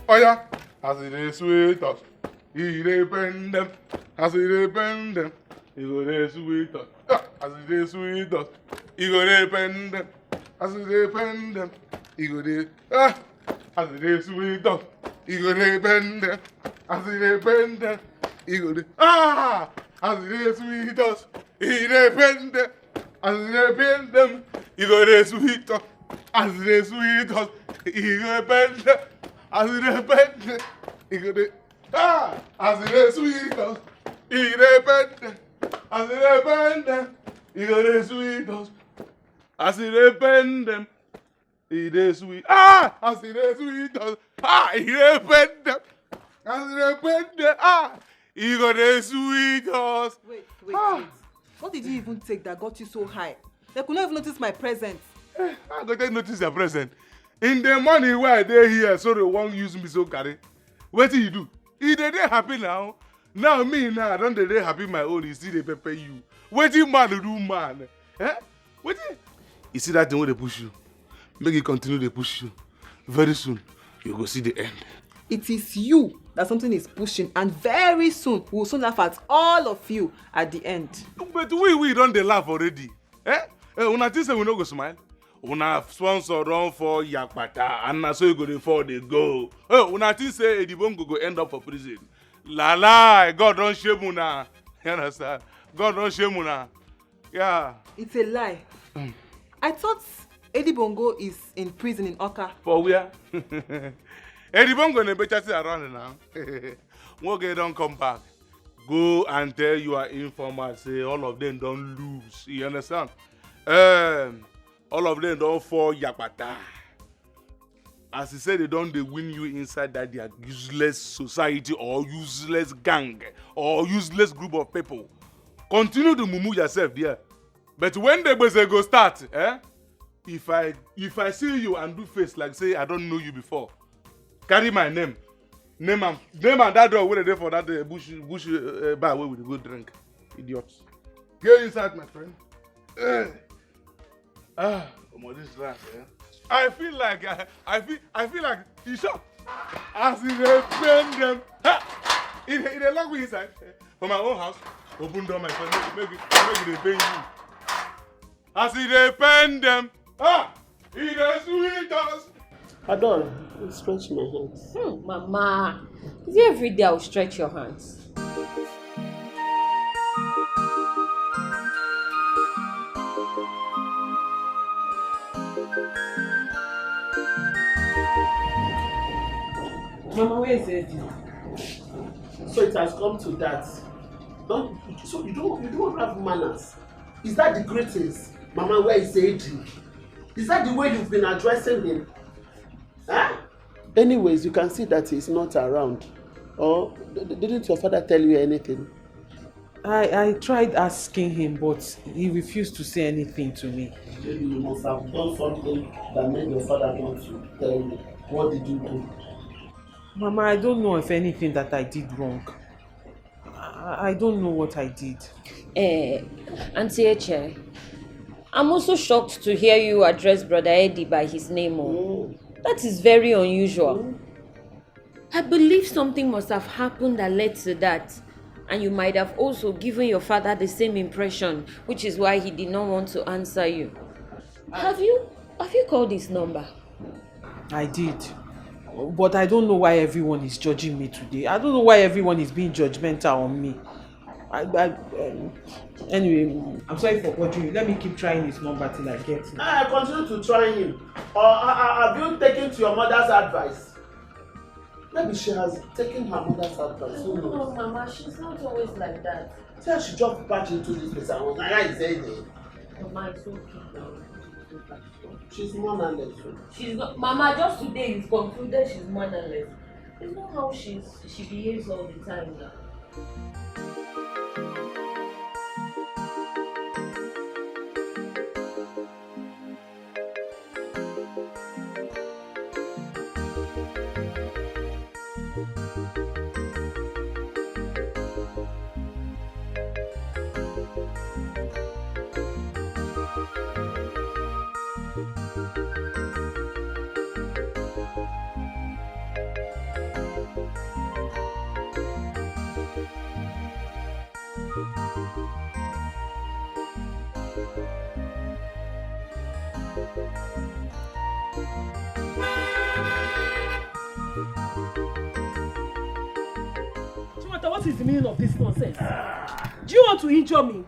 Oh yeah, as it is sweet us, he depend them. As it depend them, he go dey sweet us. As it is sweet us, he go depend them. As it depend them, he go dey. As it is sweet us, he go depend them. As it depend them, he go dey. As it is sweet us, he depend them. As it depend them, he go dey sweet us. As it is sweet us, he go depend them. As it depend, he go dey. As it is sweet us, he depend. As it depend, he go dey sweet us. As it depend, he dey sweet. As it is sweet us, he depend. As it depend, he go dey sweet us.
Wait. What did you even take that got you so high? They could not even notice my presence.
I go take notice your present. In the morning where I dey here, so they won't use me so carry. What do you do? He dey happy now. Now me now, I don't dey happy my own. You see they pepper you. What do man do man? What you see that thing where they push you? Make it continue they push you. Very soon, you go see the end.
It is you that something is pushing, and very soon we will soon laugh at all of you at the end.
But we don't dey laugh already. Una think say we no go smile? Una sponsor run for Yakpata, and na so you go dey fall dey go. Una think say Edibongo go end up for prison? La, God don't shame una. You understand? God don't shame una. Yeah.
It's a lie. I thought Eddie Bongo is in prison in Oka.
For where? Eddie Bongo and Betrayal around now. One guy don't come back. Go and tell your informers, say all of them don't lose. You understand? All of them don't fall Yakpata. As he said, they don't win you inside that their useless society or useless gang or useless group of people. Continue to mumu yourself there. But when the buzzer go start, if I see you and do face like say I don't know you before, carry my name and that door where they there for that bush bar where we go drink. Idiots. Get inside, my friend. Come on, this last, I feel like he shot. As he bend them, he lock me inside. For my own house, open door, my friend, make it bend you. As he bend them, he does sweet us.
Adol, stretch my hands.
Mama, is it every day I'll stretch your hands?
Mama, where is Eddie? So it has come to that. You don't have manners. Is that the greatest? Mama, where is Eddie? Is that the way you've been addressing him? Anyways, you can see that he's not around. Or didn't your father tell you anything?
I tried asking him, but he refused to say anything to me.
Maybe you must have done something that made your father want to tell you. What did you do?
Mama, I don't know if anything that I did wrong. I don't know what I did.
Auntie Eche, I'm also shocked to hear you address Brother Eddie by his name. That is very unusual. I believe something must have happened that led to that. And you might have also given your father the same impression, which is why he did not want to answer you. Have you called his number?
I did. But I don't know why everyone is judging me today. I don't know why everyone is being judgmental on me. Anyway, I'm sorry for bothering you. Let me keep trying his number till I get it.
I continue to try him. Or have you taken to your mother's advice? Maybe she has taken her mother's advice.
No, Mama, she's not always like that.
See, she just patched into this place and was like, I say it.
Mama, it's okay.
She's mannerless.
She's not, Mama, just today you've concluded she's mannerless. It's not how she behaves all the time now.
matter? What is the meaning of this nonsense? Do you want to injure me?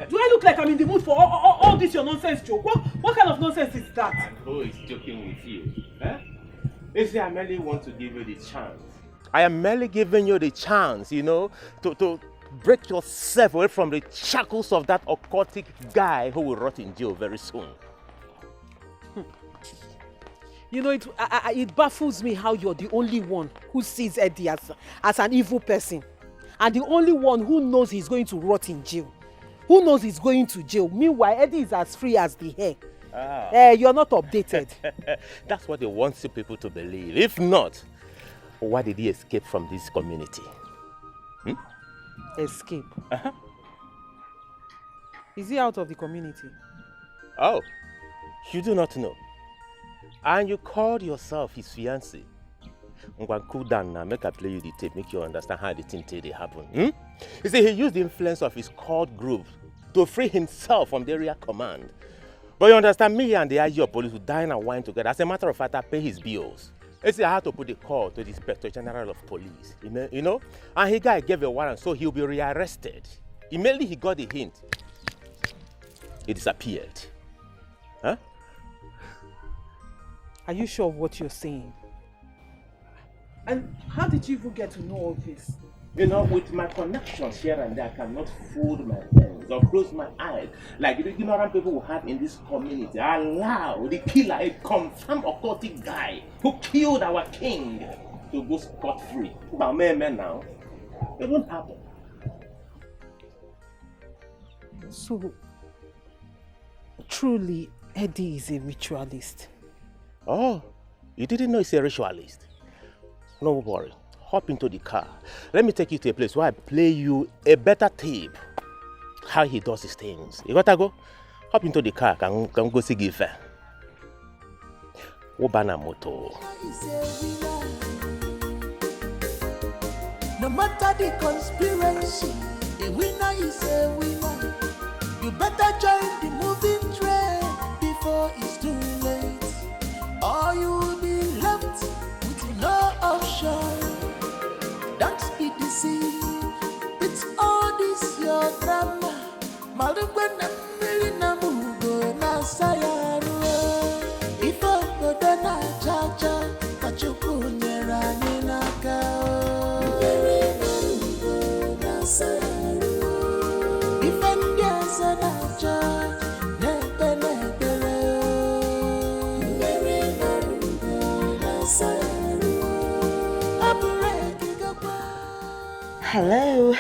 Do I look like I'm in the mood for all this your nonsense joke? What kind of nonsense is that?
And who is joking with you? I merely want to give you the chance. I am merely giving you the chance, to break yourself away from the shackles of that occultic guy who will rot in jail very soon.
It baffles me how you're the only one who sees Eddie as an evil person. And the only one who knows he's going to rot in jail. Who knows he's going to jail? Meanwhile, Eddie is as free as the hair. You're not updated.
That's what they want people to believe. If not, why did he escape from this community?
Escape? Is he out of the community?
Oh, you do not know. And you called yourself his fiancé. Cool down now, make I play you the tape, make you understand how the thing they happen. You see, he used the influence of his cult group to free himself from the area command. But you understand, me and the IG of police would dine and wine together. As a matter of fact, I pay his bills. You see, I had to put the call to the Inspector General of Police, and he gave a warrant, so he'll be rearrested. Immediately he got the hint, he disappeared. Huh?
Are you sure of what you're saying? And how did you even get to know all this?
With my connections here and there, I cannot fold my hands or close my eyes like the ignorant people we have in this community. Allow the killer, a confirmed occultic guy who killed our king, to go scot-free. But men now, it won't happen.
So, truly, Eddie is a ritualist.
Oh, you didn't know he's a ritualist? No worry. Hop into the car. Let me take you to a place where I play you a better tape. How he does his things. You gotta go? Hop into the car. Can go see Gife. Obana moto.
No matter the conspiracy, a winner is a winner. You better join the moving train before it's too late. Or you will be left with no option. Don't be deceived. It's all this your drama. Malugwana milina mugo na sayaru. If I go na chacha, kachuku nyera ninaka. Milina na sayaru. If I get na cha, nepe nepere. Milina na sayaru.
Hello.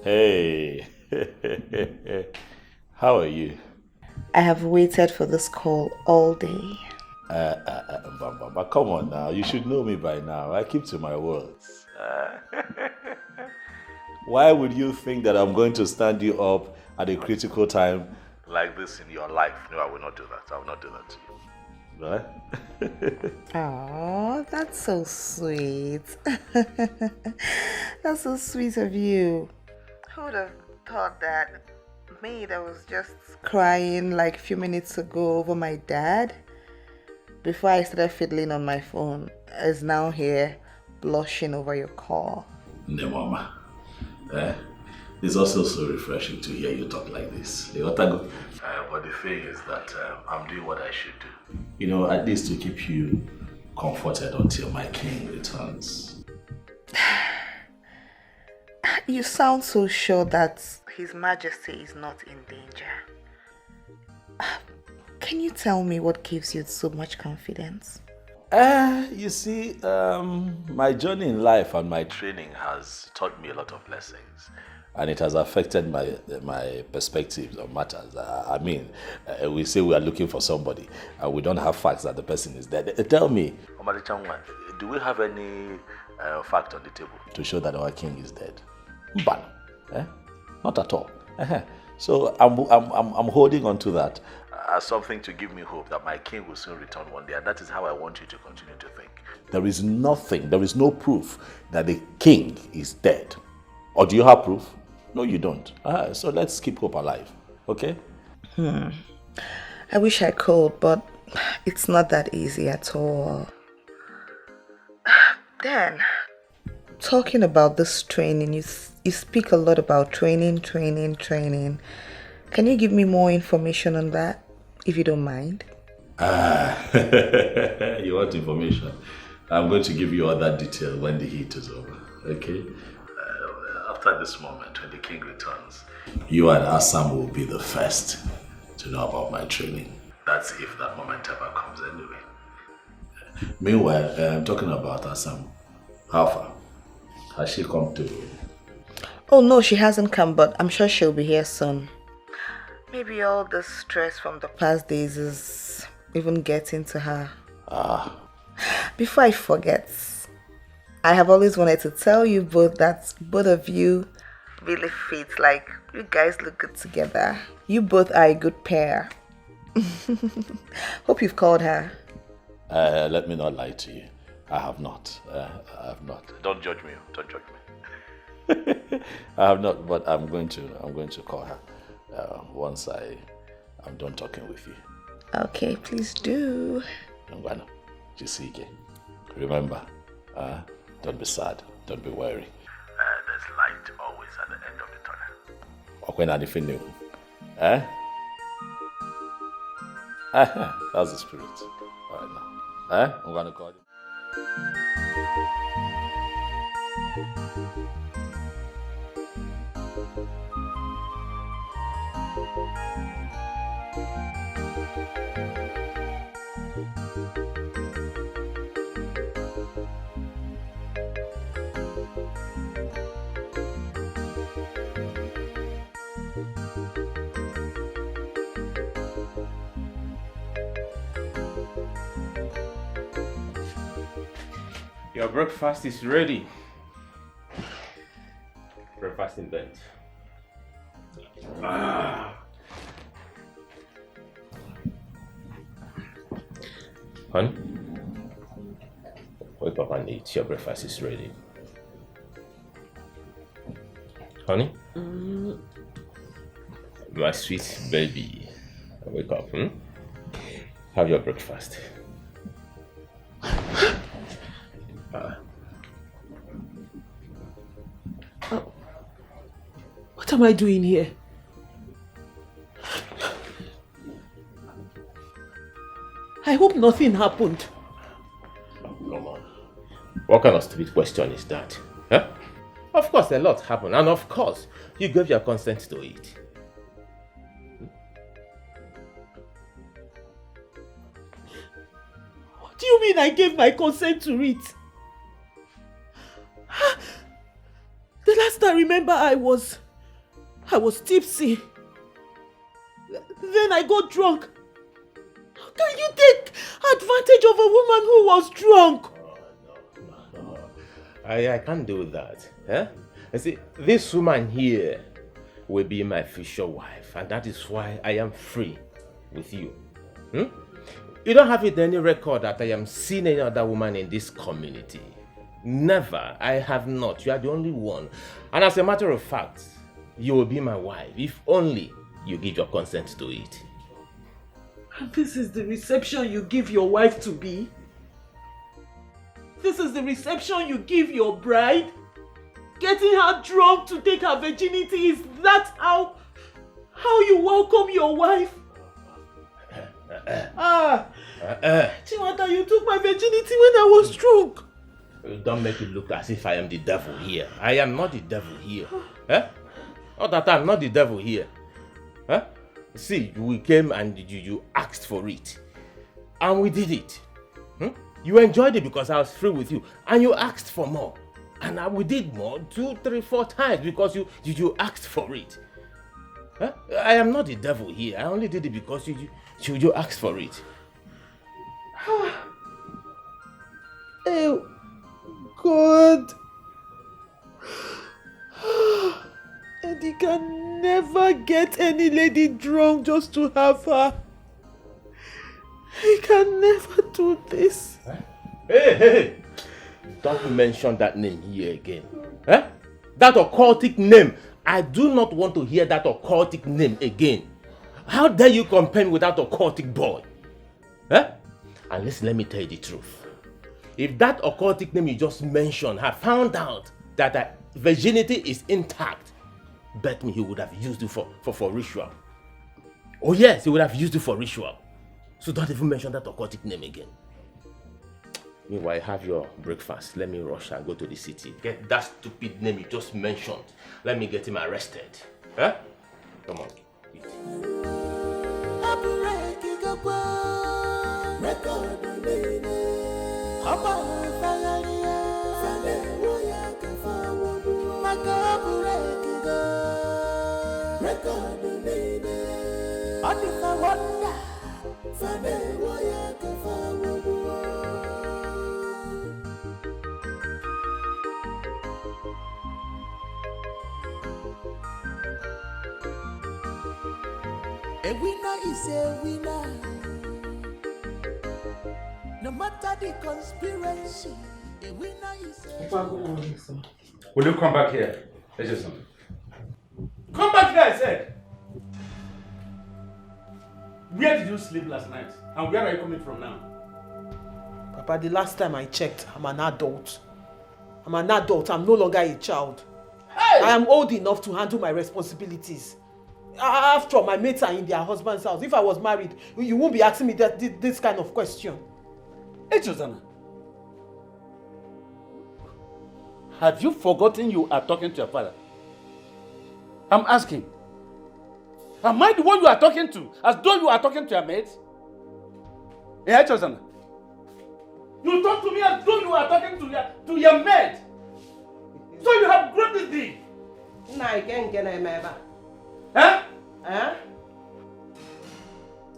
Hey. How are you?
I have waited for this call all day.
But come on now. You should know me by now. I keep to my words. Why would you think that I'm going to stand you up at a critical time like this in your life? No, I will not do that. I will not do that to you. Right?
Oh, that's so sweet. That's so sweet of you. Who would have thought that me that was just crying like a few minutes ago over my dad before I started fiddling on my phone is now here blushing over your call?
No, Mama. It's also so refreshing to hear you talk like this. But the thing is that I'm doing what I should do. At least to keep you comforted until my king returns.
You sound so sure that His Majesty is not in danger. Can you tell me what gives you so much confidence?
You see, my journey in life and my training has taught me a lot of lessons. And it has affected my perspectives on matters. We say we are looking for somebody and we don't have facts that the person is dead. Tell me, do we have any fact on the table to show that our king is dead? Not at all. So I'm holding on to that as something to give me hope that my king will soon return one day, and that is how I want you to continue to think. There is no proof that the king is dead. Or do you have proof? No, you don't. So let's keep hope alive, okay?
I wish I could, but it's not that easy at all. Then, talking about this training, you speak a lot about training. Can you give me more information on that, if you don't mind?
You want information? I'm going to give you all that detail when the heat is over, okay? After this moment, when the king returns, you and Assam will be the first to know about my training. That's if that moment ever comes anyway. Meanwhile, I'm talking about Assam. How far? Has she come to?
Oh no, she hasn't come, but I'm sure she'll be here soon. Maybe all the stress from the past days is even getting to her. Before I forget, I have always wanted to tell you both that both of you really fit. Like, you guys look good together. You both are a good pair. Hope you've called her.
Let me not lie to you. I have not. Don't judge me. I have not, but I'm going to call her once I'm done talking with you.
Okay, please do.
Remember, don't be sad, don't be worried. There's light always at the end of the tunnel. When anything new, that's the spirit. All right now, I'm gonna call you.
Your breakfast is ready. Breakfast in bed. Honey, wake up and eat. Your breakfast is ready. Honey? My sweet baby. Wake up. Have your breakfast.
What am I doing here? I hope nothing happened.
Come on. What kind of stupid question is that? Huh? Of course, a lot happened, and of course, you gave your consent to it.
What do you mean I gave my consent to it? The last I remember, I was tipsy. Then I got drunk. How can you take advantage of a woman who was drunk?
No. I can't do that. Huh? You see, this woman here will be my future wife, and that is why I am free with you. You don't have it in any record that I am seeing any other woman in this community. Never. I have not. You are the only one. And as a matter of fact, you will be my wife if only you give your consent to it.
And this is the reception you give your wife to be? This is the reception you give your bride? Getting her drunk to take her virginity, is that how you welcome your wife? Chiwata, you took my virginity when I was drunk.
Don't make it look as if I am the devil here. I am not the devil here. Not that I'm not the devil here. See, we came and you asked for it. And we did it. You enjoyed it because I was free with you. And you asked for more. And we did more 2, 3, 4 times because you asked for it. I am not the devil here. I only did it because you asked for it.
Oh, God. And he can never get any lady drunk just to have her. He can never do this.
Hey! Don't mention that name here again. That occultic name. I do not want to hear that occultic name again. How dare you compare me with that occultic boy? And listen, let me tell you the truth. if that occultic name you just mentioned had found out that her virginity is intact, bet me he would have used it for ritual. Oh yes, he would have used it for ritual. So don't even mention that occultic name again. Meanwhile, have your breakfast. Let me rush and go to the city. Get that stupid name you just mentioned. Let me get him arrested. Huh? Come on. Eat.
A winner is a winner. No matter the conspiracy, a winner is a winner.
Will you come back here? Listen.
Come back here, I said. Where did you sleep last night? And where are you coming from now?
Papa, the last time I checked, I'm an adult. I'm an adult. I'm no longer a child. Hey! I am old enough to handle my responsibilities. After all, my mates are in their husband's house. If I was married, you won't be asking me this kind of question.
Hey, Susanna. Have you forgotten you are talking to your father? I'm asking. Am I the one you are talking to? As though you are talking to your mates? Yeah, Susanna. You talk to me as though you are talking to your mate. So you have grown this deep.
No, I can't get him ever.
Huh?
Huh?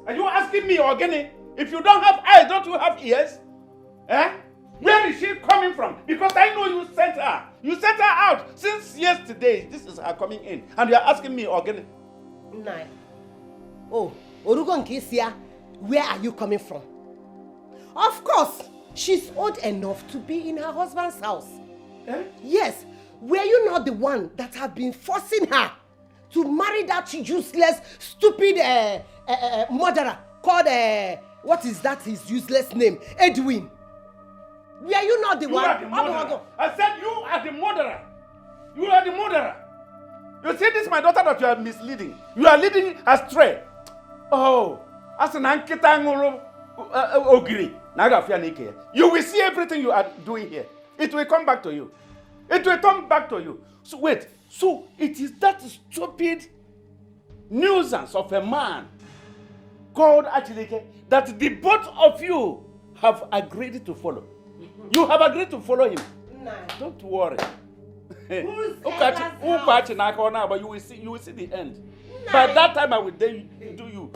Are you asking me, Ogene, if you don't have eyes, don't you have ears? Eh? Where is she coming from? Because I know you sent her. You sent her out since yesterday. This is her coming in. And you are asking me, Ogene.
No. Oh, Orugon Kisia, where are you coming from? Of course, she's old enough to be in her husband's house.
Eh?
Yes. Were you not the one that have been forcing her to marry that useless, stupid murderer called, what is that his useless name? Edwin. Were you not the one?
You are the murderer. I said you are the murderer. You are the murderer. You see, this is my daughter that you are misleading. You are leading astray. Oh, as an ankita ogiri. You will see everything you are doing here. It will come back to you. It will come back to you. So wait, so it is that stupid nuisance of a man called Achileke that the both of you have agreed to follow. You have agreed to follow him.
No.
Don't worry. But you will see the end. No. By that time I will do you.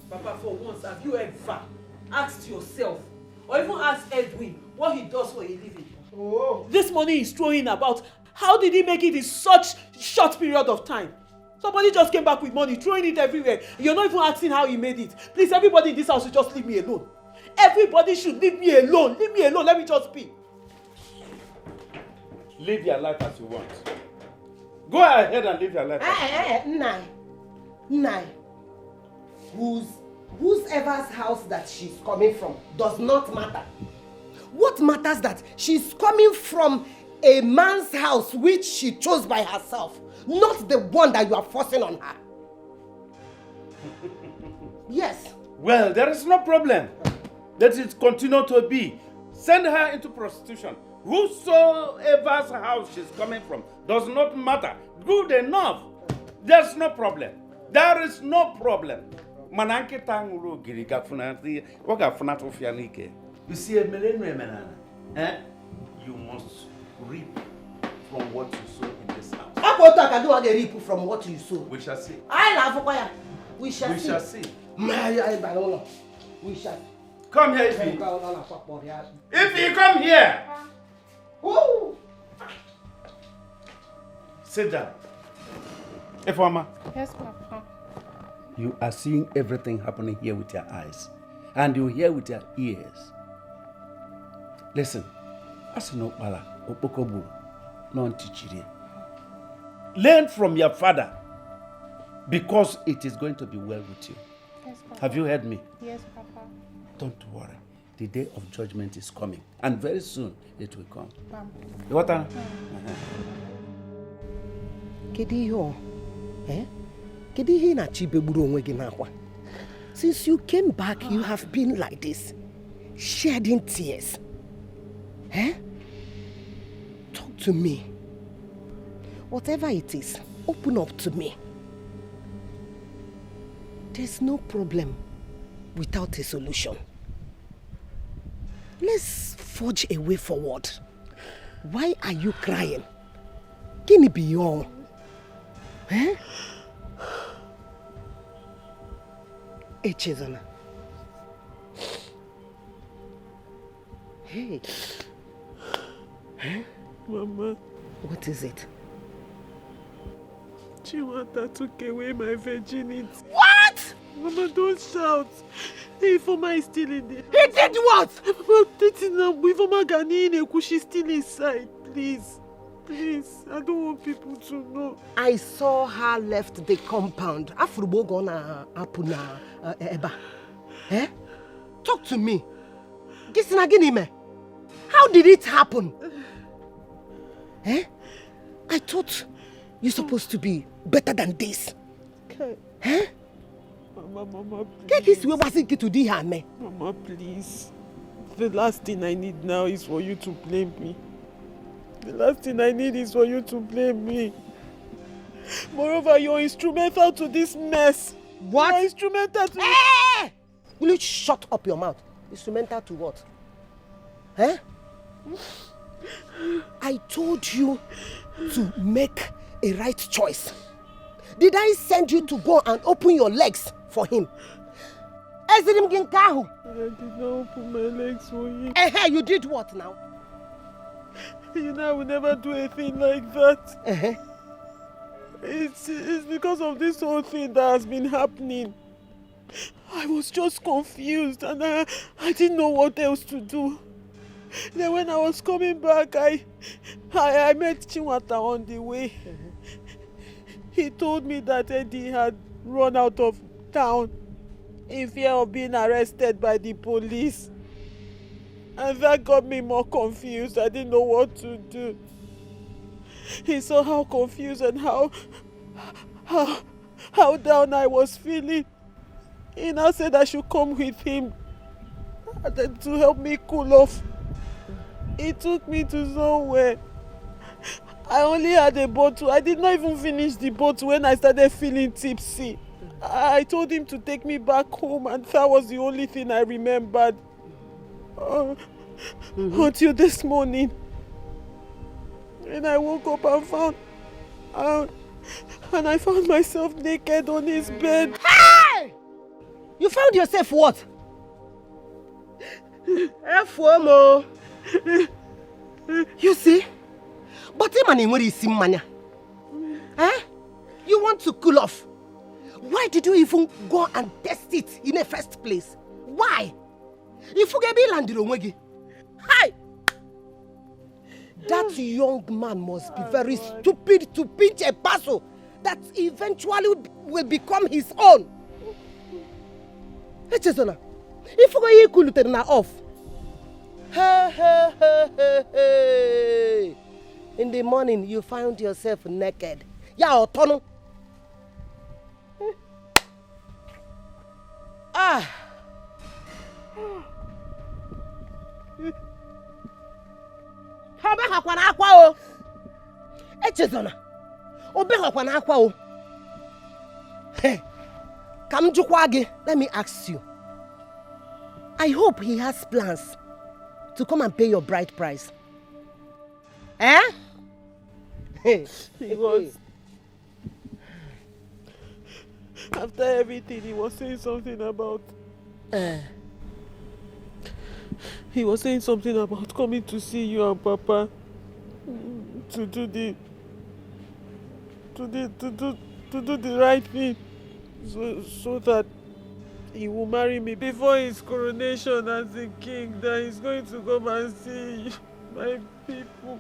Papa, for once, have you ever asked yourself, or even asked Edwin, what he does for a living? Oh. This money he's throwing about, how did he make it in such short period of time? Somebody just came back with money, throwing it everywhere. You're not even asking how he made it. Please, everybody in this house should just leave me alone. Everybody should leave me alone. Leave me alone. Let me just speak.
Live your life as you want. Go ahead and live your life.
Nine. Whosever's house that she's coming from does not matter. What matters that she's coming from a man's house which she chose by herself, not the one that you are forcing on her. Yes.
Well, there is no problem. Let it continue to be. Send her into prostitution. Whosoever's house she's coming from does not matter. Good enough. There's no problem. There is no problem. You see, a millennium, you must reap from what you sow in this house.
I can do what they reap from what you sow.
We shall see.
I love fire. We shall see.
We shall see.
We shall.
Come here, if you come here.
Woo.
Sit down. Ifeoma.
Yes, Papa.
You are seeing everything happening here with your eyes, and you hear with your ears. Listen, learn from your father, because it is going to be well with you.
Yes, Papa.
Have you heard me?
Yes, Papa.
Don't worry. the day of judgment is coming. And very soon it will come. What?
Since you came back, you have been like this, shedding tears. Talk to me. Whatever it is, open up to me. There's no problem without a solution. Let's forge a way forward. Why are you crying? Can it be your? Chizana. Hey.
Mama.
What is it?
Chiwata took away my virginity.
What?
Mama, don't shout. The Ifoma is still in there.
He did what?
Mama, Ifoma Ghanaian, she's still inside. Please. Please, I don't want people to know.
I saw her left the compound. Afrubo gonna apuna eba. Talk to me. How did it happen? I thought you're supposed to be better than this.
Mama,
please.
Mama, please. The last thing I need now is for you to blame me. The last thing I need is for you to blame me. Moreover, you're instrumental to this mess.
What?
You're instrumental to...
Hey! Will you shut up your mouth? Instrumental to what? I told you to make a right choice. Did I send you to go and open your legs for him?
I did not open my legs for him.
You did what now?
You know, I would never do a thing like that. It's because of this whole thing that has been happening. I was just confused and I didn't know what else to do. Then when I was coming back, I met Chinwata on the way. He told me that Eddie had run out of town in fear of being arrested by the police. And that got me more confused. I didn't know what to do. He saw how confused and how down I was feeling. He now said I should come with him to help me cool off. He took me to somewhere. I only had a bottle. I did not even finish the bottle when I started feeling tipsy. I told him to take me back home, and that was the only thing I remembered. Until this morning. And I woke up and I found myself naked on his bed.
Hey! You found yourself what? FOMO. You see? But you want to cool off. Why did you even go and test it in the first place? Why? If you get landed, hi! That young man must be very stupid to pinch a parcel that eventually will become his own. If you go cool off. Hey. In the morning, you found yourself naked. Yeah, Otono. Let me ask you. I hope he has plans to come and pay your bride price.
He was. After everything, he was saying something about. He was saying something about coming to see you and Papa to do the right thing, so that he will marry me before his coronation as the king. That he's going to come and see my people.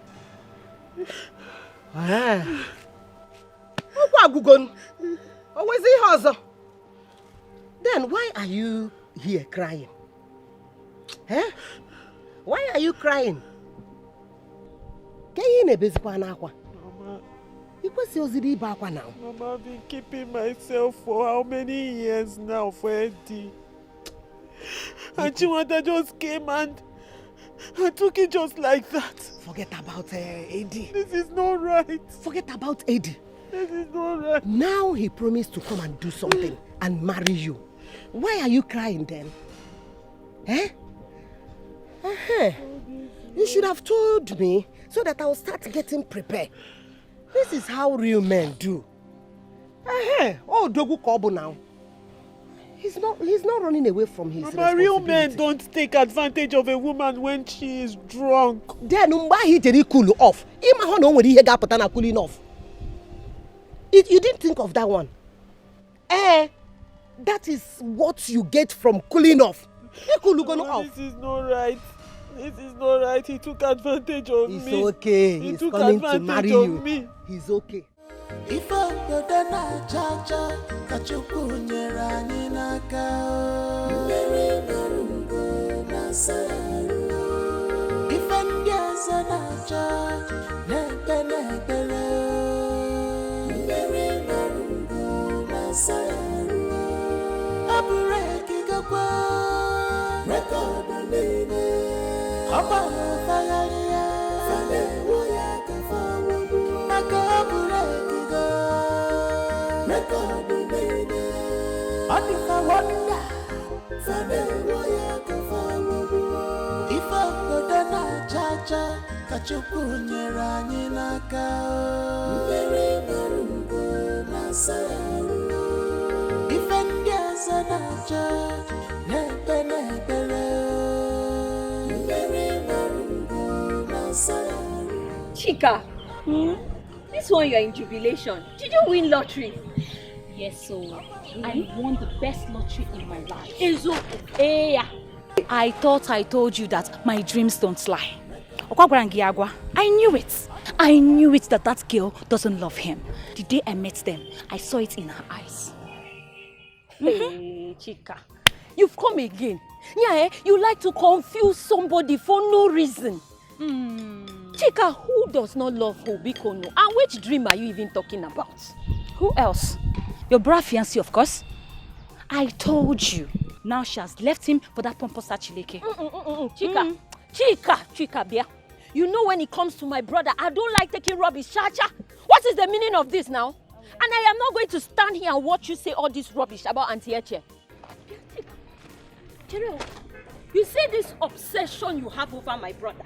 Then why are you here crying? Eh? Why are you crying? Get in a busy aqua.
Mama.
Mama,
I've been keeping myself for how many years now for Eddie? And Chiwanda just came and took it just like that.
Forget about Eddie.
This is not right.
Forget about Eddie.
This is not right.
Now he promised to come and do something and marry you. Why are you crying then? Eh? You should have told me so that I will start getting prepared. This is how real men do. Oh, Dogu Kobu now. He's not running away from his responsibility.
Real men don't take advantage of a woman when she is drunk.
Then why he didn't cool off? Cooling off. You didn't think of that one. That is what you get from cooling off.
This is not right. This is not right. He took advantage of me.
It's okay.
He
He's
took
coming to
advantage
marry
of
you.
me.
He's okay.
If I chacha, kachuku nyera ninaka. Meri marungo na saru. If I nacha, nebe. Meri marungo na saru. Abureki gakwa, record nene. Aba fagalia, fane woya kafawu. Naka Adika wanda Fane woya kafawu. Ifa kodana chacha Kachuku nyera ninaka. Mberi marungo na saru. Ifa ndiasa nacha Nebe. Mberi marungo na saru.
Chika, this one you're in jubilation. Did you win lottery?
Yes, so I won the best lottery in my life. I thought I told you that my dreams don't lie. I knew it. I knew it that girl doesn't love him. The day I met them, I saw it in her eyes.
Hey, Chika, you've come again. Yeah, you like to confuse somebody for no reason. Chika, who does not love Hobikono? And which dream are you even talking about?
Who else? Your bra fiancé, of course. I told you. Now she has left him for that pompous Chileke.
Chika, Bia. You know when it comes to my brother, I don't like taking rubbish, Chacha. What is the meaning of this now? And I am not going to stand here and watch you say all this rubbish about Auntie Eche. Cheryl, you see this obsession you have over my brother.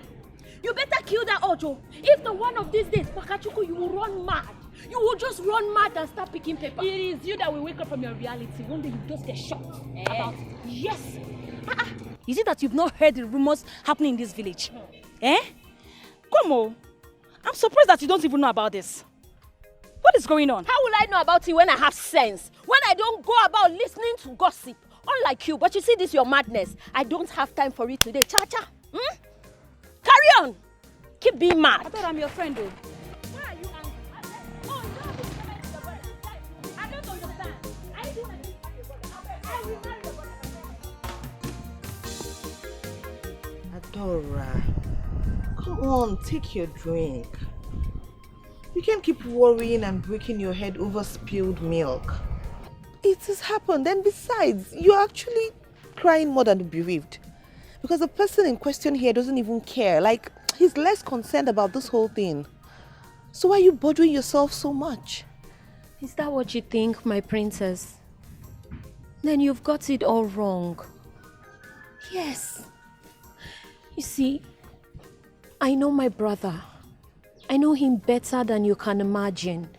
You better kill that Ojo. If the one of these days, Pakachuku, you will run mad. You will just run mad and start picking paper.
It is you that will wake up from your reality. One day you just get shocked about it.
Yes.
Is it that you've not heard the rumors happening in this village? Come on. I'm surprised that you don't even know about this. What is going on?
How will I know about it when I have sense? When I don't go about listening to gossip? Unlike you, but you see this your madness. I don't have time for it today. Cha-cha. Carry on. Keep being mad.
I thought I'm your friend though.
Why are you angry? Oh, no, I don't understand. I do I will marry your brother.
Adora, come on, take your drink. You can't keep worrying and breaking your head over spilled milk. It has happened, and besides, you're actually crying more than bereaved. Because the person in question here doesn't even care. Like, he's less concerned about this whole thing. So why are you bothering yourself so much?
Is that what you think, my princess? Then you've got it all wrong. Yes. You see, I know my brother. I know him better than you can imagine.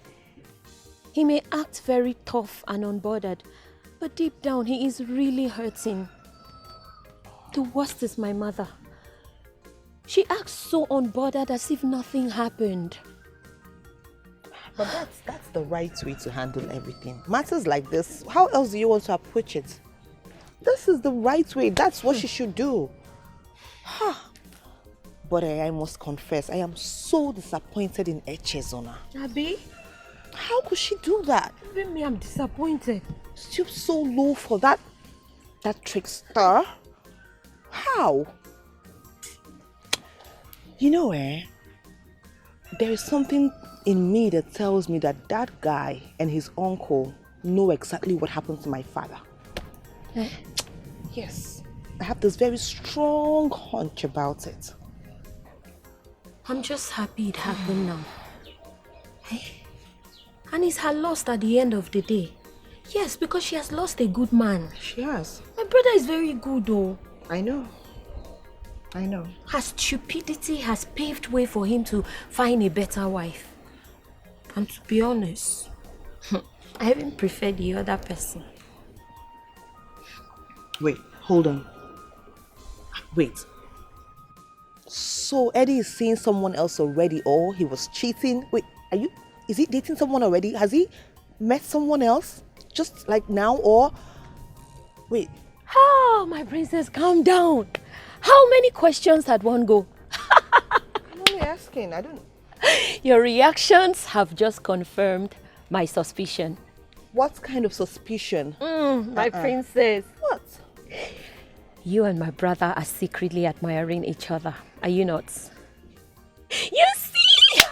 He may act very tough and unbothered, but deep down he is really hurting. The worst is my mother. She acts so unbothered as if nothing happened.
But that's the right way to handle everything. Matters like this, how else do you want to approach it? This is the right way. That's what she should do. But I must confess, I am so disappointed in Echezona.
Abi?
How could she do that?
Even me, I'm disappointed.
Stoop so low for that trickster.
How? You know, there is something in me that tells me that that guy and his uncle know exactly what happened to my father. Yes. I have this very strong hunch about it.
I'm just happy it happened now. And it's her loss at the end of the day. Yes, because she has lost a good man.
She has.
My brother is very good though.
I know.
Her stupidity has paved way for him to find a better wife. And to be honest, I even prefer the other person.
Wait, hold on. Wait. So Eddie is seeing someone else already, or he was cheating? Wait, is he dating someone already? Has he met someone else? Just like now, or? Wait.
Oh, my princess, calm down. How many questions at one go?
I'm only asking, I don't...
Your reactions have just confirmed my suspicion.
What kind of suspicion?
My princess.
What?
You and my brother are secretly admiring each other. Are you not? You see?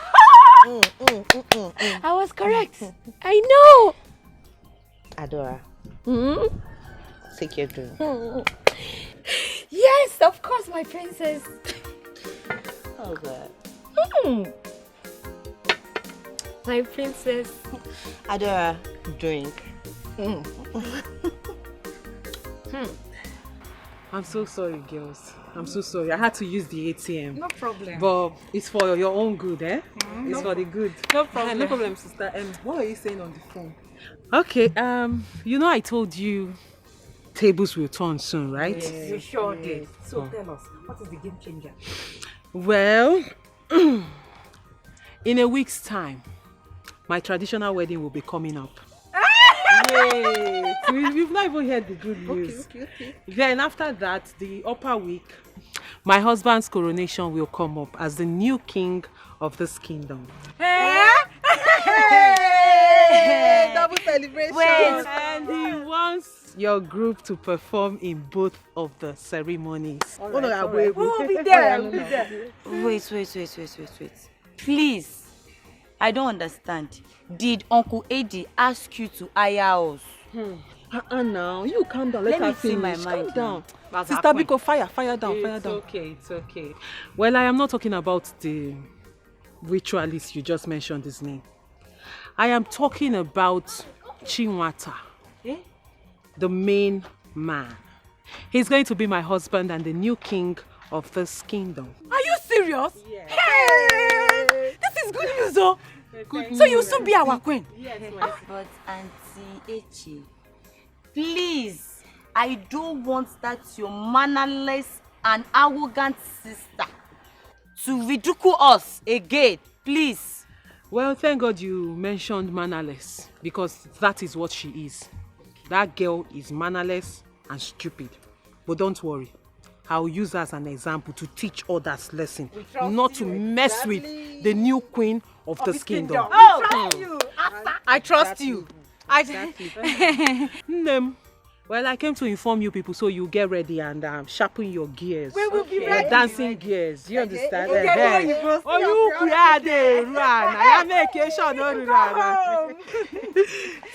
I was correct. I know.
Adora. Take your drink.
Yes, of course, my princess.
How's that?
My princess.
Adora, drink.
I'm so sorry, girls. I'm so sorry. I had to use the ATM.
No problem.
But it's for your own good, eh? It's
No.
for the good.
No problem.
No problem, sister. What are you saying on the phone? Okay, you know I told you tables will turn soon, right?
Yes, you sure did. So tell us, what is the game changer?
Well, in a week's time, my traditional wedding will be coming up. Wait, you've not even heard the good news.
Okay.
Then after that, the upper week, my husband's coronation will come up as the new king of this kingdom.
Hey! Double celebration.
Wait, and he wants your group to perform in both of the ceremonies.
We'll be
there. Wait. Please, I don't understand. Did Uncle Eddie ask you to hire us?
Now, you calm down.
Let
her
me see my
finish.
mind
Calm down.
now.
Sister Biko, fire down,
It's
fire down.
okay,
It's okay. Well, I am not talking about the ritualist you just mentioned his name. I am talking about Chinwata, the main man. He's going to be my husband and the new king of this kingdom.
Are you serious? Yes. Hey! This is good news, oh. Good so you'll soon be our queen.
Yes, but Auntie Echi, please, I don't want that your mannerless and arrogant sister to ridicule us again, please.
Well, thank God you mentioned mannerless, because that is what she is. That girl is mannerless and stupid. But don't worry, I'll use her as an example to teach others lesson, not to mess with the new queen of this kingdom.
I trust you.
Well, I came to inform you people so you get ready and sharpen your gears.
We will be
Your
ready.
dancing gears. Do you understand?
Okay.
Oh, you run. I make a shot.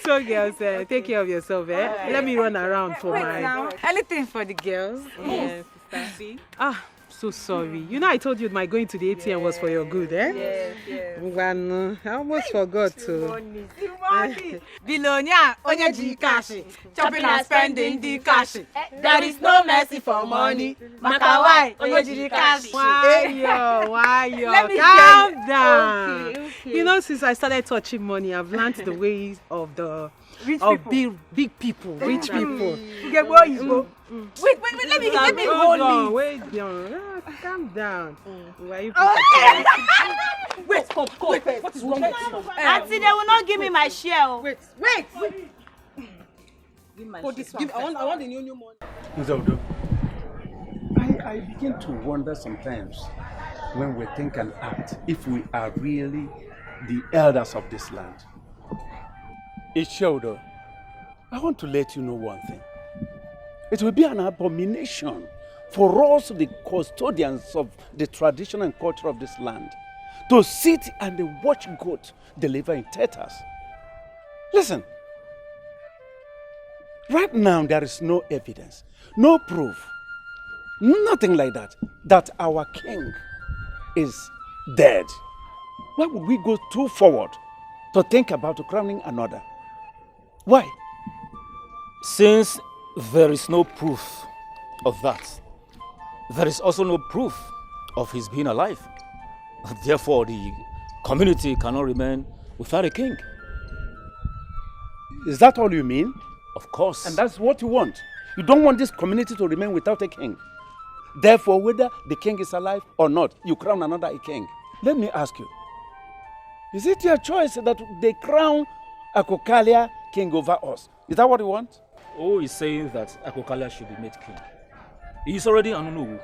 So, girls, take care of yourself. Let me run around for my.
Anything for the girls.
Yes, sister. So sorry. You know I told you my going to the ATM was for your good, eh?
Yes.
I almost forgot to.
Billionaire, onye cash, chopping and spending the cash. There is no mercy for money. Makawai, onye cash.
Why yo?
Let me
Calm
hear.
down.
Okay.
You know, since I started touching money, I've learned the ways of the big people, rich people.
Wait, let me hold it.
Wait, calm down. Why you
Wait, come. What is wrong with you?
Auntie, they will not give me my share.
Wait.
Give my
Hold this one. I want the new money.
Nzaudo, I begin to wonder sometimes when we think and act if we are really the elders of this land. Ishodo, I want to let you know one thing. It will be an abomination for us, the custodians of the tradition and culture of this land, to sit and watch goats deliver in theaters. Listen, right now there is no evidence, no proof, nothing like that our king is dead. Why would we go too forward to think about crowning another? Why?
Since there is no proof of that, there is also no proof of his being alive. Therefore, the community cannot remain without a king.
Is that all you mean?
Of course.
And that's what you want. You don't want this community to remain without a king. Therefore, whether the king is alive or not, you crown another king. Let me ask you, is it your choice that they crown Akokalia king over us? Is that what you want?
Oh, he's saying that Akokalia should be made king. He's already Anunugu.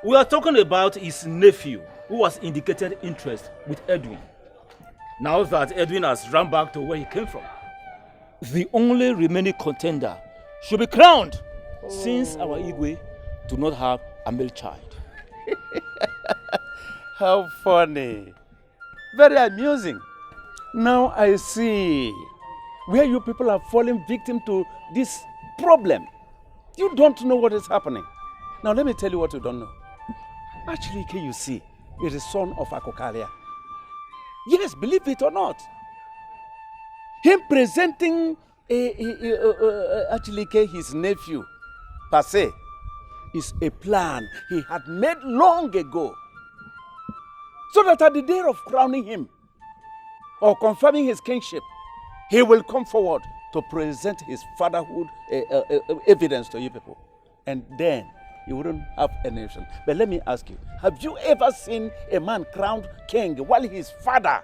We are talking about his nephew, who has indicated interest with Edwin. Now that Edwin has run back to where he came from, the only remaining contender should be crowned, since our Igwe do not have a male child.
How funny. Very amusing. Now I see where you people are falling victim to this problem. You don't know what is happening. Now let me tell you what you don't know. Actually, you see, is the son of Akokalia. Yes, believe it or not. Him presenting actually his nephew, per se, is a plan he had made long ago. So that at the day of crowning him, or confirming his kingship, he will come forward to present his fatherhood evidence to you people. And then you wouldn't have any nation. But let me ask you, have you ever seen a man crowned king while his father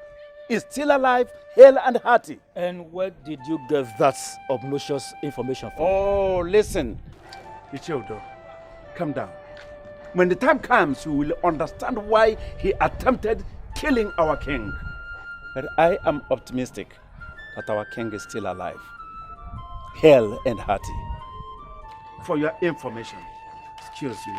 is still alive, hale and hearty?
And where did you get that obnoxious information from?
Oh, listen. Ichiodo, calm down. When the time comes, you will understand why he attempted killing our king. But I am optimistic that our king is still alive, hale and hearty. For your information, excuse me.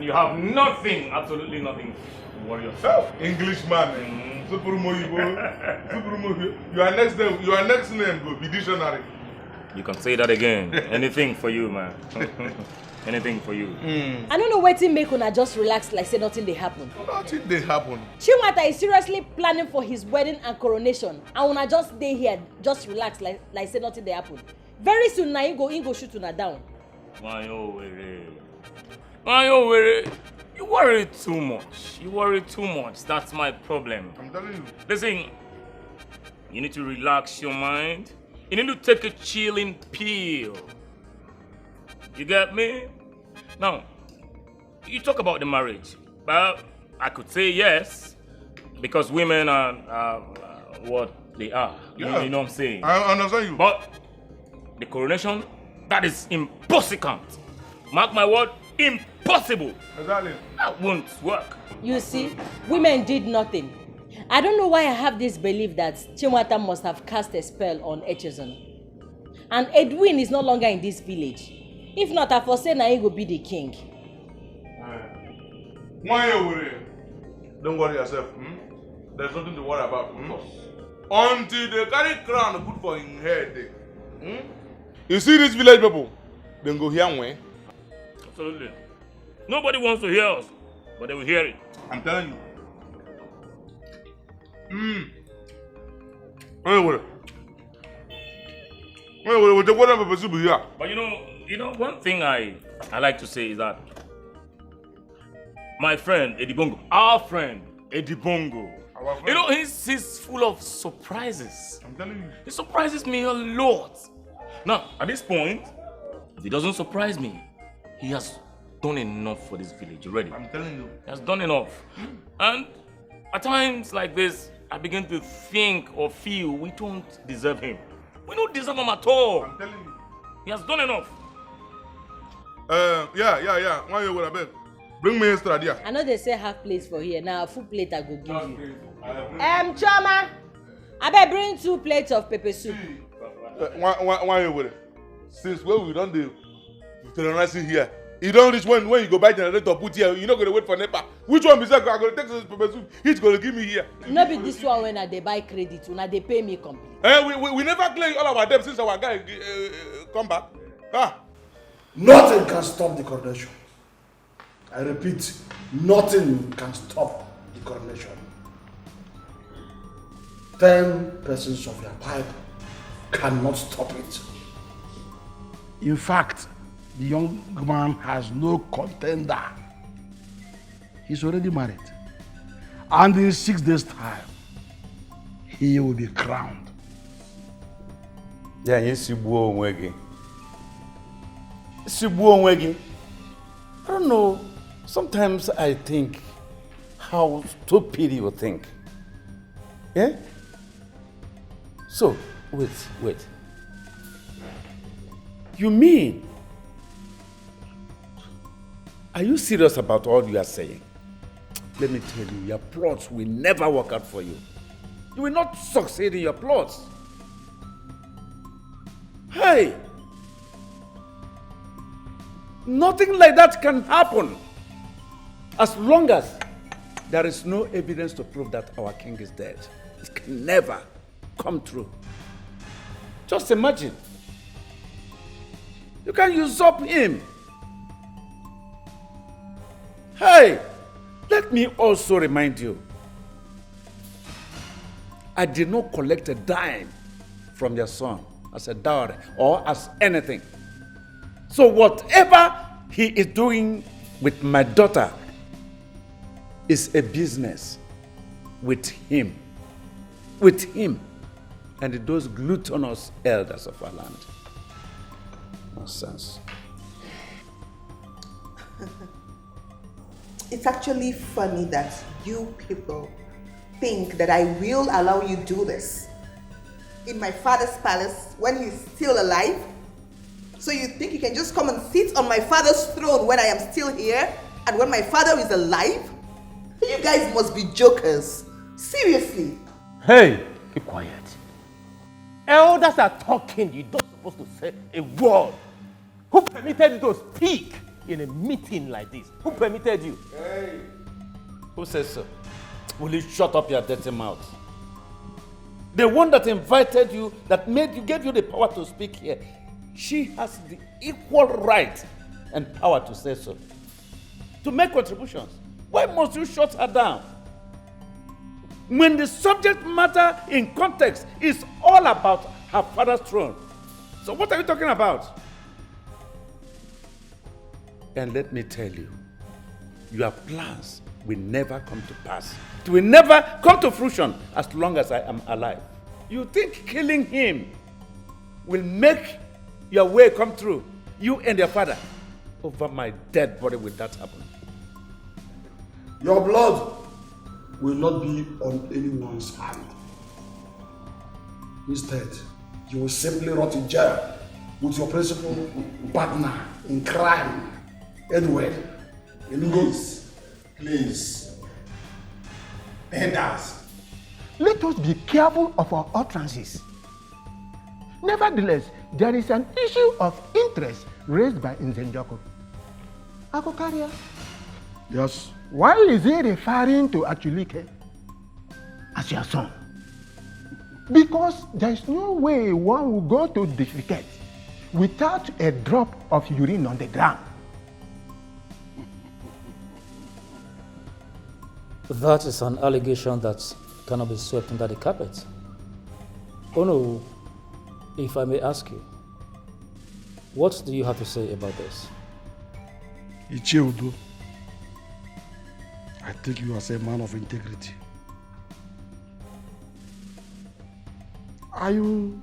And you have nothing, absolutely nothing to worry yourself.
Englishman, Super Moyo. Your next name will be dictionary.
You can say that again. Anything for you, man. Anything for you.
I don't know wetin make una just relax like say nothing dey happen.
Nothing dey happen.
Chinwata is seriously planning for his wedding and coronation and una just dey here just relax like say nothing dey happen. Very soon na him go shoot una down.
Why you worry too much. You worry too much. That's my problem.
I'm telling you.
Listen, you need to relax your mind. You need to take a chilling pill. You get me? Now, you talk about the marriage. Well, I could say yes, because women are what they are.
Yeah.
You know what I'm saying?
I understand you.
But the coronation, that is impossible. Mark my word, impossible.
Exactly.
That won't work.
You see, women did nothing. I don't know why I have this belief that Chinwata must have cast a spell on Echezon. And Edwin is no longer in this village. If not, I foresee na he will be the king.
Don't worry yourself. There's nothing to worry about. Until they carry crown put for his head. You see these village people? Then go hear me.
Absolutely. Nobody wants to hear us, but they will hear it.
I'm telling you. Anyway,
but you know, one thing I like to say is that my friend Eddie Bongo, our friend Eddie Bongo, you know, he's full of surprises.
I'm telling you.
He surprises me a lot. Now, at this point, if he doesn't surprise me, he has done enough for this village already.
I'm telling you.
He has done enough. And at times like this, I begin to think or feel we don't deserve him. We don't deserve him at all.
I'm telling you.
He has done enough.
Yeah. Why you with a bed? Bring me extra there.
I know they say half plate for here. Now, a full plate I go give you. Choma, I better bring 2 plates of pepper soup.
Why you with it? Since when we done the terrorizing here, you don't reach when you go buy generator put here, you're not going to wait for NEPA. Which one is that? I'm going to take this pepper soup. He's going to give me here.
No be this one when they buy credit, when they pay me complete.
We never clear all our debt since our guy come back.
Nothing can stop the coronation. I repeat, nothing can stop the coronation. 10 persons of your pipe cannot stop it. In fact, the young man has no contender. He's already married. And in 6 days' time, he will be crowned.
Yeah, I don't know. Sometimes I think how stupid you think. Yeah? So, wait. You mean? Are you serious about all you are saying? Let me tell you, your plots will never work out for you. You will not succeed in your plots. Hey! Nothing like that can happen as long as there is no evidence to prove that our king is dead. It can never come true. Just imagine. You can usurp him. Hey, let me also remind you, I did not collect a dime from your son as a dowry or as anything. So whatever he is doing with my daughter is a business with him and those gluttonous elders of our land. Nonsense.
It's actually funny that you people think that I will allow you do this in my father's palace when he's still alive. So you think you can just come and sit on my father's throne when I am still here and when my father is alive? You guys must be jokers. Seriously.
Hey, keep quiet. Elders are talking. You're not supposed to say a word. Who permitted you to speak? in a meeting like this? Who permitted you?
Hey! Who says so? Will you shut up your dirty mouth? The one that invited you, that gave you the power to speak here, she has the equal right and power to say so. To make contributions. Why must you shut her down? When the subject matter in context is all about her father's throne. So what are you talking about? And let me tell you, your plans will never come to pass. It will never come to fruition as long as I am alive. You think killing him will make your way come true? You and your father. Over my dead body will that happen.
Your blood will not be on anyone's hand. Instead, you will simply rot in jail with your principal partner in crime, Edward.
Please. Elders, let us be careful of our utterances. Nevertheless, there is an issue of interest raised by Nzenjoko. Akokaria?
Yes?
Why is he referring to Achulike as your son? Because there is no way one will go to defecate without a drop of urine on the ground.
That is an allegation that cannot be swept under the carpet. Oh no, if I may ask you, what do you have to say about this?
Icheudo, I take you as a man of integrity. Are you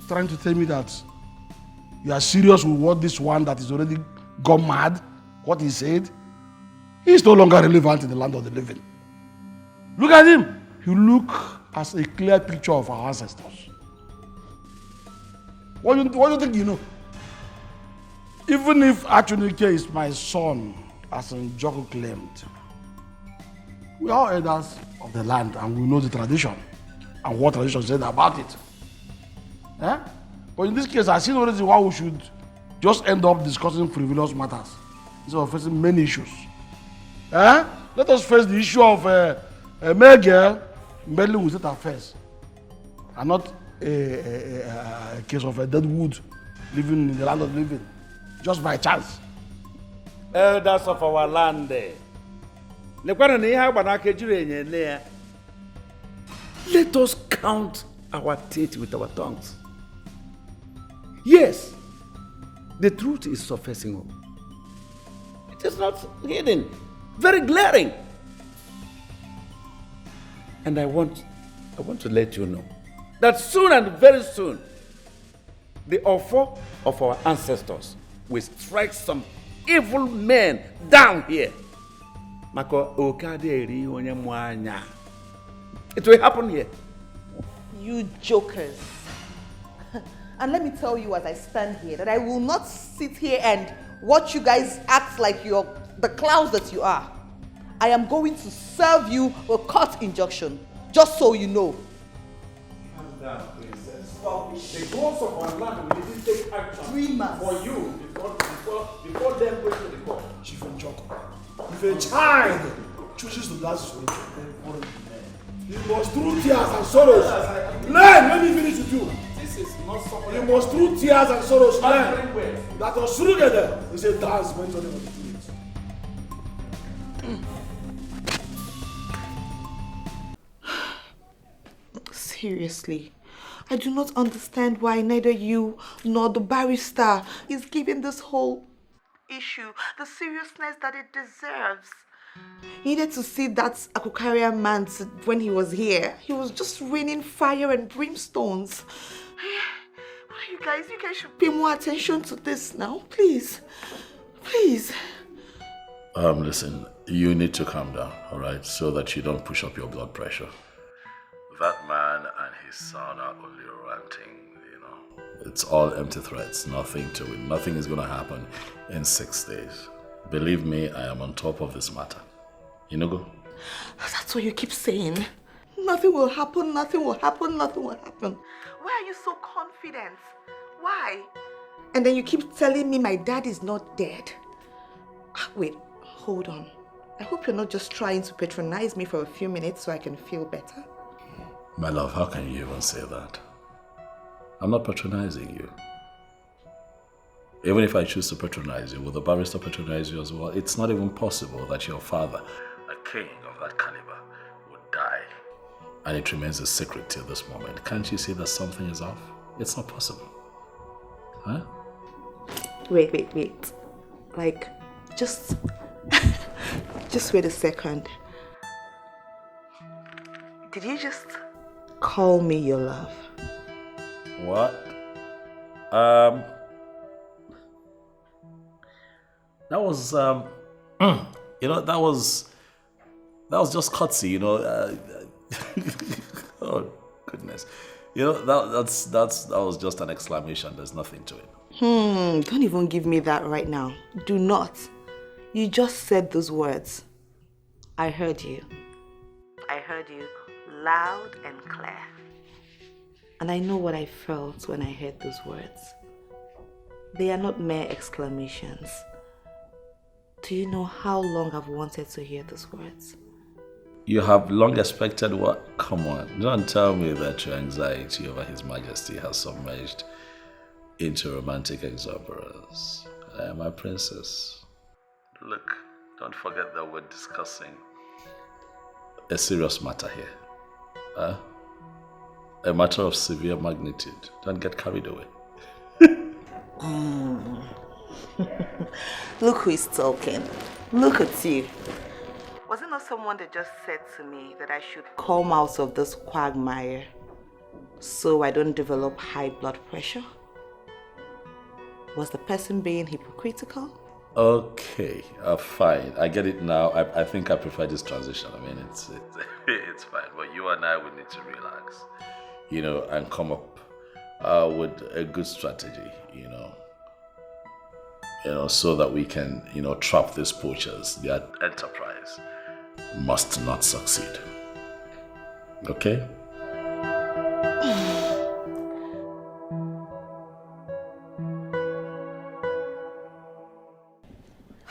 trying to tell me that you are serious with what this one that is already gone mad, what he said? He is no longer relevant in the land of the living. Look at him. You look as a clear picture of our ancestors. What do you think you know? Even if Achunike is my son, as Njoku claimed, we are elders of the land and we know the tradition and what tradition said about it. Eh? But in this case, I see no reason why we should just end up discussing frivolous matters instead of facing many issues. Eh? Let us face the issue of a male girl meddling with our affairs, and not a case of a dead wood living in the land of the living, just by chance.
Elders of our land, let us count our teeth with our tongues. Yes, the truth is surfacing up. It is not hidden. Very glaring. And I want to let you know that soon and very soon, the offer of our ancestors will strike some evil men down here. It will happen here.
You jokers. And let me tell you as I stand here that I will not sit here and watch you guys act like you're the clowns that you are. I am going to serve you a court injunction, just so you know.
Calm down, princess. The gods of our land will even take action for you before them going to the court.
Chief Njoko, if a child chooses to dance with you, he must through tears and sorrows. Learn, let me finish with you.
This is not somebody.
You must through tears and sorrows learn that was together is a dance meant on the streets.
Seriously, I do not understand why neither you nor the barrister is giving this whole issue the seriousness that it deserves. You needed to see that Akukaria man when he was here. He was just raining fire and brimstones. You guys should pay more attention to this now, please. Please.
Listen, you need to calm down, all right, so that you don't push up your blood pressure. That man and his son are only ranting, you know. It's all empty threats, nothing to it. Nothing is going to happen in 6 days. Believe me, I am on top of this matter. Inugo?
That's what you keep saying. Nothing will happen, nothing will happen, nothing will happen. Why are you so confident? Why? And then you keep telling me my dad is not dead. Wait, hold on. I hope you're not just trying to patronize me for a few minutes so I can feel better.
My love, how can you even say that? I'm not patronizing you. Even if I choose to patronize you, will the barrister patronize you as well? It's not even possible that your father, a king of that caliber, would die. And it remains a secret till this moment. Can't you see that something is off? It's not possible. Huh?
Wait. Like, just wait a second. Did you just call me your love?
What? That was, that was just courtesy, oh, goodness. That was just an exclamation. There's nothing to it.
Don't even give me that right now. Do not. You just said those words. I heard you. I heard you loud and clear. And I know what I felt when I heard those words. They are not mere exclamations. Do you know how long I've wanted to hear those words?
You have long expected what? Come on, don't tell me that your anxiety over His Majesty has submerged into romantic exuberance. My princess, look, don't forget that we're discussing a serious matter here. A matter of severe magnitude. Don't get carried away.
Look who is talking. Look at you. Was it not someone that just said to me that I should come out of this quagmire so I don't develop high blood pressure? Was the person being hypocritical?
Okay, fine. I get it now. I think I prefer this transition. I mean, it's fine. But you and I would need to relax, and come up with a good strategy, so that we can, trap these poachers. Their enterprise must not succeed. Okay?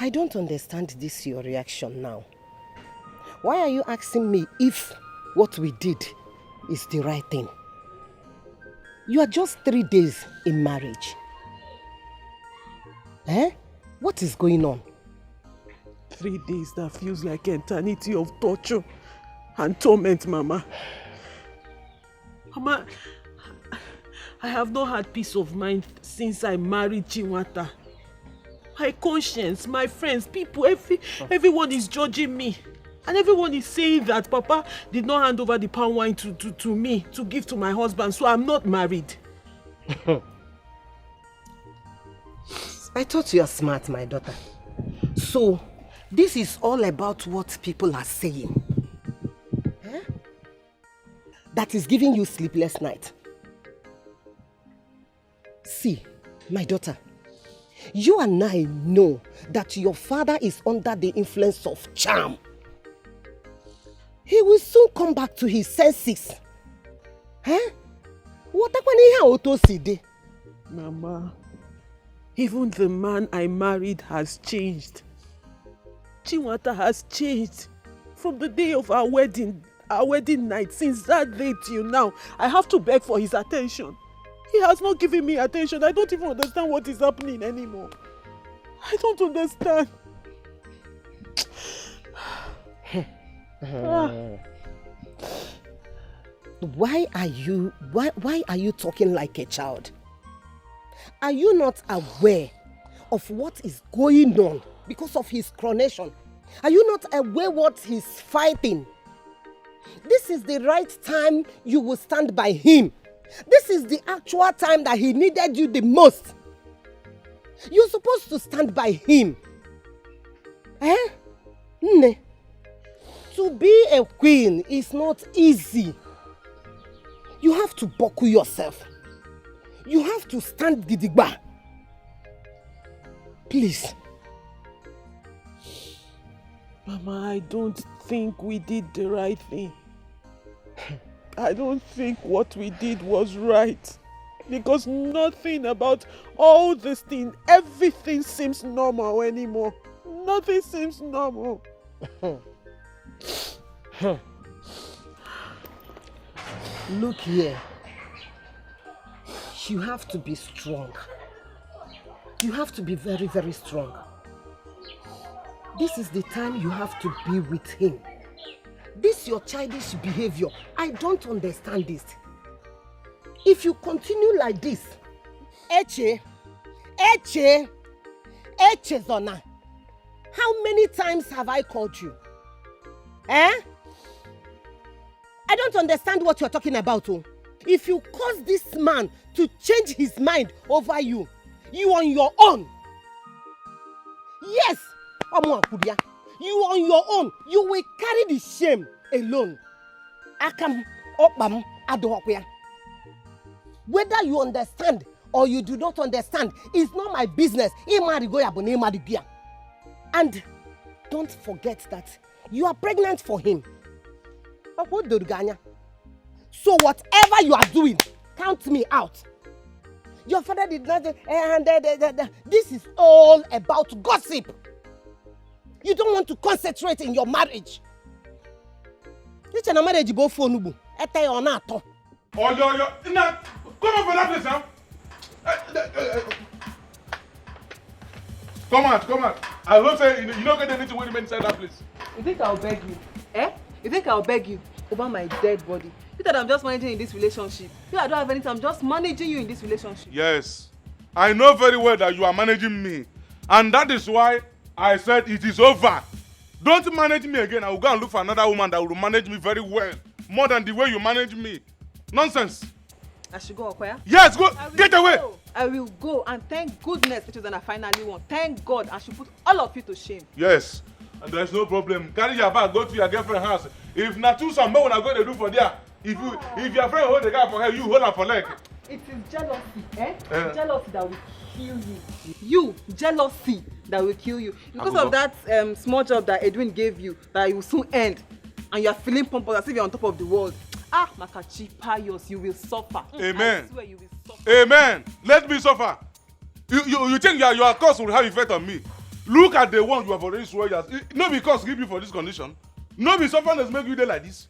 I don't understand this your reaction now. Why are you asking me if what we did is the right thing? You are just 3 days in marriage. What is going on?
3 days that feels like eternity of torture and torment, Mama. Mama, I have not had peace of mind since I married Chinwata. My conscience, my friends, people, everyone is judging me. And everyone is saying that Papa did not hand over the palm wine to me to give to my husband, so I'm not married.
I thought you are smart, my daughter. So, this is all about what people are saying. That is giving you sleepless night. See, my daughter, you and I know that your father is under the influence of charm. He will soon come back to his senses.
Mama, even the man I married has changed. Chinwata has changed. From the day of our wedding night, since that day till now, I have to beg for his attention. He has not given me attention. I don't even understand what is happening anymore. I don't understand.
Why are you talking like a child? Are you not aware of what is going on because of his coronation? Are you not aware what he's fighting? This is the right time you will stand by him. This is the actual time that he needed you the most. You're supposed to stand by him. To be a queen is not easy. You have to buckle yourself. You have to stand gidigba. Please.
Mama, I don't think we did the right thing. I don't think what we did was right.
Because nothing about all this thing, everything seems normal anymore. Nothing seems normal.
Look here. You have to be strong. You have to be very, very strong. This is the time you have to be with him. This your childish behavior. I don't understand this. If you continue like this, Eche Zona, how many times have I called you? I don't understand what you're talking about. Oh. If you cause this man to change his mind over you, you on your own. Yes, you on your own. You will carry the shame alone. Akam opam adohokya. Whether you understand or you do not understand is not my business. And don't forget that you are pregnant for him. So whatever you are doing, count me out. Your father did not, this is all about gossip. You don't want to concentrate in your marriage. This is a marriage both for Nubu.
Come on for that place now. Come out. I will say you don't get anything when you inside that place.
You think I'll beg you? You think I'll beg you over my dead body? You thought I'm just managing in this relationship. You I don't have anything, I'm just managing you in this relationship.
Yes. I know very well that you are managing me. And that is why I said it is over. Don't manage me again. I will go and look for another woman that will manage me very well. More than the way you manage me. Nonsense.
I should go, Okoya?
Yes, go. Get away.
I will go, and thank goodness it is that I finally won. Thank God, I should put all of you to shame.
Yes, and there's no problem. Carry your bag, go to your girlfriend's house. If not too some more, when I go to do for there. If your friend hold the guy for her, you hold her for leg.
It is jealousy, jealousy that will kill you. You, jealousy that will kill you. Because of that small job that Edwin gave you, that you will soon end, and you are feeling pompous as if you're on top of the world. Makachi Pius, you will suffer.
Amen.
I swear you will suffer.
Amen. Let me suffer. You think your curse will have effect on me? Look at the one you have already sworn. No because give you for this condition. No be suffering that make you there like this.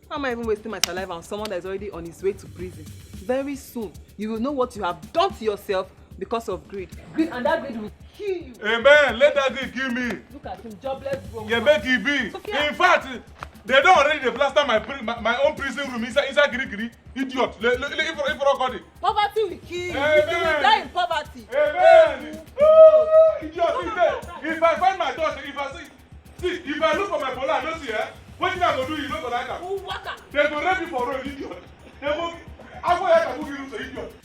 How am I even wasting my saliva on someone that is already on his way to prison? Very soon, you will know what you have done to yourself because of greed. Greed, and that greed will kill you.
Amen. Let that greed kill me.
Look at him, jobless bro.
Yeah, make it be. Sophia. In fact, they don't already plaster my own prison room inside Giri. Idiot.
Poverty will kill you.
Amen.
You will die in poverty.
Amen. Idiot. If I find my daughter, if I look for my polar, I don't see her. What you going to do? You know what I can. They go rape me for road, idiot. They go.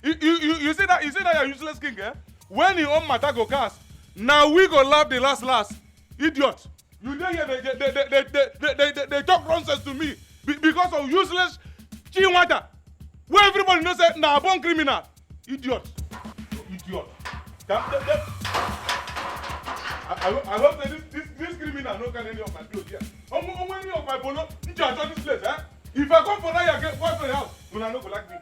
You see that you're useless king, eh? When you own matter go cast, now we go laugh the last. Idiot. You don't hear they talk nonsense to me because of useless Chinwata. Where everybody knows that now born criminal. Idiot. I hope that this criminal no can any of my clothes here. Any of my polo, you charge on this place, eh? If I come for that, you get boyfriend house. You will not go like me.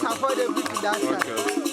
avoid everything that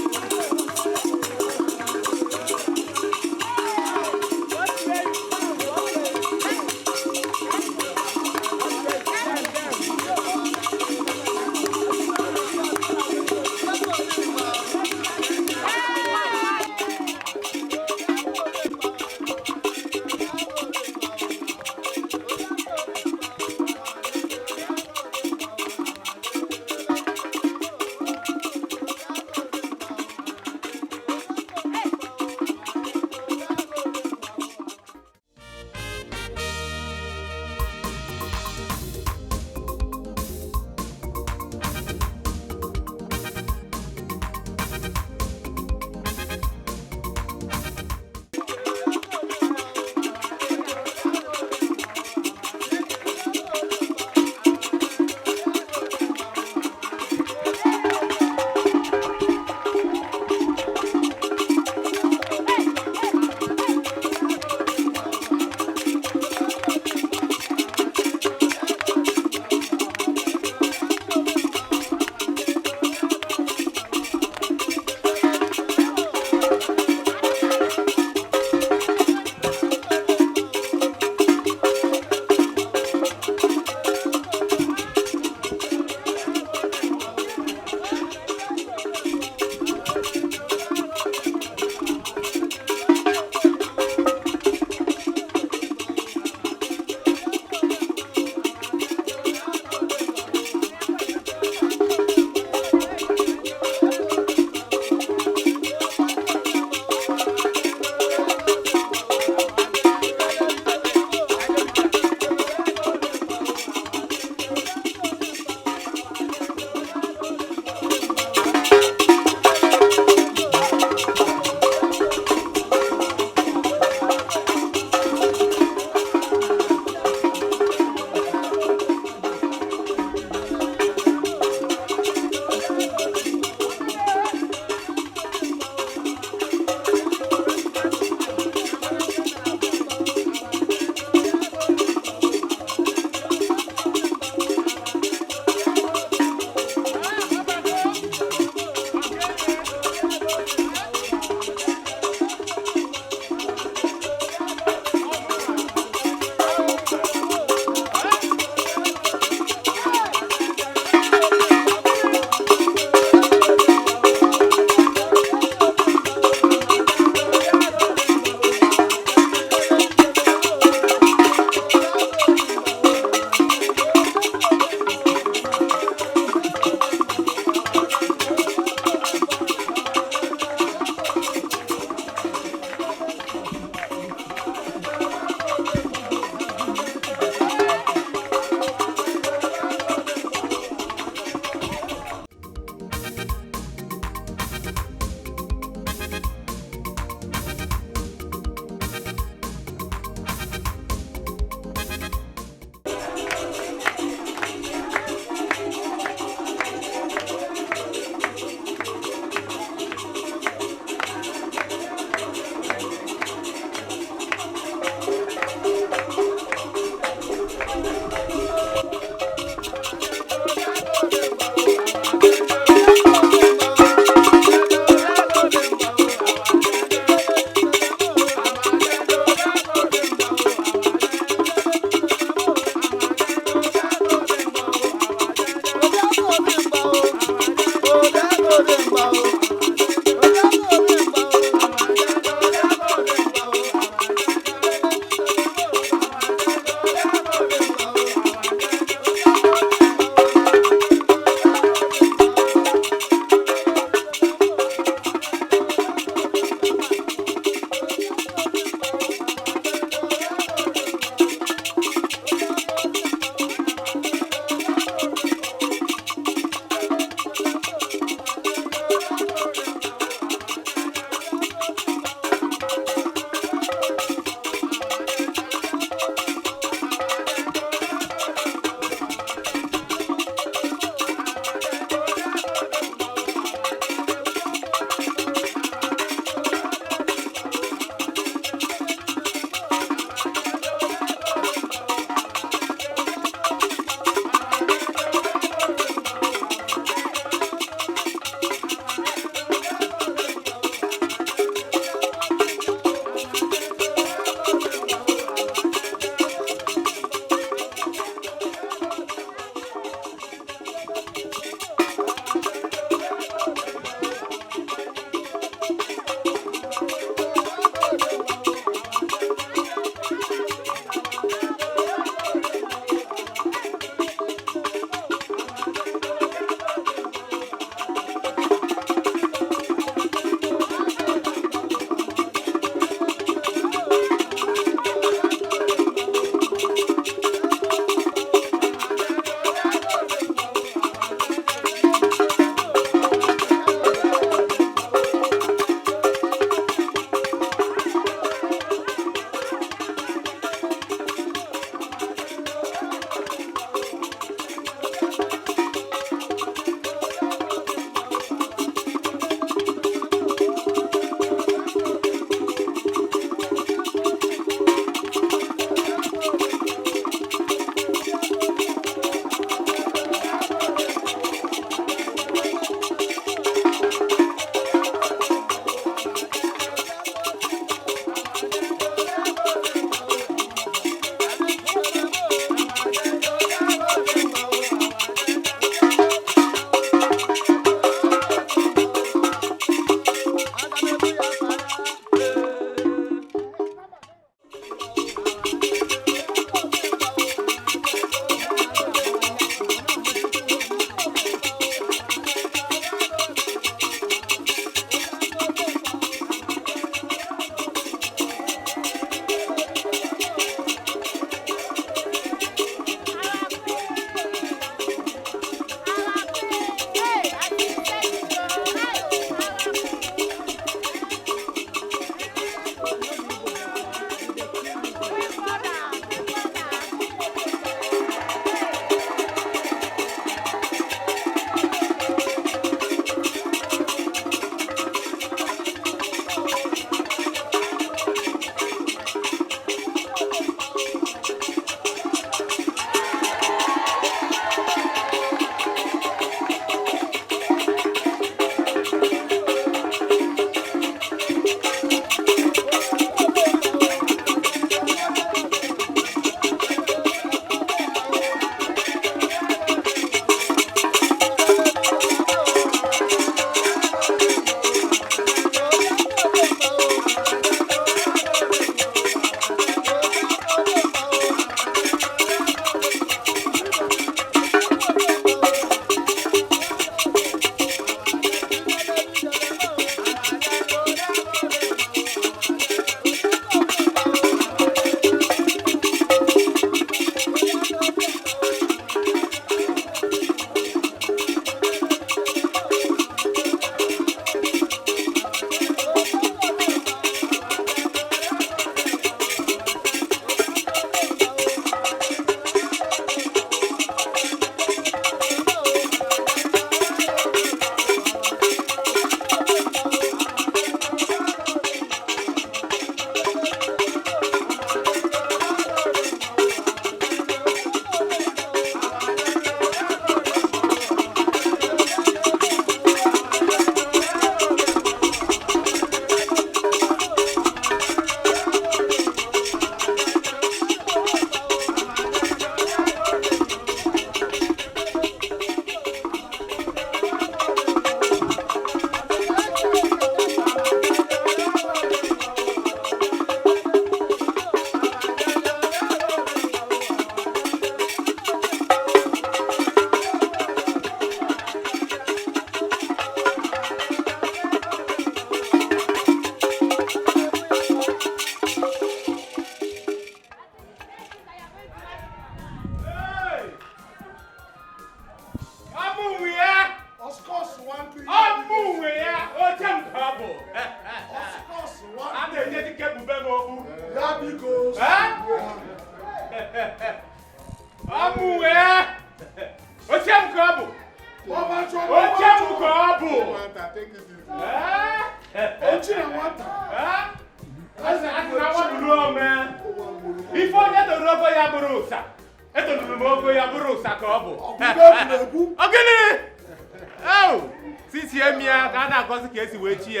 Since you me, I can't go to Casey with you.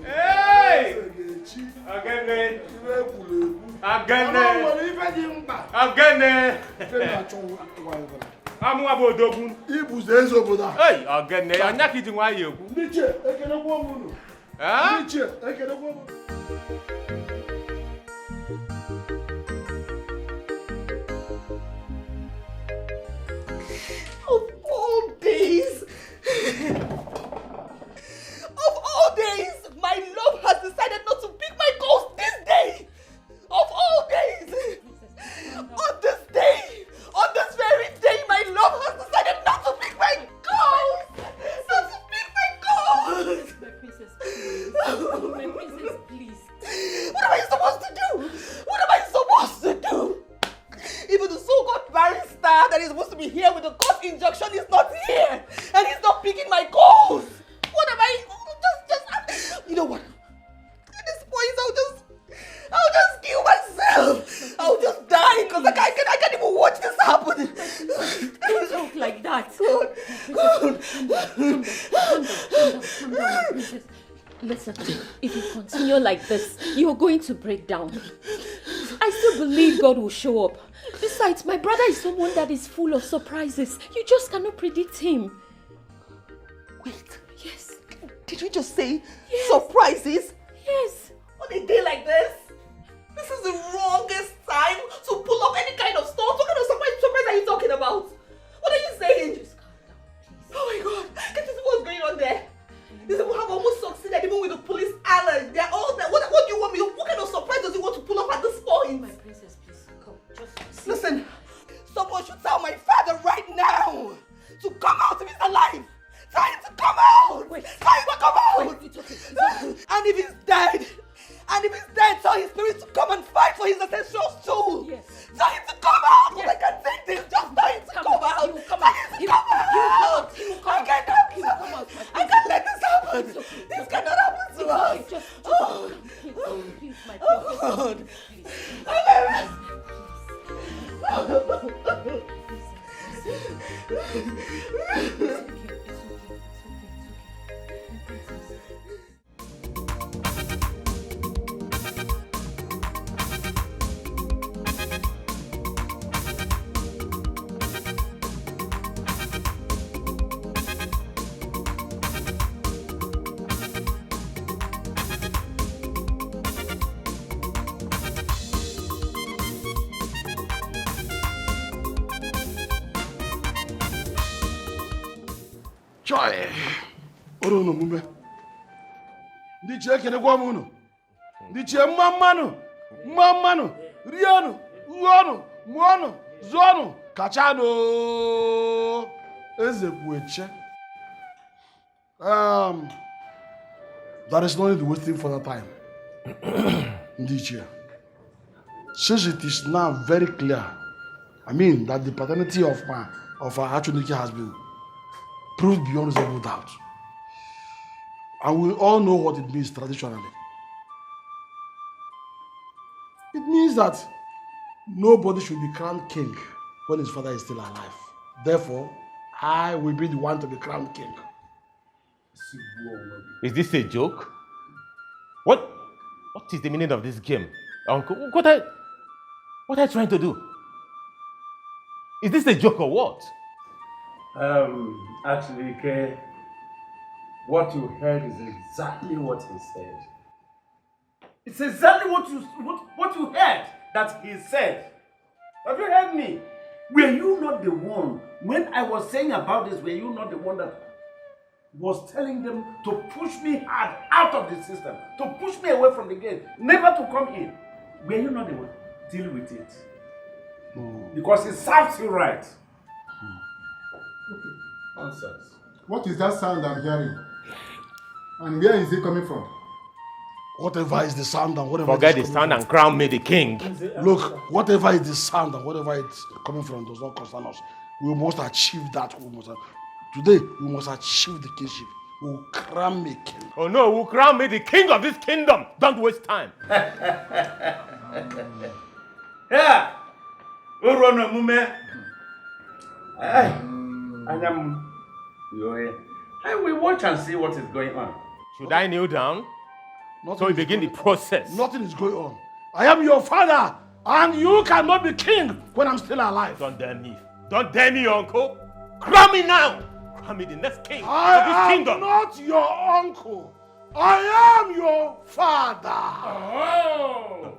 Hey! Again, I'm about Dogun. He was there over there. Hey, again, I'm not kidding. Why you? Nietzsche, I cannot go. Ah? Nietzsche, I cannot go.
Of all days, my love has decided not to pick my calls this day. Of all days, on this day, on this very day, my love has decided not to pick my calls. Not to pick my calls.
My princess, please. My princess, please.
What am I supposed to do? What am I supposed to do? Even the so-called barrister that is supposed to be here with the court injunction is not here, and he's not picking my calls. What am I? You know what? At this point, I'll just kill myself. I'll just die because I can't even watch this happen.
Don't talk like that. Calm down, princess. Listen, if you continue like this, you're going to break down. I still believe God will show up. Besides, my brother is someone that is full of surprises. You just cannot predict him.
Wait. Yes. Did you just say surprises?
Yes.
On a day like this? This is the wrongest time to pull up any kind of stunt. What kind of surprise are you talking about? What are you saying? Just calm down, please. Oh my God. Can you see what's going on there? These people have almost succeeded even with the police alert. They're all there. What do you want me? What kind of surprise does he want to pull up at this point?
My princess, please come. Just
listen. Someone should tell my father right now to come out if he's alive. Tell him to come out. Wait. Tell him to come out.
Wait, it's okay.
And if he's dead, tell his spirit to come and fight for his ancestral soul.
Yes.
Tell him to come out. Yes. I can't take this. Just tell him to come out.
He will come out.
He will come out.
He will come out.
I can't let this happen. This cannot happen to us.
Just please, my
God.
Joy. Oro no mume. Ndi che kene kwa mu Ndi che mamanu, rianu, uonu, muonu, zonu, kachano. Eze bueche. That is no need wasting further time. Ndi che. Since it is now very clear, I mean that the paternity of our Achunike has been proved beyond reasonable doubt. And we all know what it means traditionally. It means that nobody should be crowned king when his father is still alive. Therefore, I will be the one to be crowned king.
Is this a joke? What is the meaning of this game? Uncle, what are you trying to do? Is this a joke or what?
Actually, Ke, what you heard is exactly what he said. It's exactly what you heard that he said. Have you heard me? Were you not the one, when I was saying about this, were you not the one that was telling them to push me hard out of the system, to push me away from the gate, never to come in? Were you not the one? Deal with it. Because it serves you right.
Okay.
Nonsense.
What is that sound I'm hearing? And where is it coming from?
Whatever is the sound and whatever
forget the sound and crown me the king.
Look, whatever is the sound and whatever it's coming from does not concern us. We must achieve that. Today, we must achieve the kingship. We'll crown me king.
Oh no, we'll crown me the king of this kingdom. Don't waste time.
Yeah. Urono mume. I will watch and see what is going on.
Should I kneel down? So we begin the process.
Nothing is going on. I am your father, and you cannot be king when I'm still alive.
Don't dare me. Don't dare me, uncle. Crown me now. Crown me the next king of this kingdom.
I am not your uncle. I am your father.
Oh.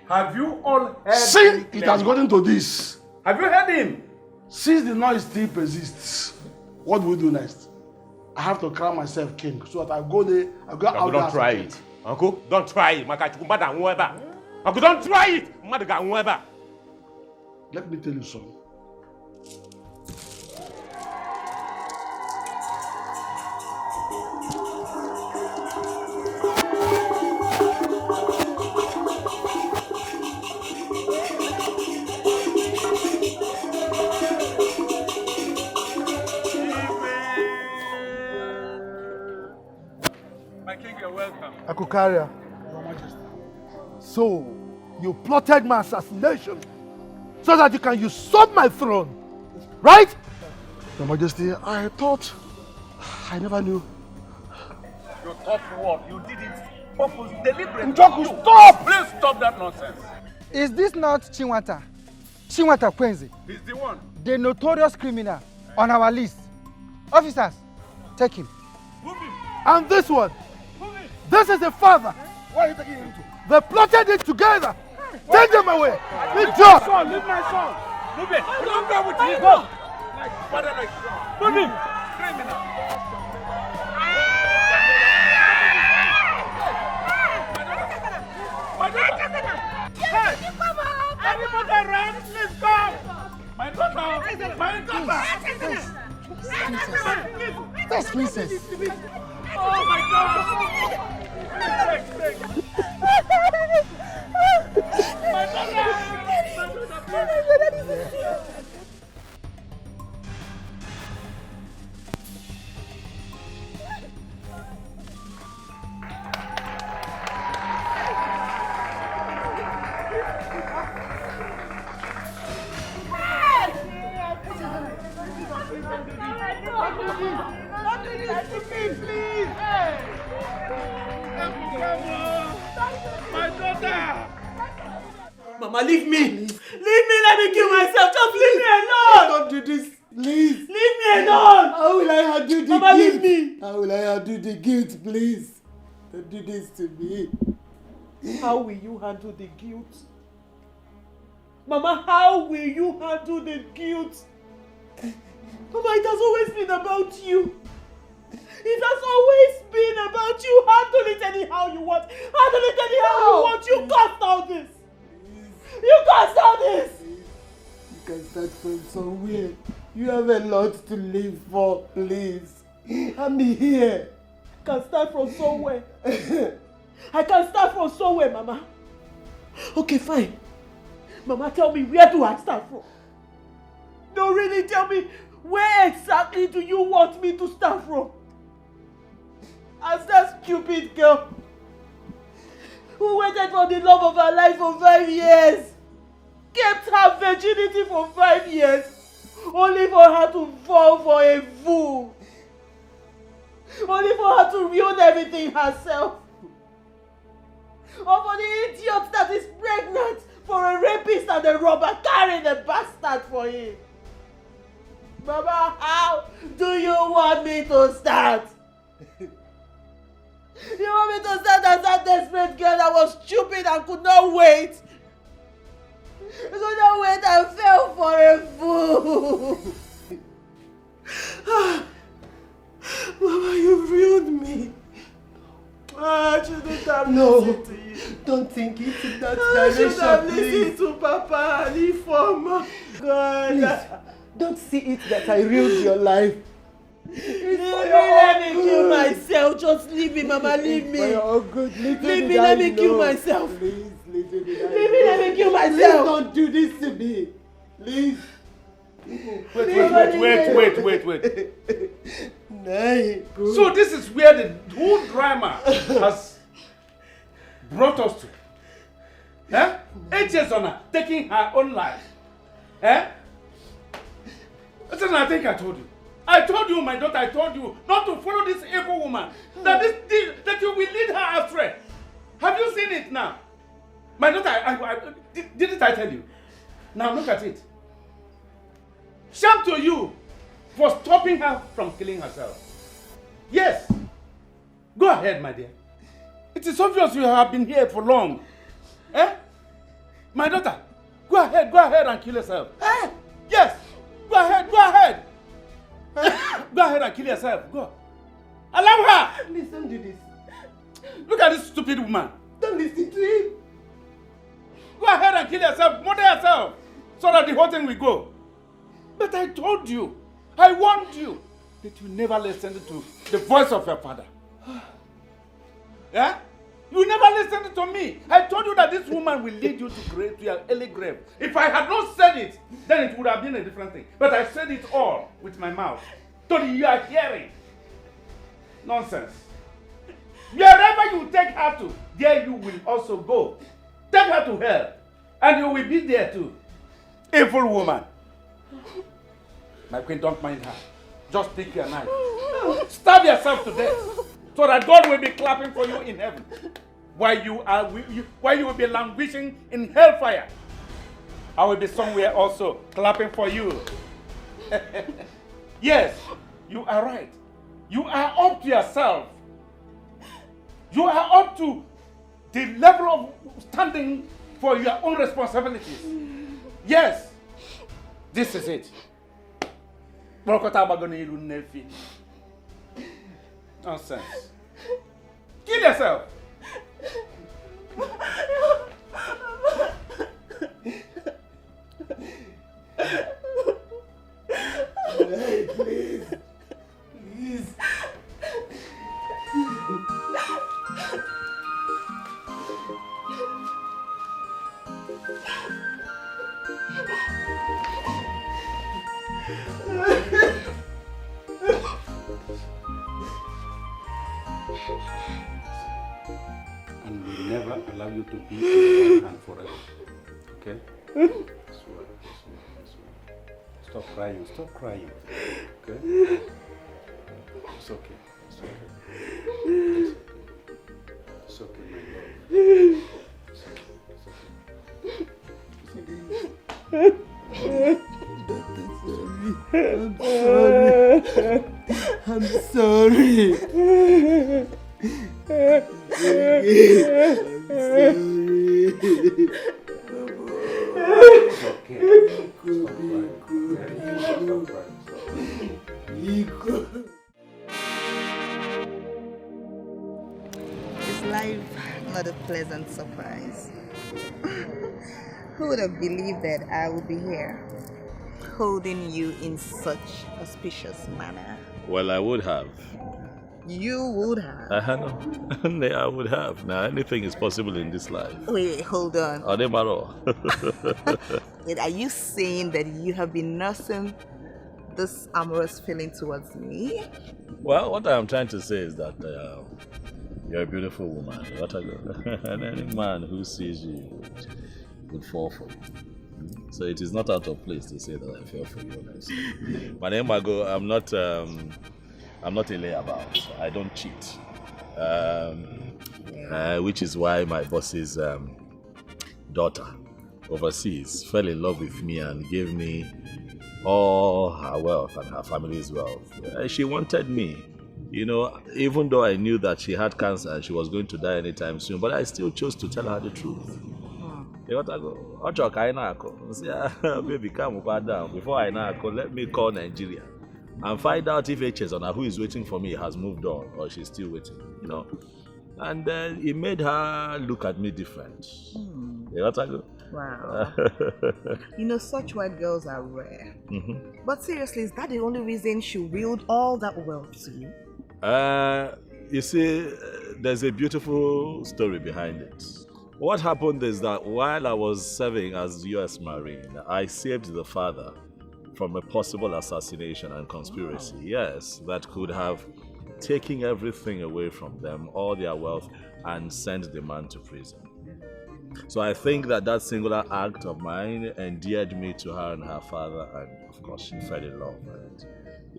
Have you all heard
Since it has gotten to this.
Have you heard him?
Since the noise still persists, what do we do next? I have to crown myself king so that I go there, I go out there.
Don't try it. Uncle, don't try it. Uncle, don't try it.
Let me tell you something.
Akukaria, Your Majesty. So, you plotted my assassination so that you can usurp my throne, right?
Your Majesty, I thought, I never knew.
You thought what? You did it purpose deliberately.
Njoku, stop!
Please stop that nonsense.
Is this not Chinwata? Chinwata Kwenzi,
He's the one.
the notorious criminal on our list. Officers, take him.
And this one, this is the father.
Where are you taking him to?
They plotted it together. Take them away.
Leave
Leave
my son, leave my son.
Move it. Don't go with him. Go. Like father, like son.
Move him.
Criminal.
Hey! Everybody run, please come! My daughter! My daughter!
Where's Princess?
Oh my God! My daughter!
Mama, leave me. Leave me, let me kill myself. Just leave me alone.
Don't do this, please.
Leave me alone.
How will I handle the
Mama,
guilt?
leave me.
How will I handle the guilt, please? Don't do this to me.
How will you handle the guilt? Mama, how will you handle the guilt? Mama, it has always been about you. It has always been about you. Handle it anyhow you want. Handle it anyhow you want. You caused all this. You caused all this.
You can start from somewhere. You have a lot to live for, please. I'm here.
I can start from somewhere. I can start from somewhere, Mama. Okay, fine. Mama, tell me, where do I start from? No, really, tell me, where exactly do you want me to start from? As that stupid girl who waited for the love of her life for 5 years, kept her virginity for 5 years, only for her to fall for a fool, only for her to ruin everything herself, or for the idiot that is pregnant for a rapist and a robber carrying a bastard for him. Mama, how do you want me to start? You want me to stand as that desperate girl that was stupid and could not wait? Could not wait and fell for a fool. Mama, you ruined me. I shouldn't have listened to you.
Don't think it in that
I
direction,
should have
please.
listened to Papa and Ifeoma. God.
Please, don't see it that I ruined your life.
Let me kill myself. Just leave me, Mama. Leave me.
For your own good.
Leave me. Let me kill myself.
Please,
Leave me. Let me kill myself.
Please don't do this to me. Please.
Leave
So this is where the whole drama has brought us to. Eh? Echezona taking her own life. Eh? Listen, I think I told you. I told you, my daughter, I told you not to follow this evil woman. That you will lead her astray. Have you seen it now? My daughter, didn't I tell you? Now look at it. Shame to you for stopping her from killing herself. Yes. Go ahead, my dear. It is obvious you have been here for long. Eh? My daughter, go ahead and kill yourself. Eh? Yes. Go ahead. Go ahead and kill yourself. Go. Allow her.
Please don't do this.
Look at this stupid woman.
Don't listen to him.
Go ahead and kill yourself. Murder yourself. So that the whole thing will go. But I told you. I warned you. That you never listened to the voice of your father. Yeah? You never listened to me. I told you that this woman will lead you to your early grave. If I had not said it, then it would have been a different thing. But I said it all with my mouth. So you are hearing. Nonsense. Wherever you take her to, there you will also go. Take her to hell. And you will be there too. Evil woman. My queen, don't mind her. Just take your knife. Stab yourself to death. So that God will be clapping for you in heaven. While you will be languishing in hellfire. I will be somewhere also clapping for you. Yes, you are right. You are up to yourself. You are up to the level of standing for your own responsibilities. Yes, this is it. Nonsense. Kill yourself.
Hey, please. Please.
And we never allow you to be in one hand forever. Okay? Stop crying. Stop crying. Okay? It's okay. It's okay. It's okay, my love.
I'm sorry.
Is life not a pleasant surprise? Who would have believed that I would be here, holding you in such auspicious manner?
Well, I would have.
You would have.
I would have. Now, anything is possible in this life.
Wait, hold on.
Ademaro.
Wait, are you saying that you have been nursing this amorous feeling towards me?
Well, what I am trying to say is that you're a beautiful woman. And any man who sees you would fall for you. So it is not out of place to say that I fell for you, honestly. My name Mago, I'm not a layabout. I don't cheat. Which is why my boss's daughter overseas fell in love with me and gave me all her wealth and her family's wealth. She wanted me. You know, even though I knew that she had cancer and she was going to die anytime soon, but I still chose to tell her the truth. Baby, come down. Before I know, let me call Nigeria and find out if Echezona, who is waiting for me, has moved on or she's still waiting, you know. And it made her look at me different.
Wow. You know, such white girls are rare.
Mm-hmm.
But seriously, is that the only reason she willed all that wealth to you?
You see, there's a beautiful story behind it. What happened is that while I was serving as U.S. Marine, I saved the father from a possible assassination and conspiracy. Yes, that could have taken everything away from them, all their wealth, and sent the man to prison. So I think that singular act of mine endeared me to her and her father, and of course she fell in love. And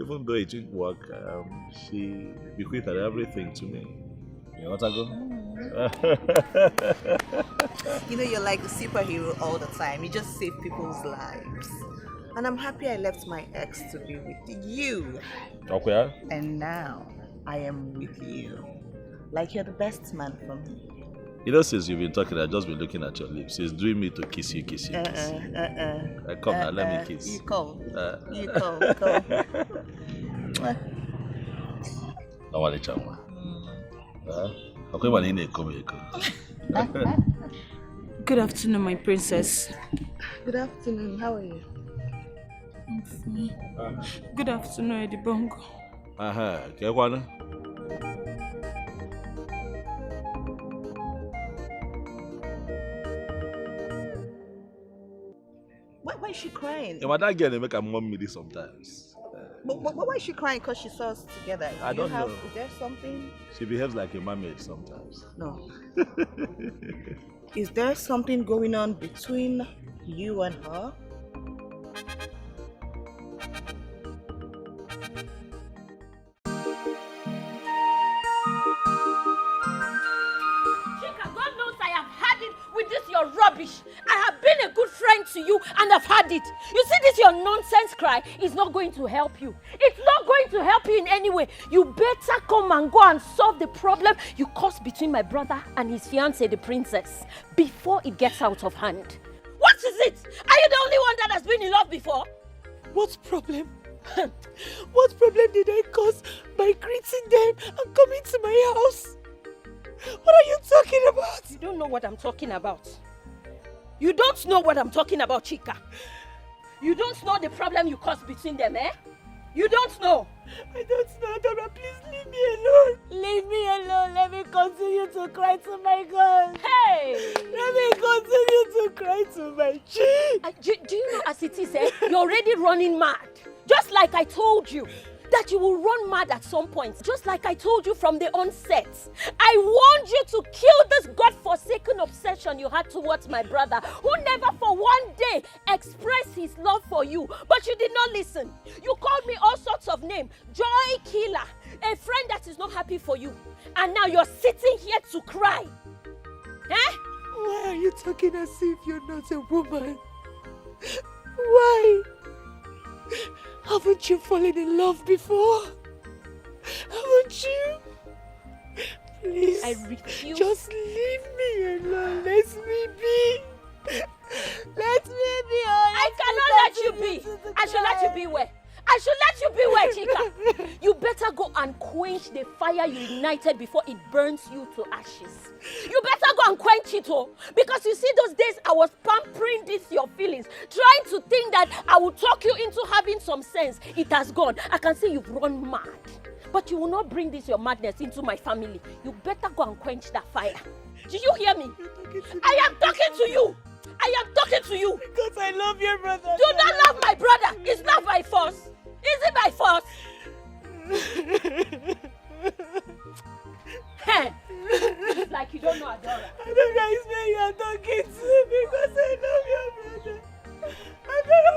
even though it didn't work, she bequeathed everything to me. You know what I go?
You know, you're like a superhero all the time. You just save people's lives. And I'm happy I left my ex to be with you.
Okay.
And now I am with you. Like you're the best man for me.
You know, since you've been talking, I've just been looking at your lips. It's doing me to kiss you. Come now, let me kiss.
You come. You come.
I want to chat.
Good afternoon, my princess.
Good afternoon. How are you?
I'm fine. Good afternoon, Edibongo.
Why is she crying?
Yeah, but that girl make her mom me this sometimes.
But why is she crying? Because she saw us together.
I don't know.
Is there something?
She behaves like a mermaid sometimes.
No. Is there something going on between you and her?
Your rubbish. I have been a good friend to you and I've had it. You see this your nonsense cry is not going to help you. It's not going to help you in any way. You better come and go and solve the problem you caused between my brother and his fiancée, the princess, before it gets out of hand. What is it? Are you the only one that has been in love before?
What problem? What problem did I cause by greeting them and coming to my house? What are you talking about?
You don't know what I'm talking about. You don't know what I'm talking about, Chika. You don't know the problem you caused between them, eh? You don't know.
I don't know, Dora. Please leave me alone. Leave me alone. Let me continue to cry to my God.
Hey!
Let me continue to cry to my cheek.
Do you know as it is, eh? You're already running mad. Just like I told you. That you will run mad at some point, just like I told you from the onset. I warned you to kill this godforsaken obsession you had towards my brother, who never for one day expressed his love for you. But you did not listen. You called me all sorts of names. Joy killer, a friend that is not happy for you. And now you're sitting here to cry. Eh?
Why are you talking as if you're not a woman? Why? Haven't you fallen in love before? Haven't you? Please.
I refuse.
Just leave me alone. Let me be. Let me be.
I cannot let you be. I should let you be where? I should let you be where, Chika? You better go and quench the fire you ignited before it burns you to ashes. You better go and quench it, oh. Because you see those days I was pampering your feelings, trying to think that I would talk you into having some sense. It has gone. I can see you've run mad. But you will not bring your madness into my family. You better go and quench that fire. Do you hear me? I am talking to you. I am talking to you.
Because I love your brother.
Do not love my brother. It's not by force. Is it by force? Hey, it's like you don't know Adora.
I don't know it's me you are talking to because I love your brother. I don't know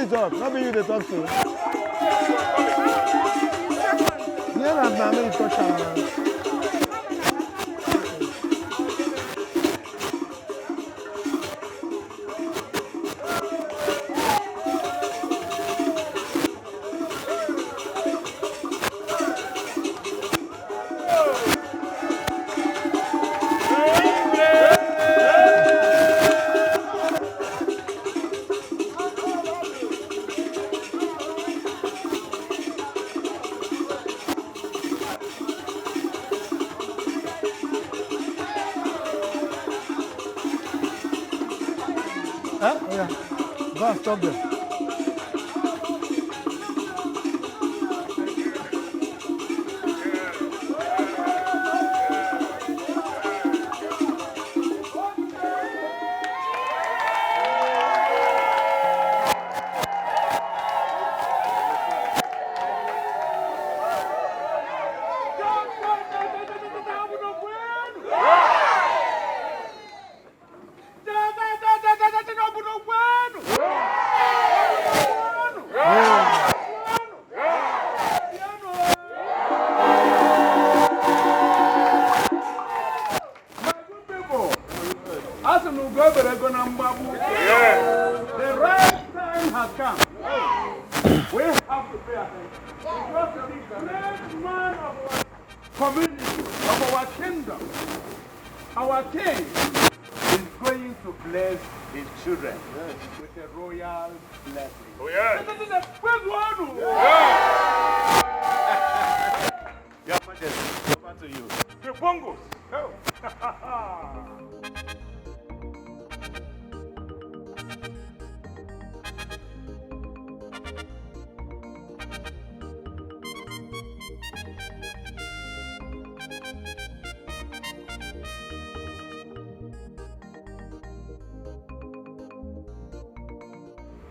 Talk. Not be you they talk to. Yeah, I'm not going to touch her. Stop there.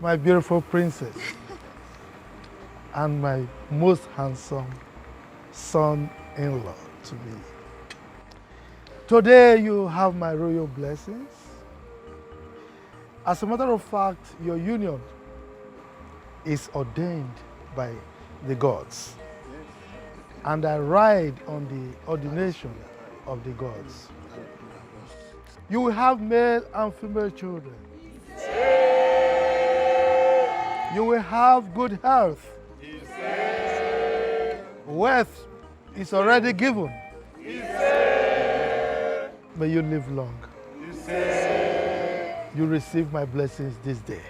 My beautiful princess and my most handsome son-in-law to be. Today you have my royal blessings. As a matter of fact, your union is ordained by the gods. And I ride on the ordination of the gods. You will have male and female children. You will have good health. Wealth is already given. May you live long. You receive my blessings this day.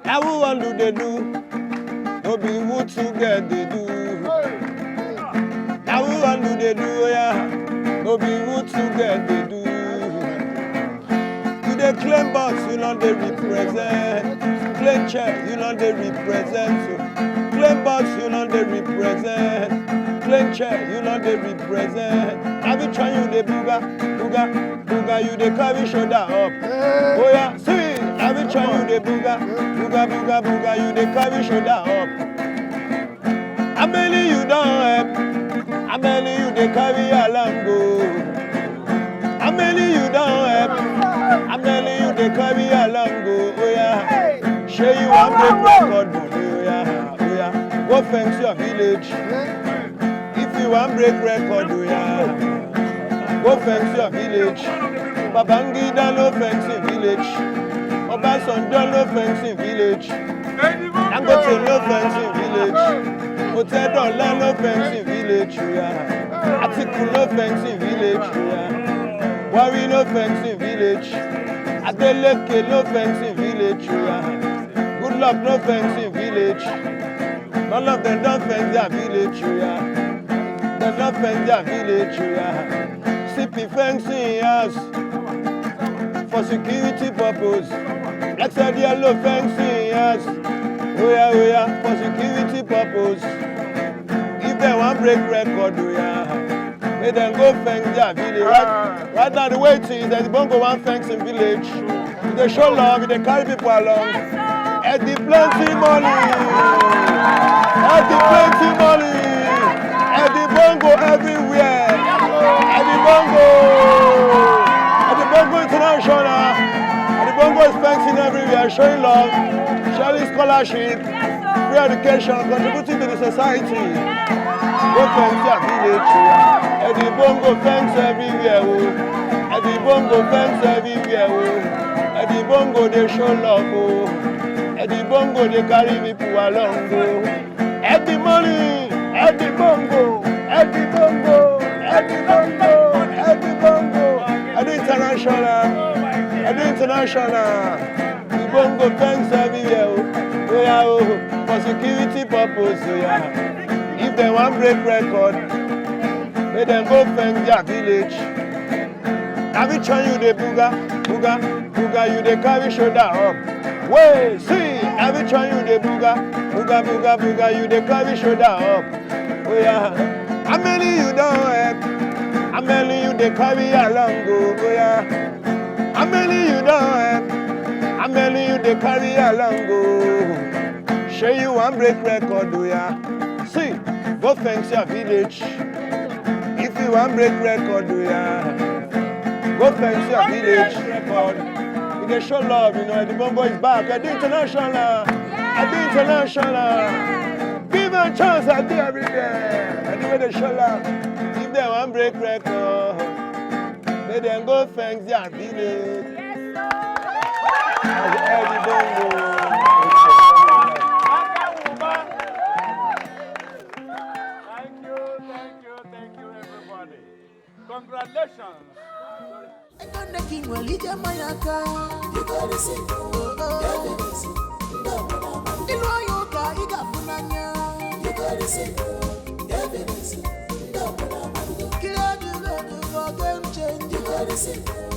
Now who want do they do? No be who to get they do. Now who want do they do? Yeah. No be who to get they do. You they claim boss, you know they represent. Claim chair, you know they represent. Claim box, you know they represent. Claim chair, you know they represent. Have you tried you the booga, booga, booga, you the carry shoulder up. Oh yeah, see, have you tried you the booga, booga, booga, booga, you the carry shoulder up. I'm telling you don't help. I'm telling you they carry along go. I'm telling you don't help. I'm telling you they carry along go. Oh yeah, show you one break record. Oh yeah, oh yeah. Go fence your village. If you want break record, oh yeah. Go fence your village. Babangida no fencing village. Obasanjo no fencing village. Dangote no fencing village. Hotel Dollar no fencing village. Atiku no fencing village. Wari no fencing village. Adeleke no fencing village. Good luck no fencing village. None of them don't fence their village. They don't fence their village. CP fencing house for security purpose. Like said yellow fencing house. Oh yeah, for security purpose. If they want break record, oh yeah, may them go fence their village. Right now the way it is, there's bongo one fencing village. If they show love, if they carry people along, at the plenty money, at the plenty money, at the bongo everywhere, at the bongo international, at the bongo is fencing everywhere, showing love, sharing scholarship, free education, contributing to the society. Go fence your village, at the bongo fence everywhere, at the bongo fence everywhere, at the bongo they show love, at the bongo they carry people along, at the money, at the bongo, at the bongo, at the bongo, at the bongo, at the international, at the international, the bongo fence everywhere, oh yeah, for security purpose, oh yeah. If they want break record, may them go fence their village. Have you tried you the booga, booga, booga, you the carry shoulder up. Wait, see, have you tried you the booga, booga, booga, booga, you the carry shoulder up. Oh yeah, how many you don't help? How many you the carry along go? Oh yeah, how many you don't help? How many you the carry along go? Show you one break record, oh yeah. See, go fence your village. If you want break record, oh yeah. Go fence your village record. You can show love, you know, the bongo is back. At the international, at the international. Give them a chance at the every day. And the way they show love. If they want break record, they then go fence their village. At the bongo.
Congratulations.
You